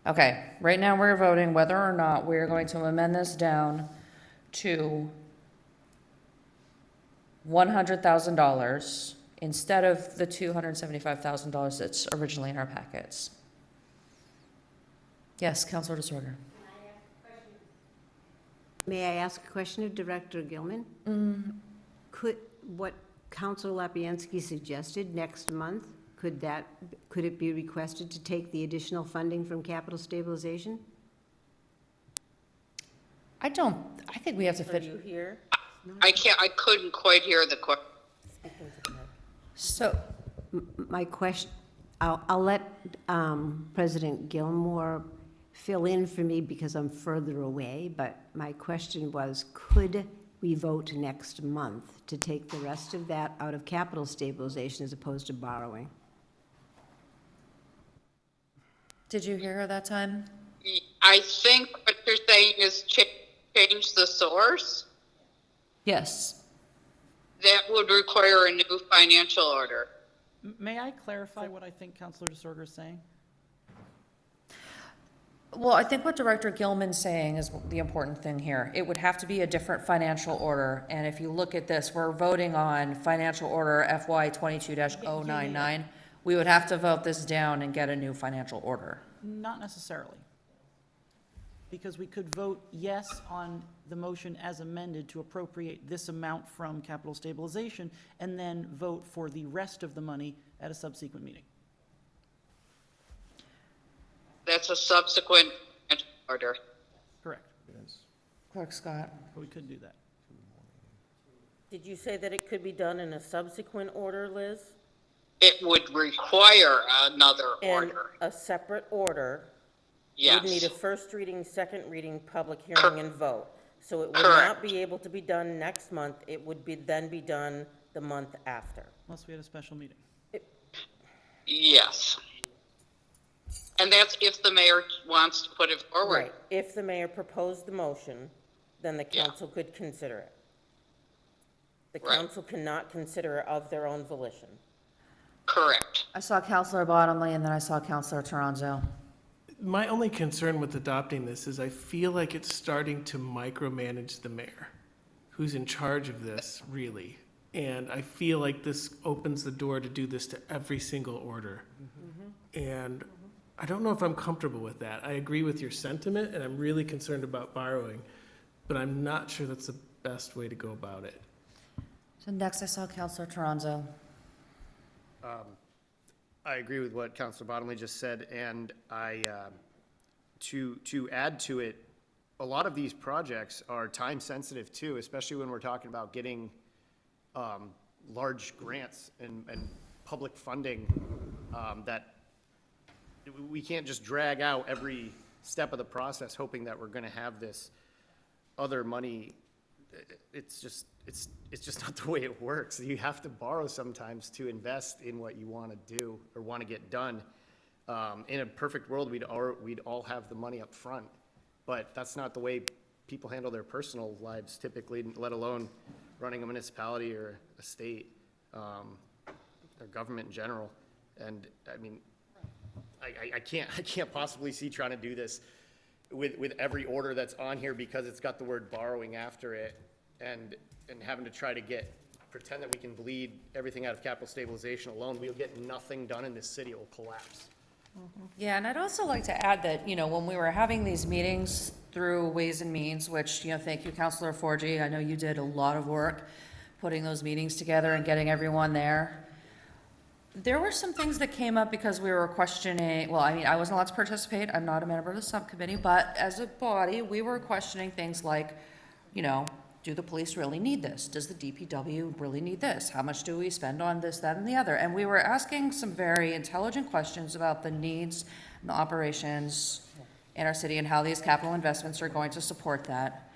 Speaker 1: Okay, right now we're voting whether or not we're going to amend this down to $100,000 instead of the $275,000 that's originally in our packets. Yes, Counselor DeSorger.
Speaker 6: May I ask a question of Director Gilman? Could, what Counselor Lapierski suggested next month, could it be requested to take the additional funding from capital stabilization?
Speaker 1: I think we have to
Speaker 13: Are
Speaker 1: fit.
Speaker 13: you here?
Speaker 14: I couldn't quite hear the question.
Speaker 1: So,
Speaker 6: My question, I'll let President Gilmore fill in for me because I'm further away, but my question was, could we vote next month to take the rest of that out of capital stabilization as opposed to borrowing?
Speaker 1: did you hear her that time?
Speaker 14: I think what you're saying is change the source.
Speaker 1: Yes.
Speaker 14: That would require a new financial order.
Speaker 4: May I clarify what I think Counselor DeSorger is saying?
Speaker 1: Well, I think what Director Gilman's saying is the important thing here. It would have to be a different financial order, and if you look at this, we're voting on financial order FY 22-099. We would have to vote this down and get a new financial order.
Speaker 4: Not necessarily. Because we could vote yes on the motion as amended to appropriate this amount from capital stabilization and then vote for the rest of the money at a subsequent meeting.
Speaker 14: That's a subsequent order.
Speaker 4: Correct.
Speaker 1: Clerk Scott.
Speaker 4: But we could do that.
Speaker 13: Did you say that it could be done in a subsequent order, Liz?
Speaker 14: It would require another
Speaker 13: And
Speaker 14: order.
Speaker 13: a separate order
Speaker 14: Yes.
Speaker 13: would need a first reading, second reading, public hearing, and vote. So it would
Speaker 14: Correct.
Speaker 13: not be able to be done next month, it would then be done the month after.
Speaker 4: Unless we had a special meeting.
Speaker 14: Yes. And that's if the mayor wants to put it forward.
Speaker 13: Right, if the mayor proposed the motion, then the council could consider it. The
Speaker 14: Right.
Speaker 13: council cannot consider it of their own volition.
Speaker 14: Correct.
Speaker 1: I saw Counselor Bottomley, and then I saw Counselor Toronzo.
Speaker 15: My only concern with adopting this is I feel like it's starting to micromanage the mayor, who's in charge of this, really. And I feel like this opens the door to do this to every single order. And I don't know if I'm comfortable with that. I agree with your sentiment, and I'm really concerned about borrowing. but I'm not sure that's the best way to go about it.
Speaker 1: So next I saw Counselor Toronzo.
Speaker 23: I agree with what Councilor Bottomley just said, and to add to it, a lot of these projects are time sensitive too, especially when we're talking about getting large grants and public funding, that we can't just drag out every step of the process hoping that we're gonna have this other money. It's just not the way it works. You have to borrow sometimes to invest in what you want to do or want to get done. In a perfect world, we'd all have the money up front, but that's not the way people handle their personal lives typically, let alone running a municipality or a state, or government in general. And I mean, I can't possibly see trying to do this with every order that's on here because it's got the word borrowing after it, and having to try to pretend that we can bleed everything out of capital stabilization alone. We'll get nothing done in this city. It will collapse.
Speaker 1: Yeah, and I'd also like to add that, when we were having these meetings through Ways and Means, which, thank you, Councilor Forgy, I know you did a lot of work putting those meetings together and getting everyone there. There were some things that came up because we were questioning, well, I mean, I wasn't allowed to participate, I'm not a member of the subcommittee, but as a body, we were questioning things like, do the police really need this? Does the DPW really need this? How much do we spend on this, that, and the other? And we were asking some very intelligent questions about the needs and the operations in our city and how these capital investments are going to support that.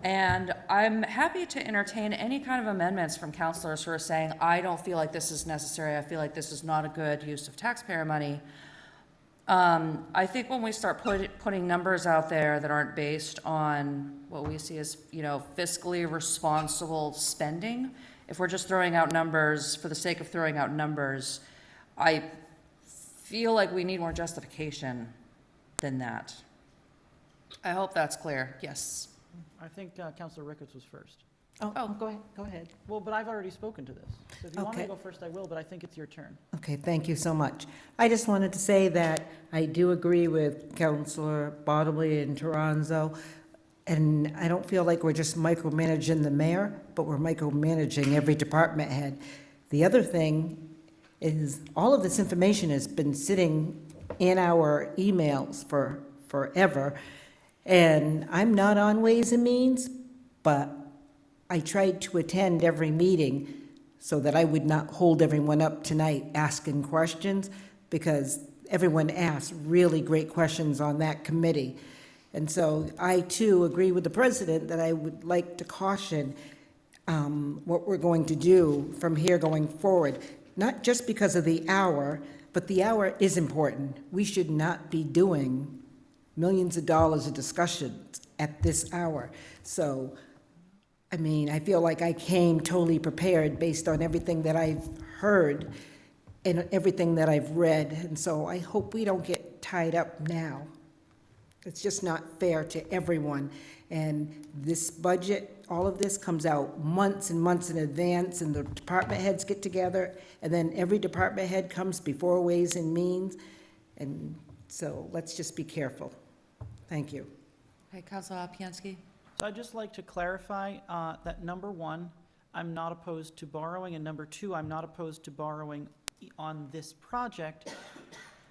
Speaker 1: And I'm happy to entertain any kind of amendments from councilors who are saying, I don't feel like this is necessary, I feel like this is not a good use of taxpayer money. I think when we start putting numbers out there that aren't based on what we see as, fiscally responsible spending, if we're just throwing out numbers for the sake of throwing out numbers, I feel like we need more justification than that. I hope that's clear. Yes.
Speaker 4: I think Councilor Ricketts was first.
Speaker 22: Oh, go ahead.
Speaker 4: Well, but I've already spoken to this. So if you want me to
Speaker 22: Okay.
Speaker 4: go first, I will, but I think it's your turn.
Speaker 22: Okay, thank you so much. I just wanted to say that I do agree with Councilor Bottomley and Toronzo, and I don't feel like we're just micromanaging the mayor, but we're micromanaging every department head. The other thing is, all of this information has been sitting in our emails for forever, and I'm not on Ways and Means, but I tried to attend every meeting so that I would not hold everyone up tonight asking questions, because everyone asked really great questions on that committee. And so I too agree with the president that I would like to caution what we're going to do from here going forward, not just because of the hour, but the hour is important. We should not be doing millions of dollars of discussions at this hour. So I mean, I feel like I came totally prepared based on everything that I've heard and everything that I've read, and so I hope we don't get tied up now. It's just not fair to everyone, and this budget, all of this comes out months and months in advance, and the department heads get together, and then every department head comes before Ways and Means, and so let's just be careful. Thank you.
Speaker 1: Okay, Councilor Piansky.
Speaker 4: So I'd just like to clarify that number one, I'm not opposed to borrowing, and number two, I'm not opposed to borrowing on this project.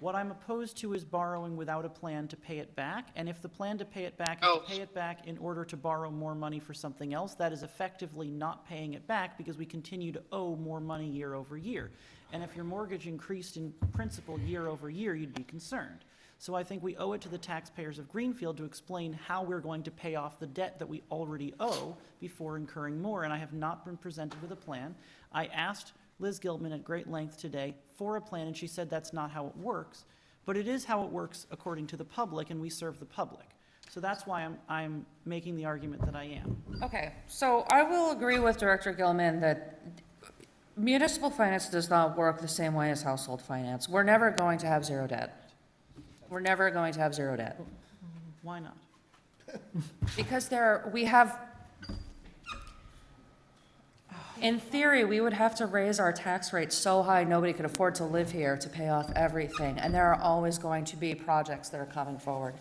Speaker 4: What I'm opposed to is borrowing without a plan to pay it back, and if the plan to pay it back is to pay it back in order to borrow more money for something else, that is effectively not paying it back because we continue to owe more money year over year. And if your mortgage increased in principal year over year, you'd be concerned. So I think we owe it to the taxpayers of Greenfield to explain how we're going to pay off the debt that we already owe before incurring more, and I have not been presented with a plan. I asked Liz Gilman at great length today for a plan, and she said that's not how it works, but it is how it works according to the public, and we serve the public. So that's why I'm making the argument that I am.
Speaker 1: Okay, so I will agree with Director Gilman that municipal finance does not work the same way as household finance. We're never going to have zero debt. We're never going to have zero debt.
Speaker 4: Why not?
Speaker 1: Because in theory, we would have to raise our tax rate so high nobody could afford to live here to pay off everything. And there are always going to be projects that are coming forward.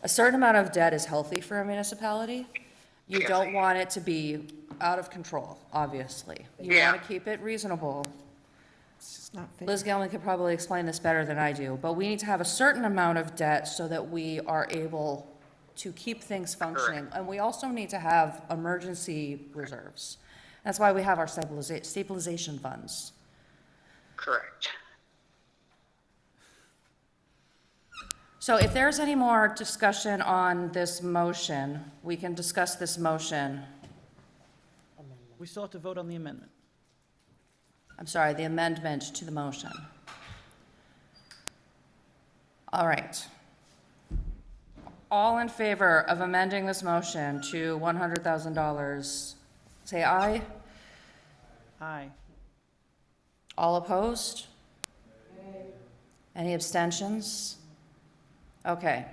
Speaker 1: A certain amount of debt is healthy for a municipality You don't want it to be out of control, obviously. You
Speaker 14: Yeah.
Speaker 1: want to keep it reasonable.
Speaker 2: It's just not fair.
Speaker 1: Liz Gilman could probably explain this better than I do, but we need to have a certain amount of debt so that we are able to keep things functioning. And we also need to have emergency reserves. That's why we have our stabilization funds.
Speaker 14: Correct.
Speaker 1: So if there's any more discussion on this motion, we can discuss this motion.
Speaker 4: We still have to vote on the amendment.
Speaker 1: I'm sorry, the amendment to the motion. All right. All in favor of amending this motion to $100,000, say aye.
Speaker 4: Aye.
Speaker 1: All opposed? Any abstentions? Okay.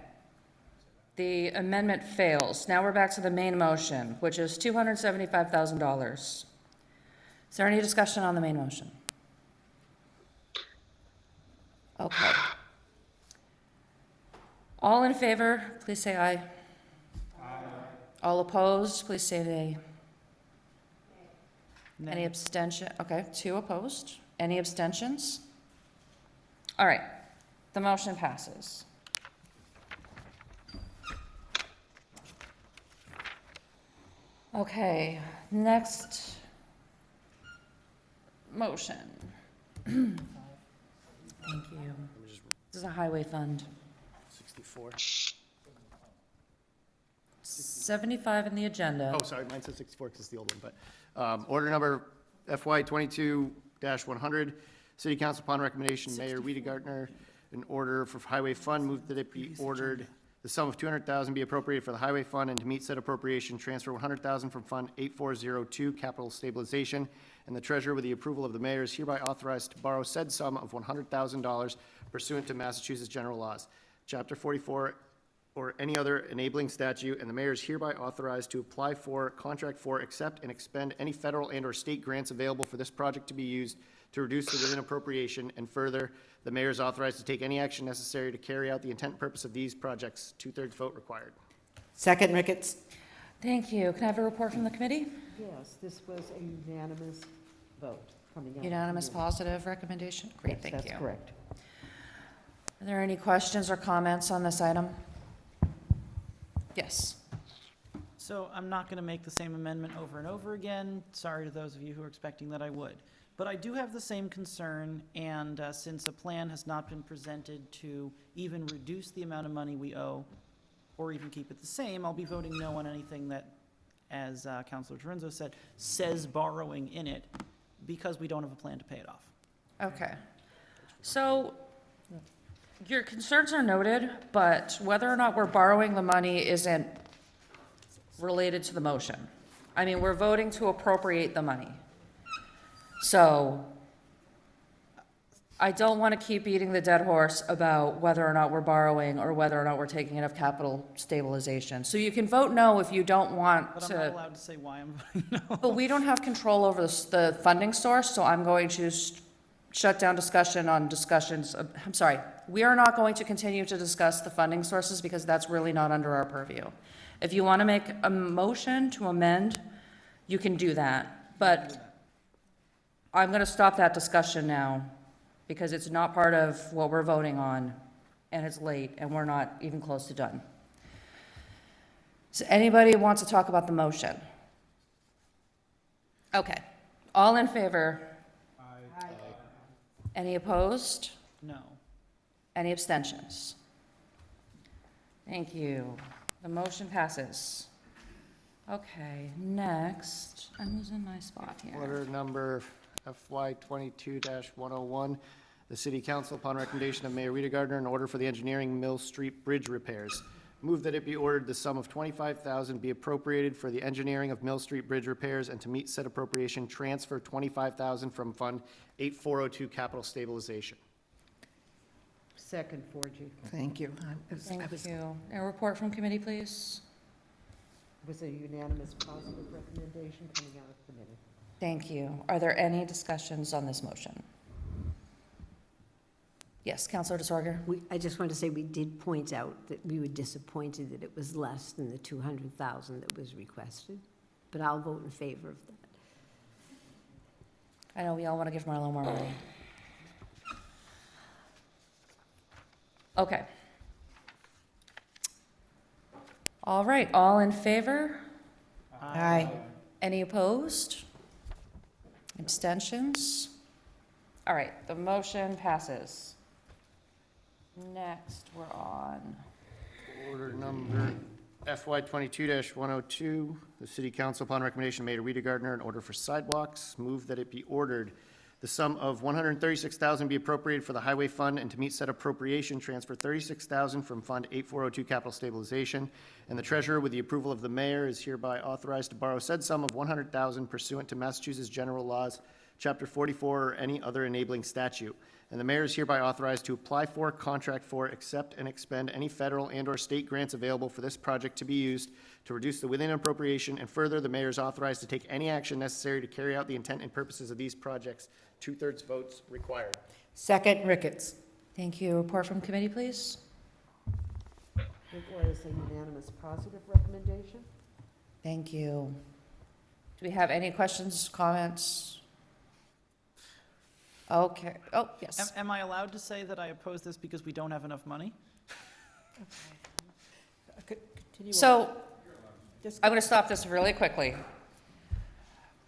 Speaker 1: The amendment fails. Now we're back to the main motion, which is $275,000. Is there any discussion on the main motion? Okay. All in favor, please say aye. Aye. All opposed, please say nay.
Speaker 4: Nay.
Speaker 1: Any abstention? Okay, 2 opposed. Any abstentions? All right, the motion passes. Okay, next motion. Thank you. This is a highway fund.
Speaker 23: 64.
Speaker 1: 75 in the agenda.
Speaker 23: Oh, sorry, mine says 64 because it's the old one, but, order number FY 22-100, City Council upon recommendation, Mayor Wiedegartner, an order for Highway Fund, move that it be ordered, the sum of $200,000 be appropriated for the Highway Fund, and to meet said appropriation, transfer $100,000 from Fund 8402, Capital Stabilization, and the treasurer, with the approval of the mayor, is hereby authorized to borrow said sum of $100,000 pursuant to Massachusetts general laws, Chapter 44, or any other enabling statute, and the mayor is hereby authorized to apply for, contract for, accept, and expend any federal and/or state grants available for this project to be used to reduce the within appropriation, and further, the mayor is authorized to take any action necessary to carry out the intent and purpose of these projects. 2/3 vote required.
Speaker 22: Second, Ricketts.
Speaker 1: Thank you. Can I have a report from the committee?
Speaker 2: Yes, this was a unanimous vote coming out.
Speaker 1: Unanimous positive recommendation? Great, thank you.
Speaker 2: That's correct.
Speaker 1: Are there any questions or comments on this item? Yes.
Speaker 4: So I'm not going to make the same amendment over and over again. Sorry to those of you who are expecting that I would. But I do have the same concern, and since a plan has not been presented to even reduce the amount of money we owe, or even keep it the same, I'll be voting no on anything that, as Councilor Torenzo said, says borrowing in it, because we don't have a plan to pay it off.
Speaker 1: Okay. So your concerns are noted, but whether or not we're borrowing the money isn't related to the motion. I mean, we're voting to appropriate the money. So I don't want to keep beating the dead horse about whether or not we're borrowing or whether or not we're taking it of capital stabilization. So you can vote no if you don't want
Speaker 4: But
Speaker 1: to.
Speaker 4: I'm not allowed to say why I'm voting no.
Speaker 1: But we don't have control over the funding source, so I'm going to shut down discussion on discussions. I'm sorry, we are not going to continue to discuss the funding sources because that's really not under our purview. If you want to make a motion to amend, you can do that. But I'm going to stop that discussion now because it's not part of what we're voting on, and it's late, and we're not even close to done. So anybody want to talk about the motion? Okay. All in favor? Aye. Any opposed?
Speaker 4: No.
Speaker 1: Any abstentions? Thank you. The motion passes. Okay, next, I'm losing my spot here.
Speaker 23: Order number FY 22-101, the City Council, upon recommendation of Mayor Wiedegartner, an order for the engineering Mill Street Bridge repairs. Move that it be ordered the sum of $25,000 be appropriated for the engineering of Mill Street Bridge repairs, and to meet said appropriation, transfer $25,000 from Fund 8402 Capital Stabilization.
Speaker 2: Second, 4G.
Speaker 22: Thank you.
Speaker 1: Thank you. A report from committee, please.
Speaker 2: Was a unanimous positive recommendation coming out of committee.
Speaker 1: Thank you. Are there any discussions on this motion? Yes, Counselor DeSorger?
Speaker 6: I just want to say we did point out that we were disappointed that it was less than the 200,000 that was requested, but I'll vote in favor of that.
Speaker 1: I know we all want to give Marlo more money. Okay. All right, all in favor?
Speaker 22: Aye.
Speaker 1: Any opposed? Abstentions? All right, the motion passes. Next, we're on.
Speaker 23: Order number FY 22-102, the City Council, upon recommendation, made Rita Gardner an order for sidewalks. Move that it be ordered. The sum of $136,000 be appropriated for the Highway Fund, and to meet said appropriation, transfer $36,000 from Fund 8402 Capital Stabilization. And the treasurer, with the approval of the mayor, is hereby authorized to borrow said sum of $100,000 pursuant to Massachusetts General Laws, Chapter 44, or any other enabling statute. And the mayor is hereby authorized to apply for, contract for, accept, and expend any federal and/or state grants available for this project to be used to reduce the within appropriation. And further, the mayor is authorized to take any action necessary to carry out the intent and purposes of these projects. 2/3 votes required.
Speaker 22: Second, Ricketts.
Speaker 1: Thank you. Report from committee, please.
Speaker 2: It was a unanimous positive recommendation.
Speaker 1: Thank you. Do we have any questions, comments? Okay, oh, yes.
Speaker 4: Am I allowed to say that I oppose this because we don't have enough money?
Speaker 1: So, I'm going to stop this really quickly.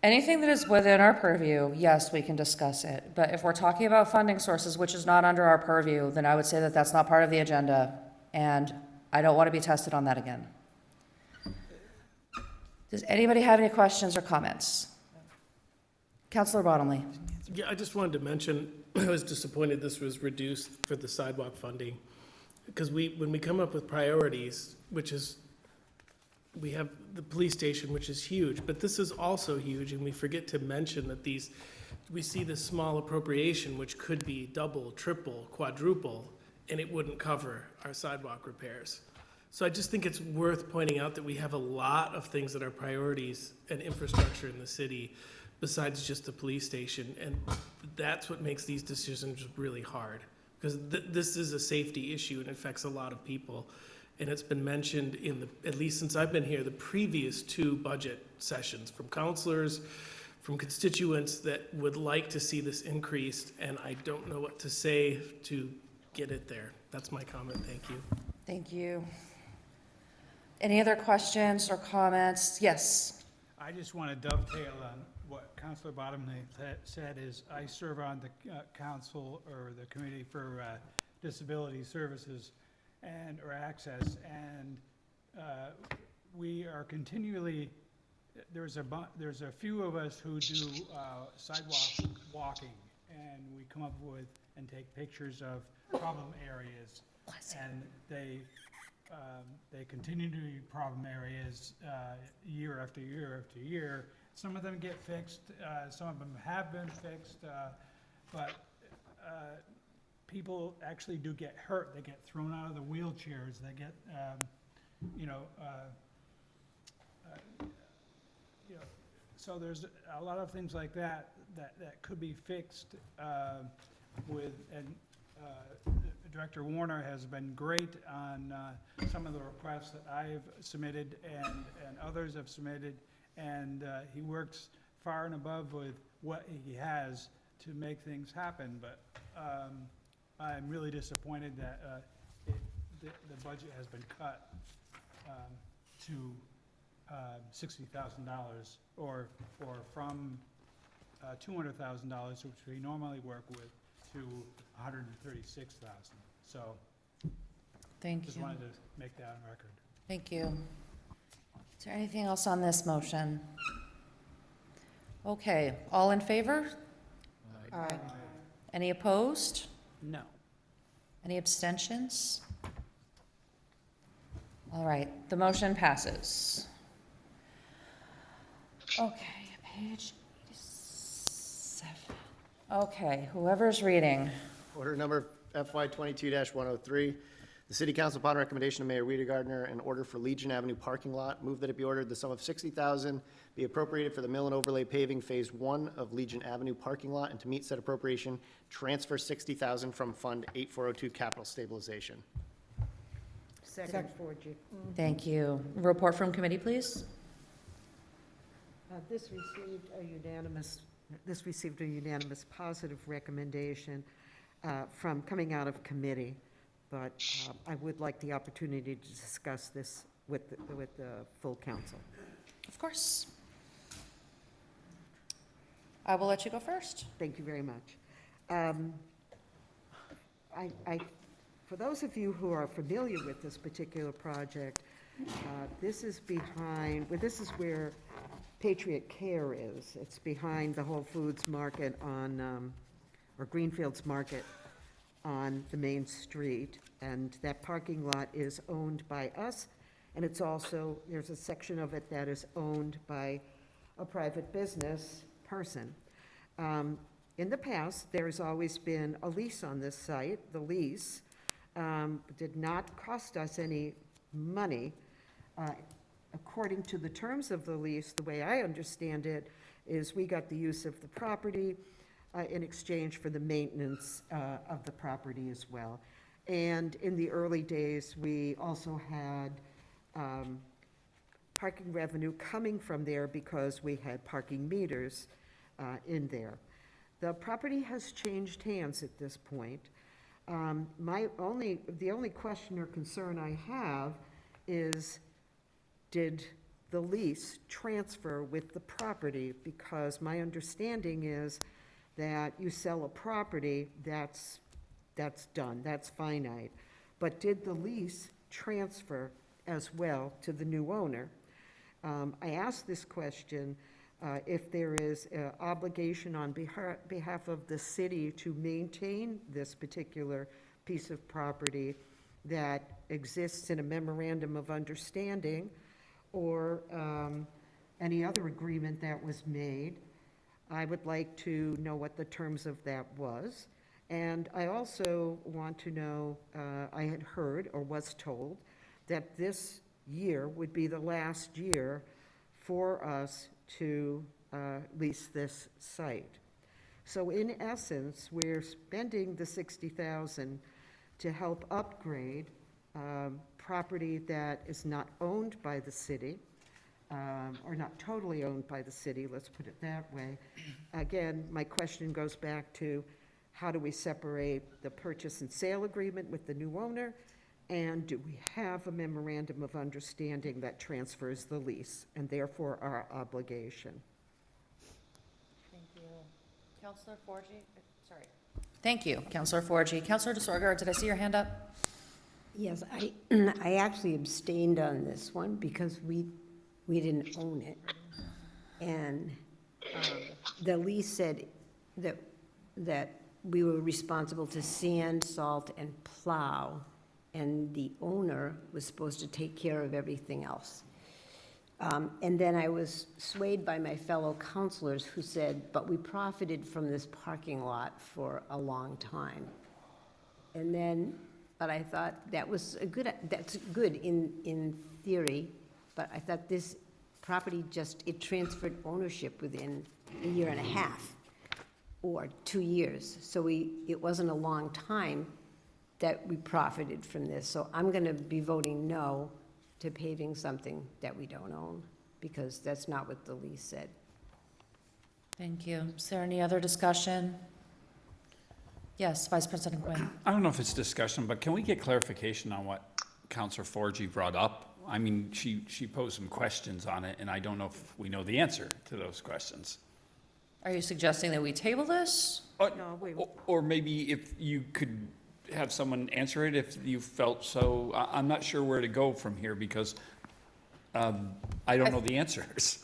Speaker 1: Anything that is within our purview, yes, we can discuss it. But if we're talking about funding sources, which is not under our purview, then I would say that that's not part of the agenda, and I don't want to be tested on that again. Does anybody have any questions or comments? Counselor Bottomley?
Speaker 15: Yeah, I just wanted to mention, I was disappointed this was reduced for the sidewalk funding. Because when we come up with priorities, which is, we have the police station, which is huge, but this is also huge, and we forget to mention that we see this small appropriation, which could be double, triple, quadruple, and it wouldn't cover our sidewalk repairs. So I just think it's worth pointing out that we have a lot of things that are priorities and infrastructure in the city besides just the police station, and that's what makes these decisions really hard. Because this is a safety issue and it affects a lot of people. And it's been mentioned at least since I've been here, the previous 2 budget sessions from counselors, from constituents that would like to see this increased, and I don't know what to say to get it there. That's my comment, thank you.
Speaker 1: Thank you. Any other questions or comments? Yes.
Speaker 9: I just want to dovetail on what Councilor Bottomley said is I serve on the council or the committee for disability services or access, and we are continually, there's a few of us who do sidewalk walking, and we come up with and take pictures of problem areas, and they continue to be problem areas year after year after year. Some of them get fixed, some of them have been fixed, but people actually do get hurt. They get thrown out of the wheelchairs. They get, so there's a lot of things like that could be fixed and Director Warner has been great on some of the requests that I've submitted and others have submitted, and he works far and above with what he has to make things happen, but I'm really disappointed that the budget has been cut to $60,000 or from $200,000, which we normally work with, to $136,000. So,
Speaker 1: Thank
Speaker 9: just
Speaker 1: you.
Speaker 9: wanted to make that on record.
Speaker 1: Thank you. Is there anything else on this motion? Okay, all in favor?
Speaker 22: Aye.
Speaker 1: Any opposed?
Speaker 4: No.
Speaker 1: Any abstentions? All right, the motion passes. Okay, page 87. Okay, whoever's reading.
Speaker 23: Order number FY 22-103, The City Council, upon recommendation of Mayor Rita Gardner, an order for Legion Avenue parking lot, move that it be ordered the sum of $60,000 be appropriated for the mill and overlay paving Phase 1 of Legion Avenue parking lot, and to meet said appropriation, transfer $60,000 from Fund 8402 Capital Stabilization.
Speaker 2: Second, Forgy.
Speaker 1: Thank you. Report from committee, please.
Speaker 2: This received a unanimous positive recommendation from coming out of committee, but I would like the opportunity to discuss this with the full council.
Speaker 1: Of course. I will let you go first.
Speaker 2: Thank you very much. For those of you who are familiar with this particular project, this is where Patriot Care is. It's behind the Whole Foods Market or Greenfield's Market on the main street. And that parking lot is owned by us, and it's also, there's a section of it that is owned by a private business person. In the past, there's always been a lease on this site. The lease did not cost us any money. According to the terms of the lease, the way I understand it, is we got the use of the property in exchange for the maintenance of the property as well. And in the early days, we also had parking revenue coming from there because we had parking meters in there. The property has changed hands at this point. The only question or concern I have is, did the lease transfer with the property? Because my understanding is that you sell a property, that's done, that's finite. But did the lease transfer as well to the new owner? I asked this question if there is an obligation on behalf of the city to maintain this particular piece of property that exists in a memorandum of understanding or any other agreement that was made. I would like to know what the terms of that was. And I also want to know, I had heard or was told that this year would be the last year for us to lease this site. So in essence, we're spending the $60,000 to help upgrade property that is not owned by the city, or not totally owned by the city, let's put it that way. Again, my question goes back to, how do we separate the purchase and sale agreement with the new owner? And do we have a memorandum of understanding that transfers the lease and therefore our obligation?
Speaker 1: Thank you. Councilor Forgy, sorry. Thank you, Councilor Forgy. Councilor DeSorger, did I see your hand up?
Speaker 6: Yes, I actually abstained on this one because we didn't own it. And the lease said that we were responsible to sand, salt, and plow, and the owner was supposed to take care of everything else. And then I was swayed by my fellow councilors who said, but we profited from this parking lot for a long time. And then, but I thought that's good in theory, but I thought this property it transferred ownership within a year and a half or 2 years. So it wasn't a long time that we profited from this. So I'm gonna be voting no to paving something that we don't own, because that's not what the lease said.
Speaker 1: Thank you. Is there any other discussion? Yes, Vice President Quinn.
Speaker 7: I don't know if it's discussion, but can we get clarification on what Councilor Forgy brought up? I mean, she posed some questions on it, and I don't know if we know the answer to those questions.
Speaker 1: Are you suggesting that we table this?
Speaker 2: No,
Speaker 7: Or maybe if you could have someone answer it if you felt so. I'm not sure where to go from here because I don't know the answers.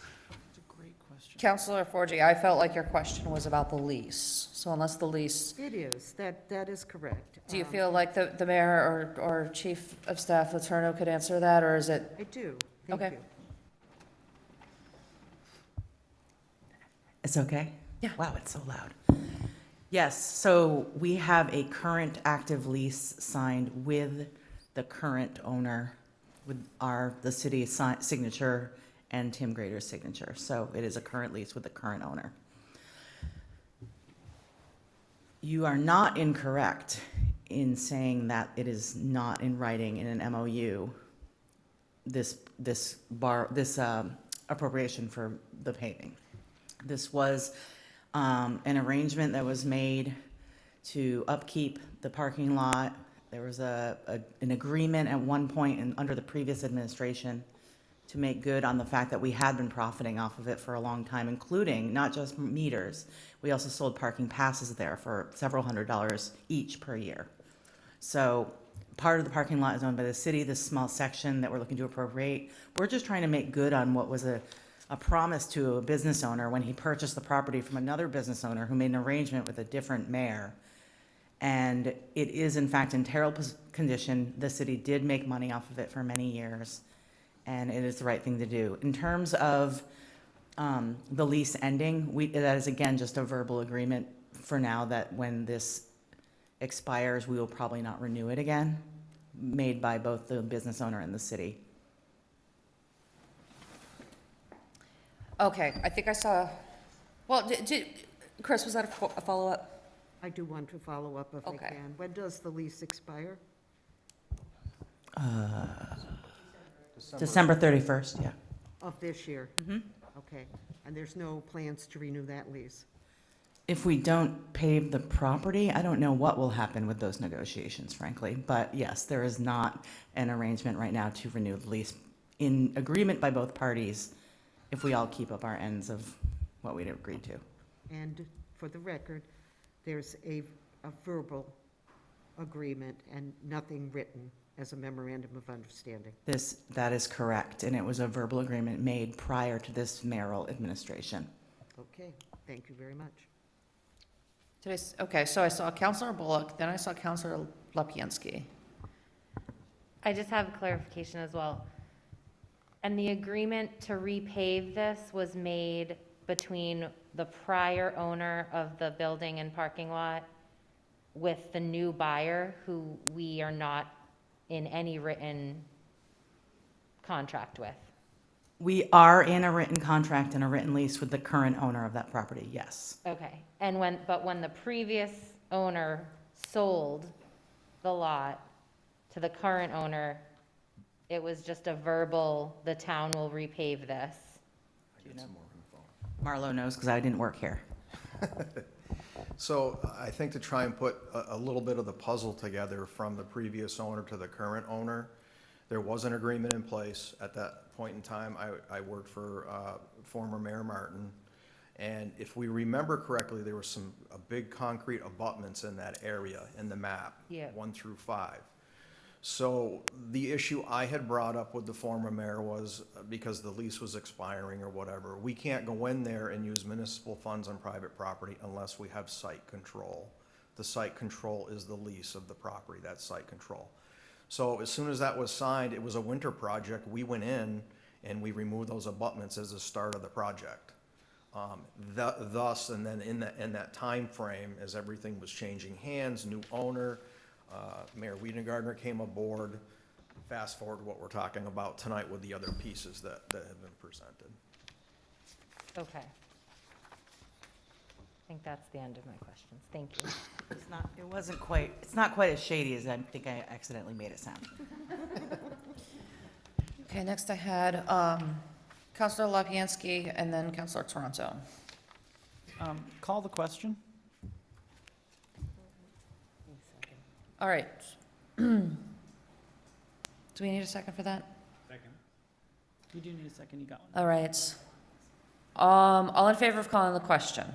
Speaker 1: Councilor Forgy, I felt like your question was about the lease. So unless the lease,
Speaker 2: It is, that is correct.
Speaker 1: do you feel like the mayor or chief of staff, Letourneau, could answer that, or is it?
Speaker 2: I do, thank
Speaker 1: Okay.
Speaker 2: you.
Speaker 11: It's okay?
Speaker 1: Yeah.
Speaker 11: Wow, it's so loud. Yes, so we have a current active lease signed with the current owner with the city signature and Tim Grader's signature. So it is a current lease with the current owner. You are not incorrect in saying that it is not in writing in an MOU, this appropriation for the paving. This was an arrangement that was made to upkeep the parking lot. There was an agreement at one point under the previous administration to make good on the fact that we had been profiting off of it for a long time, including not just meters. We also sold parking passes there for several $100s each per year. So part of the parking lot is owned by the city, this small section that we're looking to appropriate. We're just trying to make good on what was a promise to a business owner when he purchased the property from another business owner who made an arrangement with a different mayor. And it is in fact in terrible condition. The city did make money off of it for many years, and it is the right thing to do. In terms of the lease ending, that is again just a verbal agreement for now that when this expires, we will probably not renew it again, made by both the business owner and the city.
Speaker 1: Okay, I think I saw, well, Chris, was that a follow-up?
Speaker 2: I do want to follow up if I
Speaker 1: Okay.
Speaker 2: can. When does the lease expire?
Speaker 11: December 31st, yeah.
Speaker 2: Of this year?
Speaker 11: Mhm.
Speaker 2: Okay, and there's no plans to renew that lease?
Speaker 11: If we don't pave the property, I don't know what will happen with those negotiations, frankly. But yes, there is not an arrangement right now to renew the lease in agreement by both parties if we all keep up our ends of what we'd agreed to.
Speaker 2: And for the record, there's a verbal agreement and nothing written as a memorandum of understanding.
Speaker 11: That is correct, and it was a verbal agreement made prior to this mayoral administration.
Speaker 2: Okay, thank you very much.
Speaker 1: Okay, so I saw Counselor Bullock, then I saw Counselor Lapinski.
Speaker 12: I just have clarification as well. And the agreement to repave this was made between the prior owner of the building and parking lot with the new buyer, who we are not in any written contract with.
Speaker 11: We are in a written contract and a written lease with the current owner of that property, yes.
Speaker 12: Okay, and when the previous owner sold the lot to the current owner, it was just a verbal, the town will repave this.
Speaker 11: Marlo knows because I didn't work here.
Speaker 5: So I think to try and put a little bit of the puzzle together from the previous owner to the current owner, there was an agreement in place at that point in time. I worked for former Mayor Martin, and if we remember correctly, there was a big concrete abutments in that area in the map,
Speaker 12: Yeah.
Speaker 5: 1 through 5. So the issue I had brought up with the former mayor was because the lease was expiring or whatever, we can't go in there and use municipal funds on private property unless we have site control. The site control is the lease of the property, that's site control. So as soon as that was signed, it was a winter project. We went in and we removed those abutments as the start of the project. Thus, and then in that time frame, as everything was changing hands, new owner, Mayor Wiedengardner came aboard. Fast forward to what we're talking about tonight with the other pieces that have been presented.
Speaker 12: Okay. I think that's the end of my questions. Thank you.
Speaker 11: It's not quite as shady as I think I accidentally made it sound.
Speaker 1: Okay, next I had Counselor Lapinski and then Counselor Toronto.
Speaker 4: Call the question.
Speaker 1: All right. Do we need a second for that?
Speaker 9: Second.
Speaker 4: You do need a second, you got one.
Speaker 1: All right. All in favor of calling the question?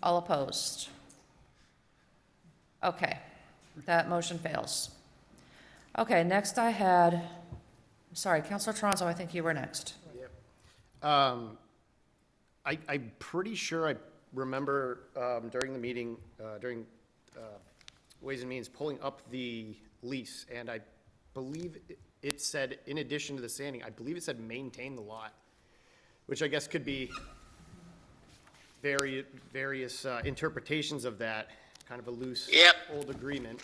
Speaker 1: All opposed? Okay, that motion fails. Okay, next I had, I'm sorry, Counselor Toronto, I think you were next.
Speaker 23: I'm pretty sure I remember during the meeting, during Ways and Means, pulling up the lease, and I believe it said, in addition to the sanding, I believe it said maintain the lot, which I guess could be various interpretations of that. kind of a loose,
Speaker 14: Yep.
Speaker 23: old agreement.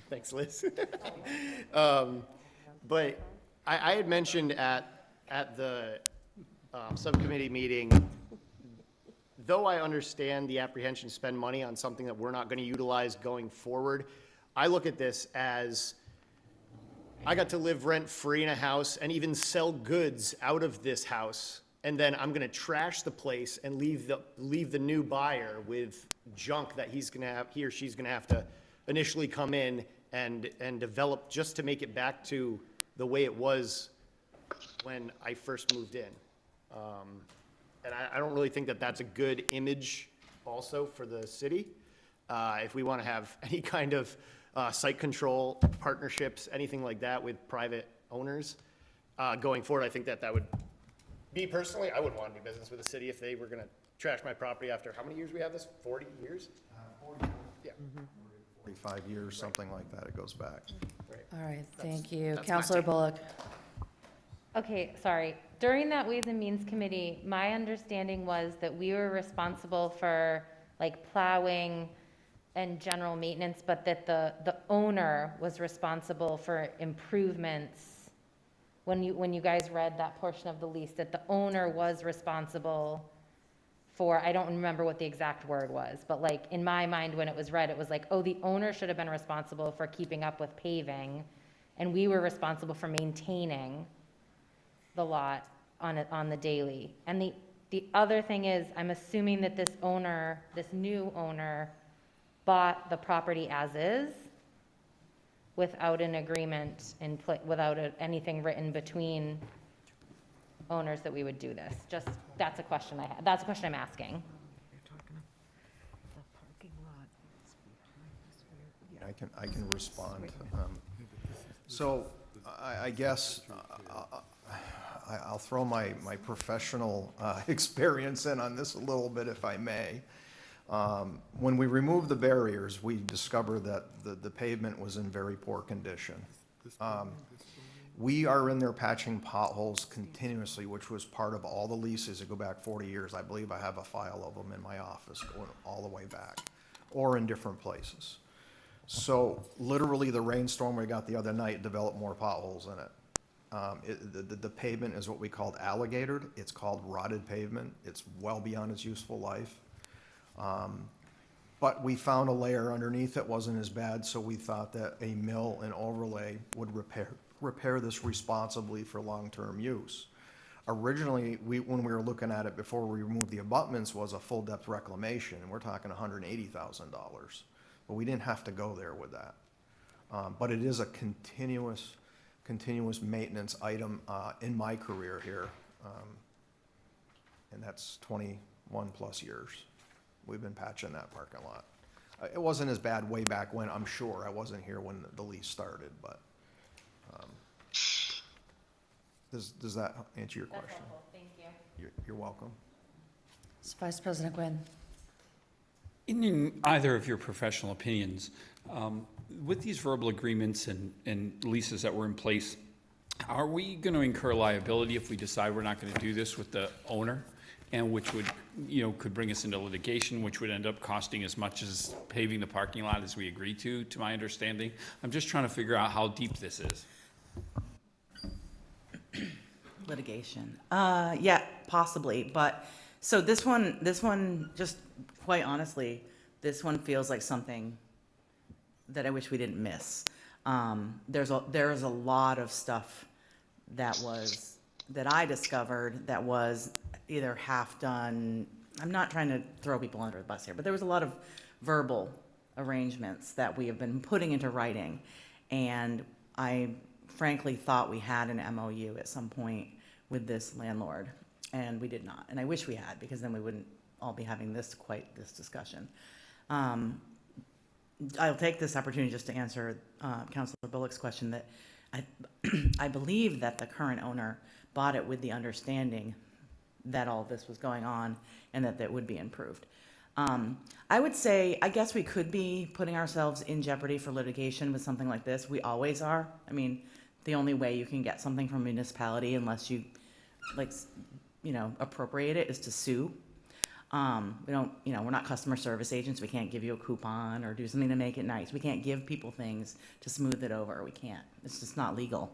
Speaker 23: Thanks, Liz. But I had mentioned at the subcommittee meeting, though I understand the apprehension to spend money on something that we're not going to utilize going forward, I look at this as I got to live rent-free in a house and even sell goods out of this house, and then I'm gonna trash the place and leave the new buyer with junk that he or she's gonna have to initially come in and develop just to make it back to the way it was when I first moved in. And I don't really think that that's a good image also for the city. If we want to have any kind of site control partnerships, anything like that with private owners going forward, I think that would, me personally, I wouldn't want to do business with the city if they were going to trash my property after, how many years we have this? 40 years? 40. Yeah.
Speaker 5: 45 years, something like that, it goes back.
Speaker 1: All right, thank you.
Speaker 23: that's my
Speaker 1: Counselor
Speaker 23: take.
Speaker 1: Bullock?
Speaker 12: Okay, sorry. During that Ways and Means Committee, my understanding was that we were responsible for like plowing and general maintenance, but that the owner was responsible for improvements. When you guys read that portion of the lease, that the owner was responsible for, I don't remember what the exact word was, but like in my mind when it was read, it was like, oh, the owner should have been responsible for keeping up with paving, and we were responsible for maintaining the lot on the daily. And the other thing is, I'm assuming that this new owner bought the property as is without an agreement without anything written between owners that we would do this. Just, that's a question I have. That's a question I'm asking.
Speaker 5: I can respond. So I guess I'll throw my professional experience in on this a little bit, if I may. When we removed the barriers, we discovered that the pavement was in very poor condition. We are in there patching potholes continuously, which was part of all the leases that go back 40 years. I believe I have a file of them in my office going all the way back, or in different places. So literally, the rainstorm we got the other night developed more potholes in it. The pavement is what we called alligatored. It's called rotted pavement. It's well beyond its useful life. But we found a layer underneath that wasn't as bad, so we thought that a mill and overlay would repair this responsibly for long-term use. Originally, when we were looking at it before we removed the abutments, was a full-depth reclamation, and we're talking $180,000. But we didn't have to go there with that. But it is a continuous maintenance item in my career here. And that's 21 plus years. We've been patching that parking lot. It wasn't as bad way back when, I'm sure. I wasn't here when the lease started, but does that answer your question?
Speaker 12: That's helpful, thank you.
Speaker 5: You're welcome.
Speaker 1: Vice President Gwynn?
Speaker 7: In either of your professional opinions, with these verbal agreements and leases that were in place, are we going to incur liability if we decide we're not going to do this with the owner? And which would, could bring us into litigation, which would end up costing as much as paving the parking lot as we agreed to my understanding. I'm just trying to figure out how deep this is.
Speaker 11: Litigation. Yeah, possibly. But so this one, just quite honestly, this one feels like something that I wish we didn't miss. There is a lot of stuff that I discovered that was either half done. I'm not trying to throw people under the bus here, but there was a lot of verbal arrangements that we have been putting into writing. And I frankly thought we had an MOU at some point with this landlord, and we did not. And I wish we had, because then we wouldn't all be having this discussion. I'll take this opportunity just to answer Councilor Bullock's question that I believe that the current owner bought it with the understanding that all this was going on and that would be improved. I would say, I guess we could be putting ourselves in jeopardy for litigation with something like this. We always are. I mean, the only way you can get something from a municipality unless you, appropriate it, is to sue. We don't, we're not customer service agents. We can't give you a coupon or do something to make it nice. We can't give people things to smooth it over. We can't. It's just not legal.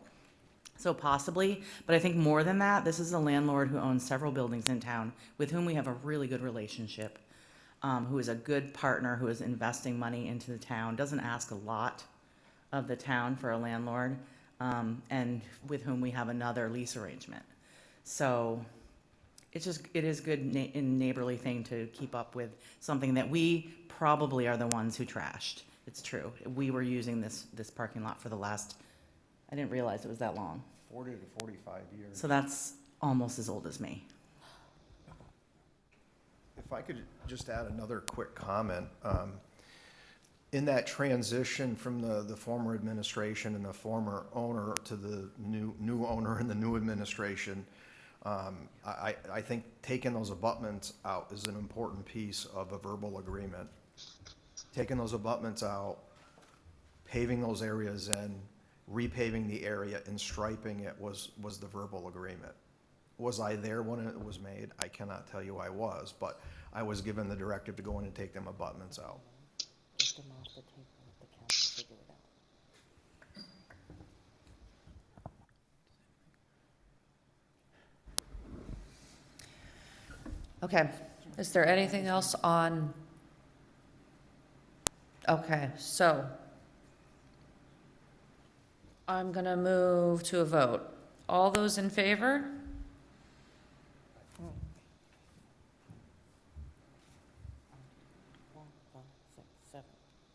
Speaker 11: So possibly, but I think more than that, this is a landlord who owns several buildings in town with whom we have a really good relationship, who is a good partner, who is investing money into the town, doesn't ask a lot of the town for a landlord, and with whom we have another lease arrangement. So it is good and neighborly thing to keep up with something that we probably are the ones who trashed. It's true. We were using this parking lot for the last, I didn't realize it was that long.
Speaker 5: 40 to 45 years.
Speaker 11: So that's almost as old as me.
Speaker 5: If I could just add another quick comment. In that transition from the former administration and the former owner to the new owner and the new administration, I think taking those abutments out is an important piece of a verbal agreement. Taking those abutments out, paving those areas in, repaving the area and striping it was the verbal agreement. Was I there when it was made? I cannot tell you I was, but I was given the directive to go in and take them abutments out.
Speaker 1: Okay, is there anything else on? Okay, so I'm gonna move to a vote. All those in favor?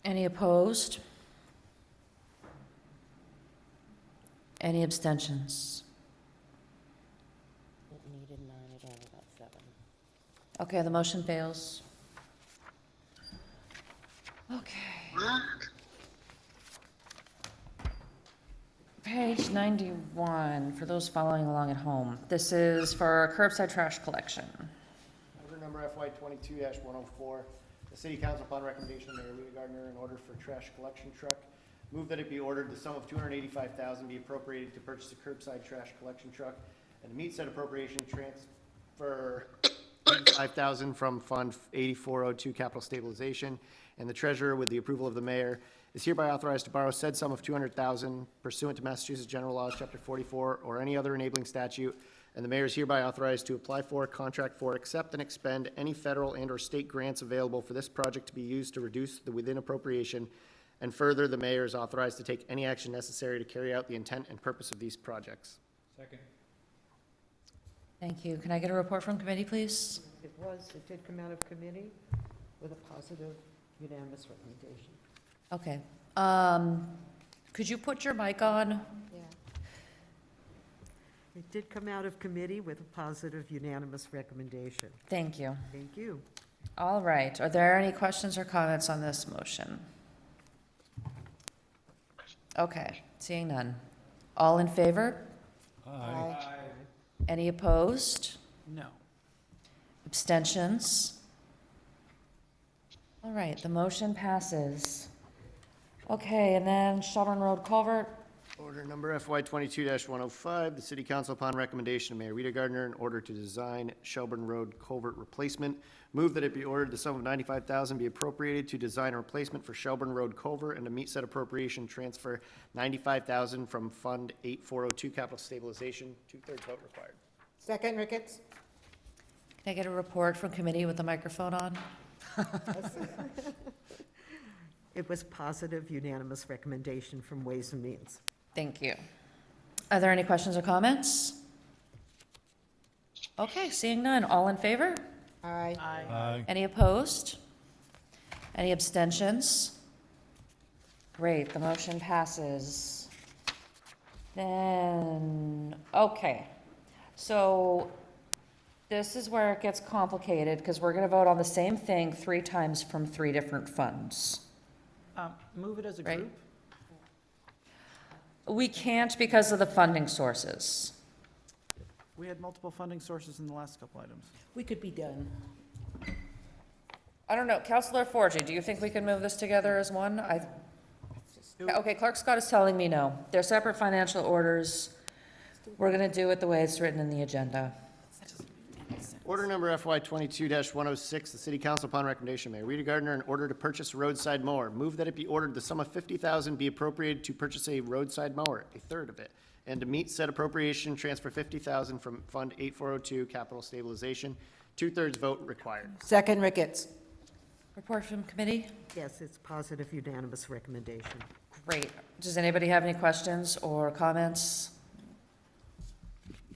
Speaker 1: Any opposed? Any abstentions?
Speaker 13: It needed 9, it only got 7.
Speaker 1: Okay, the motion fails. Okay. Page 91, for those following along at home. This is for curbside trash collection.
Speaker 23: Order number FY 22-104, the City Council, upon recommendation of Mayor Rita Gardner, in order for trash collection truck, move that it be ordered, the sum of $285,000 be appropriated to purchase a curbside trash collection truck, and to meet said appropriation, transfer $5,000 from Fund 8402 Capital Stabilization, and the treasurer, with the approval of the mayor, is hereby authorized to borrow said sum of $200,000 pursuant to Massachusetts General Laws, Chapter 44, or any other enabling statute, and the mayor is hereby authorized to apply for, contract for, accept, and expend any federal and/or state grants available for this project to be used to reduce the within appropriation, and further, the mayor is authorized to take any action necessary to carry out the intent and purpose of these projects.
Speaker 9: Second.
Speaker 1: Thank you. Can I get a report from committee, please?
Speaker 2: It did come out of committee with a positive unanimous recommendation.
Speaker 1: Okay. Could you put your mic on?
Speaker 2: It did come out of committee with a positive unanimous recommendation.
Speaker 1: Thank you.
Speaker 2: Thank you.
Speaker 1: All right. Are there any questions or comments on this motion? Okay, seeing none. All in favor?
Speaker 3: Aye.
Speaker 1: Any opposed?
Speaker 4: No.
Speaker 1: Abstentions? All right, the motion passes. Okay, and then Shelburne Road Culvert.
Speaker 23: Order number FY 22-105, the City Council, upon recommendation of Mayor Rita Gardner, in order to design Shelburne Road culvert replacement, move that it be ordered, the sum of $95,000 be appropriated to design a replacement for Shelburne Road culvert, and to meet said appropriation, transfer $95,000 from Fund 8402 Capital Stabilization. 2/3 vote required.
Speaker 2: Second, Ricketts?
Speaker 1: Can I get a report from committee with the microphone on?
Speaker 2: It was positive unanimous recommendation from Ways and Means.
Speaker 1: Thank you. Are there any questions or comments? Okay, seeing none. All in favor?
Speaker 2: Aye.
Speaker 3: Aye.
Speaker 1: Any opposed? Any abstentions? Great, the motion passes. Then, okay, so this is where it gets complicated, because we're gonna vote on the same thing 3 times from 3 different funds.
Speaker 4: Move it as a
Speaker 1: Right.
Speaker 4: group?
Speaker 1: We can't because of the funding sources.
Speaker 4: We had multiple funding sources in the last couple items.
Speaker 13: We could be done.
Speaker 1: I don't know, Counselor Forgy, do you think we can move this together as one? Okay, Clerk Scott is telling me no. They're separate financial orders. We're gonna do it the way it's written in the agenda.
Speaker 23: Order number FY 22-106, the City Council upon recommendation of Mayor Rita Gardner, in order to purchase a roadside mower. Move that it be ordered the sum of $50,000 be appropriated to purchase a roadside mower, a third of it. And to meet said appropriation, transfer $50,000 from Fund 8402 Capital Stabilization. 2/3 vote required.
Speaker 22: Second, Ricketts.
Speaker 1: Report from committee?
Speaker 2: Yes, it's positive unanimous recommendation.
Speaker 1: Great. Does anybody have any questions or comments?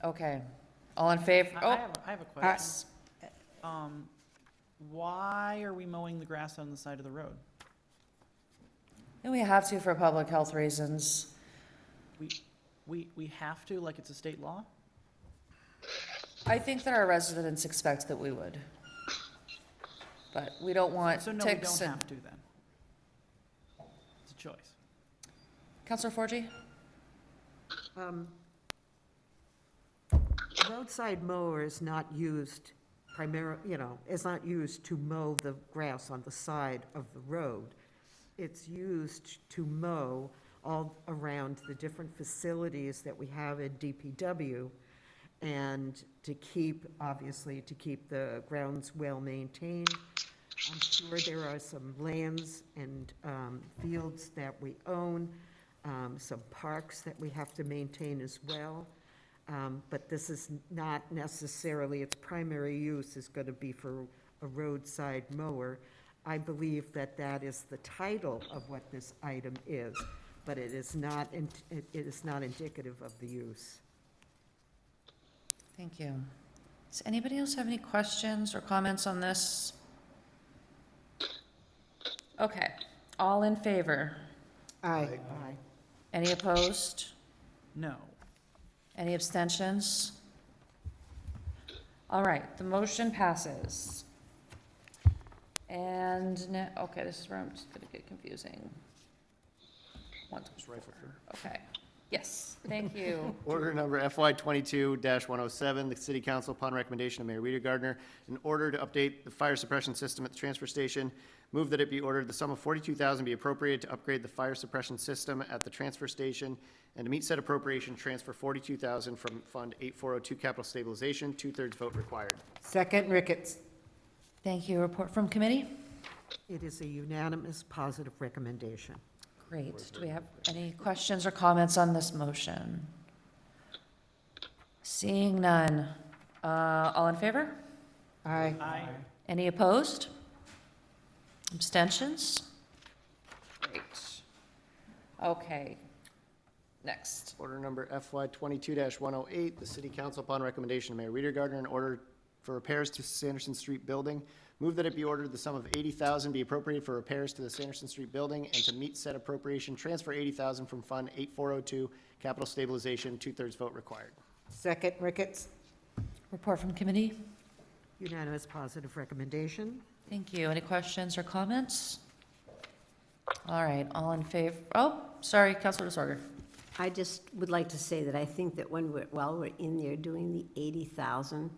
Speaker 1: Okay. All in favor?
Speaker 4: I have a question.
Speaker 1: Yes.
Speaker 4: Why are we mowing the grass on the side of the road?
Speaker 1: And we have to for public health reasons.
Speaker 4: We have to, like it's a state law?
Speaker 1: I think that our residents expect that we would. But we don't want
Speaker 4: So no, we
Speaker 1: ticks
Speaker 4: don't
Speaker 1: and...
Speaker 4: have to then. It's a choice.
Speaker 1: Counselor Forgy?
Speaker 2: Roadside mower is not used is not used to mow the grass on the side of the road. It's used to mow all around the different facilities that we have in DPW and to keep the grounds well-maintained. I'm sure there are some lands and fields that we own, some parks that we have to maintain as well. But this is not necessarily, its primary use is going to be for a roadside mower. I believe that that is the title of what this item is, but it is not indicative of the use.
Speaker 1: Thank you. Does anybody else have any questions or comments on this? Okay. All in favor?
Speaker 22: Aye.
Speaker 1: Any opposed?
Speaker 4: No.
Speaker 1: Any abstentions? All right, the motion passes. And, okay, this is where I'm just gonna get confusing. Okay, yes, thank you.
Speaker 23: Order number FY 22-107, the City Council upon recommendation of Mayor Rita Gardner, in order to update the fire suppression system at the transfer station. Move that it be ordered the sum of $42,000 be appropriated to upgrade the fire suppression system at the transfer station, and to meet said appropriation, transfer $42,000 from Fund 8402 Capital Stabilization. 2/3 vote required.
Speaker 22: Second, Ricketts.
Speaker 1: Thank you. Report from committee?
Speaker 2: It is a unanimous positive recommendation.
Speaker 1: Great. Do we have any questions or comments on this motion? Seeing none. All in favor?
Speaker 22: Aye.
Speaker 4: Aye.
Speaker 1: Any opposed? Abstentions? Great. Okay. Next.
Speaker 23: Order number FY 22-108, the City Council upon recommendation of Mayor Rita Gardner, in order for repairs to Sanderson Street building. Move that it be ordered the sum of $80,000 be appropriated for repairs to the Sanderson Street building, and to meet said appropriation, transfer $80,000 from Fund 8402 Capital Stabilization. 2/3 vote required.
Speaker 22: Second, Ricketts.
Speaker 1: Report from committee?
Speaker 2: Unanimous positive recommendation.
Speaker 1: Thank you. Any questions or comments? All right, all in favor? Oh, sorry, Councilor DeSorger.
Speaker 6: I just would like to say that I think that while we're in there doing the 80,000,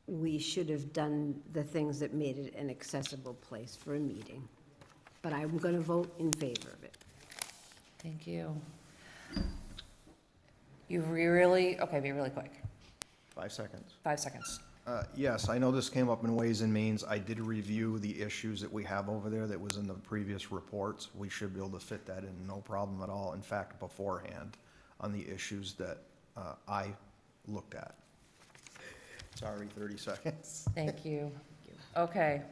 Speaker 6: we should have done the things that made it an accessible place for a meeting. But I'm going to vote in favor of it.
Speaker 1: Thank you. You really, okay, be really quick.
Speaker 5: 5 seconds.
Speaker 1: 5 seconds.
Speaker 5: Yes, I know this came up in Ways and Means. I did review the issues that we have over there that was in the previous reports. We should be able to fit that in, no problem at all. In fact, beforehand, on the issues that I looked at. Sorry, 30 seconds.
Speaker 1: Thank you. Okay.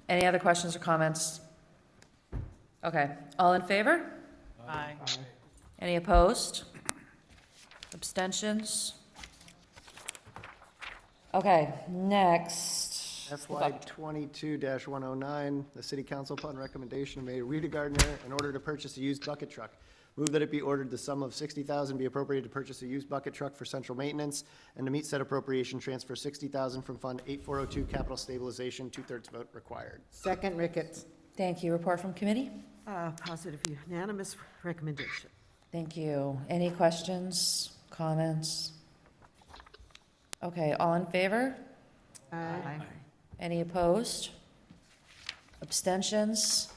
Speaker 1: Any other questions or comments? Okay. All in favor?
Speaker 4: Aye.
Speaker 1: Any opposed? Abstentions? Okay, next.
Speaker 23: FY 22-109, the City Council upon recommendation of Mayor Rita Gardner, in order to purchase a used bucket truck. Move that it be ordered the sum of $60,000 be appropriated to purchase a used bucket truck for central maintenance, and to meet said appropriation, transfer $60,000 from Fund 8402 Capital Stabilization. 2/3 vote required.
Speaker 22: Second, Ricketts.
Speaker 1: Thank you. Report from committee?
Speaker 2: Positive unanimous recommendation.
Speaker 1: Thank you. Any questions, comments? Okay, all in favor?
Speaker 2: Aye.
Speaker 1: Any opposed? Abstentions?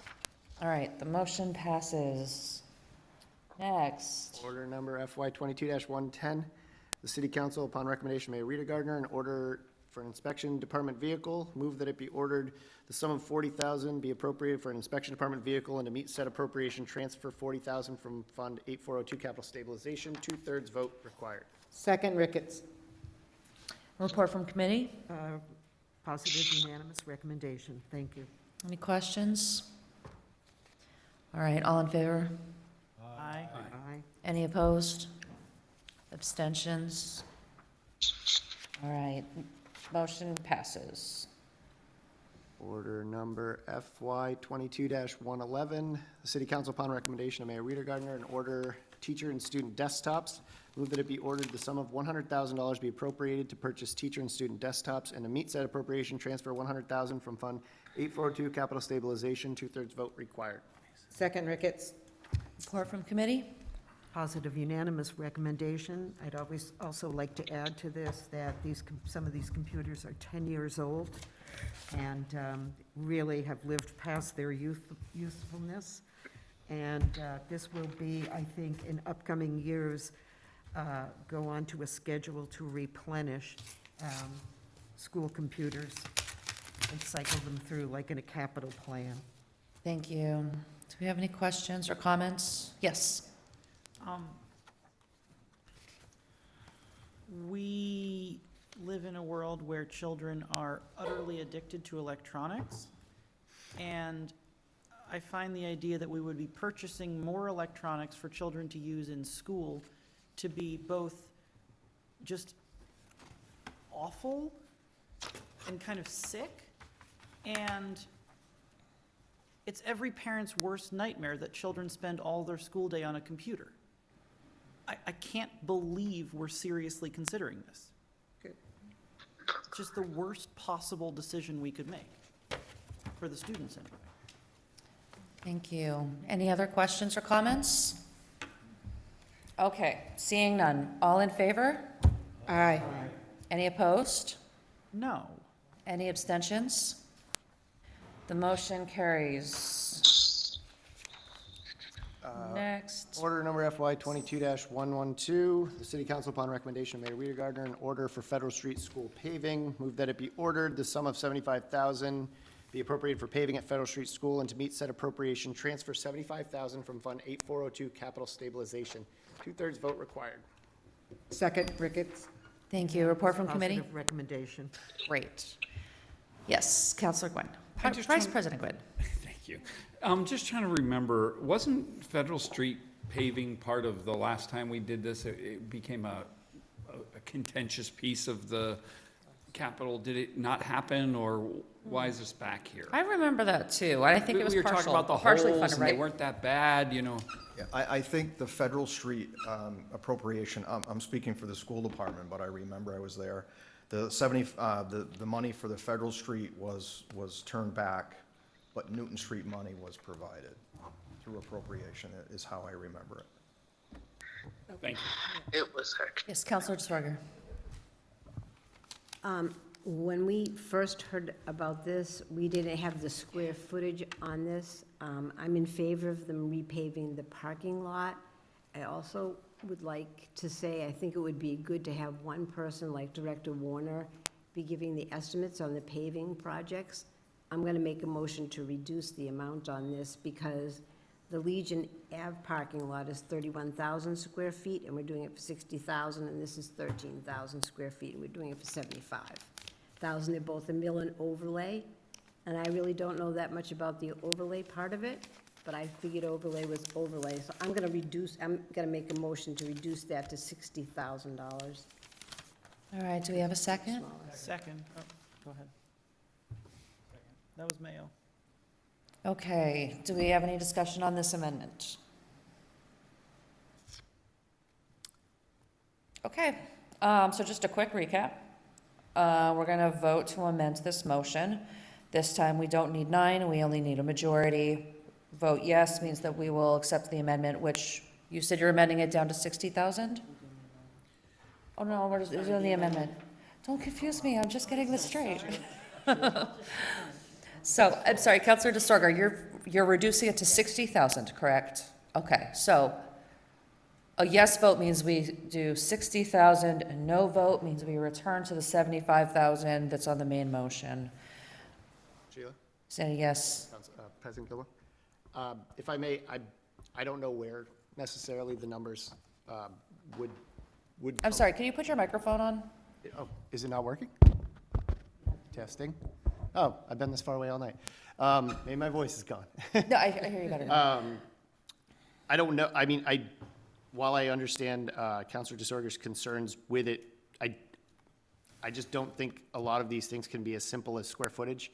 Speaker 1: All right, the motion passes. Next.
Speaker 23: Order number FY 22-110, the City Council upon recommendation of Mayor Rita Gardner, in order for an inspection department vehicle. Move that it be ordered, the sum of $40,000 be appropriated for an inspection department vehicle, and to meet said appropriation, transfer $40,000 from Fund 8402 Capital Stabilization. 2/3 vote required.
Speaker 2: Second, Ricketts.
Speaker 1: Report from committee?
Speaker 2: Positive unanimous recommendation. Thank you.
Speaker 1: Any questions? All right, all in favor?
Speaker 4: Aye.
Speaker 2: Aye.
Speaker 1: Any opposed? Abstentions? All right, motion passes.
Speaker 23: Order number FY 22-111, the City Council, upon recommendation of Mayor Rita Gardner, and order teacher and student desktops. Move that it be ordered the sum of $100,000 be appropriated to purchase teacher and student desktops, and to meet said appropriation, transfer $100,000 from Fund 8402 Capital Stabilization. 2/3 vote required.
Speaker 2: Second, Ricketts.
Speaker 1: Report from committee?
Speaker 2: Positive unanimous recommendation. I'd always also like to add to this that some of these computers are 10 years old and really have lived past their usefulness. And this will be, I think, in upcoming years, go on to a schedule to replenish school computers and cycle them through like in a capital plan.
Speaker 1: Thank you. Do we have any questions or comments? Yes.
Speaker 4: We live in a world where children are utterly addicted to electronics, and I find the idea that we would be purchasing more electronics for children to use in school to be both just awful and kind of sick, and it's every parent's worst nightmare that children spend all their school day on a computer. I can't believe we're seriously considering this. It's just the worst possible decision we could make, for the students anyway.
Speaker 1: Thank you. Any other questions or comments? Okay, seeing none. All in favor?
Speaker 2: Aye.
Speaker 1: Any opposed?
Speaker 4: No.
Speaker 1: Any abstentions? The motion carries. Next.
Speaker 23: Order number FY 22-112, the City Council, upon recommendation of Mayor Rita Gardner, an order for Federal Street School paving. Move that it be ordered, the sum of $75,000 be appropriated for paving at Federal Street School, and to meet said appropriation, transfer $75,000 from Fund 8402 Capital Stabilization. 2/3 vote required.
Speaker 2: Second, Ricketts.
Speaker 1: Thank you. Report from committee?
Speaker 2: Positive recommendation.
Speaker 1: Great. Yes, Counselor Gwynn.
Speaker 7: I'm just
Speaker 1: Vice
Speaker 7: trying-
Speaker 1: President Gwynn.
Speaker 7: Thank you. I'm just trying to remember, wasn't Federal Street paving part of the last time we did this? It became a contentious piece of the capital. Did it not happen, or why is this back here?
Speaker 1: I remember that too. I think it was
Speaker 7: We were talking
Speaker 1: partial,
Speaker 7: about the
Speaker 1: partially
Speaker 7: holes,
Speaker 1: funded,
Speaker 7: and they
Speaker 1: right?
Speaker 7: weren't that bad, you know?
Speaker 5: Yeah, I think the Federal Street appropriation, I'm speaking for the school department, but I remember I was there. The money for the Federal Street was turned back, but Newton Street money was provided through appropriation, is how I remember it.
Speaker 7: Thank you.
Speaker 14: It was actually.
Speaker 1: Yes, Counselor Swerger.
Speaker 6: When we first heard about this, we didn't have the square footage on this. I'm in favor of them repaving the parking lot. I also would like to say, I think it would be good to have one person like Director Warner be giving the estimates on the paving projects. I'm going to make a motion to reduce the amount on this because the Legion Ave parking lot is 31,000 square feet, and we're doing it for 60,000, and this is 13,000 square feet, and we're doing it for 75,000. They're both a mill and overlay, and I really don't know that much about the overlay part of it, but I figured overlay was overlay, so I'm going to make a motion to reduce that to $60,000.
Speaker 1: All right, do we have a second?
Speaker 4: Second. Oh, go ahead. That was Mayo.
Speaker 1: Okay, do we have any discussion on this amendment? Okay, so just a quick recap. We're going to vote to amend this motion. This time, we don't need 9, we only need a majority. Vote yes means that we will accept the amendment, which you said you're amending it down to 60,000? Oh, no, we're just doing the amendment. Don't confuse me, I'm just getting this straight. So, I'm sorry, Counselor DeStorger, you're reducing it to 60,000, correct? Okay, so A yes vote means we do 60,000, a no vote means we return to the 75,000 that's on the main motion.
Speaker 23: Sheila?
Speaker 1: Say yes.
Speaker 23: President Gilmore? If I may, I don't know where necessarily the numbers would.
Speaker 1: I'm sorry, can you put your microphone on?
Speaker 23: Oh, is it not working? Testing. Oh, I've been this far away all night. Maybe my voice is gone.
Speaker 1: No, I hear you better now.
Speaker 23: I don't know, I mean, while I understand Councilor DeSorger's concerns with it, I just don't think a lot of these things can be as simple as square footage.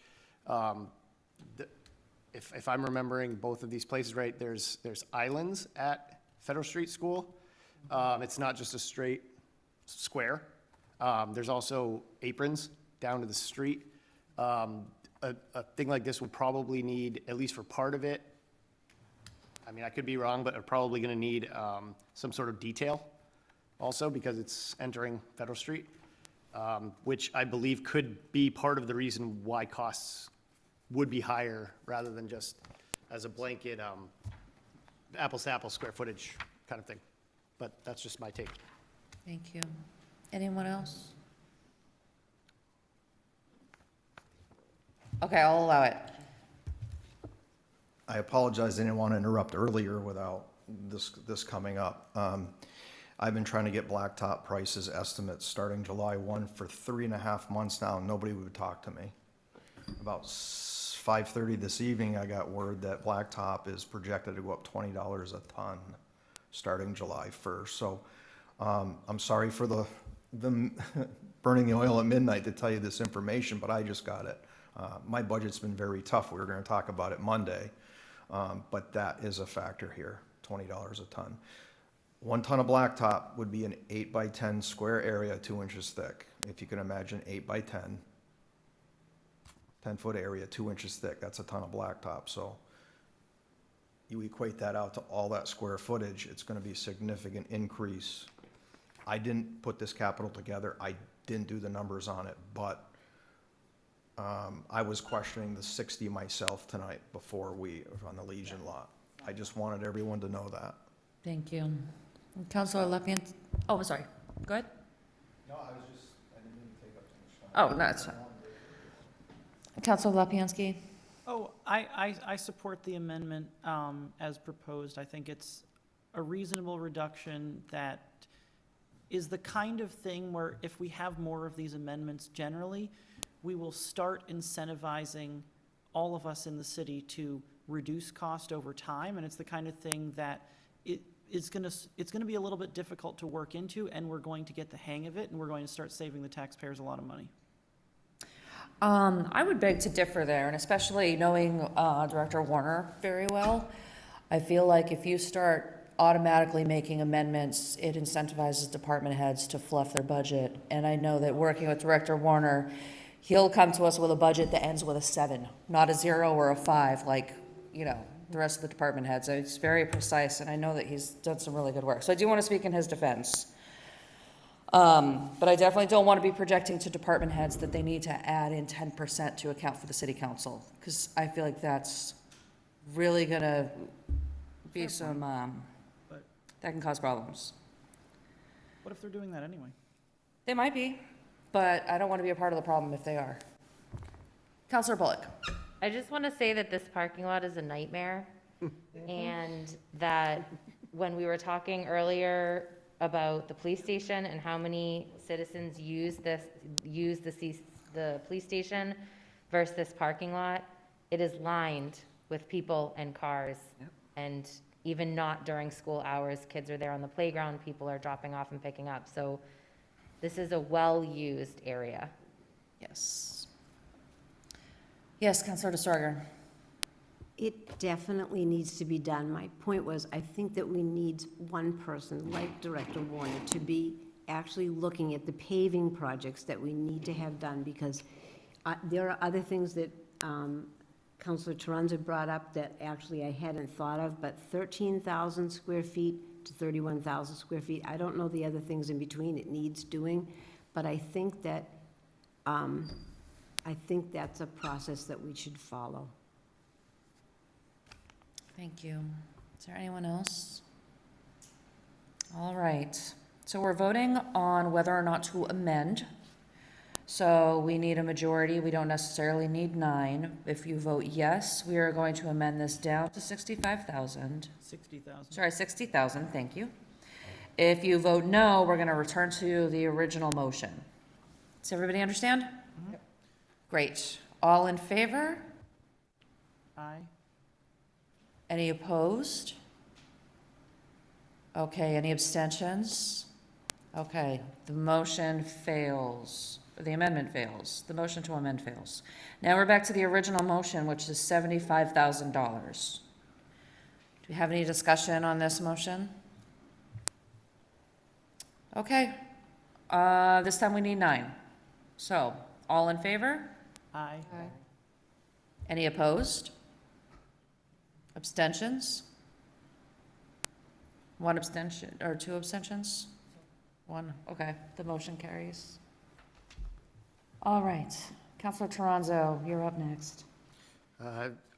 Speaker 23: If I'm remembering both of these places right, there's islands at Federal Street School. It's not just a straight square. There's also aprons down to the street. A thing like this would probably need, at least for part of it, I mean, I could be wrong, but I'm probably going to need some sort of detail also because it's entering Federal Street, which I believe could be part of the reason why costs would be higher rather than just as a blanket apples to apples square footage kind of thing. But that's just my take.
Speaker 1: Thank you. Anyone else? Okay, I'll allow it.
Speaker 5: I apologize, I didn't want to interrupt earlier without this coming up. I've been trying to get blacktop prices estimates starting July 1 for 3.5 months now, and nobody would talk to me. About 5:30 this evening, I got word that blacktop is projected to go up $20 a ton starting July 1st. So I'm sorry for the burning the oil at midnight to tell you this information, but I just got it. My budget's been very tough. We were going to talk about it Monday, but that is a factor here, $20 a ton. 1 ton of blacktop would be an 8 by 10 square area, 2 inches thick. If you can imagine 8 by 10, 10-foot area, 2 inches thick, that's a ton of blacktop. So you equate that out to all that square footage, it's going to be a significant increase. I didn't put this capital together. I didn't do the numbers on it, but I was questioning the 60 myself tonight before we were on the Legion lot. I just wanted everyone to know that.
Speaker 1: Thank you. Councilor Lepian, oh, I'm sorry. Go ahead.
Speaker 5: No, I didn't mean to take up too much time.
Speaker 1: Oh, no, it's fine. Councilor Lepiansky?
Speaker 4: Oh, I support the amendment as proposed. I think it's a reasonable reduction that is the kind of thing where if we have more of these amendments generally, we will start incentivizing all of us in the city to reduce cost over time, and it's the kind of thing that it's gonna be a little bit difficult to work into, and we're going to get the hang of it, and we're going to start saving the taxpayers a lot of money.
Speaker 1: I would beg to differ there, and especially knowing Director Warner very well. I feel like if you start automatically making amendments, it incentivizes department heads to fluff their budget. And I know that working with Director Warner, he'll come to us with a budget that ends with a 7, not a 0 or a 5, like, you know, the rest of the department heads. So it's very precise, and I know that he's done some really good work. So I do want to speak in his defense. But I definitely don't want to be projecting to department heads that they need to add in 10% to account for the city council, because I feel like that's really going to be some, that can cause problems.
Speaker 4: What if they're doing that anyway?
Speaker 1: They might be, but I don't want to be a part of the problem if they are. Councilor Bullock.
Speaker 12: I just want to say that this parking lot is a nightmare, and that when we were talking earlier about the police station and how many citizens use the police station versus this parking lot, it is lined with people and cars.
Speaker 2: Yep.
Speaker 12: And even not during school hours, kids are there on the playground, people are dropping off and picking up. So this is a well-used area.
Speaker 1: Yes. Yes, Councilor DeSorger.
Speaker 6: It definitely needs to be done. My point was, I think that we need one person, like Director Warner, to be actually looking at the paving projects that we need to have done, because there are other things that Councilor Toronzo brought up that actually I hadn't thought of, but 13,000 square feet to 31,000 square feet. I don't know the other things in between it needs doing, but I think that that's a process that we should follow.
Speaker 1: Thank you. Is there anyone else? All right, so we're voting on whether or not to amend. So we need a majority, we don't necessarily need 9. If you vote yes, we are going to amend this down to 65,000.
Speaker 4: 60,000.
Speaker 1: Sorry, 60,000, thank you. If you vote no, we're gonna return to the original motion. Does everybody understand? Great. All in favor?
Speaker 4: Aye.
Speaker 1: Any opposed? Okay, any abstentions? Okay, the motion fails, or the amendment fails. The motion to amend fails. Now we're back to the original motion, which is $75,000. Do we have any discussion on this motion? Okay, this time we need 9. So, all in favor?
Speaker 4: Aye.
Speaker 1: Any opposed? Abstentions? 1 abstention, or 2 abstentions? 1, okay, the motion carries. All right, Counselor Toronzo, you're up next.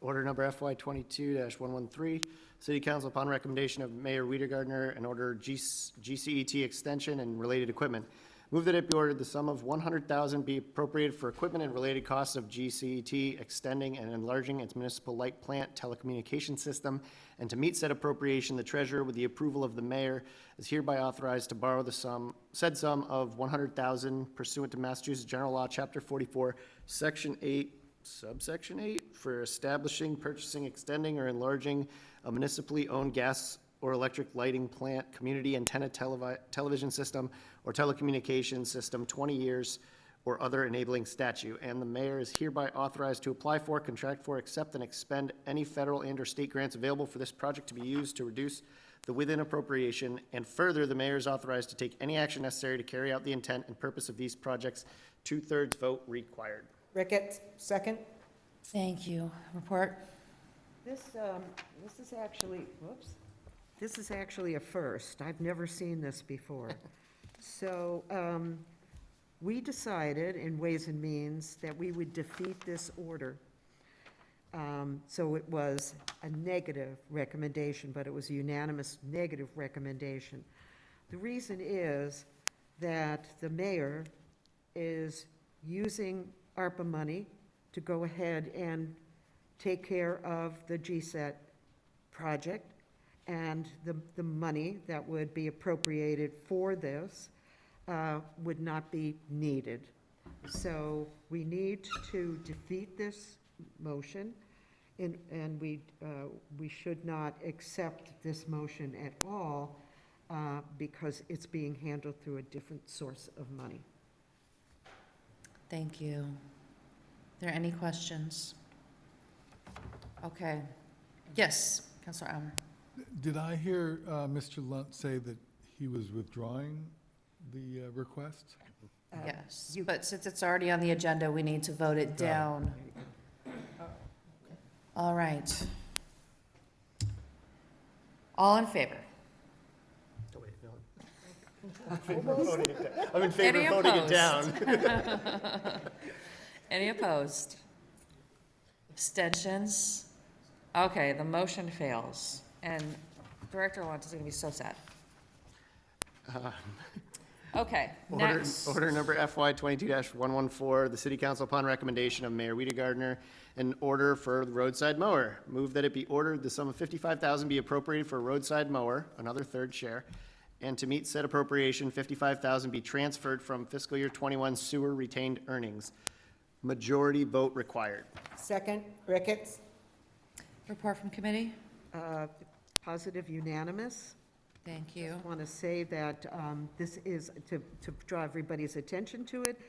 Speaker 23: Order number FY 22-113, City Council upon recommendation of Mayor Weidergardner and order GCET extension and related equipment. Move that it be ordered the sum of $100,000 be appropriated for equipment and related costs of GCET extending and enlarging its municipal light plant telecommunication system, and to meet said appropriation, the treasurer, with the approval of the mayor, is hereby authorized to borrow said sum of $100,000 pursuant to Massachusetts General Law, Chapter 44, Section 8, Subsection 8, for establishing, purchasing, extending, or enlarging a municipally owned gas or electric lighting plant, community antenna television system, or telecommunications system, 20 years, or other enabling statute. And the mayor is hereby authorized to apply for, contract for, accept, and expend any federal and/or state grants available for this project to be used to reduce the within appropriation. And further, the mayor is authorized to take any action necessary to carry out the intent and purpose of these projects. 2/3 vote required.
Speaker 22: Ricketts, second.
Speaker 1: Thank you. Report?
Speaker 2: This is actually, whoops, this is actually a first. I've never seen this before. So, we decided in Ways and Means that we would defeat this order. So it was a negative recommendation, but it was a unanimous negative recommendation. The reason is that the mayor is using ARPA money to go ahead and take care of the GSET project, and the money that would be appropriated for this would not be needed. So we need to defeat this motion, and we should not accept this motion at all because it's being handled through a different source of money.
Speaker 1: Thank you. Are there any questions? Okay. Yes, Counselor Almer.
Speaker 3: Did I hear Mr. Lunt say that he was withdrawing the request?
Speaker 1: Yes, but since it's already on the agenda, we need to vote it down. All right. All in favor?
Speaker 23: Oh, wait, no. I'm in favor
Speaker 1: Any
Speaker 23: of voting it
Speaker 1: opposed?
Speaker 23: down.
Speaker 1: Any opposed? Abstentions? Okay, the motion fails, and Director Lunt is going to be so sad. Okay, next.
Speaker 23: Order number FY 22-114, the City Council upon recommendation of Mayor Weidergardner, an order for the roadside mower. Move that it be ordered the sum of $55,000 be appropriated for a roadside mower, another third share, and to meet said appropriation, $55,000 be transferred from fiscal year 21 sewer retained earnings. Majority vote required.
Speaker 22: Second, Ricketts.
Speaker 1: Report from committee?
Speaker 2: Positive unanimous.
Speaker 1: Thank you.
Speaker 2: I want to say that this is, to draw everybody's attention to it,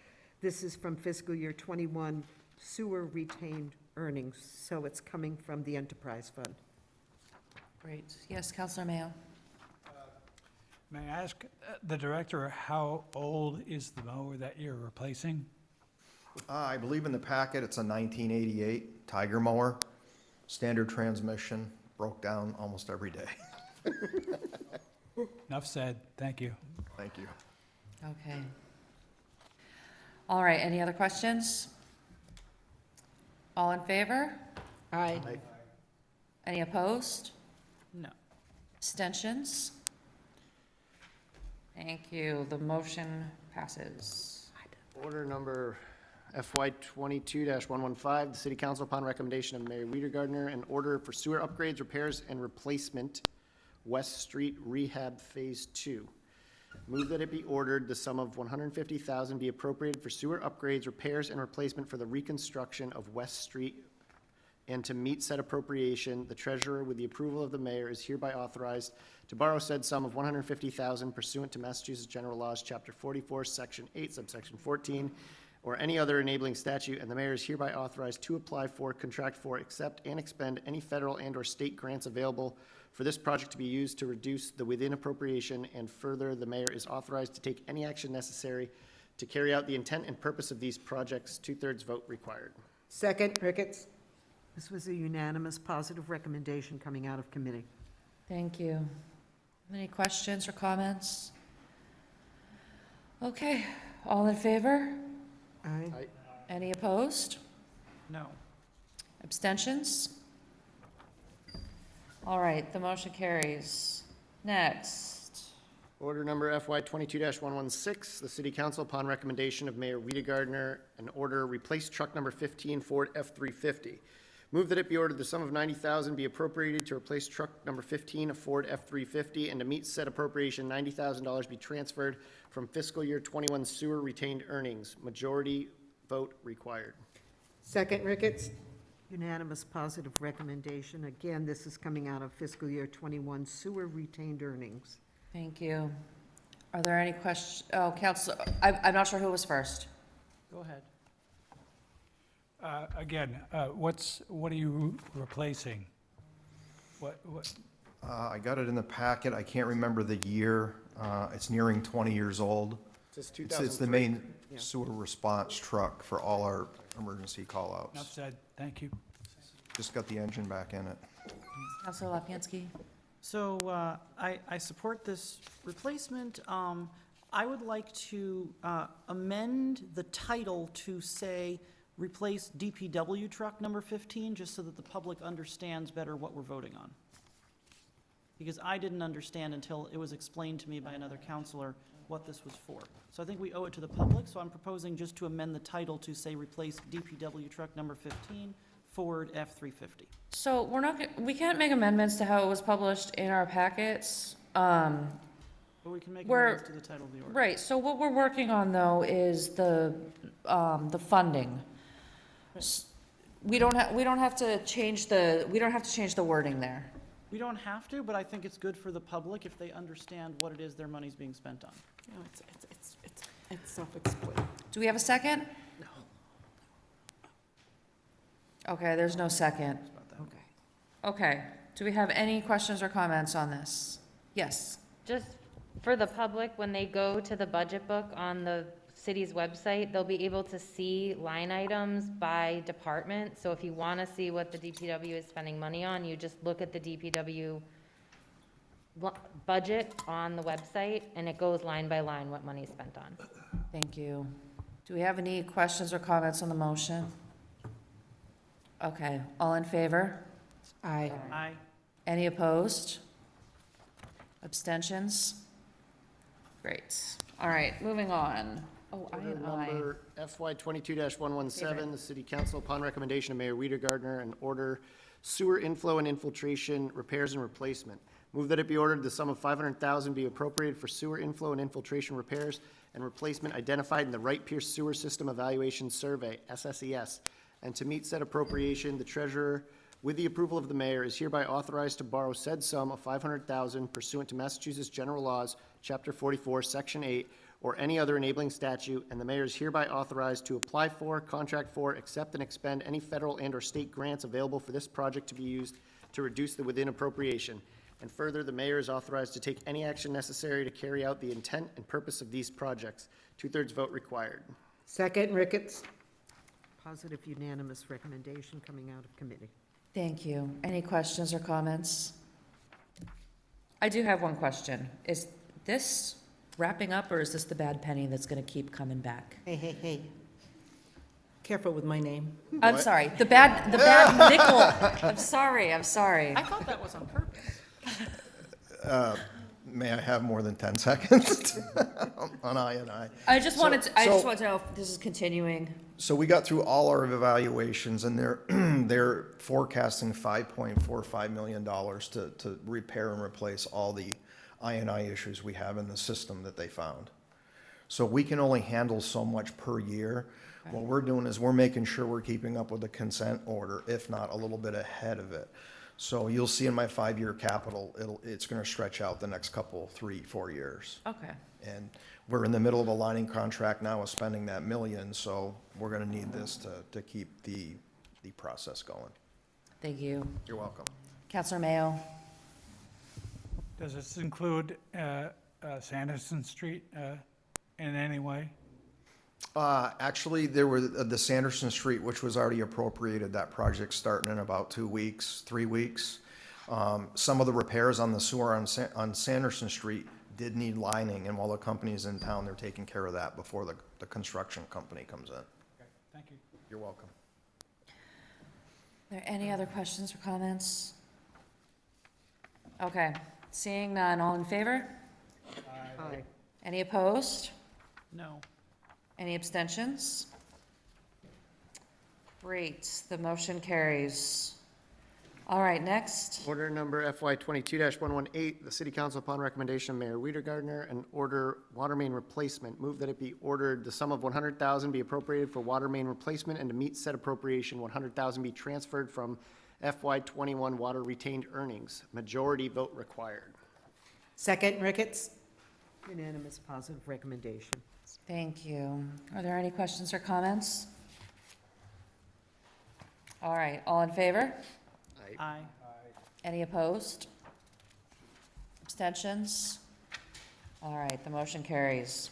Speaker 2: this is from fiscal year 21 sewer retained earnings, so it's coming from the enterprise fund.
Speaker 1: Great. Yes, Counselor Mayo?
Speaker 9: May I ask the director, how old is the mower that you're replacing?
Speaker 5: I believe in the packet, it's a 1988 Tiger mower, standard transmission, broke down almost every day.
Speaker 9: Enough said. Thank you.
Speaker 5: Thank you.
Speaker 1: Okay. All right, any other questions? All in favor?
Speaker 22: Aye.
Speaker 1: Any opposed?
Speaker 4: No.
Speaker 1: Abstentions? Thank you. The motion passes.
Speaker 23: Order number FY 22-115, the City Council, upon recommendation of Mayor Weidergartner, an order for sewer upgrades, repairs, and replacement, West Street Rehab Phase 2. Move that it be ordered the sum of $150,000 be appropriated for sewer upgrades, repairs, and replacement for the reconstruction of West Street, and to meet said appropriation, the treasurer, with the approval of the mayor, is hereby authorized to borrow said sum of $150,000 pursuant to Massachusetts General Laws, Chapter 44, Section 8, subsection 14, or any other enabling statute, and the mayor is hereby authorized to apply for, contract for, accept, and expend any federal and/or state grants available for this project to be used to reduce the within appropriation, and further, the mayor is authorized to take any action necessary to carry out the intent and purpose of these projects. 2/3 vote required.
Speaker 22: Second, Ricketts.
Speaker 2: This was a unanimous positive recommendation coming out of committee.
Speaker 1: Thank you. Any questions or comments? Okay, all in favor?
Speaker 2: Aye.
Speaker 1: Any opposed?
Speaker 4: No.
Speaker 1: Abstentions? All right, the motion carries. Next.
Speaker 23: Order number FY 22-116, the City Council, upon recommendation of Mayor Weidergartner, an order replace truck number 15 Ford F-350. Move that it be ordered the sum of $90,000 be appropriated to replace truck number 15, a Ford F-350, and to meet said appropriation, $90,000 be transferred from fiscal year 21 sewer retained earnings. Majority vote required.
Speaker 22: Second, Ricketts.
Speaker 2: Unanimous positive recommendation. Again, this is coming out of fiscal year 21 sewer retained earnings.
Speaker 1: Thank you. Are there any questions? Oh, Council, I'm not sure who was first.
Speaker 4: Go ahead.
Speaker 9: Again, what are you replacing? What,
Speaker 5: I got it in the packet. I can't remember the year. It's nearing 20 years old.
Speaker 23: It's
Speaker 5: It's the main sewer response truck for all our emergency callouts.
Speaker 9: enough said, thank you.
Speaker 5: Just got the engine back in it.
Speaker 1: Councilor Lapinski?
Speaker 4: So I support this replacement. I would like to amend the title to say, replace DPW truck number 15, just so that the public understands better what we're voting on. Because I didn't understand until it was explained to me by another counselor what this was for. So I think we owe it to the public, so I'm proposing just to amend the title to say, replace DPW truck number 15, Ford F-350.
Speaker 1: So we can't make amendments to how it was published in our packets.
Speaker 4: But we can make amendments to the title of the order.
Speaker 1: Right, so what we're working on, though, is the funding. We don't have to change the wording there.
Speaker 4: We don't have to, but I think it's good for the public if they understand what it is their money's being spent on.
Speaker 22: No, it's self-explanatory.
Speaker 1: Do we have a second?
Speaker 22: No.
Speaker 1: Okay, there's no second.
Speaker 22: Okay.
Speaker 1: Okay, do we have any questions or comments on this? Yes.
Speaker 12: Just for the public, when they go to the budget book on the city's website, they'll be able to see line items by department. So if you want to see what the DPW is spending money on, you just look at the DPW budget on the website, and it goes line by line what money is spent on.
Speaker 1: Thank you. Do we have any questions or comments on the motion? Okay, all in favor?
Speaker 22: Aye.
Speaker 4: Aye.
Speaker 1: Any opposed? Abstentions? Great. All right, moving on. Oh, I
Speaker 23: Order
Speaker 1: and I.
Speaker 23: number FY 22-117, the City Council, upon recommendation of Mayor Weidergartner, an order sewer inflow and infiltration repairs and replacement. Move that it be ordered the sum of $500,000 be appropriated for sewer inflow and infiltration repairs and replacement identified in the Wright Pierce Sewer System Evaluation Survey, SSES. And to meet said appropriation, the treasurer, with the approval of the mayor, is hereby authorized to borrow said sum of $500,000 pursuant to Massachusetts General Laws, Chapter 44, Section 8, or any other enabling statute, and the mayor is hereby authorized to apply for, contract for, accept, and expend any federal and/or state grants available for this project to be used to reduce the within appropriation. And further, the mayor is authorized to take any action necessary to carry out the intent and purpose of these projects. 2/3 vote required.
Speaker 22: Second, Ricketts.
Speaker 2: Positive unanimous recommendation coming out of committee.
Speaker 1: Thank you. Any questions or comments? I do have one question. Is this wrapping up, or is this the bad penny that's going to keep coming back?
Speaker 22: Hey. Careful with my name.
Speaker 1: I'm sorry, the bad nickel. I'm sorry.
Speaker 4: I thought that was on purpose.
Speaker 5: May I have more than 10 seconds on I&I?
Speaker 1: I just wanted to know if this is continuing.
Speaker 5: So we got through all our evaluations, and they're, they're forecasting $5.45 million to repair and replace all the I&I issues we have in the system that they found. So we can only handle so much per year. What we're doing is we're making sure we're keeping up with the consent order, if not a little bit ahead of it. So you'll see in my 5-year capital, it's gonna stretch out the next couple, 3-4 years.
Speaker 1: Okay.
Speaker 5: And we're in the middle of a lining contract now of spending that $1 million, so we're gonna need this to keep the process going.
Speaker 1: Thank you.
Speaker 5: You're welcome.
Speaker 1: Councilor Mayo?
Speaker 9: Does this include Sanderson Street in any way?
Speaker 5: Actually, there were the Sanderson Street, which was already appropriated. That project's starting in about 2 weeks, 3 weeks. Some of the repairs on the sewer on Sanderson Street did need lining, and while the company's in town, they're taking care of that before the construction company comes in.
Speaker 9: Okay, thank you.
Speaker 5: You're welcome.
Speaker 1: Are there any other questions or comments? Okay, seeing none, all in favor?
Speaker 2: Aye.
Speaker 1: Any opposed?
Speaker 4: No.
Speaker 1: Any abstentions? Great, the motion carries. All right, next.
Speaker 23: Order number FY 22-118, the City Council, upon recommendation of Mayor Weidergartner, and order water main replacement. Move that it be ordered the sum of $100,000 be appropriated for water main replacement, and to meet said appropriation, $100,000 be transferred from FY 21 water retained earnings. Majority vote required.
Speaker 22: Second, Ricketts?
Speaker 2: Unanimous positive recommendation.
Speaker 1: Thank you. Are there any questions or comments? All right, all in favor?
Speaker 4: Aye.
Speaker 1: Any opposed? Abstentions? All right, the motion carries.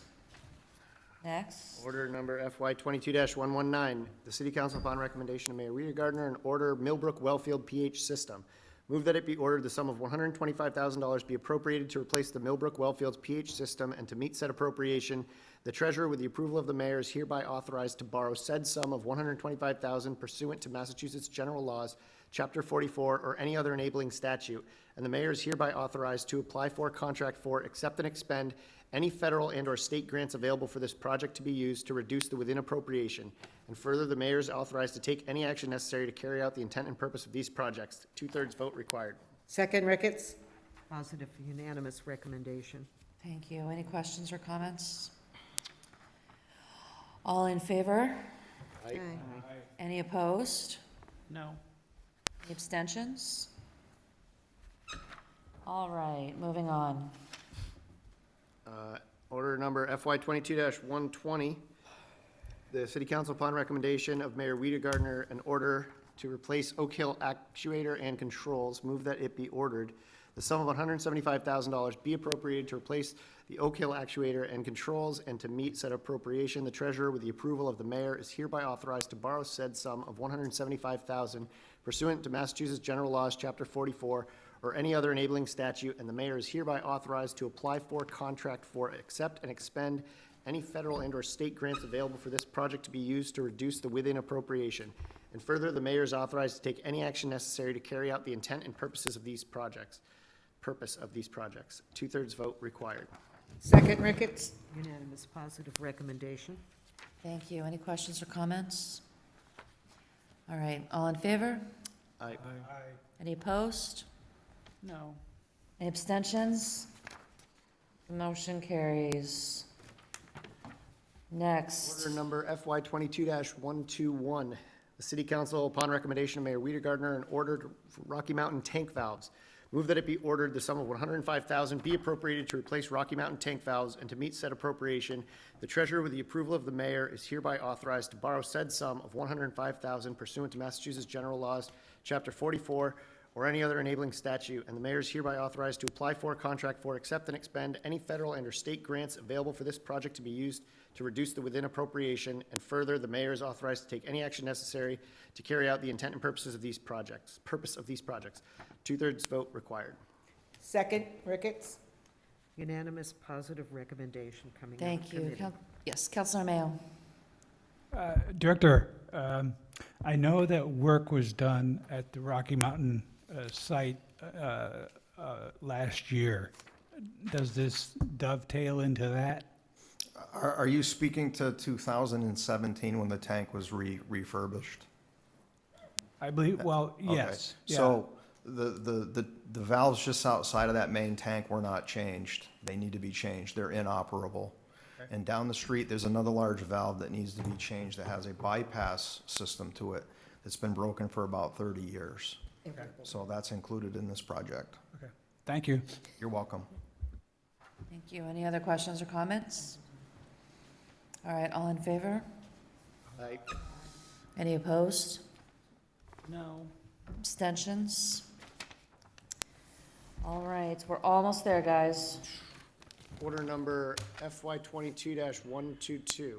Speaker 1: Next.
Speaker 23: Order number FY 22-119, the City Council, upon recommendation of Mayor Weidergartner, and order Millbrook Wellfield pH system. Move that it be ordered the sum of $125,000 be appropriated to replace the Millbrook Wellfield's pH system, and to meet said appropriation, the treasurer, with the approval of the mayor, is hereby authorized to borrow said sum of $125,000 pursuant to Massachusetts General Laws, Chapter 44, or any other enabling statute, and the mayor is hereby authorized to apply for, contract for, accept, and expend any federal and/or state grants available for this project to be used to reduce the within appropriation. And further, the mayor is authorized to take any action necessary to carry out the intent and purpose of these projects. 2/3 vote required.
Speaker 22: Second, Ricketts?
Speaker 2: Positive unanimous recommendation.
Speaker 1: Thank you. Any questions or comments? All in favor?
Speaker 23: Aye.
Speaker 1: Any opposed?
Speaker 4: No.
Speaker 1: Any abstentions? All right, moving on.
Speaker 23: Order number FY 22-120, the City Council, upon recommendation of Mayor Weidergartner, an order to replace Oak Hill actuator and controls. Move that it be ordered the sum of $175,000 be appropriated to replace the Oak Hill actuator and controls, and to meet said appropriation, the treasurer, with the approval of the mayor, is hereby authorized to borrow said sum of $175,000 pursuant to Massachusetts General Laws, Chapter 44, or any other enabling statute, and the mayor is hereby authorized to apply for, contract for, accept, and expend any federal and/or state grants available for this project to be used to reduce the within appropriation. And further, the mayor is authorized to take any action necessary to carry out the intent and purposes of these projects. 2/3 vote required.
Speaker 22: Second, Ricketts?
Speaker 2: Unanimous positive recommendation.
Speaker 1: Thank you. Any questions or comments? All right, all in favor?
Speaker 23: Aye.
Speaker 1: Any opposed?
Speaker 4: No.
Speaker 1: Any abstentions? The motion carries. Next.
Speaker 23: Order number FY 22-121. The City Council, upon recommendation of Mayor Weidergartner, and ordered Rocky Mountain tank valves. Move that it be ordered the sum of $105,000 be appropriated to replace Rocky Mountain tank valves, and to meet said appropriation, the treasurer, with the approval of the mayor, is hereby authorized to borrow said sum of $105,000 pursuant to Massachusetts General Laws, Chapter 44, or any other enabling statute, and the mayor is hereby authorized to apply for, contract for, accept, and expend any federal and/or state grants available for this project to be used to reduce the within appropriation. And further, the mayor is authorized to take any action necessary to carry out the intent and purposes of these projects. 2/3 vote required.
Speaker 22: Second, Ricketts?
Speaker 2: Unanimous positive recommendation coming out of
Speaker 1: Thank you.
Speaker 2: committee.
Speaker 1: Yes, Councilor Mayo.
Speaker 9: Director, I know that work was done at the Rocky Mountain site last year. does this dovetail into that?
Speaker 5: Are you speaking to 2017 when the tank was refurbished?
Speaker 9: I believe, well,
Speaker 5: Okay.
Speaker 9: yes. Yeah.
Speaker 5: So the valves just outside of that main tank were not changed. They need to be changed. They're inoperable. And down the street, there's another large valve that needs to be changed that has a bypass system to it that's been broken for about 30 years.
Speaker 9: Okay.
Speaker 5: So that's included in this project.
Speaker 9: Okay. Thank you.
Speaker 5: You're welcome.
Speaker 1: Thank you. Any other questions or comments? All right, all in favor?
Speaker 23: Aye.
Speaker 1: Any opposed?
Speaker 4: No.
Speaker 1: Abstentions? All right, we're almost there, guys.
Speaker 23: Order number FY 22-122.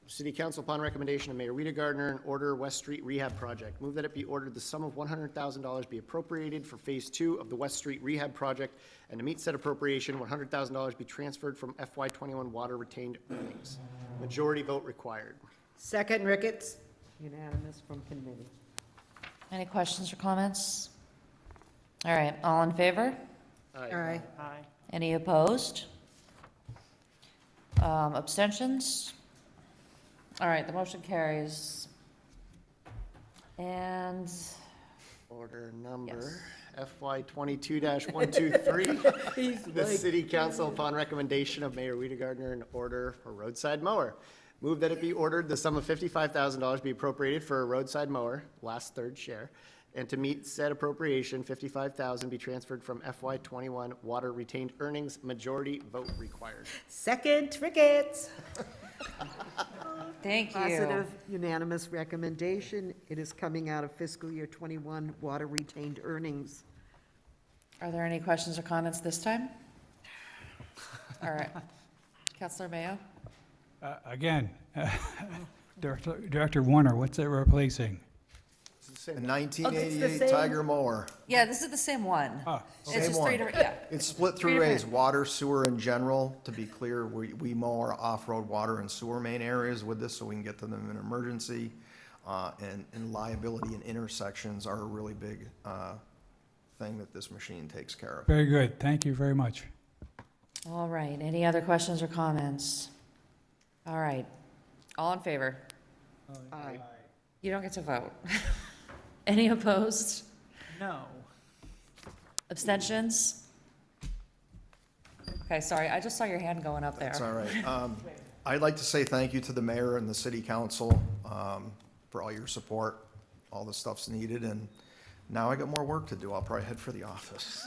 Speaker 23: City Council, upon recommendation of Mayor Rita Gardner, and order West Street Rehab Project. Move that it be ordered the sum of $100,000 be appropriated for Phase 2 of the West Street Rehab Project, and to meet said appropriation, $100,000 be transferred from FY 21 water retained earnings. Majority vote required.
Speaker 2: Second, Ricketts. Unanimous from committee.
Speaker 1: Any questions or comments? All right, all in favor?
Speaker 2: Aye.
Speaker 4: Aye.
Speaker 1: Any opposed? Abstentions? All right, the motion carries. And
Speaker 23: Order number FY 22-123. The City Council, upon recommendation of Mayor Rita Gardner, an order for roadside mower. Move that it be ordered the sum of $55,000 be appropriated for a roadside mower, last third share, and to meet said appropriation, $55,000 be transferred from FY 21 water retained earnings. Majority vote required.
Speaker 2: Second, Ricketts.
Speaker 1: thank you.
Speaker 2: Positive, unanimous recommendation. It is coming out of fiscal year 21 water retained earnings.
Speaker 1: Are there any questions or comments this time? All right. Counselor Mayo?
Speaker 9: Again, Director Warner, what's it replacing?
Speaker 5: A 1988
Speaker 1: same.
Speaker 5: Tiger mower.
Speaker 1: Yeah, this is the same one.
Speaker 9: Oh,
Speaker 1: It's
Speaker 5: Same
Speaker 1: just
Speaker 5: one.
Speaker 1: three different, yeah.
Speaker 5: It's split
Speaker 1: Three
Speaker 5: through ways,
Speaker 1: different-
Speaker 5: water, sewer in general. To be clear, we mow our off-road water and sewer main areas with this so we can get to them in emergency. And liability and intersections are a really big thing that this machine takes care of.
Speaker 9: Very good. Thank you very much.
Speaker 1: All right, any other questions or comments? All right, all in favor?
Speaker 2: Aye.
Speaker 1: You don't get to vote. Any opposed?
Speaker 4: No.
Speaker 1: Abstentions? Okay, sorry, I just saw your hand going up there.
Speaker 5: That's all right. I'd like to say thank you to the mayor and the city council for all your support. All the stuff's needed, and now I got more work to do. I'll probably head for the office.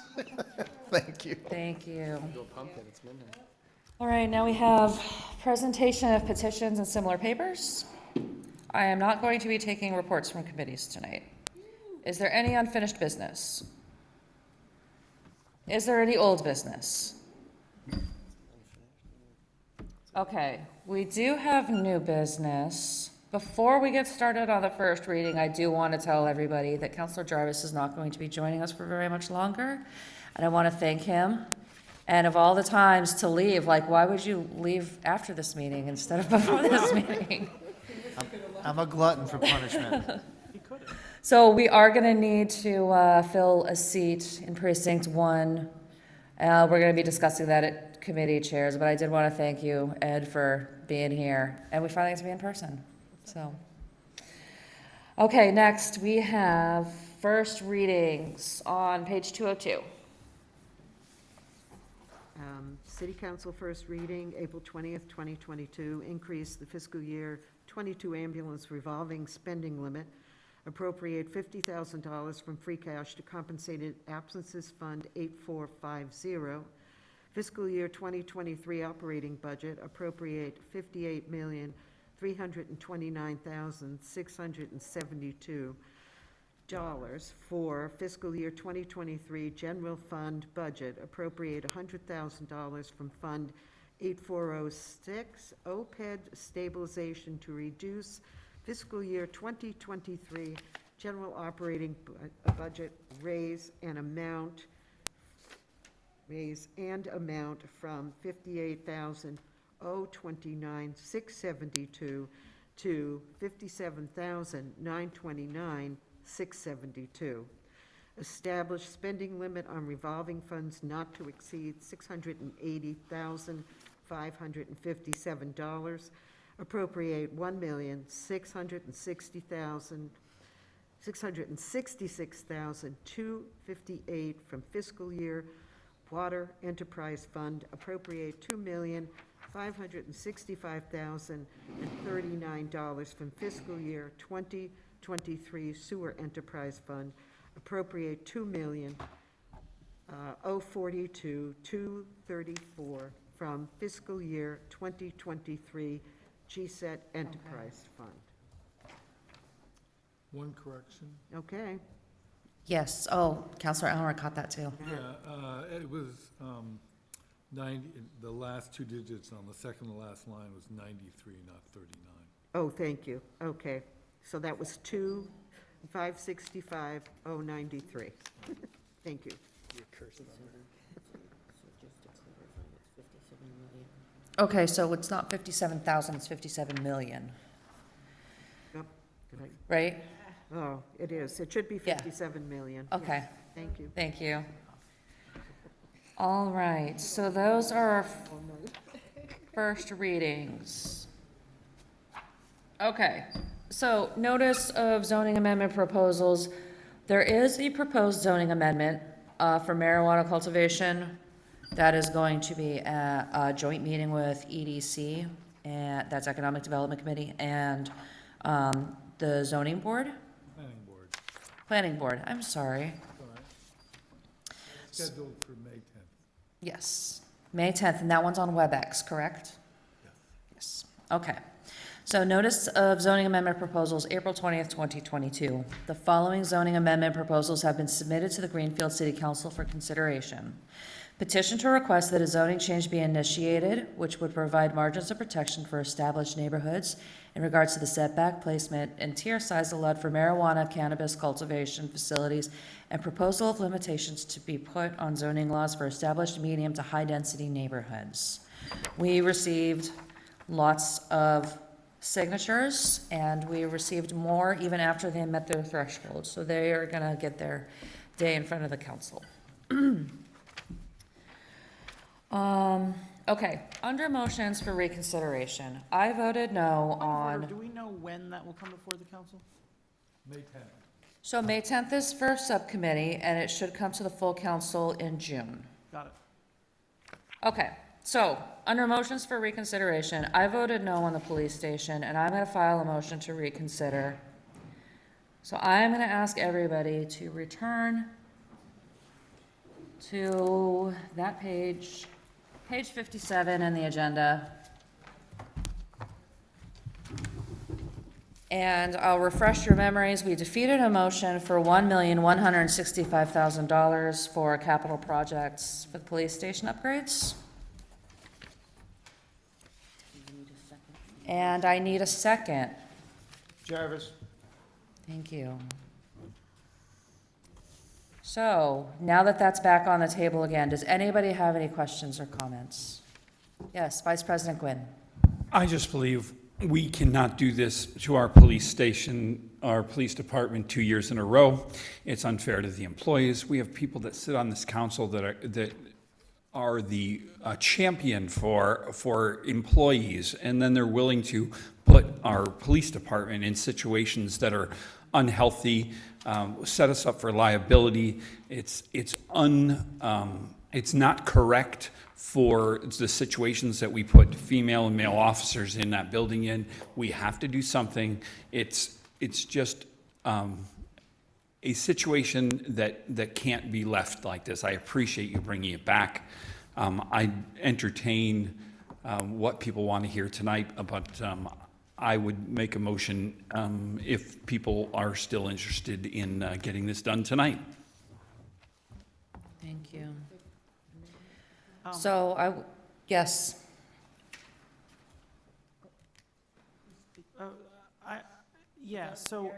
Speaker 5: Thank you.
Speaker 1: Thank you.
Speaker 23: Go pumpkin, it's midnight.
Speaker 1: All right, now we have presentation of petitions and similar papers. I am not going to be taking reports from committees tonight. Is there any unfinished business? Is there any old business? Okay, we do have new business. Before we get started on the first reading, I do want to tell everybody that Councilor Jarvis is not going to be joining us for very much longer. And I want to thank him. And of all the times to leave, like, why would you leave after this meeting instead of before this meeting?
Speaker 8: I'm a glutton for punishment.
Speaker 1: So we are going to need to fill a seat in precinct 1. We're going to be discussing that at committee chairs, but I did want to thank you, Ed, for being here. And we finally get to be in person, so. Okay, next we have first readings on page 202.
Speaker 2: City Council first reading, April 20th, 2022, increase the fiscal year 22 ambulance revolving spending limit, appropriate $50,000 from free cash to compensated absences fund 8450. Fiscal year 2023 operating budget, appropriate $58,329,672 for fiscal year 2023 general fund budget, appropriate $100,000 from Fund 8406, OPED stabilization to reduce fiscal year 2023 general operating budget, raise and amount from $58,029,672 to $57,929,672. establish spending limit on revolving funds not to exceed $680,557, appropriate $1,666,258 from fiscal year Water Enterprise Fund, appropriate $2,565,039 from fiscal year 2023 Sewer Enterprise Fund, appropriate $2,042,234 from fiscal year 2023 GSET Enterprise Fund.
Speaker 3: One correction.
Speaker 2: Okay,
Speaker 1: Yes, oh, Counselor Elmer caught that too.
Speaker 3: Yeah, it was 90, the last two digits on the second to last line was 93, not 39.
Speaker 2: oh, thank you, okay. So that was 2,565,093. Thank you.
Speaker 1: Okay, so it's not 57,000, it's 57 million,
Speaker 2: Yep. Did I-
Speaker 1: right?
Speaker 2: Oh, it is, it should be
Speaker 1: Yeah.
Speaker 2: 57 million.
Speaker 1: Okay.
Speaker 2: Yes, thank you.
Speaker 1: Thank you. All right, so those are our first readings. Okay, so notice of zoning amendment proposals. There is a proposed zoning amendment for marijuana cultivation. That is going to be a joint meeting with EDC, and that's Economic Development Committee, and the zoning board?
Speaker 3: Planning board,
Speaker 1: Planning board, I'm sorry.
Speaker 3: all right. Scheduled for May 10th.
Speaker 1: Yes, May 10th, and that one's on WebEx, correct? Yes. Okay. So notice of zoning amendment proposals, April 20th, 2022. The following zoning amendment proposals have been submitted to the Greenfield City Council for consideration. Petition to request that a zoning change be initiated, which would provide margins of protection for established neighborhoods in regards to the setback, placement, and tier size allowed for marijuana, cannabis cultivation facilities, and proposal of limitations to be put on zoning laws for established medium to high-density neighborhoods. We received lots of signatures, and we received more even after they met their threshold, so they are gonna get their day in front of the council. Okay, under motions for reconsideration, I voted no on,
Speaker 4: Do we know when that will come before the council?
Speaker 3: May 10th.
Speaker 1: so May 10th is for subcommittee, and it should come to the full council in June.
Speaker 4: Got it.
Speaker 1: Okay, so, under motions for reconsideration, I voted no on the police station, and I'm gonna file a motion to reconsider. So I'm gonna ask everybody to return to that page, page 57 in the agenda. And I'll refresh your memories. We defeated a motion for $1,165,000 for capital projects for the police station upgrades. And I need a second.
Speaker 8: Jarvis.
Speaker 1: Thank you. So, now that that's back on the table again, does anybody have any questions or comments? Yes, Vice President Gwynn.
Speaker 7: I just believe we cannot do this to our police station, our police department 2 years in a row. It's unfair to the employees. We have people that sit on this council that are the champion for employees, and then they're willing to put our police department in situations that are unhealthy, set us up for liability. It's not correct for the situations that we put female and male officers in that building in. We have to do something. It's just a situation that can't be left like this. I appreciate you bringing it back. I entertain what people want to hear tonight, but I would make a motion if people are still interested in getting this done tonight.
Speaker 1: Thank you. So, yes.
Speaker 4: Yeah, so,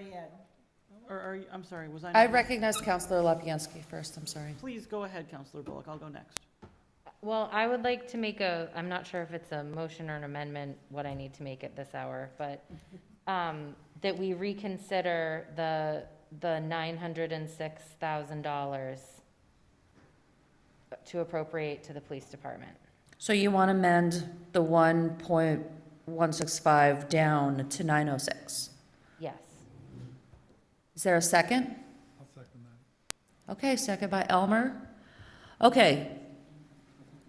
Speaker 4: or are you, I'm sorry, was I?
Speaker 1: I
Speaker 4: not-
Speaker 1: recognized Counselor Lapinski first, I'm sorry.
Speaker 4: Please go ahead, Counselor Bullock, I'll go next.
Speaker 12: Well, I would like to make I'm not sure if it's a motion or an amendment, what I need to make at this hour, but that we reconsider the the $906,000 to appropriate to the police department.
Speaker 1: So you want to amend the 1.165 down to 906?
Speaker 12: Yes.
Speaker 1: Is there a second?
Speaker 3: I'll second that.
Speaker 1: Okay, second by Elmer. Okay.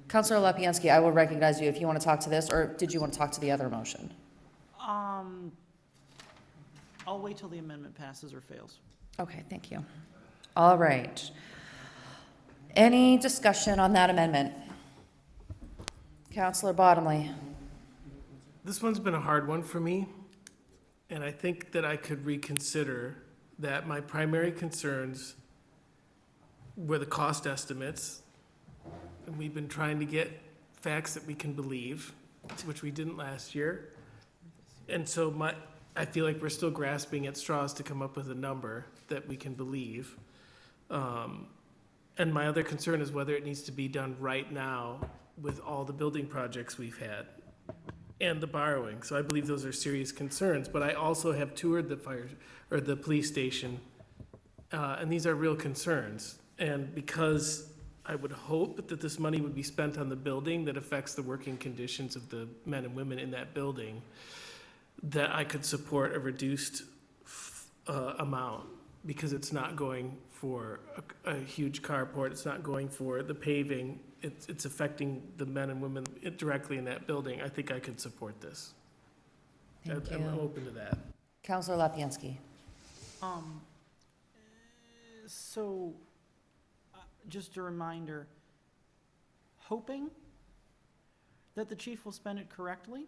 Speaker 1: Counselor Lapinski, I will recognize you if you want to talk to this, or did you want to talk to the other motion?
Speaker 4: I'll wait till the amendment passes or fails.
Speaker 1: Okay, thank you. All right. Any discussion on that amendment? Counselor Bottomley?
Speaker 15: This one's been a hard one for me, and I think that I could reconsider that my primary concerns were the cost estimates, and we've been trying to get facts that we can believe, which we didn't last year. And so I feel like we're still grasping at straws to come up with a number that we can believe. And my other concern is whether it needs to be done right now with all the building projects we've had and the borrowing. So I believe those are serious concerns, but I also have toured the police station, and these are real concerns. And because I would hope that this money would be spent on the building that affects the working conditions of the men and women in that building, that I could support a reduced amount, because it's not going for a huge carport, it's not going for the paving, it's affecting the men and women directly in that building. I think I could support this.
Speaker 1: Thank
Speaker 15: I'm
Speaker 1: you.
Speaker 15: open to that.
Speaker 1: Counselor Lapinski?
Speaker 4: So, just a reminder, hoping that the chief will spend it correctly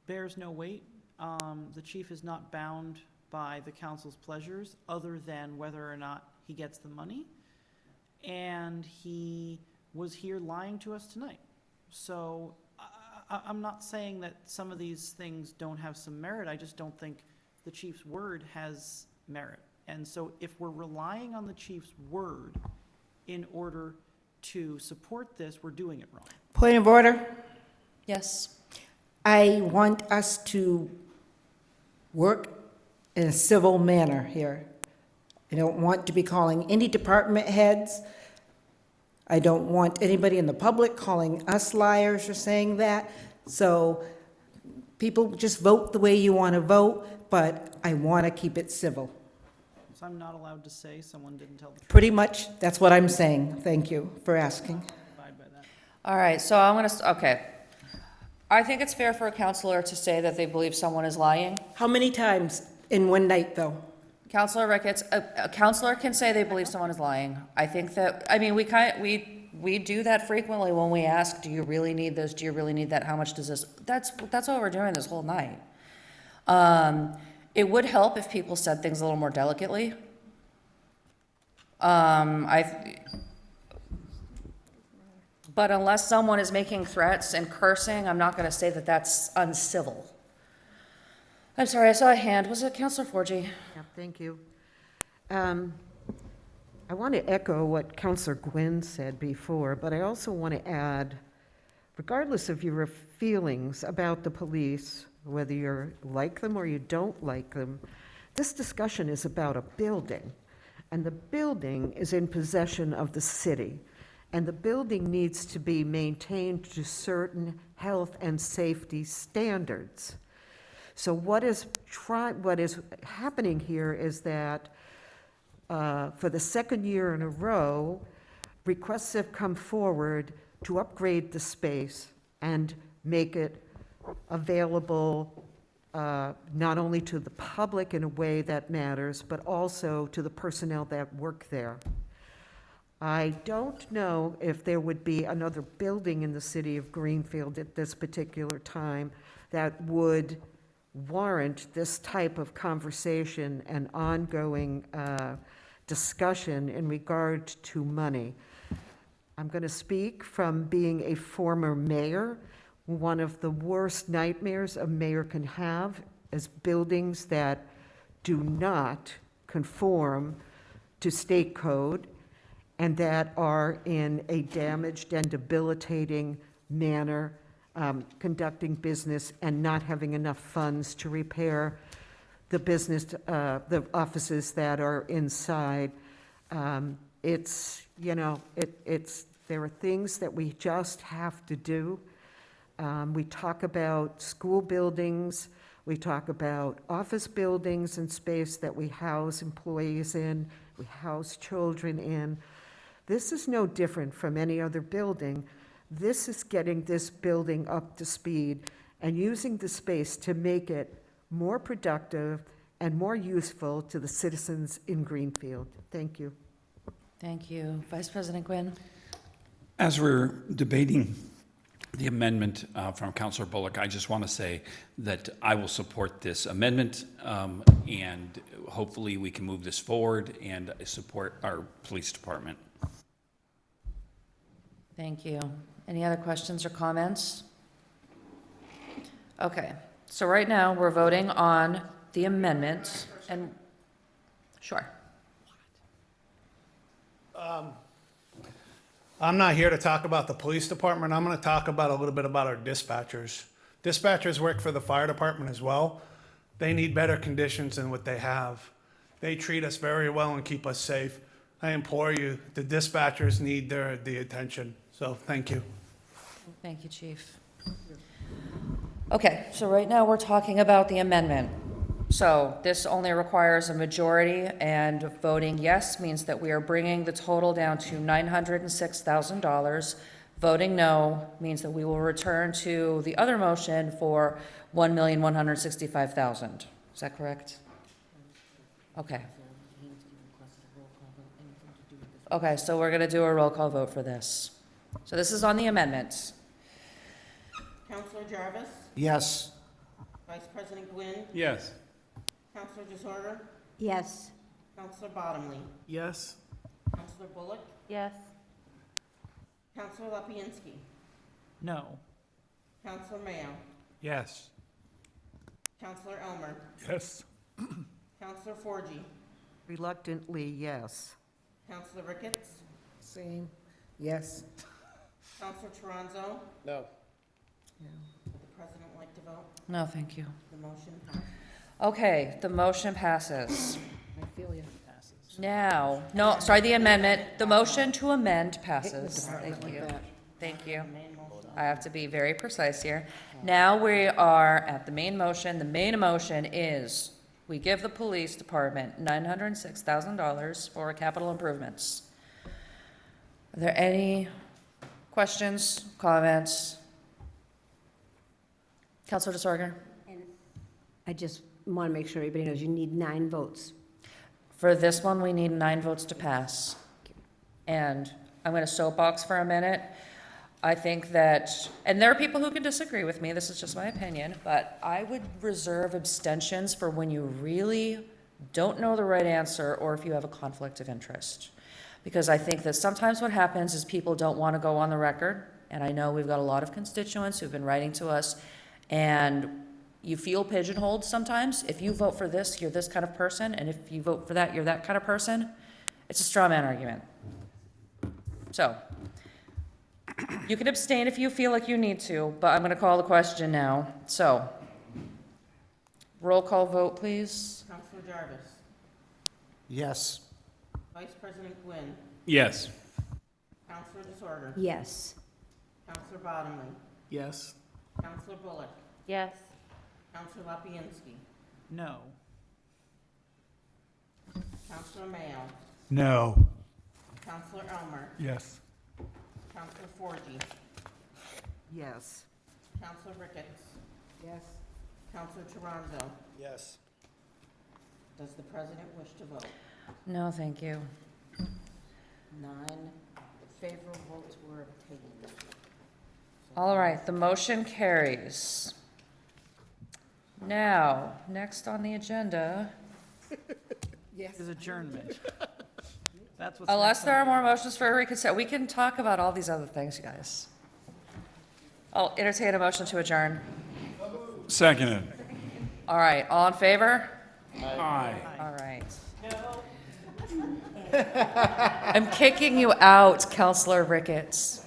Speaker 4: bears no weight. The chief is not bound by the council's pleasures other than whether or not he gets the money. And he was here lying to us tonight. So I'm not saying that some of these things don't have some merit. I just don't think the chief's word has merit. And so if we're relying on the chief's word in order to support this, we're doing it wrong.
Speaker 22: Point of order.
Speaker 1: Yes.
Speaker 22: I want us to work in a civil manner here. I don't want to be calling any department heads. I don't want anybody in the public calling us liars or saying that. So people just vote the way you want to vote, but I want to keep it civil.
Speaker 4: So I'm not allowed to say someone didn't tell the truth.
Speaker 22: Pretty much, that's what I'm saying. Thank you for asking.
Speaker 4: Abide by that.
Speaker 1: All right, so I'm gonna, okay. I think it's fair for a counselor to say that they believe someone is lying.
Speaker 22: How many times in one night, though?
Speaker 1: Counselor Ricketts, a counselor can say they believe someone is lying. I think that, I mean, we do that frequently when we ask, do you really need this? Do you really need that? How much does this? That's what we're doing this whole night. It would help if people said things a little more delicately. But unless someone is making threats and cursing, I'm not gonna say that that's uncivil. I'm sorry, I saw a hand. Was it Counselor Forgy?
Speaker 2: Yeah, thank you. I want to echo what Counselor Gwynn said before, but I also want to add, regardless of your feelings about the police, whether you like them or you don't like them, this discussion is about a building, and the building is in possession of the city, and the building needs to be maintained to certain health and safety standards. So what is happening here is that for the second year in a row, requests have come forward to upgrade the space and make it available not only to the public in a way that matters, but also to the personnel that work there. I don't know if there would be another building in the city of Greenfield at this particular time that would warrant this type of conversation and ongoing discussion in regard to money. I'm going to speak from being a former mayor. One of the worst nightmares a mayor can have is buildings that do not conform to state code and that are in a damaged and debilitating manner, conducting business and not having enough funds to repair the business, the offices that are inside. It's, you know, there are things that we just have to do. We talk about school buildings, we talk about office buildings and space that we house employees in, we house children in. This is no different from any other building. This is getting this building up to speed and using the space to make it more productive and more useful to the citizens in Greenfield. Thank you.
Speaker 1: Thank you. Vice President Gwynn?
Speaker 7: As we're debating the amendment from Councilor Bullock, I just want to say that I will support this amendment, and hopefully we can move this forward and support our police department.
Speaker 1: Thank you. Any other questions or comments? Okay, so right now, we're voting on the amendment, and, sure.
Speaker 17: I'm not here to talk about the police department. I'm going to talk about a little bit about our dispatchers. Dispatchers work for the fire department as well. They need better conditions than what they have. They treat us very well and keep us safe. I implore you, the dispatchers need the attention. So thank you.
Speaker 1: Thank you, Chief. Okay, so right now, we're talking about the amendment. So this only requires a majority, and voting yes means that we are bringing the total down to $906,000. Voting no means that we will return to the other motion for $1,165,000. Is that correct? Okay. Okay, so we're going to do a roll call vote for this. So this is on the amendment.
Speaker 13: Counselor Jarvis?
Speaker 8: Yes.
Speaker 13: Vice President Gwynn?
Speaker 7: Yes.
Speaker 13: Counselor DeSorder?
Speaker 6: Yes.
Speaker 13: Counselor Bottomley?
Speaker 15: Yes.
Speaker 13: Counselor Bullock?
Speaker 12: Yes.
Speaker 13: Counselor Lapinski?
Speaker 4: No.
Speaker 13: Counselor Mayo?
Speaker 9: Yes.
Speaker 13: Counselor Elmer?
Speaker 3: Yes.
Speaker 13: Counselor Forgy?
Speaker 2: Reluctantly, yes.
Speaker 13: Counselor Ricketts?
Speaker 22: Same. Yes.
Speaker 13: Counselor Toronzo?
Speaker 23: No.
Speaker 13: Would the president like to vote?
Speaker 1: No, thank you.
Speaker 13: The motion passes.
Speaker 1: Okay, the motion passes.
Speaker 22: I feel you.
Speaker 1: Now, no, sorry, the amendment, the motion to amend passes. Thank you. Thank you. I have to be very precise here. Now we are at the main motion. The main motion is we give the police department $906,000 for capital improvements. Are there any questions, comments? Councilor DeSorger?
Speaker 6: I just want to make sure everybody knows you need 9 votes.
Speaker 1: For this one, we need 9 votes to pass. And I'm going to soapbox for a minute. I think that, and there are people who can disagree with me, this is just my opinion, but I would reserve abstentions for when you really don't know the right answer or if you have a conflict of interest. Because I think that sometimes what happens is people don't want to go on the record, and I know we've got a lot of constituents who've been writing to us, and you feel pigeonholed sometimes. If you vote for this, you're this kind of person, and if you vote for that, you're that kind of person. It's a straw man argument. So, you can abstain if you feel like you need to, but I'm going to call the question now. So, roll call vote, please.
Speaker 13: Counselor Jarvis?
Speaker 8: Yes.
Speaker 13: Vice President Gwynn?
Speaker 7: Yes.
Speaker 13: Counselor DeSorder?
Speaker 6: Yes.
Speaker 13: Counselor Bottomley?
Speaker 15: Yes.
Speaker 13: Counselor Bullock?
Speaker 12: Yes.
Speaker 13: Counselor Lapinski?
Speaker 4: No.
Speaker 13: Counselor Mayo?
Speaker 9: No.
Speaker 13: Counselor Elmer?
Speaker 3: Yes.
Speaker 13: Counselor Forgy?
Speaker 2: Yes.
Speaker 13: Counselor Ricketts?
Speaker 22: Yes.
Speaker 13: Counselor Toronzo?
Speaker 23: Yes.
Speaker 13: Does the president wish to vote?
Speaker 1: No, thank you.
Speaker 13: 9 favorable votes were obtained.
Speaker 1: All right, the motion carries. Now, next on the agenda,
Speaker 4: Is adjournment. That's what's
Speaker 1: unless
Speaker 4: next
Speaker 1: there are
Speaker 4: on
Speaker 1: more motions for reconsider, we can talk about all these other things, you guys. I'll entertain a motion to adjourn.
Speaker 7: Seconded.
Speaker 1: All right, all in favor?
Speaker 7: Aye.
Speaker 1: All right. I'm kicking you out, Counselor Ricketts.